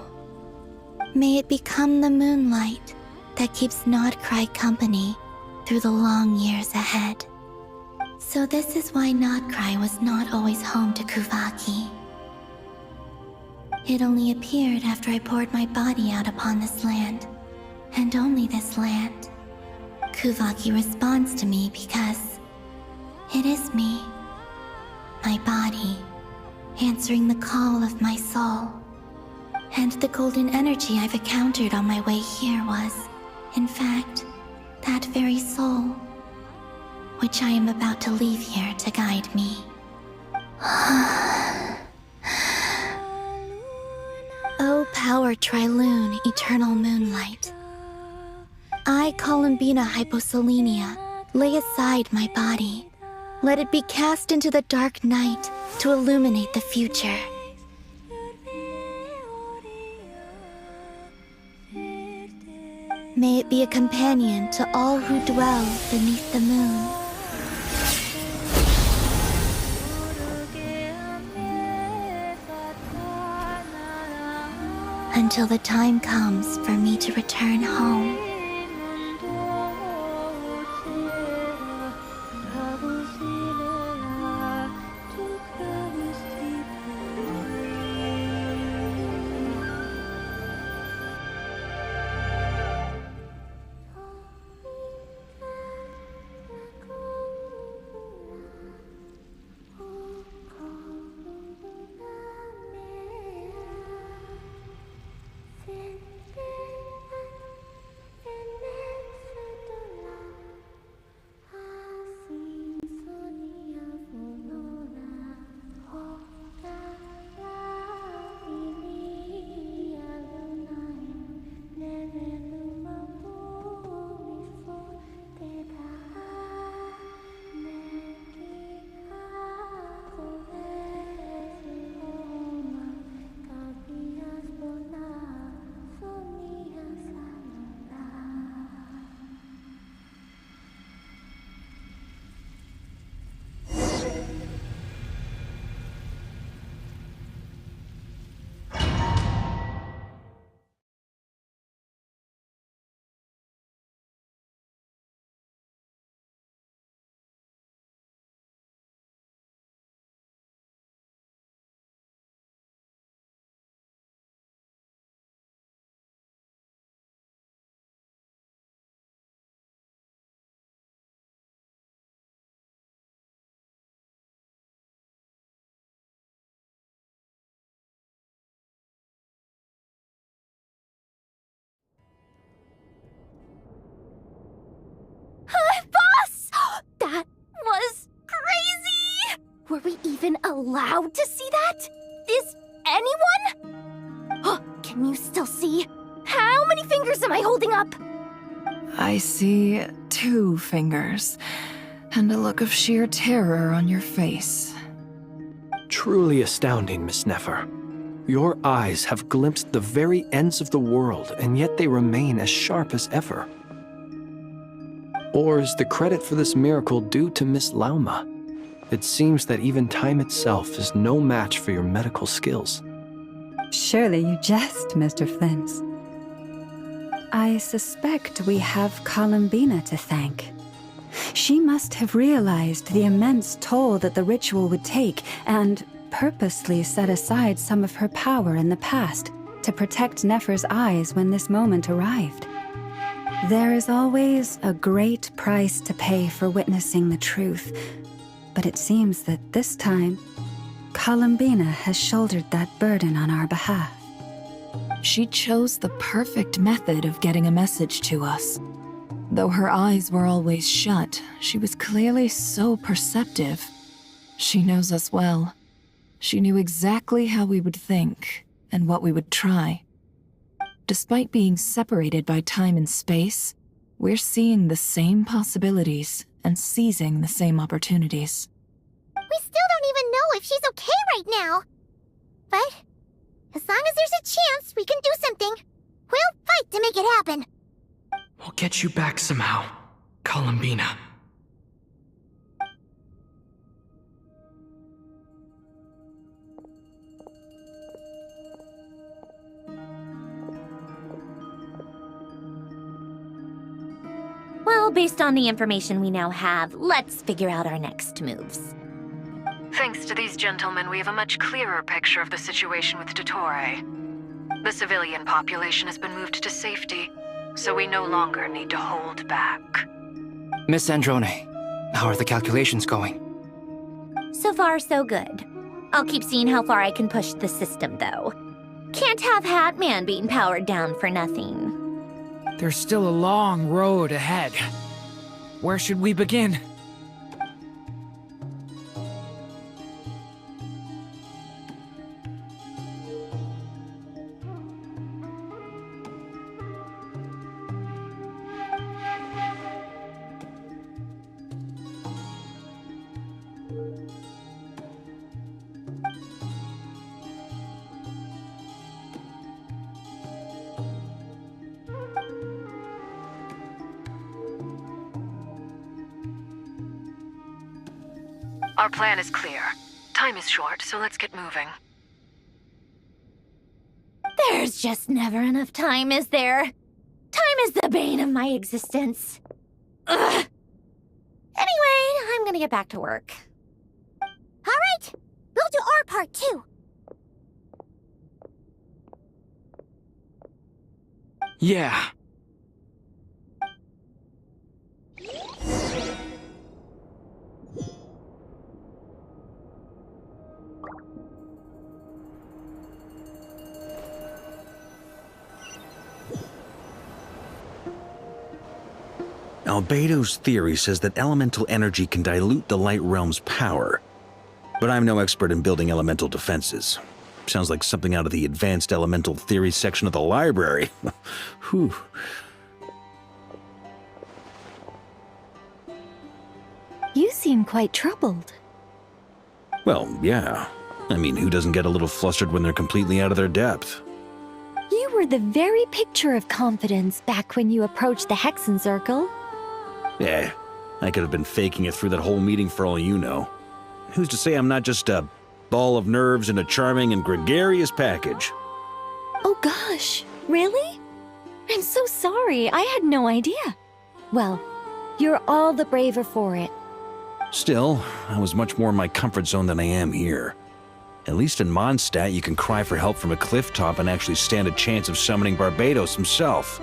May it become the moonlight that keeps Nodcry company through the long years ahead. So this is why Nodcry was not always home to Kuvaki. It only appeared after I poured my body out upon this land, and only this land. Kuvaki responds to me because it is me, my body, answering the call of my soul. And the golden energy I've encountered on my way here was, in fact, that very soul, which I am about to leave here to guide me. O power Trilune, eternal moonlight. I, Columbina Hyposelenia, lay aside my body. Let it be cast into the dark night to illuminate the future. May it be a companion to all who dwell beneath the moon. Until the time comes for me to return home. Boss! That was crazy! Were we even allowed to see that? Is anyone? Can you still see? How many fingers am I holding up? I see 2 fingers, and a look of sheer terror on your face. Truly astounding, Miss Nefer. Your eyes have glimpsed the very ends of the world, and yet they remain as sharp as ever. Or is the credit for this miracle due to Miss Lauma? It seems that even time itself is no match for your medical skills. Surely you jest, Mr. Flint. I suspect we have Columbina to thank. She must have realized the immense toll that the ritual would take and purposely set aside some of her power in the past to protect Nefer's eyes when this moment arrived. There is always a great price to pay for witnessing the truth, but it seems that this time, Columbina has shouldered that burden on our behalf. She chose the perfect method of getting a message to us. Though her eyes were always shut, she was clearly so perceptive. She knows us well. She knew exactly how we would think and what we would try. Despite being separated by time and space, we're seeing the same possibilities and seizing the same opportunities. We still don't even know if she's okay right now. But as long as there's a chance we can do something, we'll fight to make it happen. We'll get you back somehow, Columbina. Well, based on the information we now have, let's figure out our next moves. Thanks to these gentlemen, we have a much clearer picture of the situation with Dottore. The civilian population has been moved to safety, so we no longer need to hold back. Miss Androne, how are the calculations going? So far, so good. I'll keep seeing how far I can push the system, though. Can't have Hatman being powered down for nothing. There's still a long road ahead. Where should we begin? Our plan is clear. Time is short, so let's get moving. There's just never enough time, is there? Time is the bane of my existence. Ugh. Anyway, I'm gonna get back to work. All right, we'll do our part too. Yeah. Albedo's theory says that elemental energy can dilute the light realm's power. But I'm no expert in building elemental defenses. Sounds like something out of the advanced elemental theory section of the library. Whew. You seem quite troubled. Well, yeah. I mean, who doesn't get a little flustered when they're completely out of their depth? You were the very picture of confidence back when you approached the Hexen Circle. Eh, I could have been faking it through that whole meeting for all you know. Who's to say I'm not just a ball of nerves in a charming and gregarious package? Oh gosh, really? I'm so sorry, I had no idea. Well, you're all the braver for it. Still, I was much more in my comfort zone than I am here. At least in Mondstadt, you can cry for help from a cliff top and actually stand a chance of summoning Barbados himself.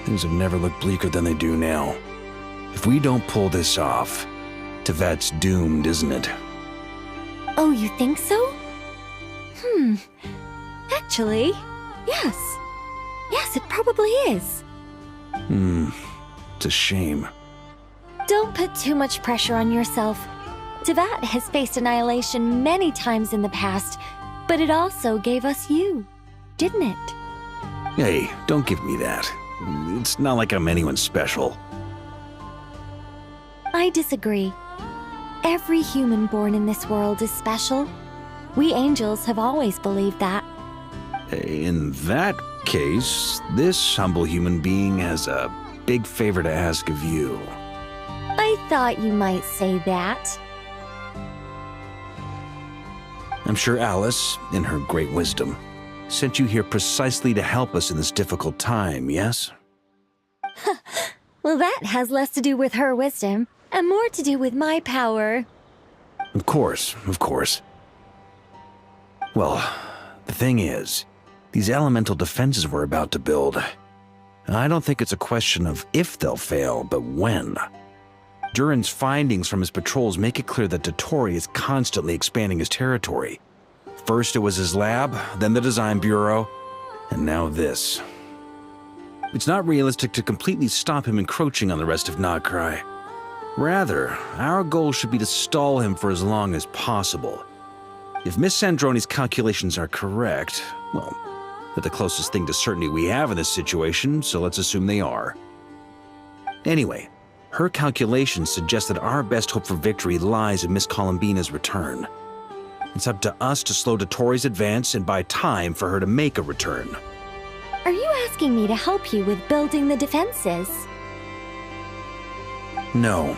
Things have never looked bleaker than they do now. If we don't pull this off, Tevat's doomed, isn't it? Oh, you think so? Actually, yes. Yes, it probably is. It's a shame. Don't put too much pressure on yourself. Tevat has faced annihilation many times in the past, but it also gave us you, didn't it? Hey, don't give me that. It's not like I'm anyone special. I disagree. Every human born in this world is special. We angels have always believed that. In that case, this humble human being has a big favor to ask of you. I thought you might say that. I'm sure Alice, in her great wisdom, sent you here precisely to help us in this difficult time, yes? Well, that has less to do with her wisdom and more to do with my power. Of course, of course. Well, the thing is, these elemental defenses we're about to build, I don't think it's a question of if they'll fail, but when. Durin's findings from his patrols make it clear that Dottore is constantly expanding his territory. First it was his lab, then the design bureau, and now this. It's not realistic to completely stop him encroaching on the rest of Nagcry. Rather, our goal should be to stall him for as long as possible. If Miss Sandroni's calculations are correct, well, they're the closest thing to certainty we have in this situation, so let's assume they are. Anyway, her calculations suggest that our best hope for victory lies in Miss Columbina's return. It's up to us to slow Dottore's advance and buy time for her to make a return. Are you asking me to help you with building the defenses? No.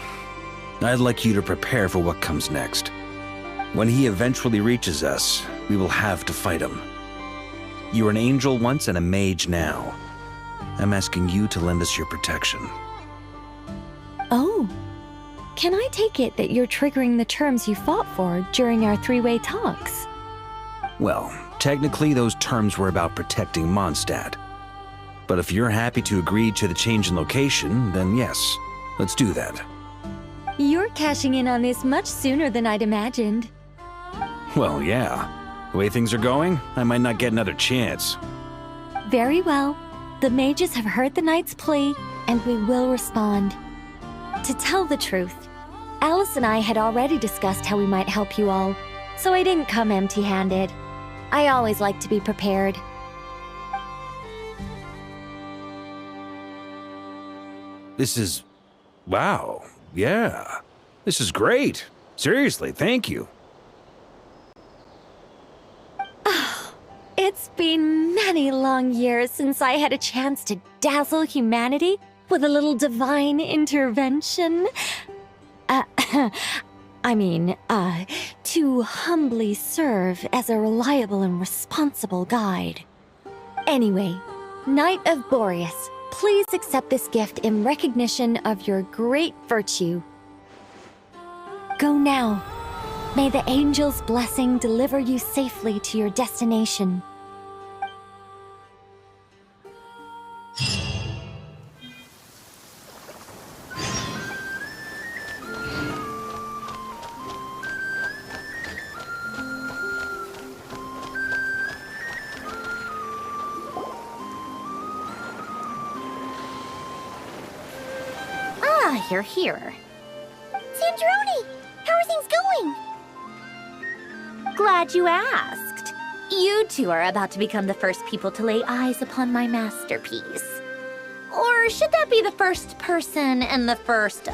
I'd like you to prepare for what comes next. When he eventually reaches us, we will have to fight him. You were an angel once and a mage now. I'm asking you to lend us your protection. Oh. Can I take it that you're triggering the terms you fought for during our three-way talks? Well, technically those terms were about protecting Mondstadt. But if you're happy to agree to the change in location, then yes, let's do that. You're cashing in on this much sooner than I'd imagined. Well, yeah. The way things are going, I might not get another chance. Very well. The mages have heard the knight's plea, and we will respond. To tell the truth, Alice and I had already discussed how we might help you all, so I didn't come empty-handed. I always like to be prepared. This is... wow. Yeah. This is great. Seriously, thank you. It's been many long years since I had a chance to dazzle humanity with a little divine intervention. To humbly serve as a reliable and responsible guide. Anyway, Knight of Boreas, please accept this gift in recognition of your great virtue. Go now. May the angel's blessing deliver you safely to your destination. Ah, you're here. Sandroni! How are things going? Glad you asked. You two are about to become the first people to lay eyes upon my masterpiece. Or should that be the first person and the first,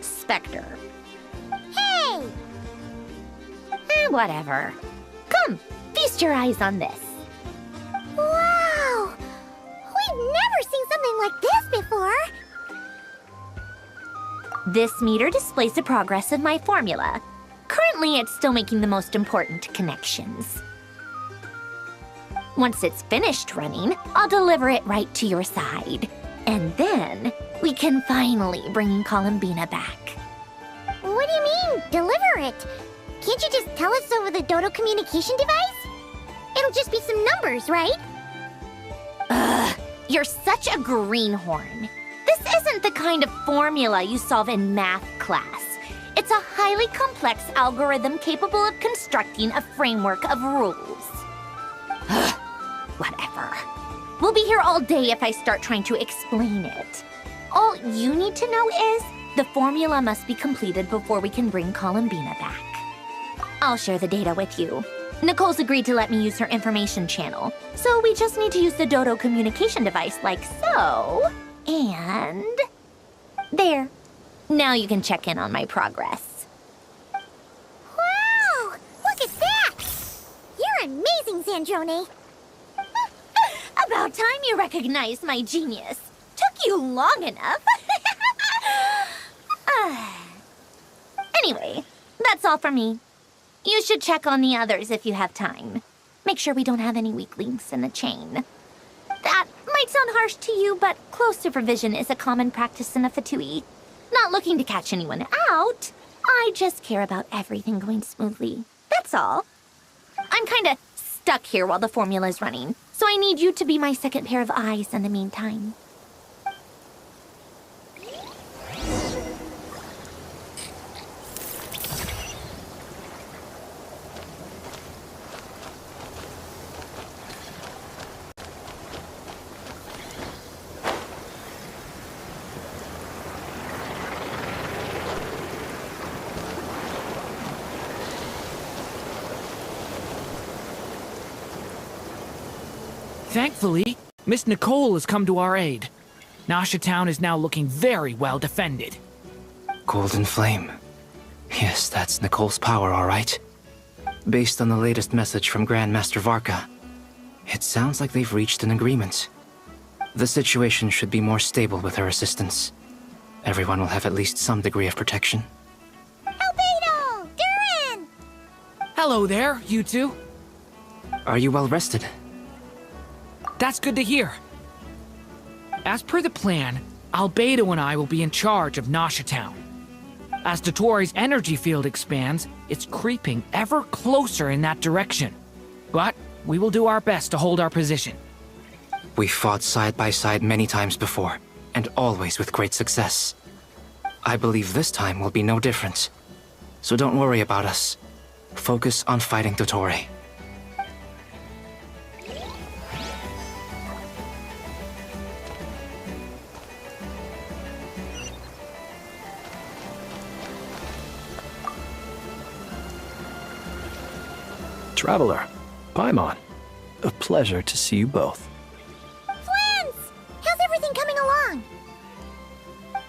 specter? Hey! Whatever. Come, feast your eyes on this. Wow! We've never seen something like this before! This meter displays the progress of my formula. Currently, it's still making the most important connections. Once it's finished running, I'll deliver it right to your side. And then, we can finally bring Columbina back. What do you mean, deliver it? Can't you just tell us over the Dodo communication device? It'll just be some numbers, right? Ugh, you're such a greenhorn. This isn't the kind of formula you solve in math class. It's a highly complex algorithm capable of constructing a framework of rules. Whatever. We'll be here all day if I start trying to explain it. All you need to know is the formula must be completed before we can bring Columbina back. I'll share the data with you. Nicole's agreed to let me use her information channel, so we just need to use the Dodo communication device like so. And... there. Now you can check in on my progress. Wow! Look at that! amazing, Sandrone. About time you recognized my genius. Took you long enough. Anyway, that's all for me. You should check on the others if you have time. Make sure we don't have any weak links in the chain. That might sound harsh to you, but close supervision is a common practice in the VIII. Not looking to catch anyone out. I just care about everything going smoothly. That's all. I'm kinda stuck here while the formula's running, so I need you to be my second pair of eyes in the meantime. Thankfully, Miss Nicole has come to our aid. Nasha Town is now looking very well defended. Golden Flame. Yes, that's Nicole's power, all right. Based on the latest message from Grandmaster Varka, it sounds like they've reached an agreement. The situation should be more stable with her assistance. Everyone will have at least some degree of protection. Albedo! Durin! Hello there, you two. Are you well rested? That's good to hear. As per the plan, Albedo and I will be in charge of Nasha Town. As Dottoro's energy field expands, it's creeping ever closer in that direction. But we will do our best to hold our position. We've fought side by side many times before, and always with great success. I believe this time will be no different. So don't worry about us. Focus on fighting Dottore. Traveler, Paimon, a pleasure to see you both. Twins! How's everything coming along?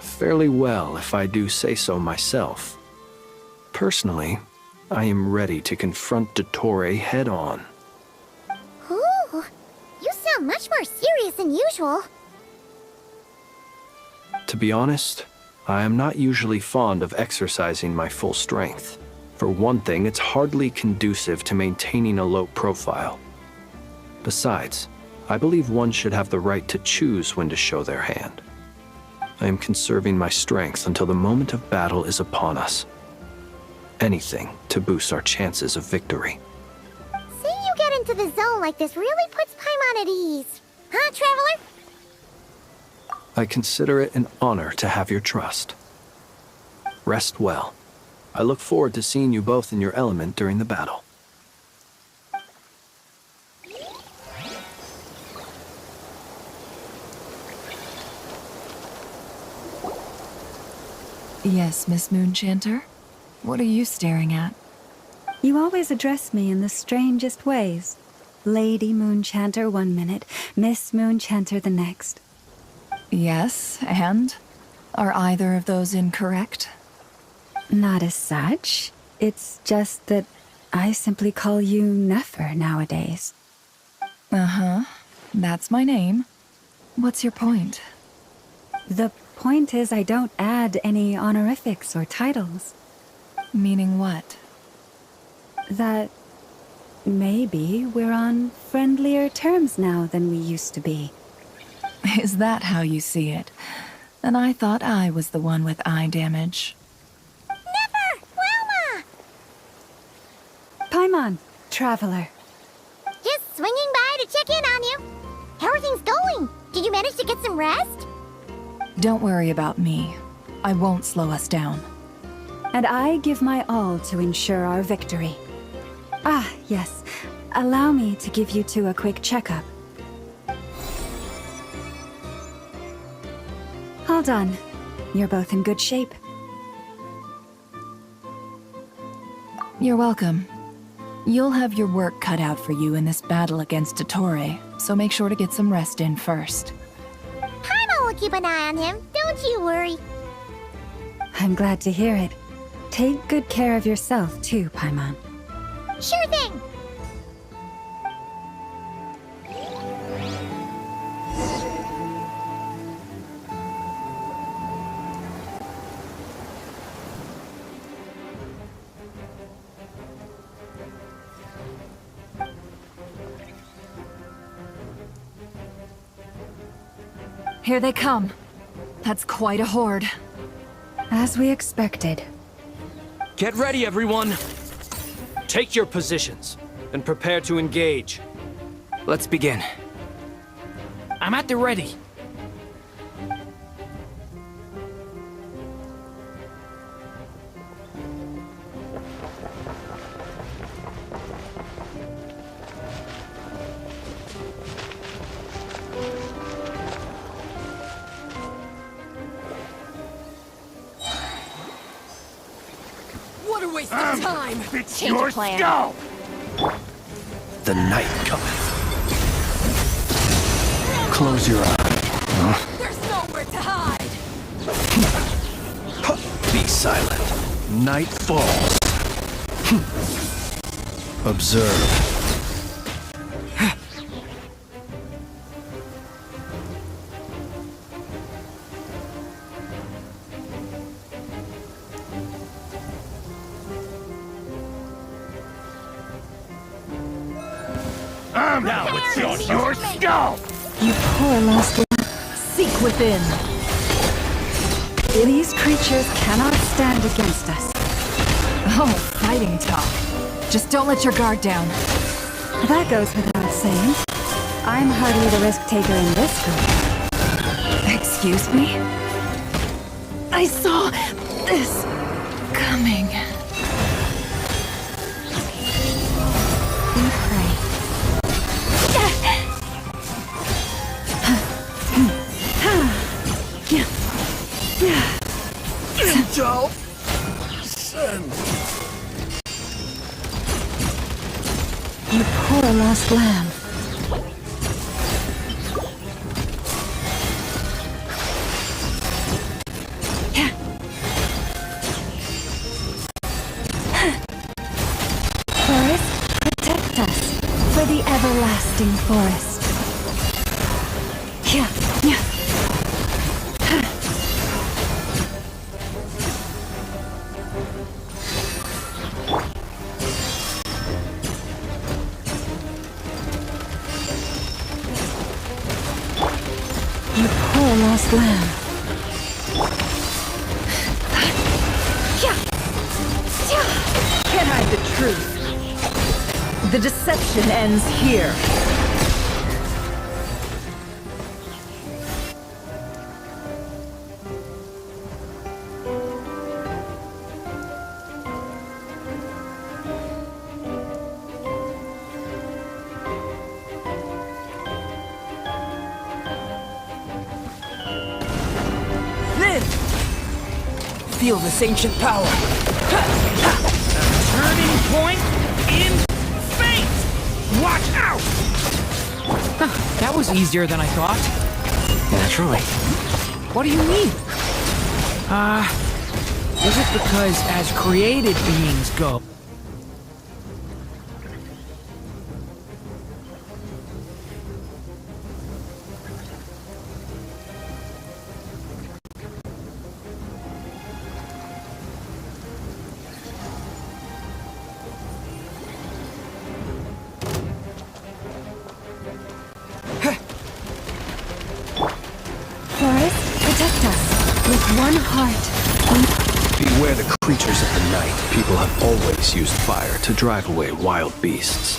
Fairly well, if I do say so myself. Personally, I am ready to confront Dottore head-on. Ooh, you sound much more serious than usual. To be honest, I am not usually fond of exercising my full strength. For one thing, it's hardly conducive to maintaining a low profile. Besides, I believe one should have the right to choose when to show their hand. I am conserving my strength until the moment of battle is upon us. Anything to boost our chances of victory. Seeing you get into the zone like this really puts Paimon at ease. Huh, Traveler? I consider it an honor to have your trust. Rest well. I look forward to seeing you both in your element during the battle. Yes, Miss Moonchanter? What are you staring at? You always address me in the strangest ways. Lady Moonchanter 1 minute, Miss Moonchanter the next. Yes, and? Are either of those incorrect? Not as such. It's just that I simply call you Nefer nowadays. Uh-huh. That's my name. What's your point? The point is I don't add any honorifics or titles. Meaning what? That maybe we're on friendlier terms now than we used to be. Is that how you see it? And I thought I was the one with eye damage. Never! Wilma! Paimon, Traveler. Just swinging by to check in on you. How are things going? Did you manage to get some rest? Don't worry about me. I won't slow us down. And I give my all to ensure our victory. Ah, yes. Allow me to give you two a quick checkup. All done. You're both in good shape. You're welcome. You'll have your work cut out for you in this battle against Dottore, so make sure to get some rest in first. Paimon will keep an eye on him, don't you worry. I'm glad to hear it. Take good care of yourself, too, Paimon. Sure thing. Here they come. That's quite a horde. As we expected. Get ready, everyone! Take your positions, and prepare to engage. Let's begin. I'm at the ready. What a waste of time! Change your plan. skull! The night cometh. Close your eyes. There's nowhere to hide! Be silent. Night falls. Observe. Now it's your skull! You poor lost one. Seek within. These creatures cannot stand against us. Oh, fighting talk. Just don't let your guard down. That goes without saying. I'm hardly the risk taker in this group. Excuse me? I saw this coming. We pray. Angel! Send. You poor lost lamb. Forest, protect us for the everlasting forest. Yeah. You poor lost lamb. Can't hide the truth. The deception ends here. Feel this ancient power. Turning point in fate! Watch out! That was easier than I thought. Naturally. What do you mean? Is it because as created beings go, Forest, protect us with one heart. Beware the creatures of the night. People have always used fire to drive away wild beasts.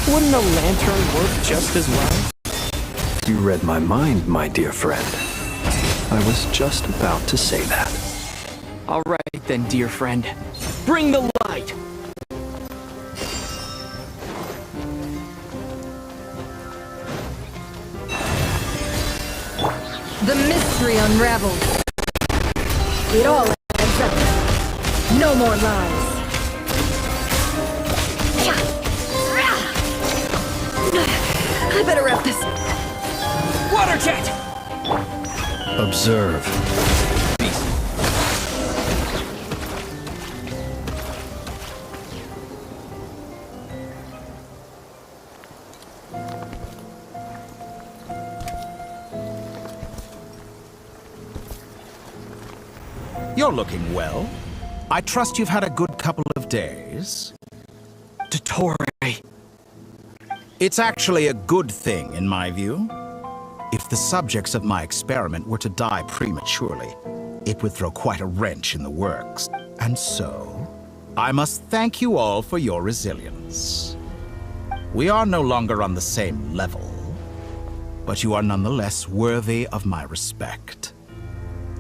Wouldn't a lantern work just as well? You read my mind, my dear friend. I was just about to say that. All right then, dear friend. Bring the light! The mystery unravels. It all adds up. No more lies. I better wrap this. Water jet! Observe. You're looking well. I trust you've had a good couple of days. Dottore. It's actually a good thing, in my view. If the subjects of my experiment were to die prematurely, it would throw quite a wrench in the works. And so, I must thank you all for your resilience. We are no longer on the same level, but you are nonetheless worthy of my respect.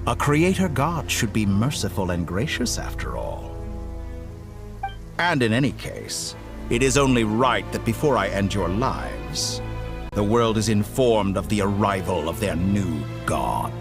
A creator god should be merciful and gracious after all. And in any case, it is only right that before I end your lives, the world is informed of the arrival of their new god.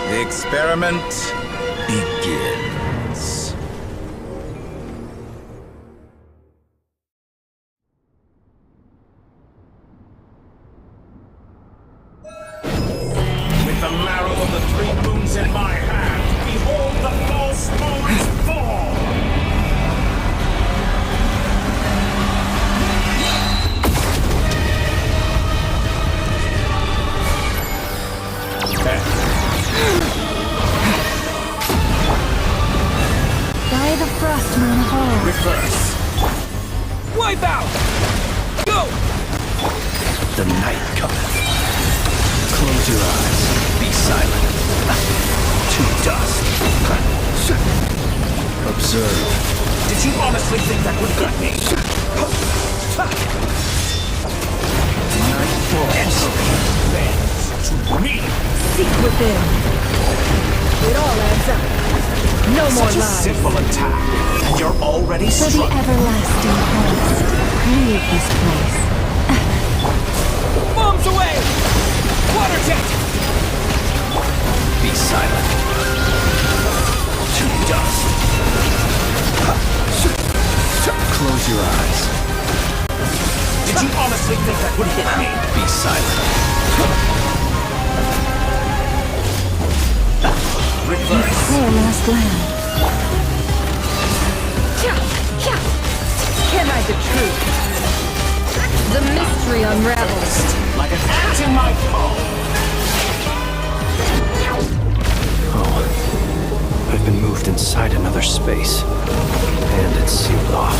The experiment begins. With the marrow of the 3 moons in my hand, behold the false moons fall! By the frost moon of all. Reverse. Wipe out! Go! The night cometh. Close your eyes. Be silent. To dust. Observe. Did you honestly think that would gut me? Night falls. Bends to me. Seek within. It all adds up. No more Such a lies. simple attack, and you're already For the struck. everlasting past, leave this place. Bombs away! Water jet! Be silent. To dust. Close your eyes. Did you honestly think that would hit me? Be silent. Reverse. Our last land. Can't hide the truth. The mystery unravels. Like an ant in my palm. Oh, I've been moved inside another space, and it's sealed off.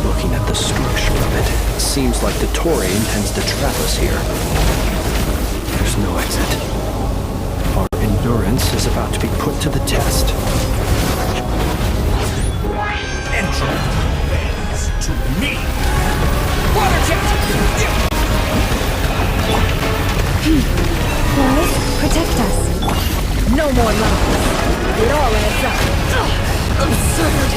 Looking at the structure of it, it seems like the Tory intends to trap us here. There's no exit. Our endurance is about to be put to the test. Entry bends to me. Water jet! Boys, protect us. No more lies. It all adds up. Absurd.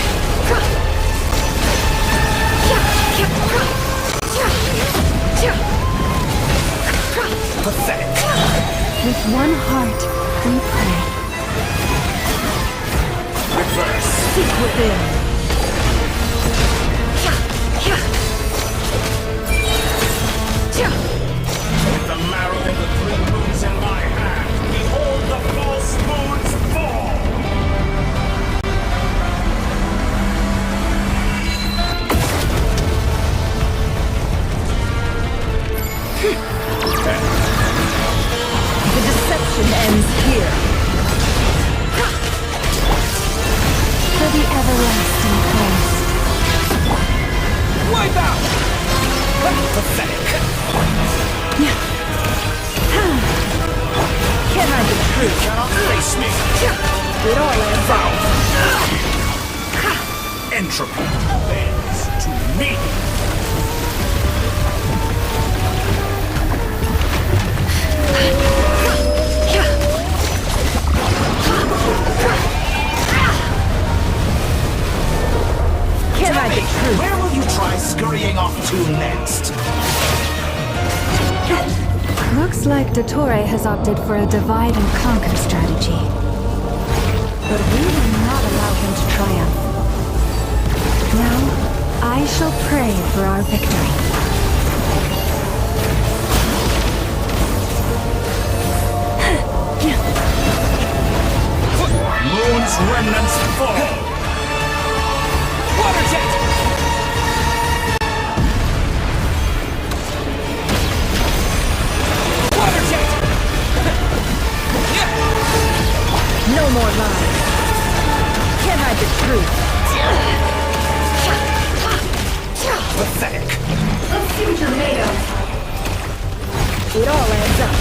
Pathetic. With one heart, we pray. Reverse. Seek within. With the marrow of the 3 moons in my hand, behold the false moons fall! Face me! It all adds up. Entropy bends to me! Can't I get through? Where will you try scurrying off to next? Looks like Dottore has opted for a divide and conquer strategy. But we will not allow him to triumph. Now, I shall pray for our victory. Moon's remnants fall! Water jet! Water jet! No more lies. Can't hide the truth. Pathetic! A future made of. It all adds up.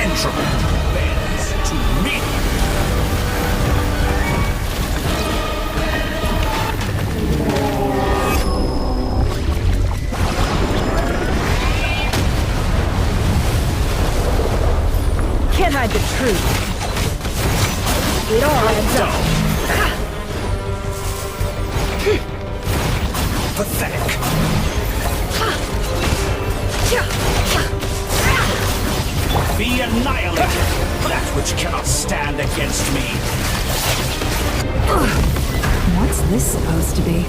Entropy bends to me! Can't hide the truth. It all adds up. Pathetic! Be annihilated! That which cannot stand against me! What's this supposed to be?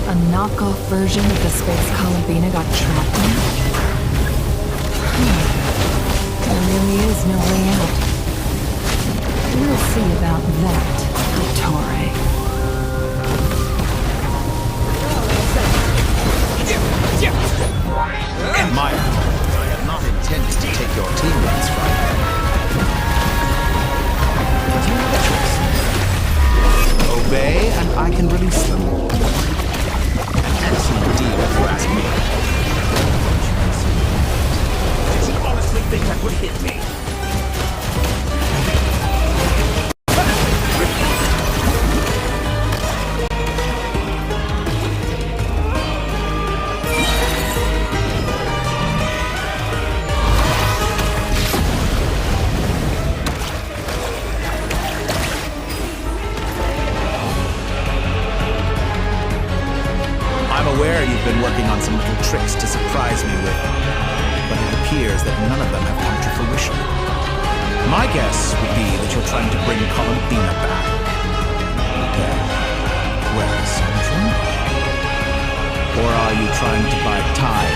A knockoff version of the space Columbina got trapped in? There really is no way out. We'll see about that, Dottore. Maya, I am not intending to take your teammates from you. But you have a choice. Obey, and I can release them. An excellent deal, if you ask me. Did you honestly think that would hit me? Aware you've been working on some little tricks to surprise me with, but it appears that none of them have come to fruition. My guess would be that you're trying to bring Columbina back. Well, Sandra? Or are you trying to buy time?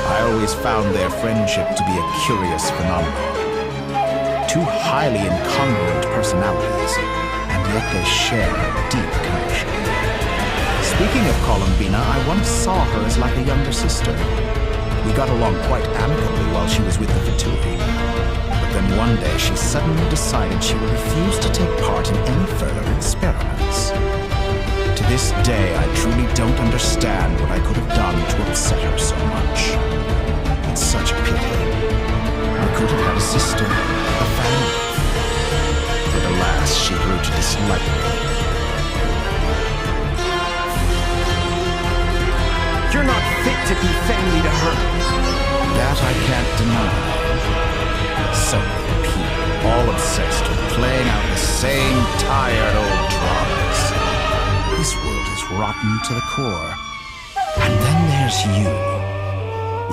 I always found their friendship to be a curious phenomenon. Two highly incongruent personalities, and yet they share a deep connection. Speaking of Columbina, I once saw her as like a younger sister. We got along quite amicably while she was with the VIII. But then one day she suddenly decided she would refuse to take part in any further experiments. To this day, I truly don't understand what I could have done to upset her so much. It's such a pity. I could have had a sister, a family. But alas, she grew to dislike me. You're not fit to be family to her. That I can't deny. So many people, all obsessed with playing out the same tired old dramas. This world is rotten to the core. And then there's you.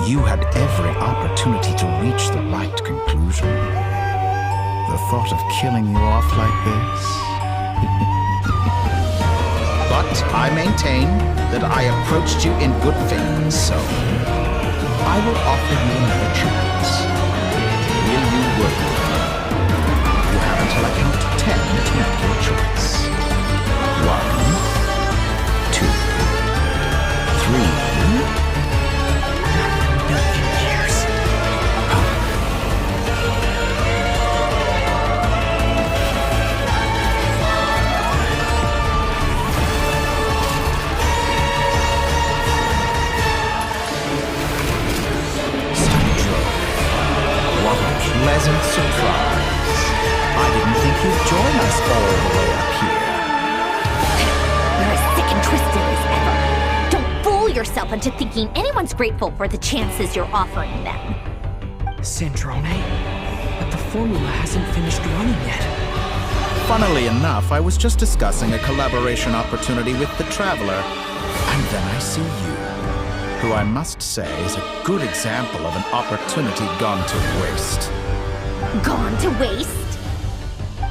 You had every opportunity to reach the right conclusion. The thought of killing you off like this? But I maintain that I approached you in good faith, so I will offer you another chance. Will you work with me? You have until I count to 10 to make your choice. 1, 2, 3. to thinking anyone's grateful for the chances you're offering them. Sandrone? But the formula hasn't finished running yet. Funnily enough, I was just discussing a collaboration opportunity with the Traveler, and then I see you, who I must say is a good example of an opportunity gone to waste. Gone to waste?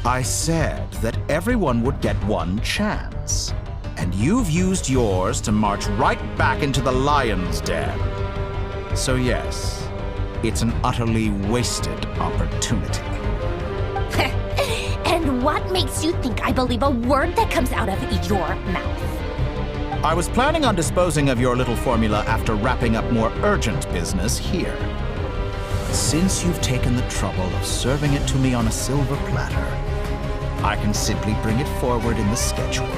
I said that everyone would get one chance, and you've used yours to march right back into the lion's den. So yes, it's an utterly wasted opportunity. And what makes you think I believe a word that comes out of your mouth? I was planning on disposing of your little formula after wrapping up more urgent business here. Since you've taken the trouble of serving it to me on a silver platter, I can simply bring it forward in the schedule.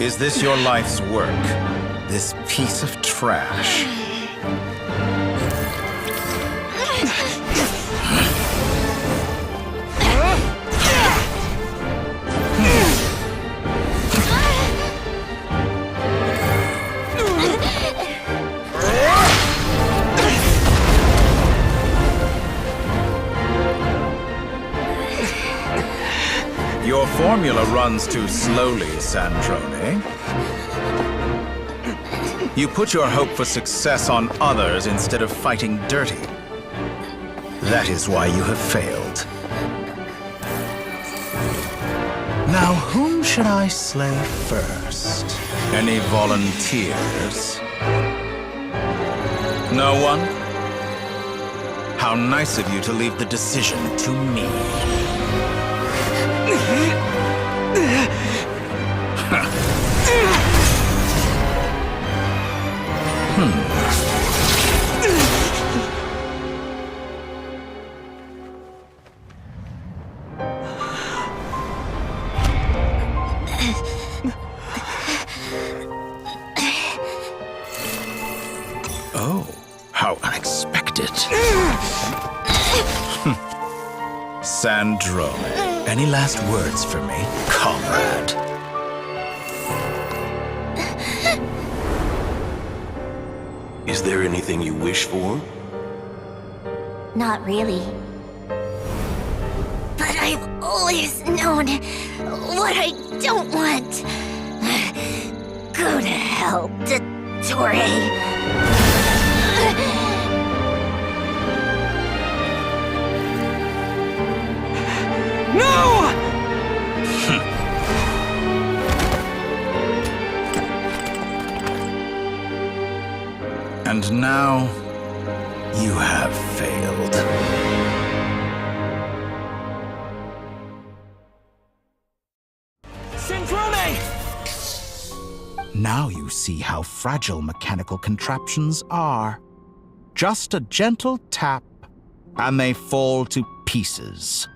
Is this your life's work? This piece of trash? Your formula runs too slowly, Sandrone. You put your hope for success on others instead of fighting dirty. That is why you have failed. Now, whom should I slay first? Any volunteers? No one? How nice of you to leave the decision to me. Oh, how unexpected. Sandrone, any last words for me, comrade? Is there anything you wish for? Not really. But I've always known what I don't want. Go to hell, Dottore. No! And now, you have failed. Sandrone! Now you see how fragile mechanical contraptions are. Just a gentle tap, and they fall to pieces.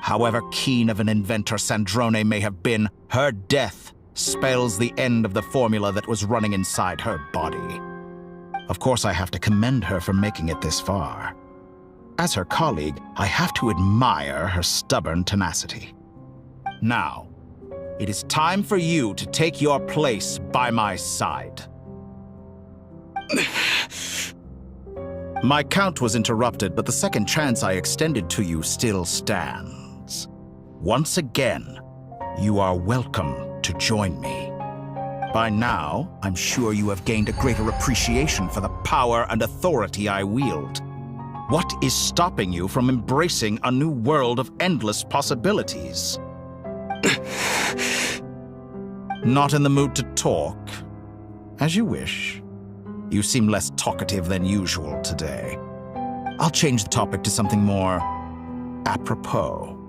However keen of an inventor Sandrone may have been, her death spells the end of the formula that was running inside her body. Of course, I have to commend her for making it this far. As her colleague, I have to admire her stubborn tenacity. Now, it is time for you to take your place by my side. My count was interrupted, but the second chance I extended to you still stands. Once again, you are welcome to join me. By now, I'm sure you have gained a greater appreciation for the power and authority I wield. What is stopping you from embracing a new world of endless possibilities? Not in the mood to talk? As you wish. You seem less talkative than usual today. I'll change the topic to something more apropos.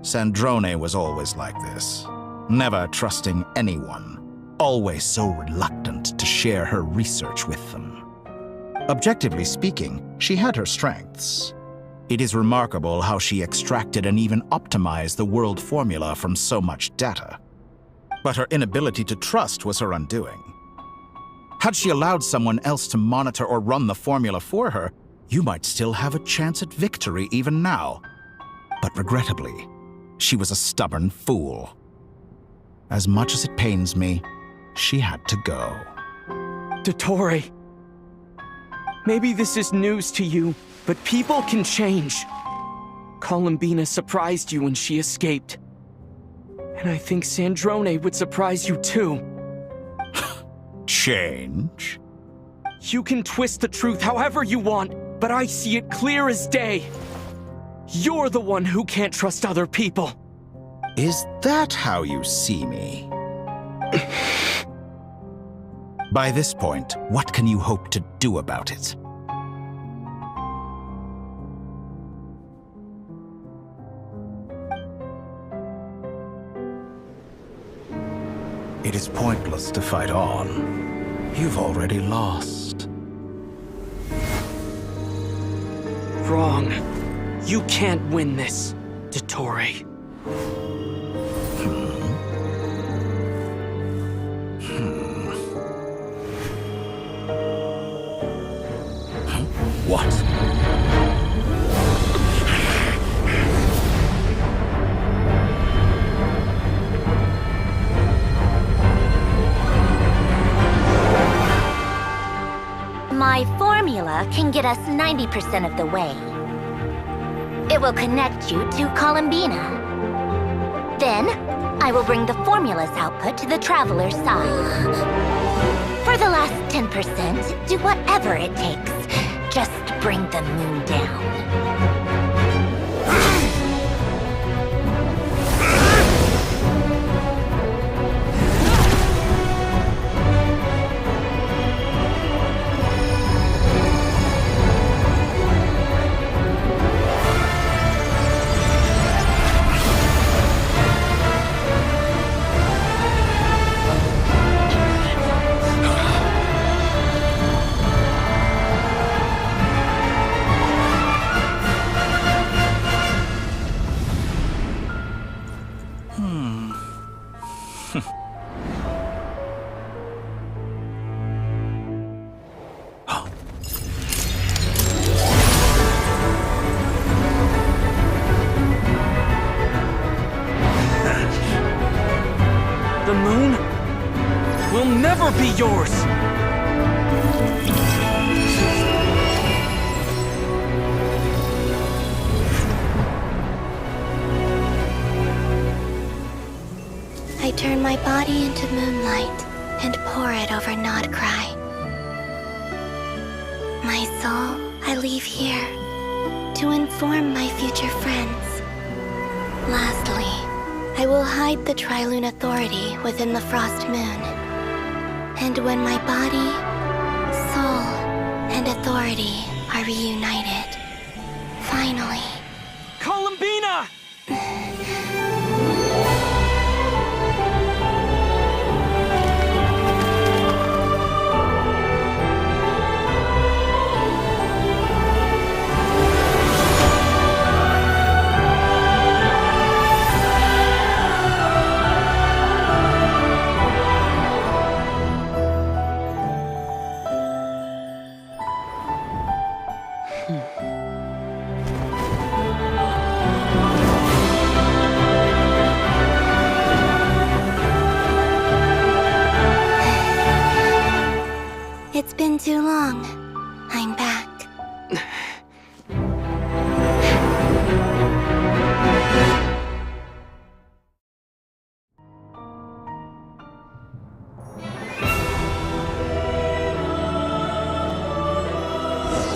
Sandrone was always like this, never trusting anyone. always so reluctant to share her research with them. Objectively speaking, she had her strengths. It is remarkable how she extracted and even optimized the world formula from so much data. But her inability to trust was her undoing. Had she allowed someone else to monitor or run the formula for her, you might still have a chance at victory even now. But regrettably, she was a stubborn fool. As much as it pains me, she had to go. Dottore, maybe this is news to you, but people can change. Columbina surprised you when she escaped. And I think Sandrone would surprise you too. Change? You can twist the truth however you want, but I see it clear as day. You're the one who can't trust other people. Is that how you see me? By this point, what can you hope to do about it? It is pointless to fight on. You've already lost. Wrong. You can't win this, Dottore. What? My formula can get us 90% of the way. It will connect you to Columbina. Then, I will bring the formula's output to the Traveler's side. For the last 10%, do whatever it takes. Just bring the moon down. The moon will never be yours! I turn my body into moonlight and pour it over Nodcry. My soul I leave here to inform my future friends. Lastly, I will hide the Trilune Authority within the Frost Moon. And when my body, soul, and authority are reunited, finally... Columbina! It's been too long. I'm back.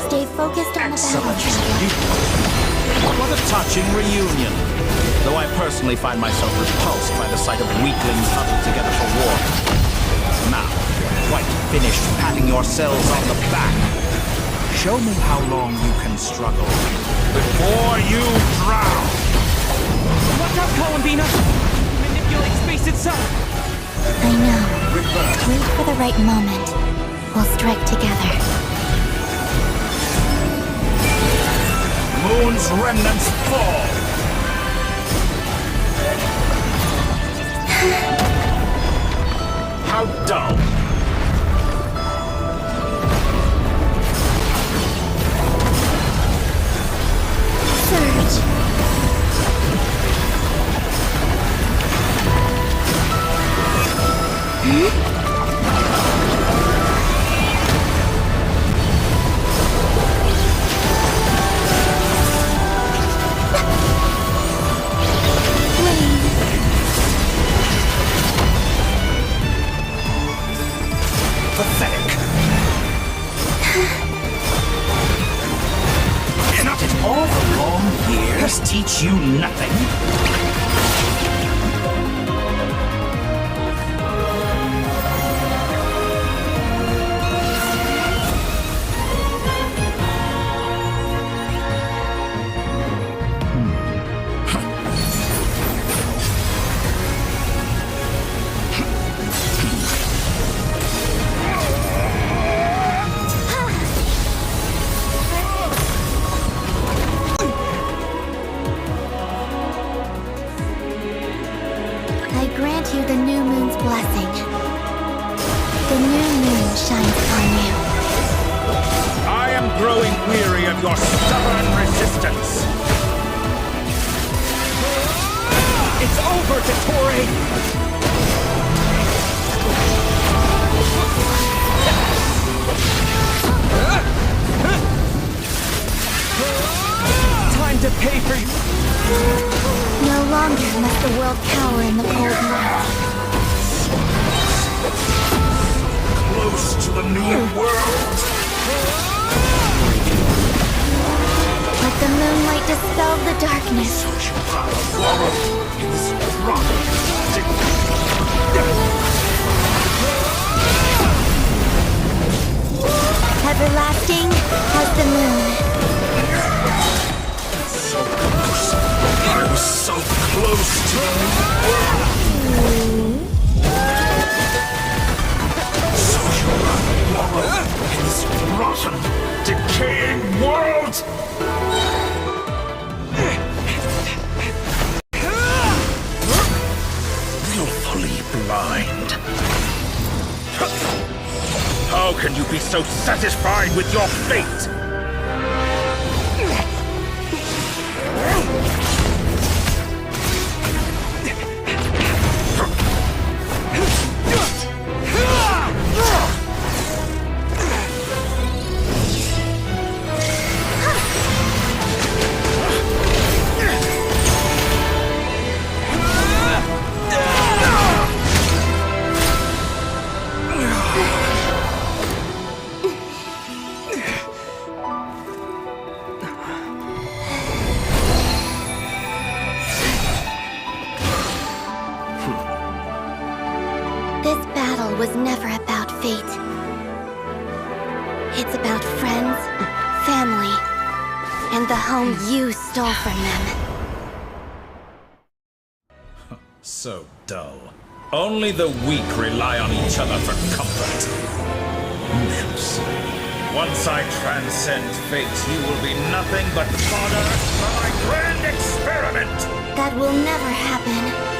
Stay focused on the battle. What a touching reunion. Though I personally find myself repulsed by the sight of weaklings huddled together for war. Now, quite finished patting yourselves on the back. Show me how long you can struggle before you drown. Watch out, Columbina! Manipulate space itself! I know. Wait for the right moment. We'll strike together. Moon's remnants fall! How dull! Surge! Pathetic! Cannot it all the long years teach you nothing? I grant you the new moon's blessing. The new moon shines upon you. I am growing weary of your stubborn resistance. It's over, Dottore! Time to pay for you! No longer must the world cower in the cold night. Close to the new world! Let the moonlight dispel the darkness. Everlasting as the moon. So close. I was so close to the new world. So you wallow in this rotten, decaying world. Willfully blind. How can you be so satisfied with your fate? This battle was never about fate. It's about friends, family, and the home you stole from them. So dull. Only the weak rely on each other for comfort. You shall see. Once I transcend fate, you will be nothing but fodder for my grand experiment! That will never happen.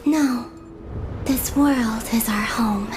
No. This world is our home.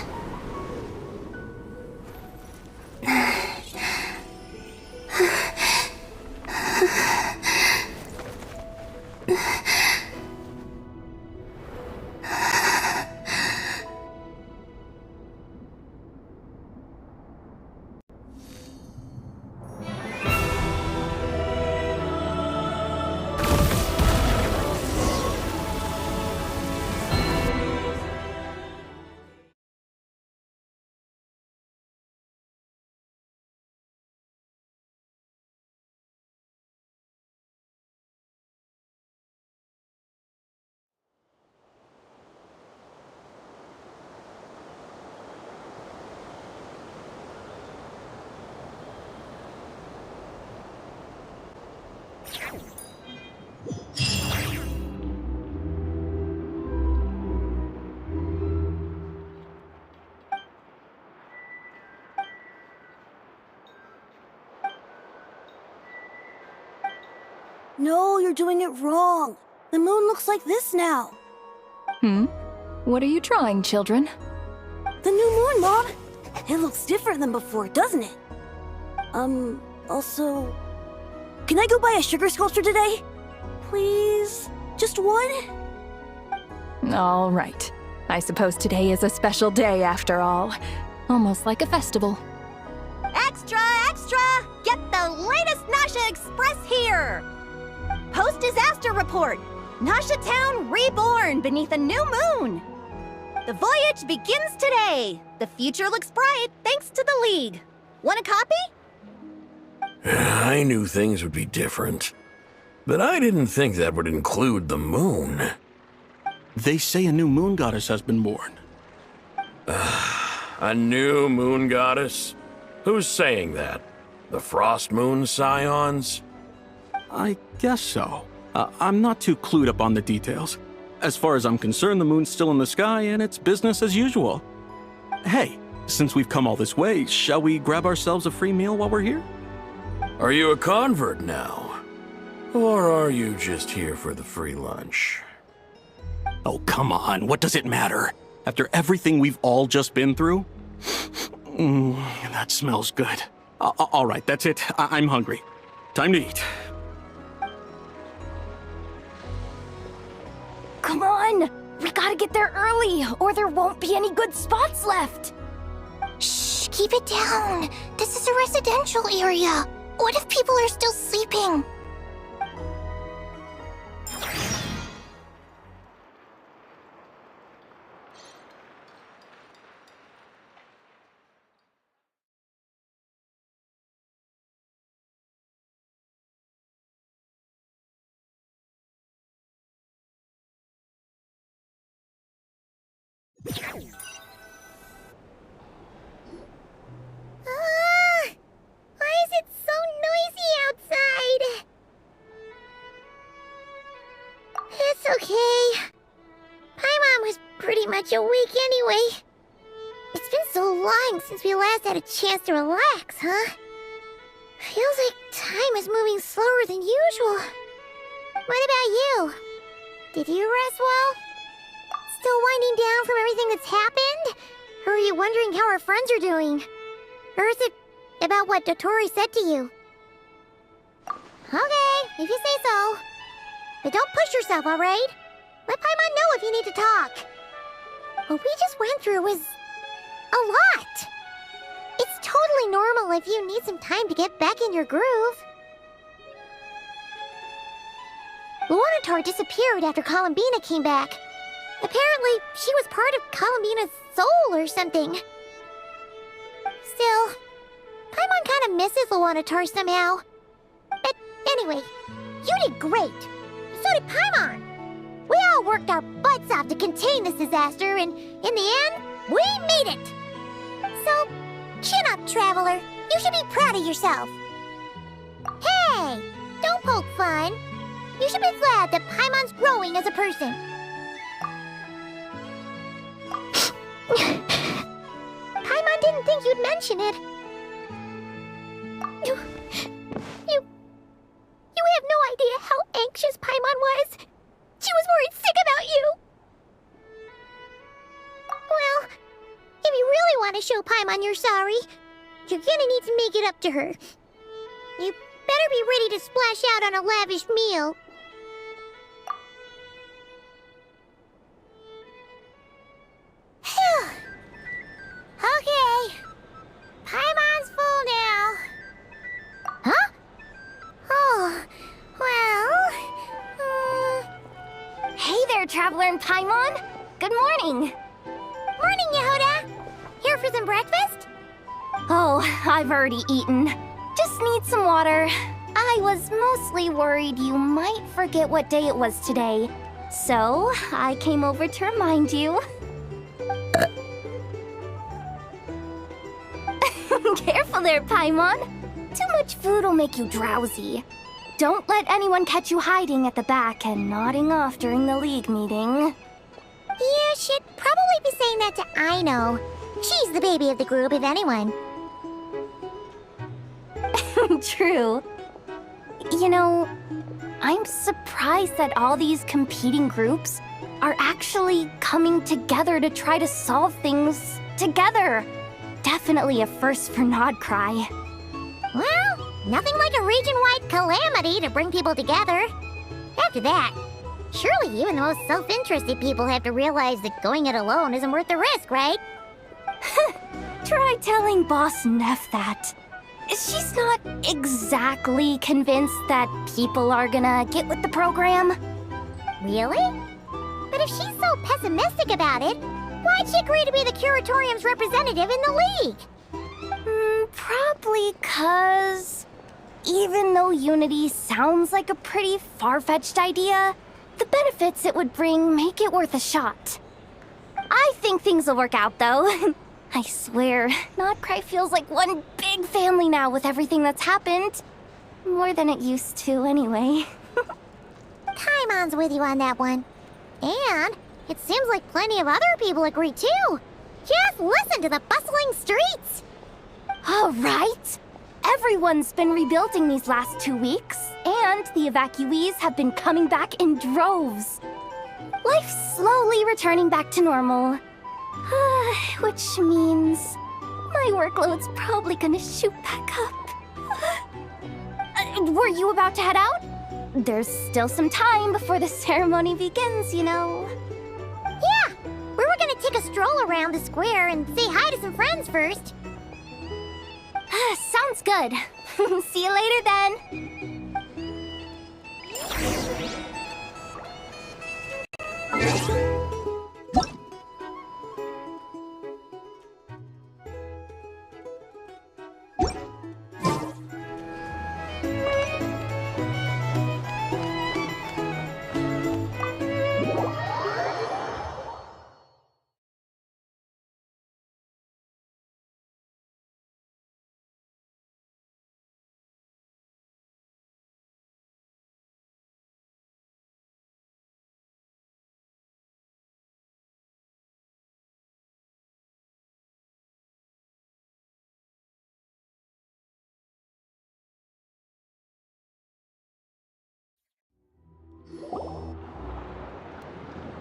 No, you're doing it wrong. The moon looks like this now. What are you trying, children? The new moon, Mom! It looks different than before, doesn't it? Also... Can I go buy a sugar sculpture today? Please? Just one? All right. I suppose today is a special day after all. Almost like a festival. Extra, extra! Get the latest Nasha Express here! Post-disaster report! Nasha Town reborn beneath a new moon! The voyage begins today! The future looks bright thanks to the League. Want a copy? I knew things would be different, but I didn't think that would include the moon. They say a new moon goddess has been born. A new moon goddess? Who's saying that? The Frost Moon Scions? I guess so. I'm not too clued up on the details. As far as I'm concerned, the moon's still in the sky and it's business as usual. Hey, since we've come all this way, shall we grab ourselves a free meal while we're here? Are you a convert now? Or are you just here for the free lunch? Oh, come on. What does it matter? After everything we've all just been through? That smells good. All right, that's it. I'm hungry. Time to eat. Come on! We gotta get there early, or there won't be any good spots left! Shh, keep it down. This is a residential area. What if people are still sleeping? Why is it so noisy outside? It's okay. Paimon was pretty much awake anyway. It's been so long since we last had a chance to relax, huh? Feels like time is moving slower than usual. What about you? Did you rest well? Still winding down from everything that's happened? Or are you wondering how our friends are doing? Or is it about what Dotori said to you? Okay, if you say so. But don't push yourself, alright? Let Paimon know if you need to talk. What we just went through was a lot. It's totally normal if you need some time to get back in your groove. Luanatar disappeared after Columbina came back. Apparently, she was part of Columbina's soul or something. Still, Paimon kind of misses Luanatar somehow. But anyway, you did great. So did Paimon. We all worked our butts off to contain this disaster, and in the end, we made it. So, chin up, Traveler. You should be proud of yourself. Hey, don't poke fun. You should be glad that Paimon's growing as a person. Paimon didn't think you'd mention it. You have no idea how anxious Paimon was. She was worried sick about you. Well, if you really want to show Paimon you're sorry, you're gonna need to make it up to her. You better be ready to splash out on a lavish meal. Phew. Okay. Paimon's full now. Huh? Oh, well... Hey there, Traveler and Paimon! Good morning! Morning, Yehuda! Here for some breakfast? Oh, I've already eaten. Just need some water. I was mostly worried you might forget what day it was today. So, I came over to remind you. Careful there, Paimon. Too much food will make you drowsy. Don't let anyone catch you hiding at the back and nodding off during the League meeting. Yeah, she'd probably be saying that to Aino. She's the baby of the group, if anyone. True. You know, I'm surprised that all these competing groups are actually coming together to try to solve things together. Definitely a first for Nodcry. Well, nothing like a region-wide calamity to bring people together. After that, surely even the most self-interested people have to realize that going it alone isn't worth the risk, right? Try telling Boss Neff that. She's not exactly convinced that people are gonna get with the program. Really? But if she's so pessimistic about it, why'd she agree to be the Curatorium's representative in the League? Probably 'cause even though Unity sounds like a pretty far-fetched idea, the benefits it would bring make it worth a shot. I think things will work out, though. I swear, Nodcry feels like one big family now with everything that's happened. More than it used to, anyway. Paimon's with you on that one. And it seems like plenty of other people agree, too. Just listen to the bustling streets. All right. Everyone's been rebuilding these last 2 weeks, and the evacuees have been coming back in droves. Life's slowly returning back to normal. Which means my workload's probably gonna shoot back up. Were you about to head out? There's still some time before the ceremony begins, you know. Yeah, we were gonna take a stroll around the square and say hi to some friends first. Sounds good. See you later then.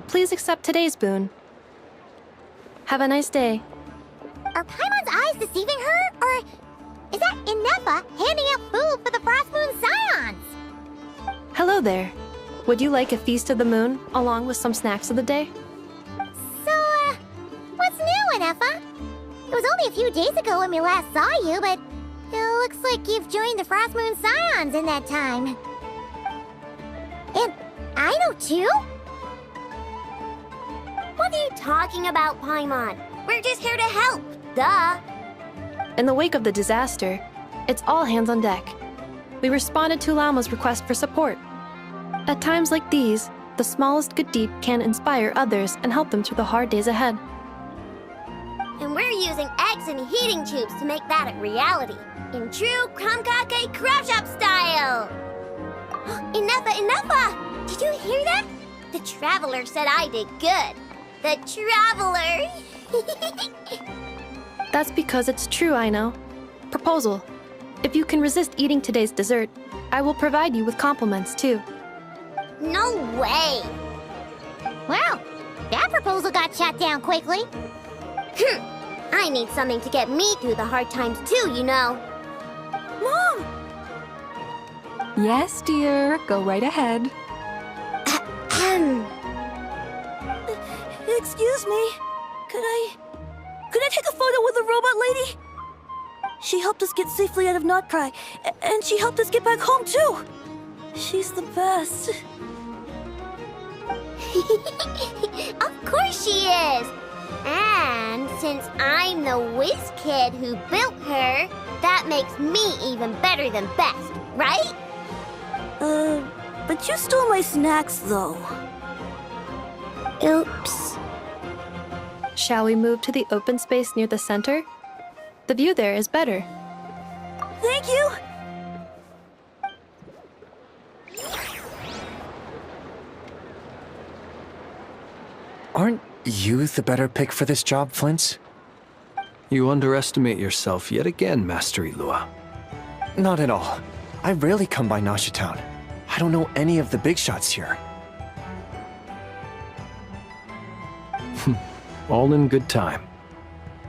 Please accept today's boon. Have a nice day. Are Paimon's eyes deceiving her? Or is that Inepa handing out food for the Frost Moon Scions? Hello there. Would you like a feast of the moon, along with some snacks of the day? So, what's new, Inepa? It was only a few days ago when we last saw you, but it looks like you've joined the Frost Moon Scions in that time. And Aino too? What are you talking about, Paimon? We're just here to help. Duh. In the wake of the disaster, it's all hands on deck. We responded to Lama's request for support. At times like these, the smallest good deed can inspire others and help them through the hard days ahead. And we're using eggs and heating tubes to make that a reality. In true Krumkake Crab Shop style! Enough! Did you hear that? The Traveler said I did good. The Traveler! That's because it's true, I know. Proposal. If you can resist eating today's dessert, I will provide you with compliments, too. No way! Well, that proposal got shot down quickly. I need something to get me through the hard times too, you know. Mom! Yes, dear. Go right ahead. Excuse me. Could I take a photo with the robot lady? She helped us get safely out of Notcry, and she helped us get back home too. She's the best. Of course she is! And since I'm the whiz kid who built her, that makes me even better than best, right? But you stole my snacks though. Oops. Shall we move to the open space near the center? The view there is better. Thank you! Aren't you the better pick for this job, Flint? You underestimate yourself yet again, Master Ilua. Not at all. I rarely come by Nasha Town. I don't know any of the big shots here. All in good time.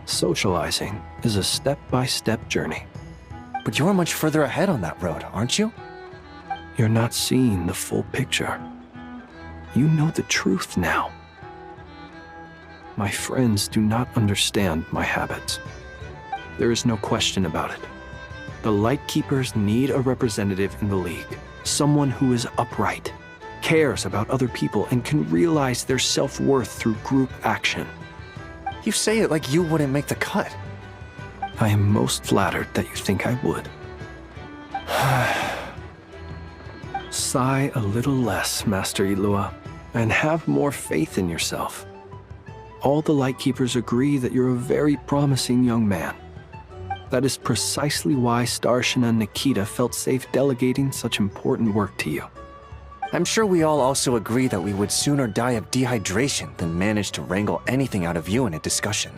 Socializing is a step-by-step journey. But you're much further ahead on that road, aren't you? You're not seeing the full picture. You know the truth now. My friends do not understand my habits. There is no question about it. The Lightkeepers need a representative in the League. Someone who is upright, cares about other people, and can realize their self-worth through group action. You say it like you wouldn't make the cut. I am most flattered that you think I would. Sigh a little less, Master Ilua, and have more faith in yourself. All the Lightkeepers agree that you're a very promising young man. That is precisely why Starshina and Nikita felt safe delegating such important work to you. I'm sure we all also agree that we would sooner die of dehydration than manage to wrangle anything out of you in a discussion.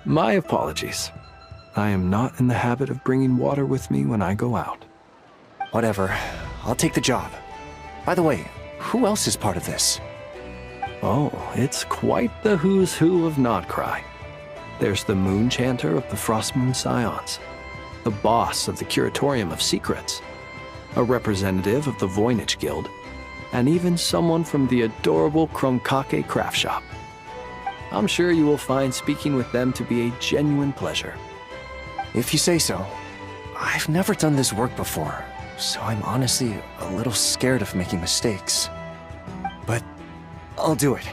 My apologies. I am not in the habit of bringing water with me when I go out. Whatever. I'll take the job. By the way, who else is part of this? Oh, it's quite the who's who of Notcry. There's the Moon Chanter of the Frostmoon Scions, the boss of the Curatorium of Secrets, a representative of the Voynich Guild, and even someone from the adorable Kromkake craft shop. I'm sure you will find speaking with them to be a genuine pleasure. If you say so. I've never done this work before, so I'm honestly a little scared of making mistakes. But I'll do it.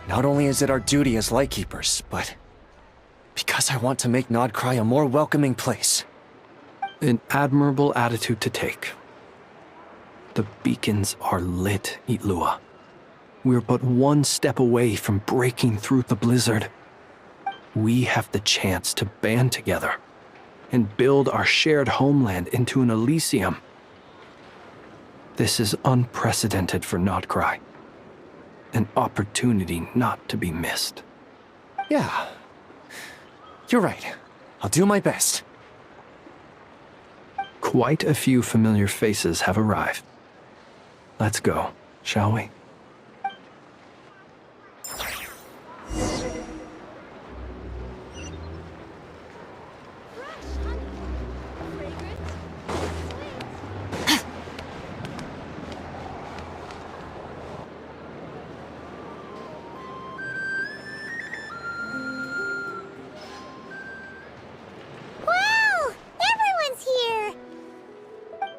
Not only is it our duty as Lightkeepers, but because I want to make Notcry a more welcoming place. An admirable attitude to take. The beacons are lit, Ilua. We're but one step away from breaking through the blizzard. We have the chance to band together and build our shared homeland into an Elysium. This is unprecedented for Notcry. An opportunity not to be missed. Yeah. You're right. I'll do my best. Quite a few familiar faces have arrived. Let's go, shall we?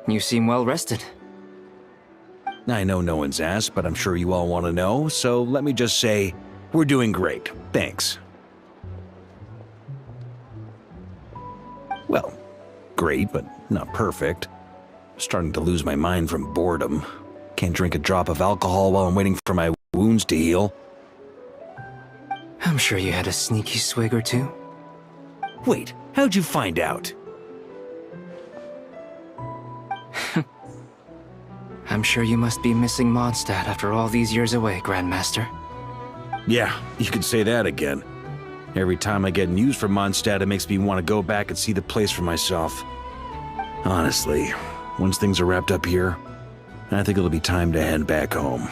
You seem well rested. I know no one's asked, but I'm sure you all want to know, so let me just say, we're doing great. Thanks. Well, great, but not perfect. Starting to lose my mind from boredom. Can't drink a drop of alcohol while I'm waiting for my wounds to heal. I'm sure you had a sneaky swig or two. Wait, how'd you find out? I'm sure you must be missing Mondstadt after all these years away, Grandmaster. Yeah, you could say that again. Every time I get news from Mondstadt, it makes me want to go back and see the place for myself. Honestly, Once things are wrapped up here, I think it'll be time to head back home.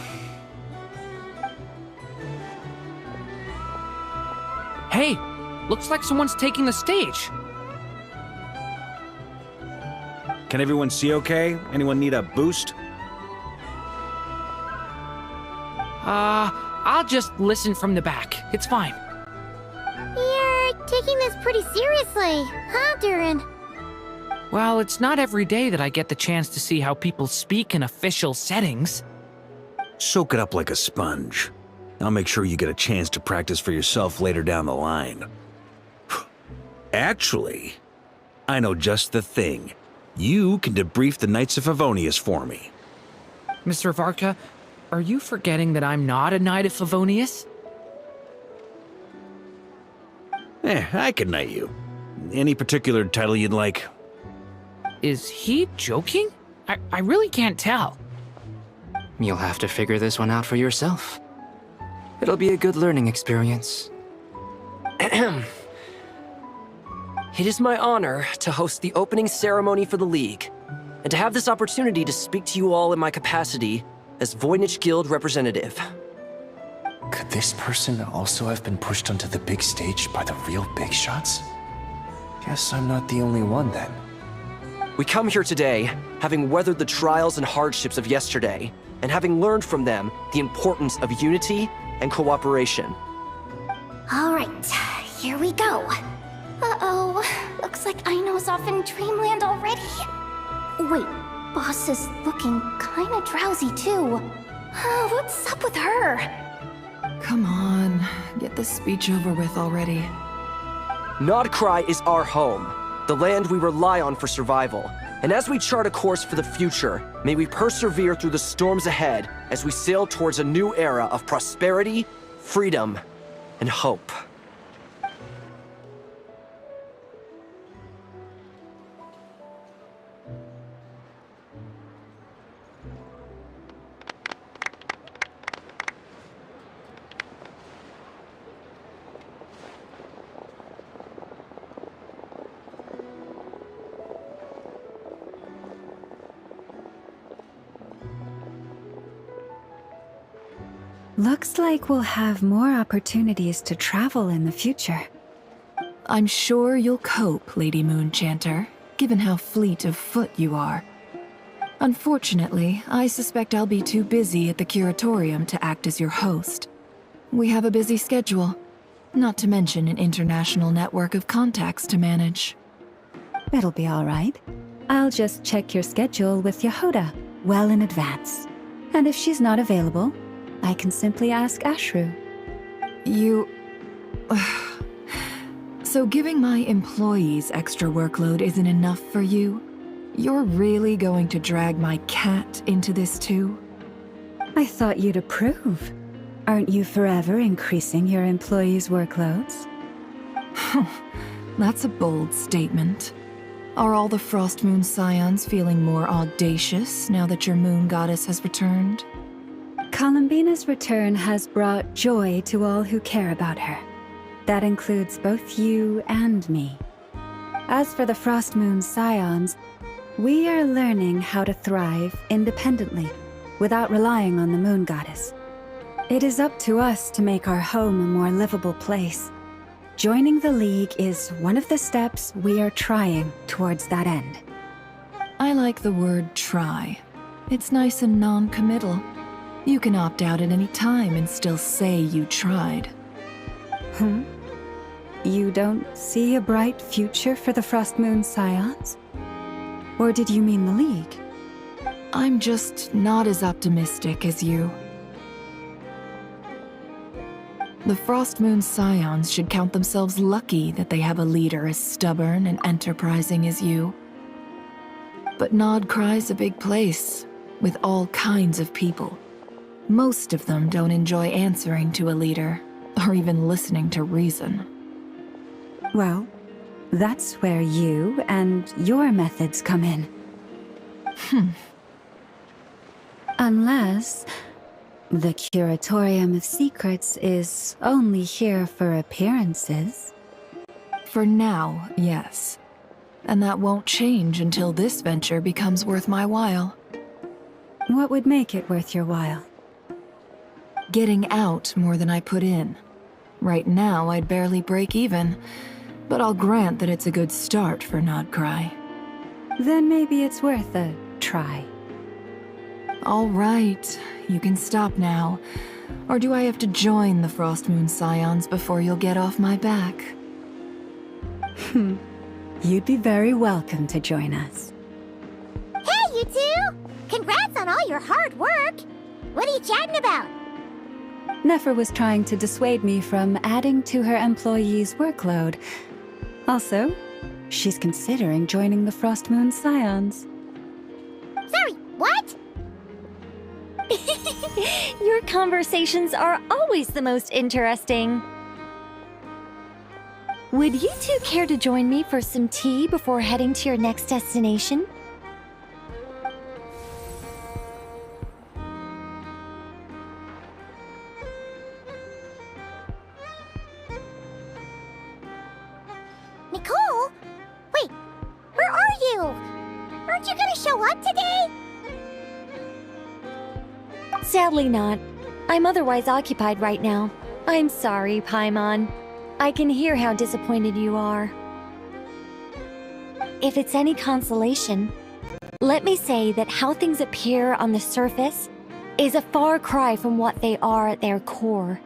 Hey, looks like someone's taking the stage. Can everyone see okay? Anyone need a boost? I'll just listen from the back. It's fine. You're taking this pretty seriously, huh, Durin? Well, it's not every day that I get the chance to see how people speak in official settings. Soak it up like a sponge. I'll make sure you get a chance to practice for yourself later down the line. Actually, I know just the thing. You can debrief the Knights of Favonius for me. Mr. Varka, are you forgetting that I'm not a Knight of Favonius? I can knight you. Any particular title you'd like? Is he joking? I really can't tell. You'll have to figure this one out for yourself. It'll be a good learning experience. It is my honor to host the opening ceremony for the League, and to have this opportunity to speak to you all in my capacity as Voynich Guild representative. Could this person also have been pushed onto the big stage by the real big shots? Guess I'm not the only one then. We come here today, having weathered the trials and hardships of yesterday, and having learned from them the importance of unity and cooperation. All right, here we go. Uh-oh, looks like Aino's off in Dreamland already. Wait, Boss is looking kinda drowsy too. What's up with her? Come on, get this speech over with already. Nodcry is our home, the land we rely on for survival. And as we chart a course for the future, may we persevere through the storms ahead as we sail towards a new era of prosperity, freedom, and hope. Looks like we'll have more opportunities to travel in the future. I'm sure you'll cope, Lady Moonchanter, given how fleet of foot you are. Unfortunately, I suspect I'll be too busy at the Curatorium to act as your host. We have a busy schedule, not to mention an international network of contacts to manage. It'll be all right. I'll just check your schedule with Yehoda well in advance. And if she's not available, I can simply ask Ashru. You... So giving my employees extra workload isn't enough for you? You're really going to drag my cat into this too? I thought you'd approve. Aren't you forever increasing your employees' workloads? That's a bold statement. Are all the Frost Moon Scions feeling more audacious now that your moon goddess has returned? Columbina's return has brought joy to all who care about her. That includes both you and me. As for the Frost Moon Scions, we are learning how to thrive independently, without relying on the moon goddess. It is up to us to make our home a more livable place. Joining the League is one of the steps we are trying towards that end. I like the word try. It's nice and non-committal. You can opt out at any time and still say you tried. You don't see a bright future for the Frost Moon Scions? Or did you mean the League? I'm just not as optimistic as you. The Frost Moon Scions should count themselves lucky that they have a leader as stubborn and enterprising as you. But Nodcry's a big place, with all kinds of people. Most of them don't enjoy answering to a leader, or even listening to reason. Well, that's where you and your methods come in. Unless the Curatorium of Secrets is only here for appearances. For now, yes. And that won't change until this venture becomes worth my while. What would make it worth your while? Getting out more than I put in. Right now, I'd barely break even, but I'll grant that it's a good start for Nodcry. Then maybe it's worth a try. All right, you can stop now. Or do I have to join the Frostmoon Scions before you'll get off my back? You'd be very welcome to join us. Hey, you two! Congrats on all your hard work! What are you chatting about? Nefer was trying to dissuade me from adding to her employees' workload. Also, she's considering joining the Frostmoon Scions. Sorry, what? Your conversations are always the most interesting. Would you two care to join me for some tea before heading to your next destination? Nicole? Wait, where are you? Aren't you gonna show up today? Sadly not. I'm otherwise occupied right now. I'm sorry, Paimon. I can hear how disappointed you are. If it's any consolation, let me say that how things appear on the surface is a far cry from what they are at their core.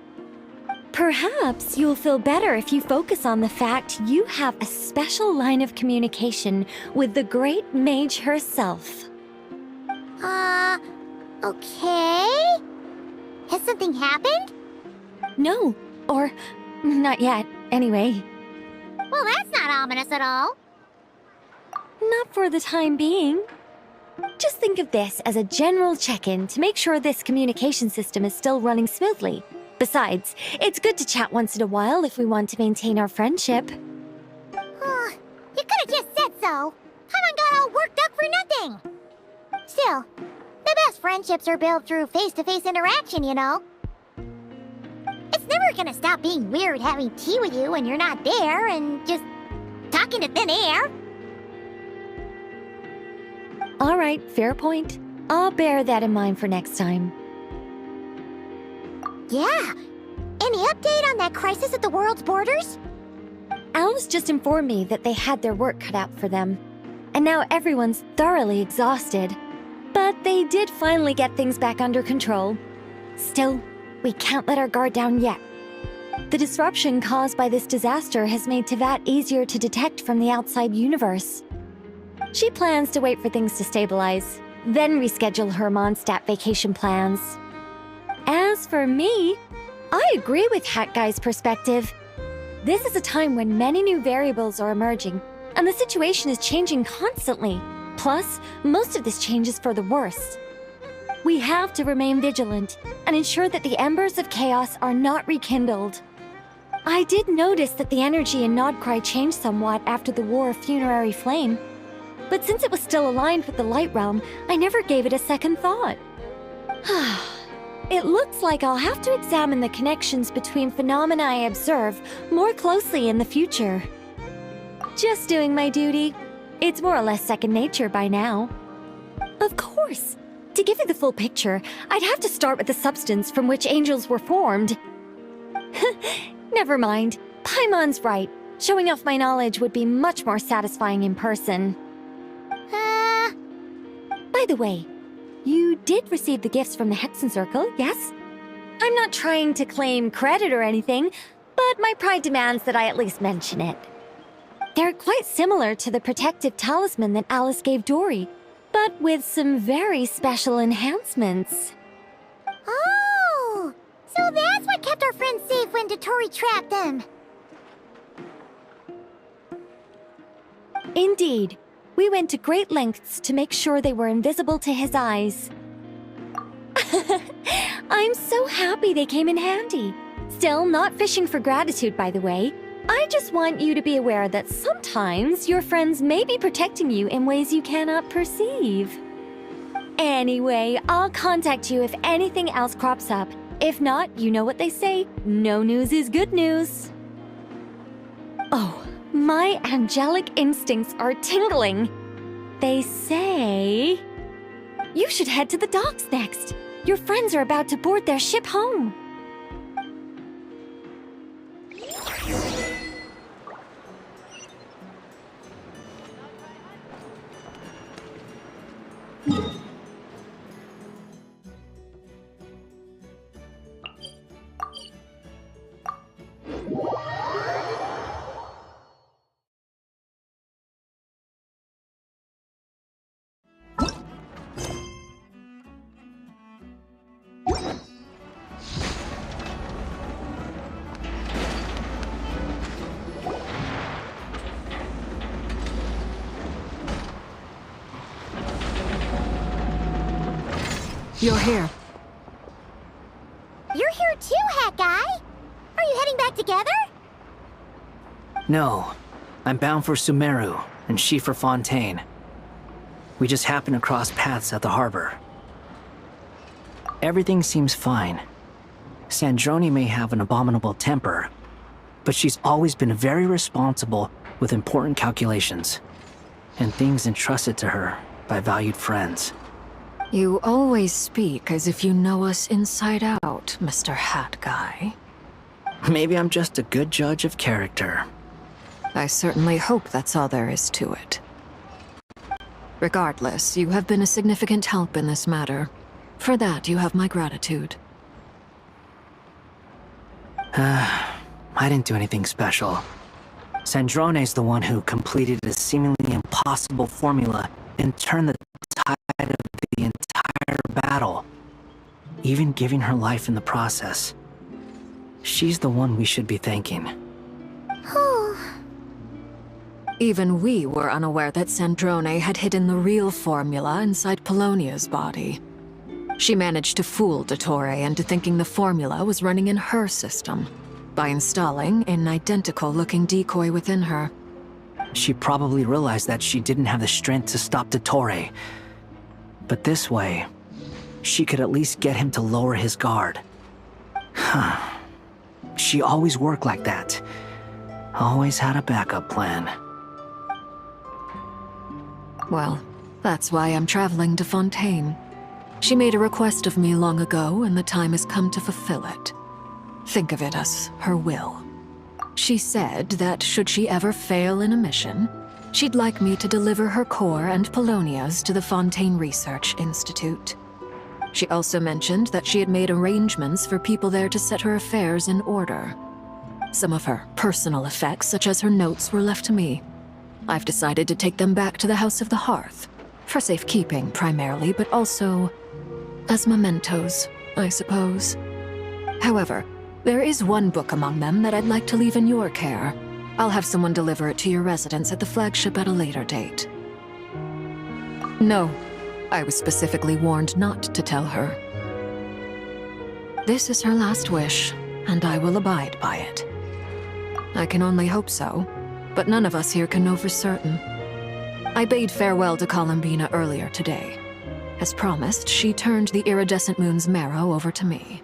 Perhaps you'll feel better if you focus on the fact you have a special line of communication with the great mage herself. Okay? Has something happened? No, or not yet, anyway. Well, that's not ominous at all. Not for the time being. Just think of this as a general check-in to make sure this communication system is still running smoothly. Besides, it's good to chat once in a while if we want to maintain our friendship. You could've just said so. Paimon got all worked up for nothing. Still, the best friendships are built through face-to-face interaction, you know. It's never gonna stop being weird having tea with you when you're not there and just talking to thin air. All right, fair point. I'll bear that in mind for next time. Yeah. Any update on that crisis at the world's borders? Alice just informed me that they had their work cut out for them. And now everyone's thoroughly exhausted. But they did finally get things back under control. Still, we can't let our guard down yet. The disruption caused by this disaster has made Teyvat easier to detect from the outside universe. She plans to wait for things to stabilize, then reschedule her Mondstadt vacation plans. As for me, I agree with Hat Guy's perspective. This is a time when many new variables are emerging, and the situation is changing constantly. Plus, most of this change is for the worse. We have to remain vigilant and ensure that the embers of chaos are not rekindled. I did notice that the energy in Nodcry changed somewhat after the War of Funerary Flame, but since it was still aligned with the Light Realm, I never gave it a second thought. It looks like I'll have to examine the connections between phenomena I observe more closely in the future. Just doing my duty. It's more or less second nature by now. Of course. To give you the full picture, I'd have to start with the substance from which angels were formed. Never mind. Paimon's right. Showing off my knowledge would be much more satisfying in person. By the way, you did receive the gifts from the Hexen Circle, yes? I'm not trying to claim credit or anything, but my pride demands that I at least mention it. They're quite similar to the protective talisman that Alice gave Dory, but with some very special enhancements. Oh! So that's what kept our friends safe when Dory trapped them. Indeed. We went to great lengths to make sure they were invisible to his eyes. I'm so happy they came in handy. Still, not fishing for gratitude, by the way. I just want you to be aware that sometimes your friends may be protecting you in ways you cannot perceive. Anyway, I'll contact you if anything else crops up. If not, you know what they say, no news is good news. Oh, My angelic instincts are tingling. They say... You should head to the docks next. Your friends are about to board their ship home. You're here. You're here too, Hat Guy! Are you heading back together? No. I'm bound for Sumeru, and she for Fontaine. We just happened to cross paths at the harbor. Everything seems fine. Sandrone may have an abominable temper, but she's always been very responsible with important calculations, and things entrusted to her by valued friends. You always speak as if you know us inside out, Mr. Hat Guy. Maybe I'm just a good judge of character. I certainly hope that's all there is to it. Regardless, you have been a significant help in this matter. For that, you have my gratitude. I didn't do anything special. Sandrone's the one who completed a seemingly impossible formula and turned the tide of the entire battle, even giving her life in the process. She's the one we should be thanking. Even we were unaware that Sandrone had hidden the real formula inside Polonia's body. She managed to fool Dottore into thinking the formula was running in her system by installing an identical-looking decoy within her. She probably realized that she didn't have the strength to stop Dottore. But this way, she could at least get him to lower his guard. She always worked like that. Always had a backup plan. Well, that's why I'm traveling to Fontaine. She made a request of me long ago, and the time has come to fulfill it. Think of it as her will. She said that should she ever fail in a mission, she'd like me to deliver her core and Polonia's to the Fontaine Research Institute. She also mentioned that she had made arrangements for people there to set her affairs in order. Some of her personal effects, such as her notes, were left to me. I've decided to take them back to the House of the Hearth, for safekeeping primarily, but also as mementos, I suppose. However, there is one book among them that I'd like to leave in your care. I'll have someone deliver it to your residence at the flagship at a later date. No, I was specifically warned not to tell her. This is her last wish, and I will abide by it. I can only hope so, but none of us here can know for certain. I bade farewell to Columbina earlier today. As promised, she turned the iridescent moon's marrow over to me.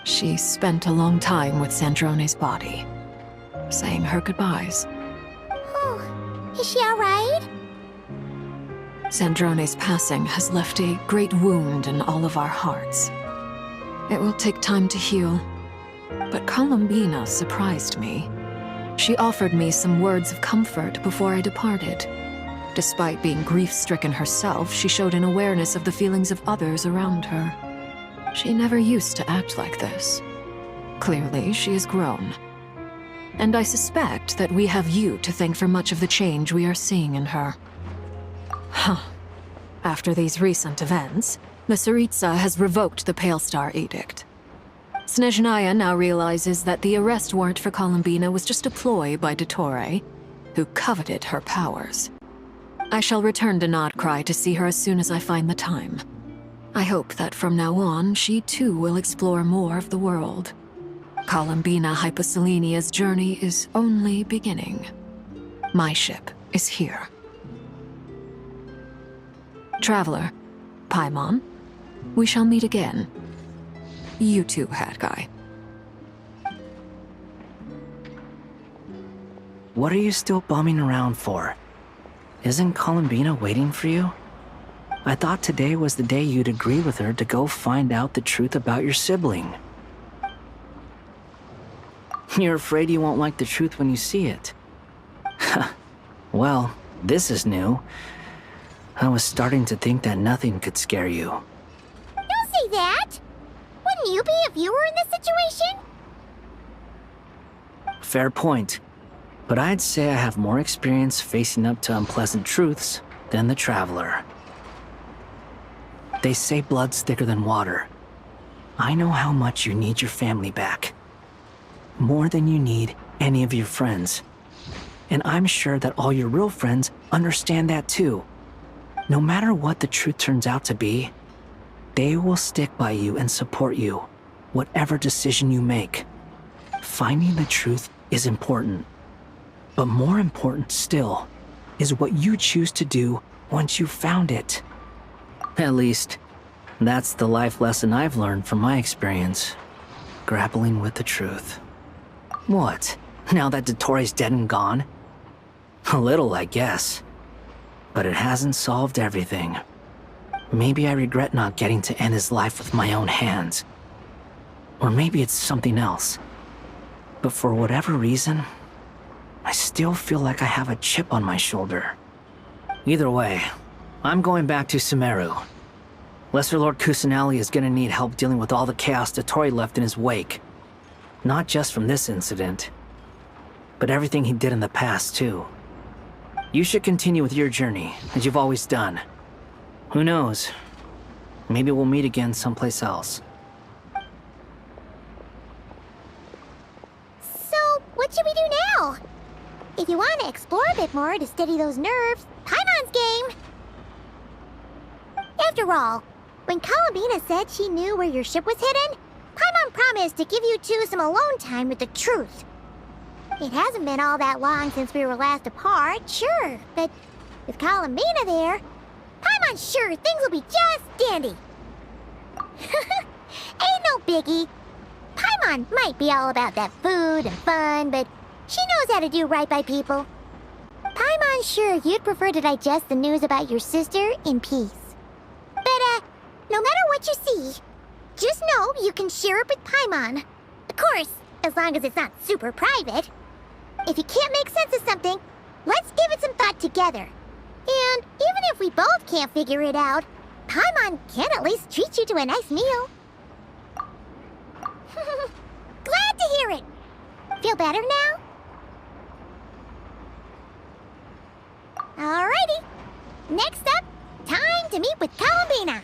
She spent a long time with Sandrone's body, saying her goodbyes. Oh, is she alright? Sandrone's passing has left a great wound in all of our hearts. It will take time to heal, but Columbina surprised me. She offered me some words of comfort before I departed. Despite being grief-stricken herself, she showed an awareness of the feelings of others around her. She never used to act like this. Clearly, she has grown. And I suspect that we have you to thank for much of the change we are seeing in her. After these recent events, the Tsaritsa has revoked the Pale Star Edict. Snezhnaya now realizes that the arrest warrant for Columbina was just a ploy by Dottore, who coveted her powers. I shall return to Nodcry to see her as soon as I find the time. I hope that from now on, she too will explore more of the world. Columbina Hyposelenia's journey is only beginning. My ship is here. Traveler, Paimon, we shall meet again. You too, Hat Guy. What are you still bumming around for? Isn't Columbina waiting for you? I thought today was the day you'd agree with her to go find out the truth about your sibling. You're afraid you won't like the truth when you see it. Well, this is new. I was starting to think that nothing could scare you. Don't say that! Wouldn't you be if you were in this situation? Fair point. But I'd say I have more experience facing up to unpleasant truths than the Traveler. They say blood's thicker than water. I know how much you need your family back. More than you need any of your friends. And I'm sure that all your real friends understand that too. No matter what the truth turns out to be, they will stick by you and support you, whatever decision you make. Finding the truth is important. But more important still is what you choose to do once you've found it. At least, that's the life lesson I've learned from my experience, grappling with the truth. What? Now that Dottoro's dead and gone? A little, I guess. But it hasn't solved everything. Maybe I regret not getting to end his life with my own hands. Or maybe it's something else. But for whatever reason, I still feel like I have a chip on my shoulder. Either way, I'm going back to Sumeru. Lesser Lord Kusanali is gonna need help dealing with all the chaos Dottori left in his wake. Not just from this incident, but everything he did in the past, too. You should continue with your journey, as you've always done. Who knows? Maybe we'll meet again someplace else. So, what should we do now? If you want to explore a bit more to steady those nerves, Paimon's game! After all, when Columbina said she knew where your ship was hidden, Paimon promised to give you two some alone time with the truth. It hasn't been all that long since we were last apart, sure, but with Columbina there, Paimon's sure things will be just dandy. Ain't no biggie. Paimon might be all about that food and fun, but she knows how to do right by people. Paimon's sure you'd prefer to digest the news about your sister in peace. But, no matter what you see, just know you can share it with Paimon. Of course, as long as it's not super private. If you can't make sense of something, let's give it some thought together. And even if we both can't figure it out, Paimon can at least treat you to a nice meal. Glad to hear it. Feel better now? Alrighty. Next up, time to meet with Columbina.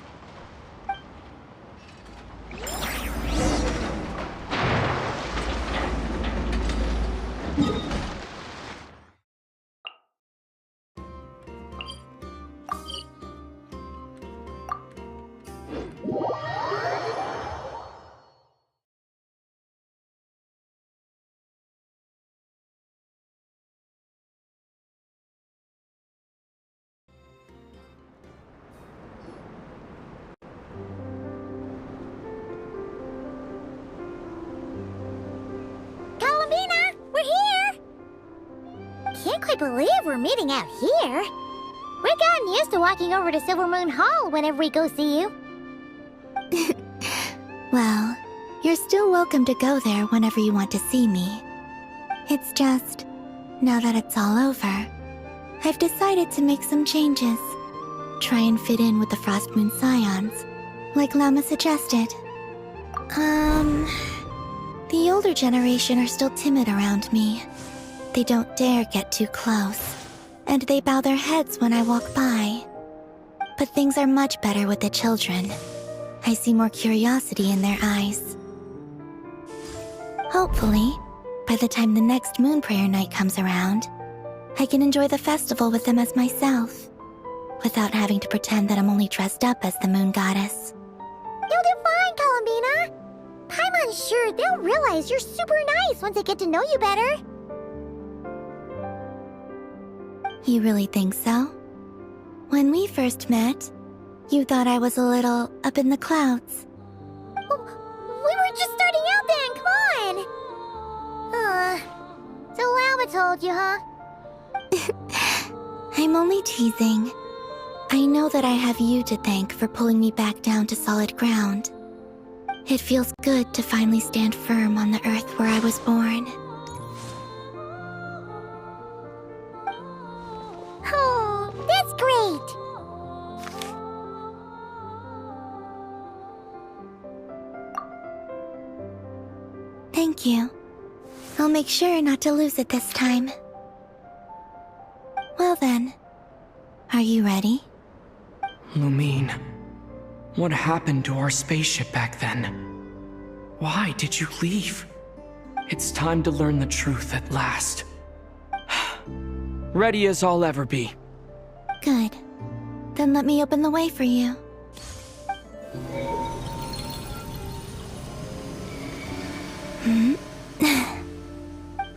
Can't believe we're meeting out here. We've gotten used to walking over to Silver Moon Hall whenever we go see you. Well, you're still welcome to go there whenever you want to see me. It's just, now that it's all over, I've decided to make some changes. Try and fit in with the Frost Moon Scions, like Lama suggested. The older generation are still timid around me. They don't dare get too close, and they bow their heads when I walk by. But things are much better with the children. I see more curiosity in their eyes. Hopefully, by the time the next Moon Prayer Night comes around, I can enjoy the festival with them as myself, without having to pretend that I'm only dressed up as the Moon Goddess. You'll do fine, Columbina. Paimon's sure they'll realize you're super nice once they get to know you better. You really think so? When we first met, you thought I was a little up in the clouds. We were just starting out then, come on! So Lama told told you, huh? I'm only teasing. I know that I have you to thank for pulling me back down to solid ground. It feels good to finally stand firm on the earth where I was born. Oh, that's great! Thank you. I'll make sure not to lose it this time. Well then, are you ready? Lumine, what happened to our spaceship back then? Why did you leave? It's time to learn the truth at last. Ready as I'll ever be. Good. Then let me open the way for you.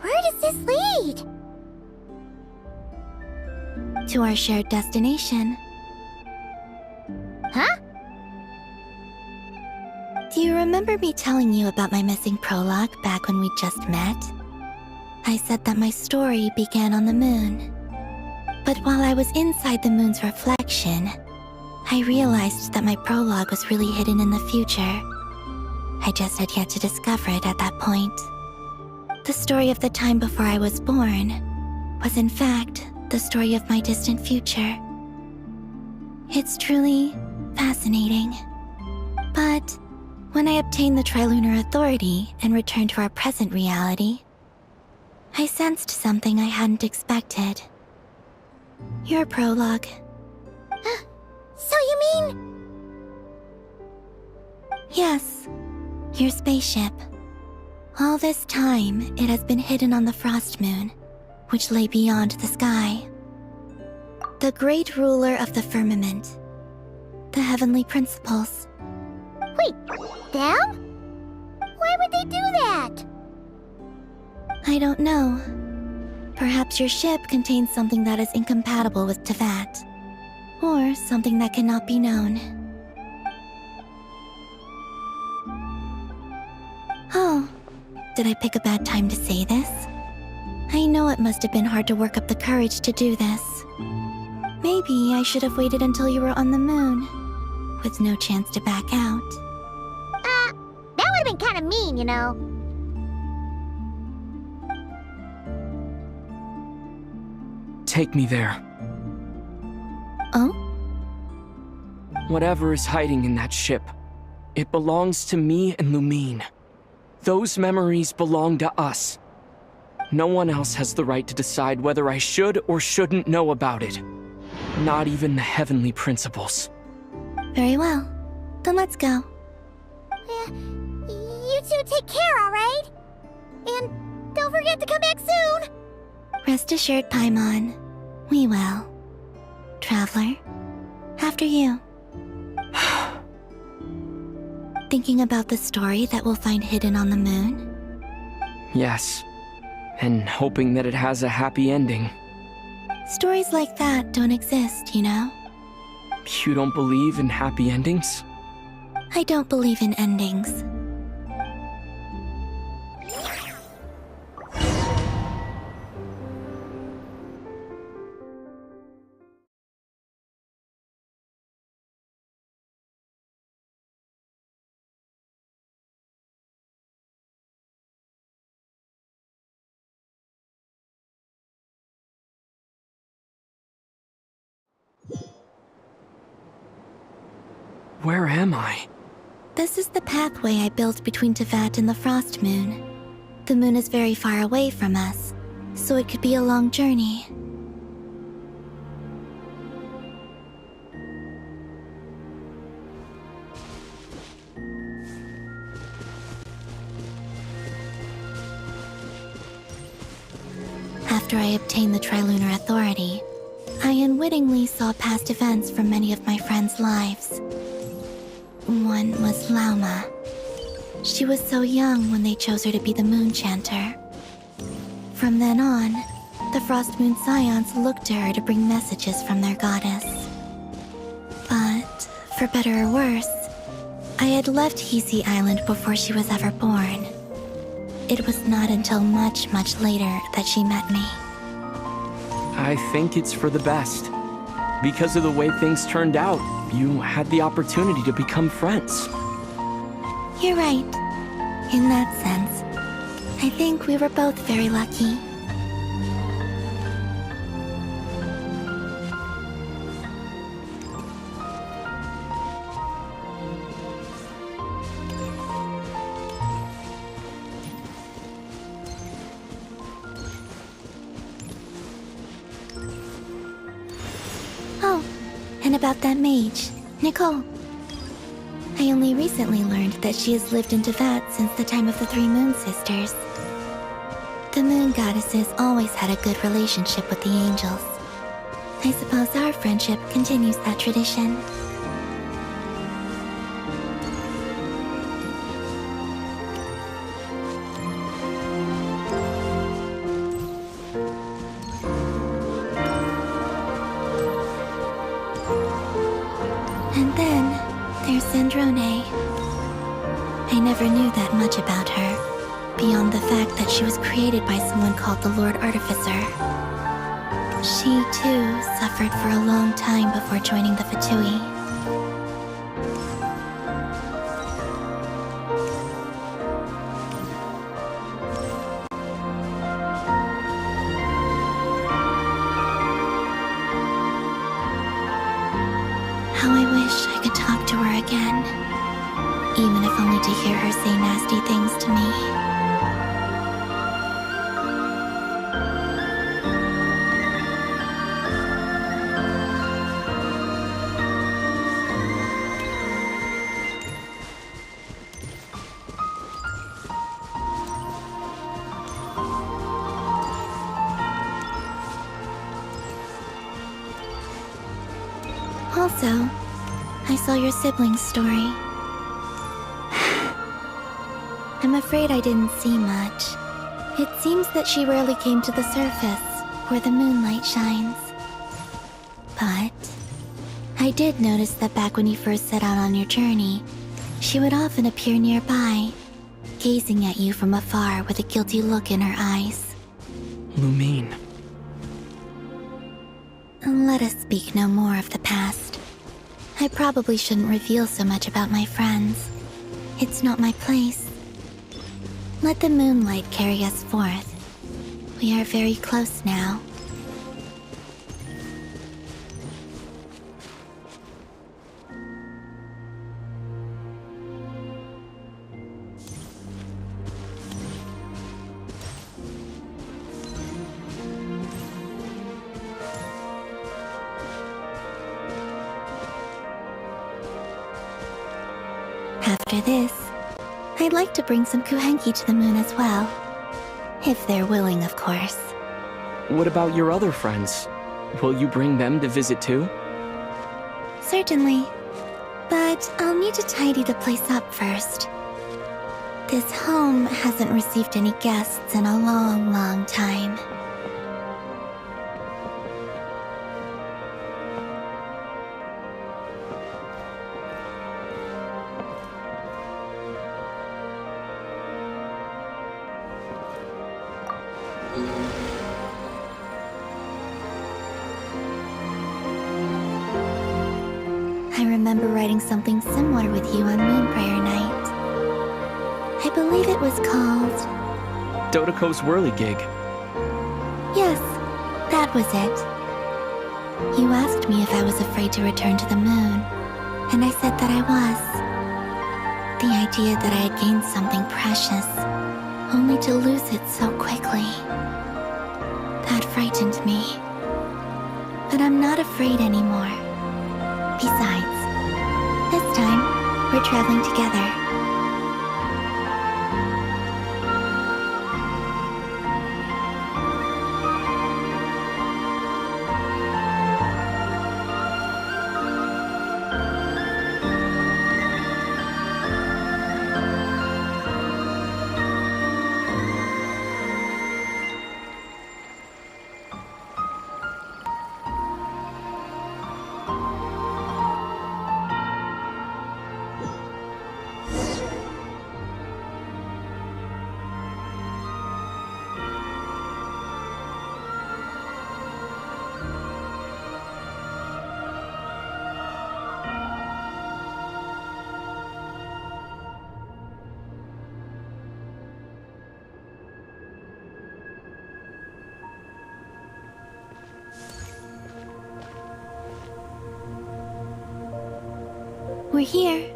Where does this lead? To our shared destination. Huh? Do you remember me telling you about my missing prologue back when we just met? I said that my story began on the moon. But while I was inside the moon's reflection, I realized that my prologue was really hidden in the future. I just had yet to discover it at that point. The story of the time before I was born was in fact the story of my distant future. It's truly fascinating. But when I obtained the Trilunar Authority and returned to our present reality, I sensed something I hadn't expected. Your prologue. So you mean... Yes, your spaceship. All this time, it has been hidden on the Frost Moon, which lay beyond the sky. The great ruler of the firmament. The heavenly principles. Wait, them? Why would they do that? I don't know. Perhaps your ship contains something that is incompatible with Teyvat. Or something that cannot be known. Oh, did I pick a bad time to say this? I know it must have been hard to work up the courage to do this. Maybe I should have waited until you were on the moon, with no chance to back out. That would have been kind of mean, you know. Take me there. Oh? Whatever is hiding in that ship, it belongs to me and Lumine. Those memories belong to us. No one else has the right to decide whether I should or shouldn't know about it. Not even the heavenly principles. Very well. Then let's go. You two take care, alright? And don't forget to come back soon! Rest assured, Paimon. We will. Traveler, after you. Thinking about the story that we'll find hidden on the moon? Yes, and hoping that it has a happy ending. Stories like that don't exist, you know? You don't believe in happy endings? I don't believe in endings. Where am I? This is the pathway I built between Teyvat and the Frost Moon. The moon is very far away from us, so it could be a long journey. After I obtained the Trilunar Authority, I unwittingly saw past events from many of my friends' lives. One was Lauma. She was so young when they chose her to be the Moon Chanter. From then on, the Frost Moon Scions looked to her to bring messages from their goddess. But, for better or worse, I had left Hisi Island before she was ever born. It was not until much, much later that she met me. I think it's for the best. Because of the way things turned out, you had the opportunity to become friends. You're right. In that sense, I think we were both very lucky. Oh, and about that mage, Nicole. I only recently learned that she has lived in VIII since the time of the Three Moon Sisters. The Moon Goddesses always had a good relationship with the angels. I suppose our friendship continues that tradition. And then there's Sandrone. I never knew that much about her, beyond the fact that she was created by someone called the Lord Artificer. She, too, suffered for a long time before joining the VIII. How I wish I could talk to her again, even if only to hear her say nasty things to me. Also, I saw your sibling's story. I'm afraid I didn't see much. It seems that she rarely came to the surface, where the moonlight shines. But I did notice that back when you first set out on your journey, she would often appear nearby, gazing at you from afar with a guilty look in her eyes. Lumine. Let us speak no more of the past. I probably shouldn't reveal so much about my friends. It's not my place. Let the moonlight carry us forth. We are very close now. After this, I'd like to bring some Kuhenki to the moon as well. If they're willing, of course. What about your other friends? Will you bring them to visit too? Certainly. But I'll need to tidy the place up first. This home hasn't received any guests in a long, long time. I remember writing something similar with you on Moonbriar Night. I believe it was called... Dodoko's Whirligig. Yes, that was it. You asked me if I was afraid to return to the moon, and I said that I was. The idea that I had gained something precious, only to lose it so quickly. That frightened me. But I'm not afraid anymore. Besides, this time, we're traveling together. We're here.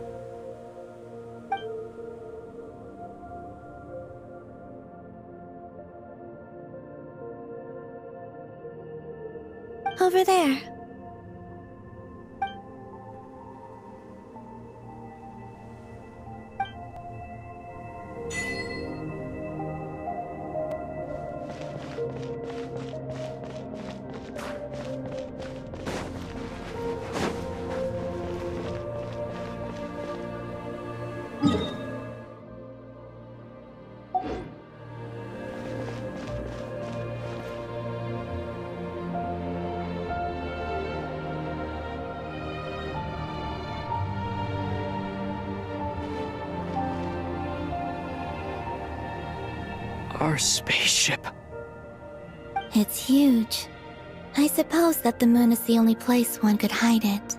Over there. Our spaceship. It's huge. I suppose that the moon is the only place one could hide it.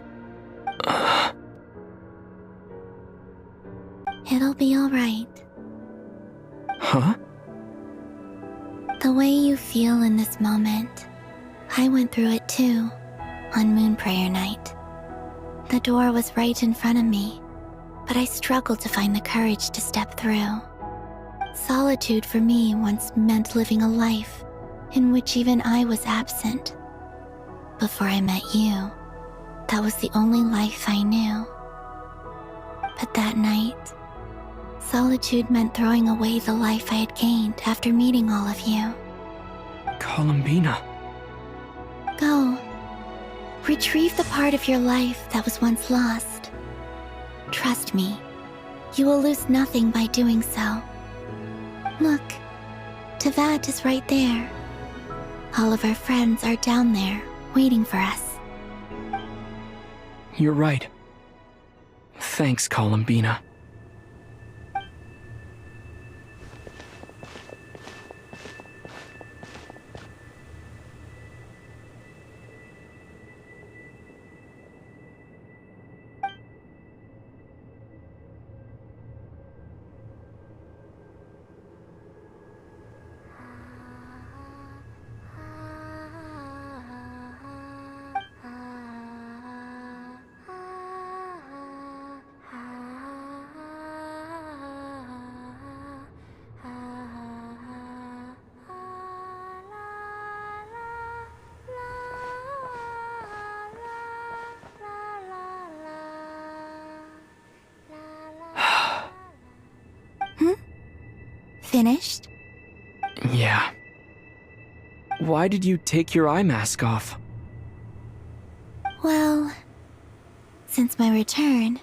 It'll be alright. Huh? The way you feel in this moment, I went through it too, on Moon Prayer Night. The door was right in front of me, but I struggled to find the courage to step through. Solitude for me once meant living a life in which even I was absent. Before I met you, that was the only life I knew. But that night, solitude meant throwing away the life I had gained after meeting all of you. Columbina. Go. Retrieve the part of your life that was once lost. Trust me, you will lose nothing by doing so. Look, Tevat is right there. All of our friends are down there, waiting for us. You're right. Thanks, Columbina. Finished? Yeah. Why did you take your eye mask off? Well, since my return,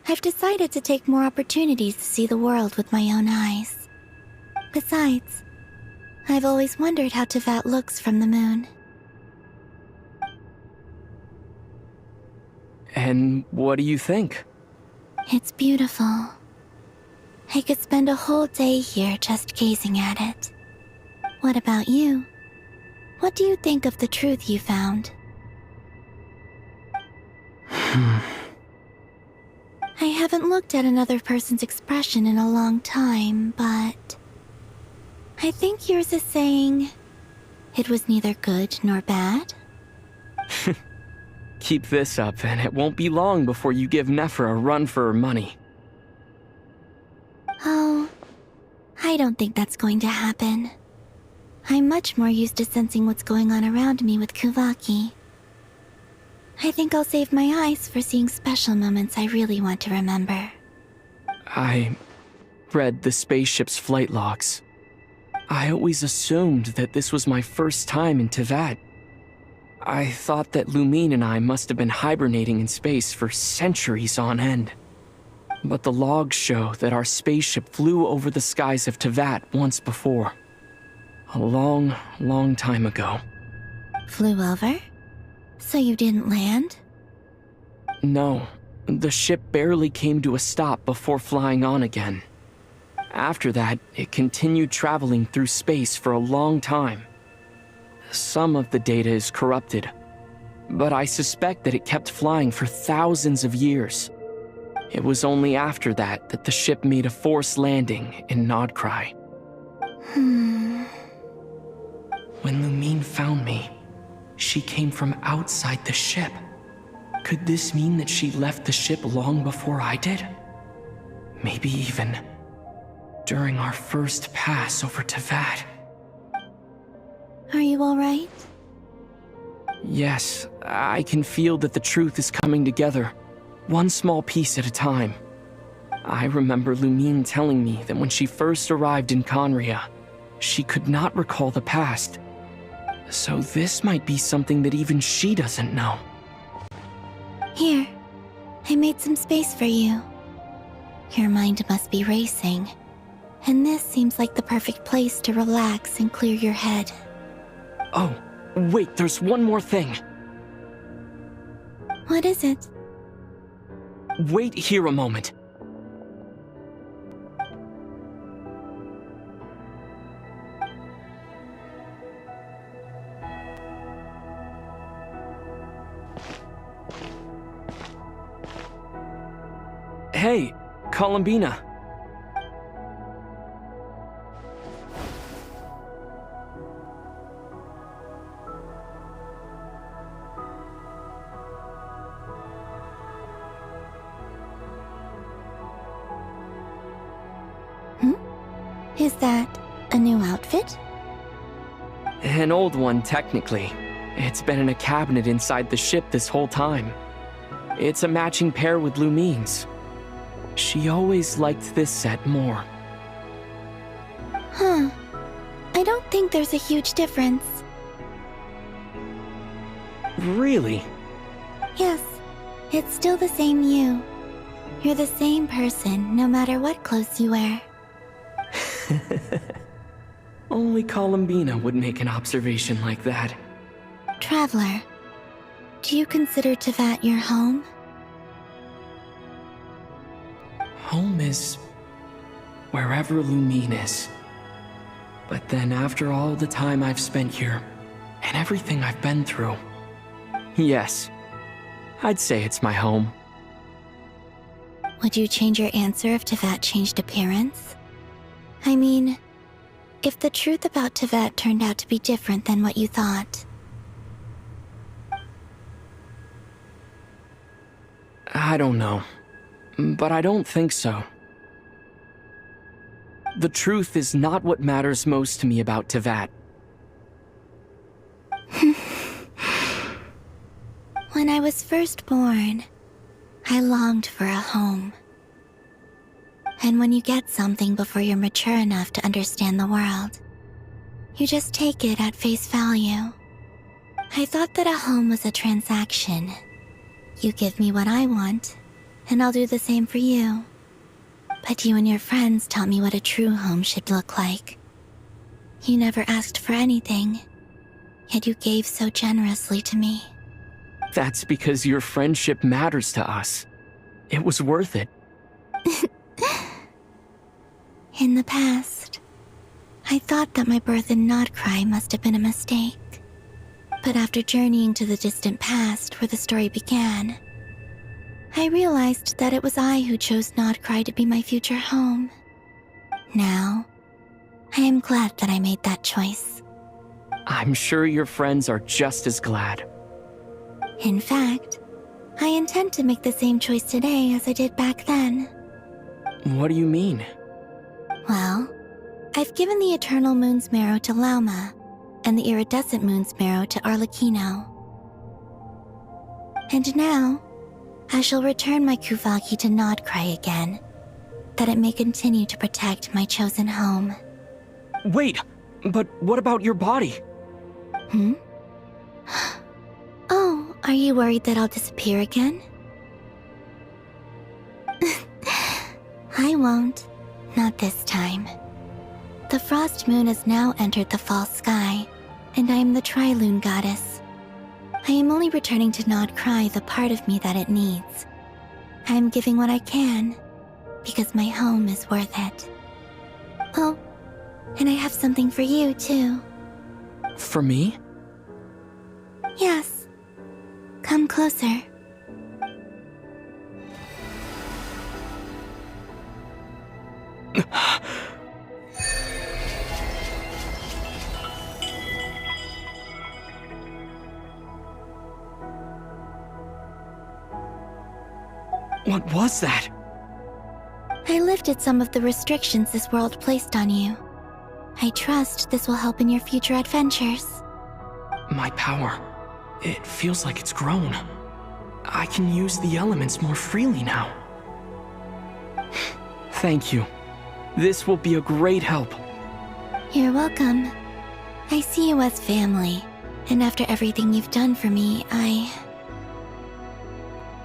I've decided to take more opportunities to see the world with my own eyes. Besides, I've always wondered how Tevat looks from the moon. And what do you think? It's beautiful. I could spend a whole day here just gazing at it. What about you? What do you think of the truth you found? I haven't looked at another person's expression in a long time, but I think yours is saying it was neither good nor bad. Keep this up, and it won't be long before you give Nephra a run for her money. Oh, I don't think that's going to happen. I'm much more used to sensing what's going on around me with Kuvaki. I think I'll save my eyes for seeing special moments I really want to remember. I read the spaceship's flight logs. I always assumed that this was my first time in Tevat. I thought that Lumine and I must have been hibernating in space for centuries on end. But the logs show that our spaceship flew over the skies of Tevat once before. A long, long time ago. Flew over? So you didn't land? No, the ship barely came to a stop before flying on again. After that, it continued traveling through space for a long time. Some of the data is corrupted, but I suspect that it kept flying for thousands of years. It was only after that that the ship made a forced landing in Nodcry. When Lumine found me, she came from outside the ship. Could this mean that she left the ship long before I did? Maybe even during our first pass over to VIII. Are you alright? Yes, I can feel that the truth is coming together, one small piece at a time. I remember Lumine telling me that when she first arrived in Conria, she could not recall the past. So this might be something that even she doesn't know. Here, I made some space for you. Your mind must be racing, and this seems like the perfect place to relax and clear your head. Oh, wait, there's one more thing. What is it? Wait here a moment. Hey, Columbina. Is that a new outfit? An old one, technically. It's been in a cabinet inside the ship this whole time. It's a matching pair with Lumine's. She always liked this set more. Huh. I don't think there's a huge difference. Really? Yes, it's still the same you. You're the same person, no matter what clothes you wear. Only Columbina would make an observation like that. Traveler, do you consider Tevat your home? Home is wherever Lumine is. But then after all the time I've spent here, and everything I've been through, yes, I'd say it's my home. Would you change your answer if Tevat changed appearance? I mean, if the truth about Tevat turned out to be different than what you thought. I don't know, but I don't think so. The truth is not what matters most to me about Tevat. When I was first born, I longed for a home. And when you get something before you're mature enough to understand the world, you just take it at face value. I thought that a home was a transaction. You give me what I want, and I'll do the same for you. But you and your friends taught me what a true home should look like. You never asked for anything, yet you gave so generously to me. That's because your friendship matters to us. It was worth it. In the past, I thought that my birth in Notcry must have been a mistake. But after journeying to the distant past where the story began, I realized that it was I who chose Notcry to be my future home. Now, I am glad that I made that choice. I'm sure your friends are just as glad. In fact, I intend to make the same choice today as I did back then. What do you mean? Well, I've given the Eternal Moon's Marrow to Lauma, and the Iridescent Moon's Marrow to Arlecchino. And now, I shall return my Kuvagi to Notcry again, that it may continue to protect my chosen home. Wait, but what about your body? Oh, are you worried that I'll disappear again? I won't. Not this time. The Frost Moon has now entered the false sky, and I am the Trilune Goddess. I am only returning to Notcry the part of me that it needs. I am giving what I can, because my home is worth it. Oh, and I have something for you, too. For me? Yes. Come closer. What was that? I lifted some of the restrictions this world placed on you. I trust this will help in your future adventures. My power. It feels like it's grown. I can use the elements more freely now. Thank you. This will be a great help. You're welcome. I see you as family, and after everything you've done for me,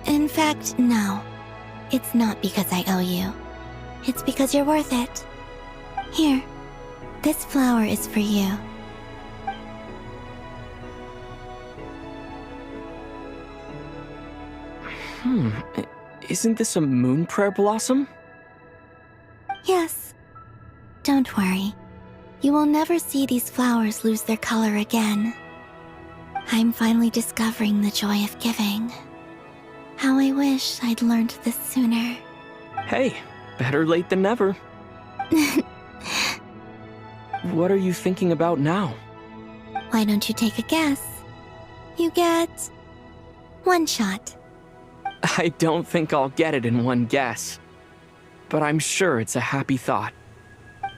In fact, no. It's not because I owe you. It's because you're worth it. Here, this flower is for you. Isn't this a moon prayer blossom? Yes. Don't worry. You will never see these flowers lose their color again. I'm finally discovering the joy of giving. How I wish I'd learned this sooner. Hey, better late than never. What are you thinking about now? Why don't you take a guess? You get 1 shot. I don't think I'll get it in one guess. But I'm sure it's a happy thought.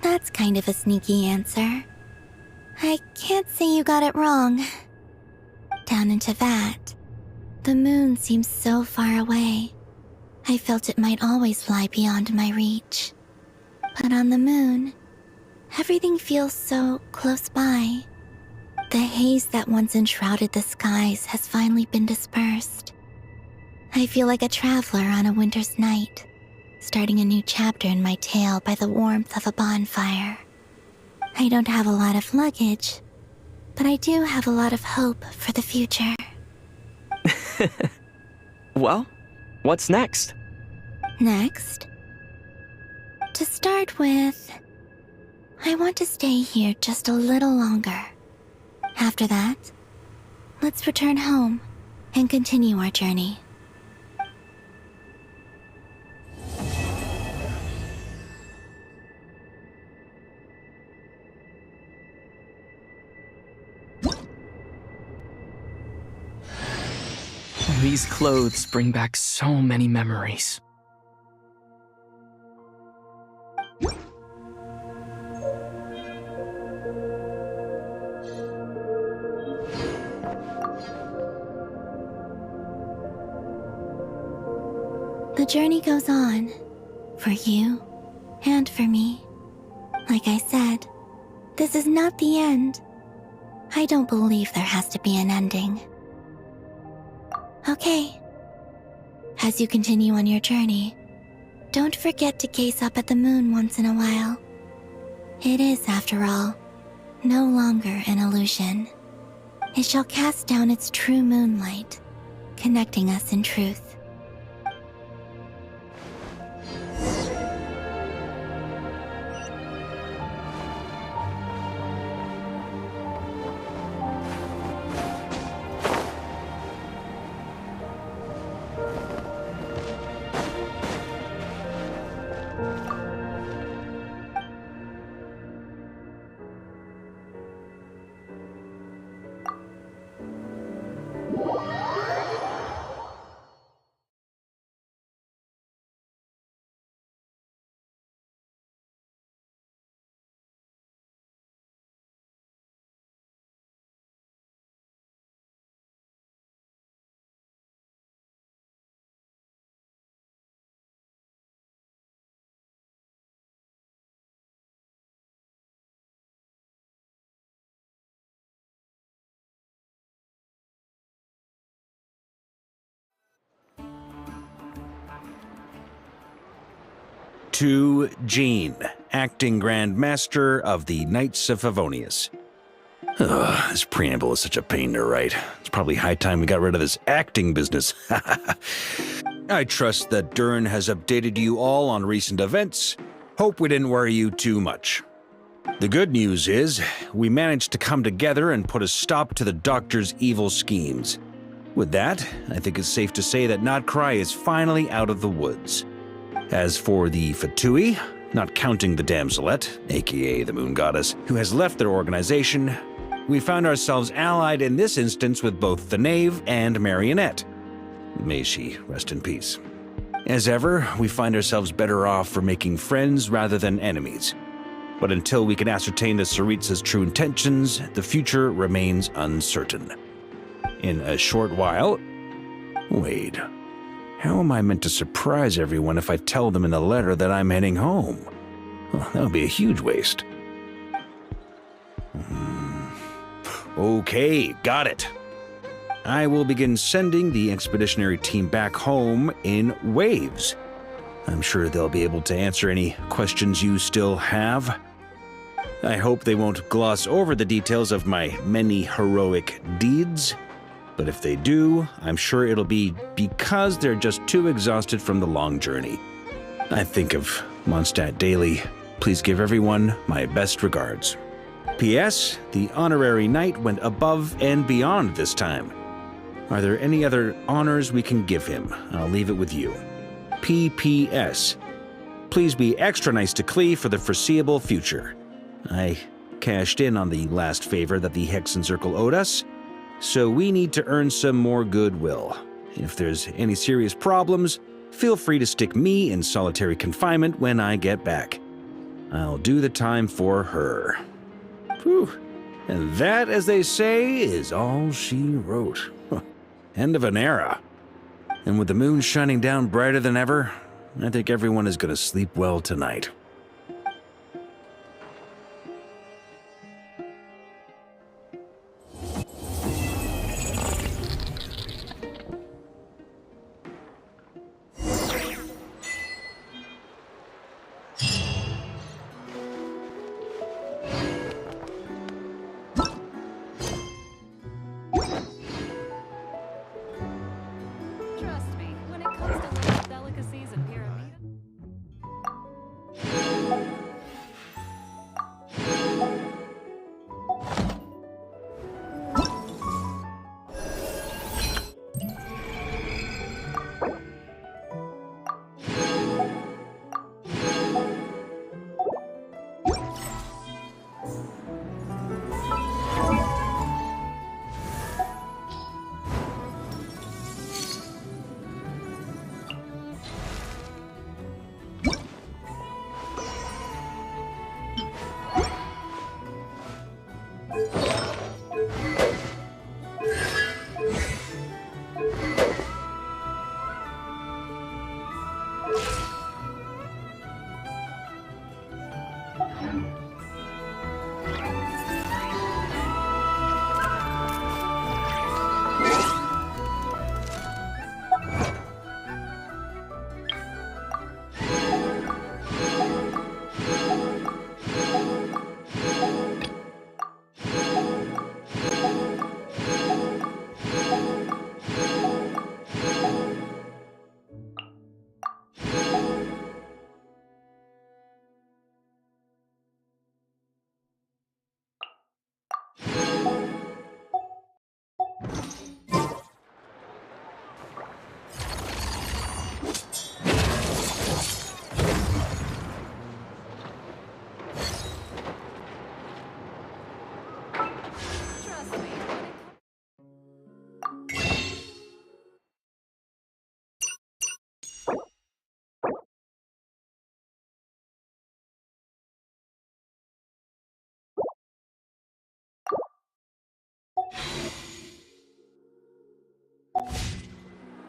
That's kind of a sneaky answer. I can't say you got it wrong. Down into that, the moon seems so far away. I felt it might always lie beyond my reach. But on the moon, everything feels so close by. The haze that once enshrouded the skies has finally been dispersed. I feel like a traveler on a winter's night, starting a new chapter in my tale by the warmth of a bonfire. I don't have a lot of luggage, but I do have a lot of hope for the future. Well, what's next? Next? To start with, I want to stay here just a little longer. After that, let's return home and continue our journey. These clothes bring back so many memories. The journey goes on, for you and for me. Like I said, this is not the end. I don't believe there has to be an ending. Okay. As you continue on your journey, don't forget to gaze up at the moon once in a while. It is, after all, no longer an illusion. It shall cast down its true moonlight, connecting us in truth. To Jean, acting Grand Master of the Knights of Favonius. Ugh, this preamble is such a pain to write. It's probably high time we got rid of this acting business. I trust that Durin has updated you all on recent events. Hope we didn't worry you too much. The good news is, we managed to come together and put a stop to the Doctor's evil schemes. With that, I think it's safe to say that Notcry is finally out of the woods. As for the Fatui, not counting the Damselette, aka the Moon Goddess, who has left their organization, we found ourselves allied in this instance with both the Knave and Marionette. May she rest in peace. As ever, we find ourselves better off for making friends rather than enemies. But until we can ascertain the Tsaritsa's true intentions, the future remains uncertain. In a short while... Wait, how am I meant to surprise everyone if I tell them in the letter that I'm heading home? Well, that would be a huge waste. Okay, got it. I will begin sending the expeditionary team back home in waves. I'm sure they'll be able to answer any questions you still have. I hope they won't gloss over the details of my many heroic deeds, but if they do, I'm sure it'll be because they're just too exhausted from the long journey. I think of Mondstadt daily. Please give everyone my best regards. P.S. The honorary knight went above and beyond this time. Are there any other honors we can give him? I'll leave it with you. P.P.S. Please be extra nice to Klee for the foreseeable future. I cashed in on the last favor that the Hexen Circle owed us, so we need to earn some more goodwill. If there's any serious problems, feel free to stick me in solitary confinement when I get back. I'll do the time for her. Whew. And that, as they say, is all she wrote. End of an era. And with the moon shining down brighter than ever, I think everyone is going to sleep well tonight.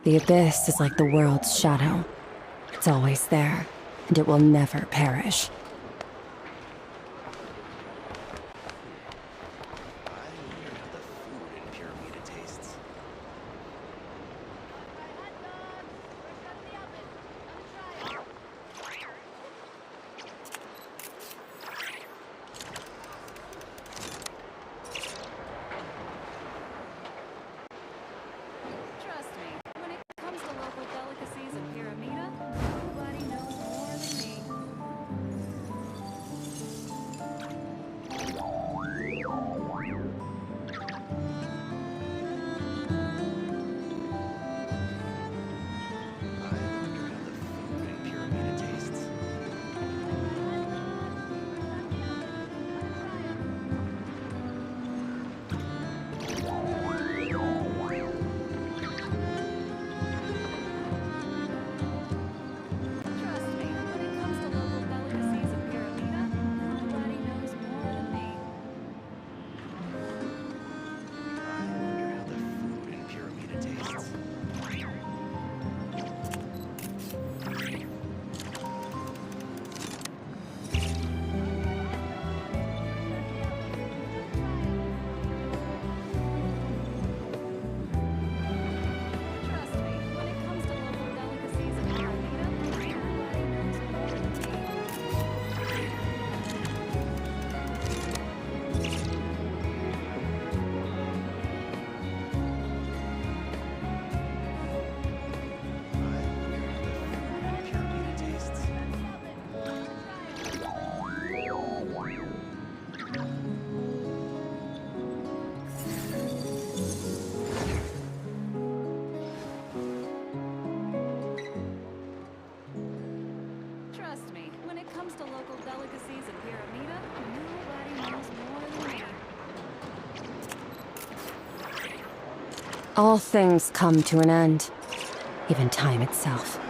The abyss is like the world's shadow. It's always there, and it will never perish. All things come to an end, even time itself.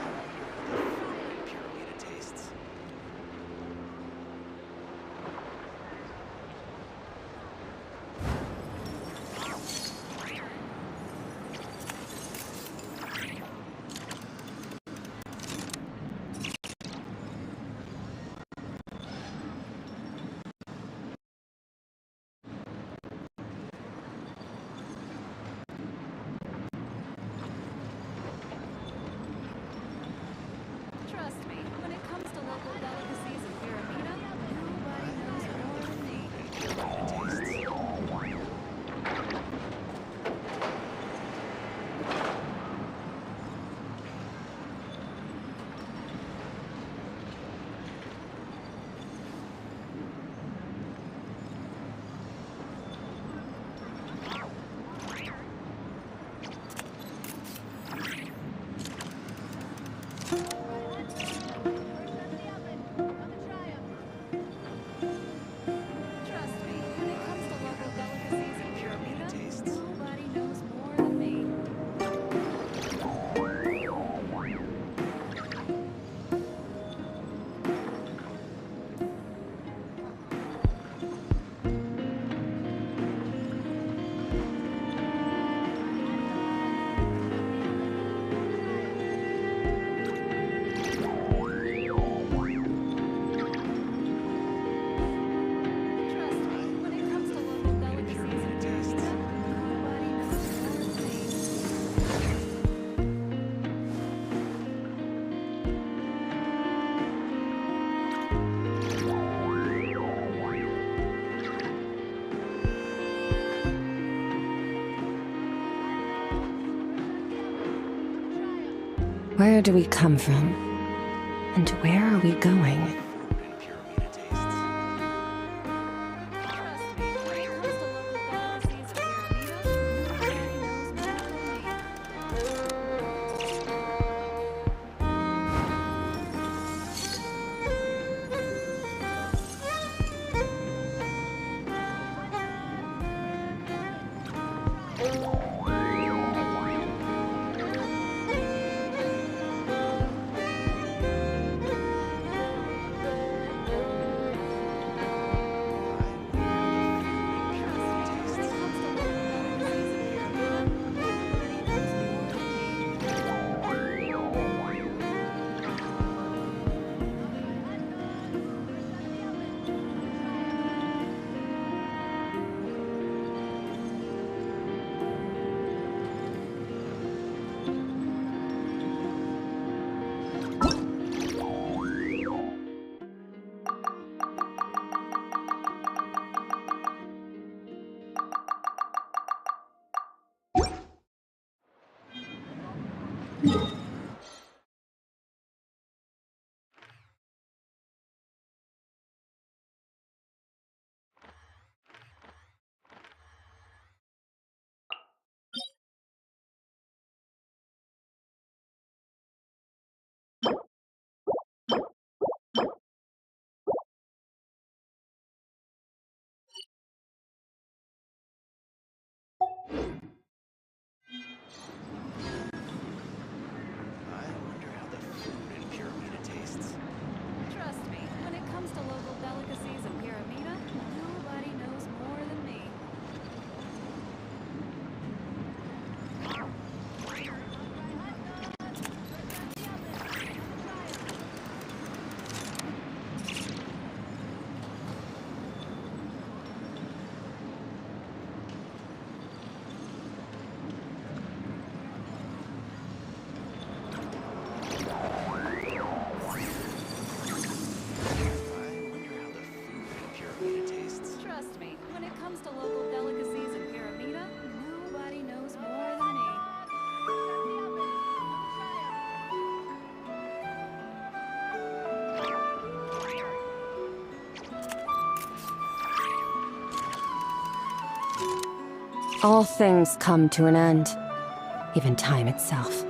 Trust me, when it comes to local delicacies in Pyramida, nobody knows more than me. Trust me, when it comes to local delicacies in Pyramida, nobody knows more than me. Trust me, when it comes to local delicacies in Pyramida, nobody knows more than me. Where do we come from? And where are we going? Trust me, when it comes to local delicacies in Pyramida, nobody knows more than me. Trust me, when it comes to local delicacies in Pyramida, nobody knows more than me. All things come to an end, even time itself.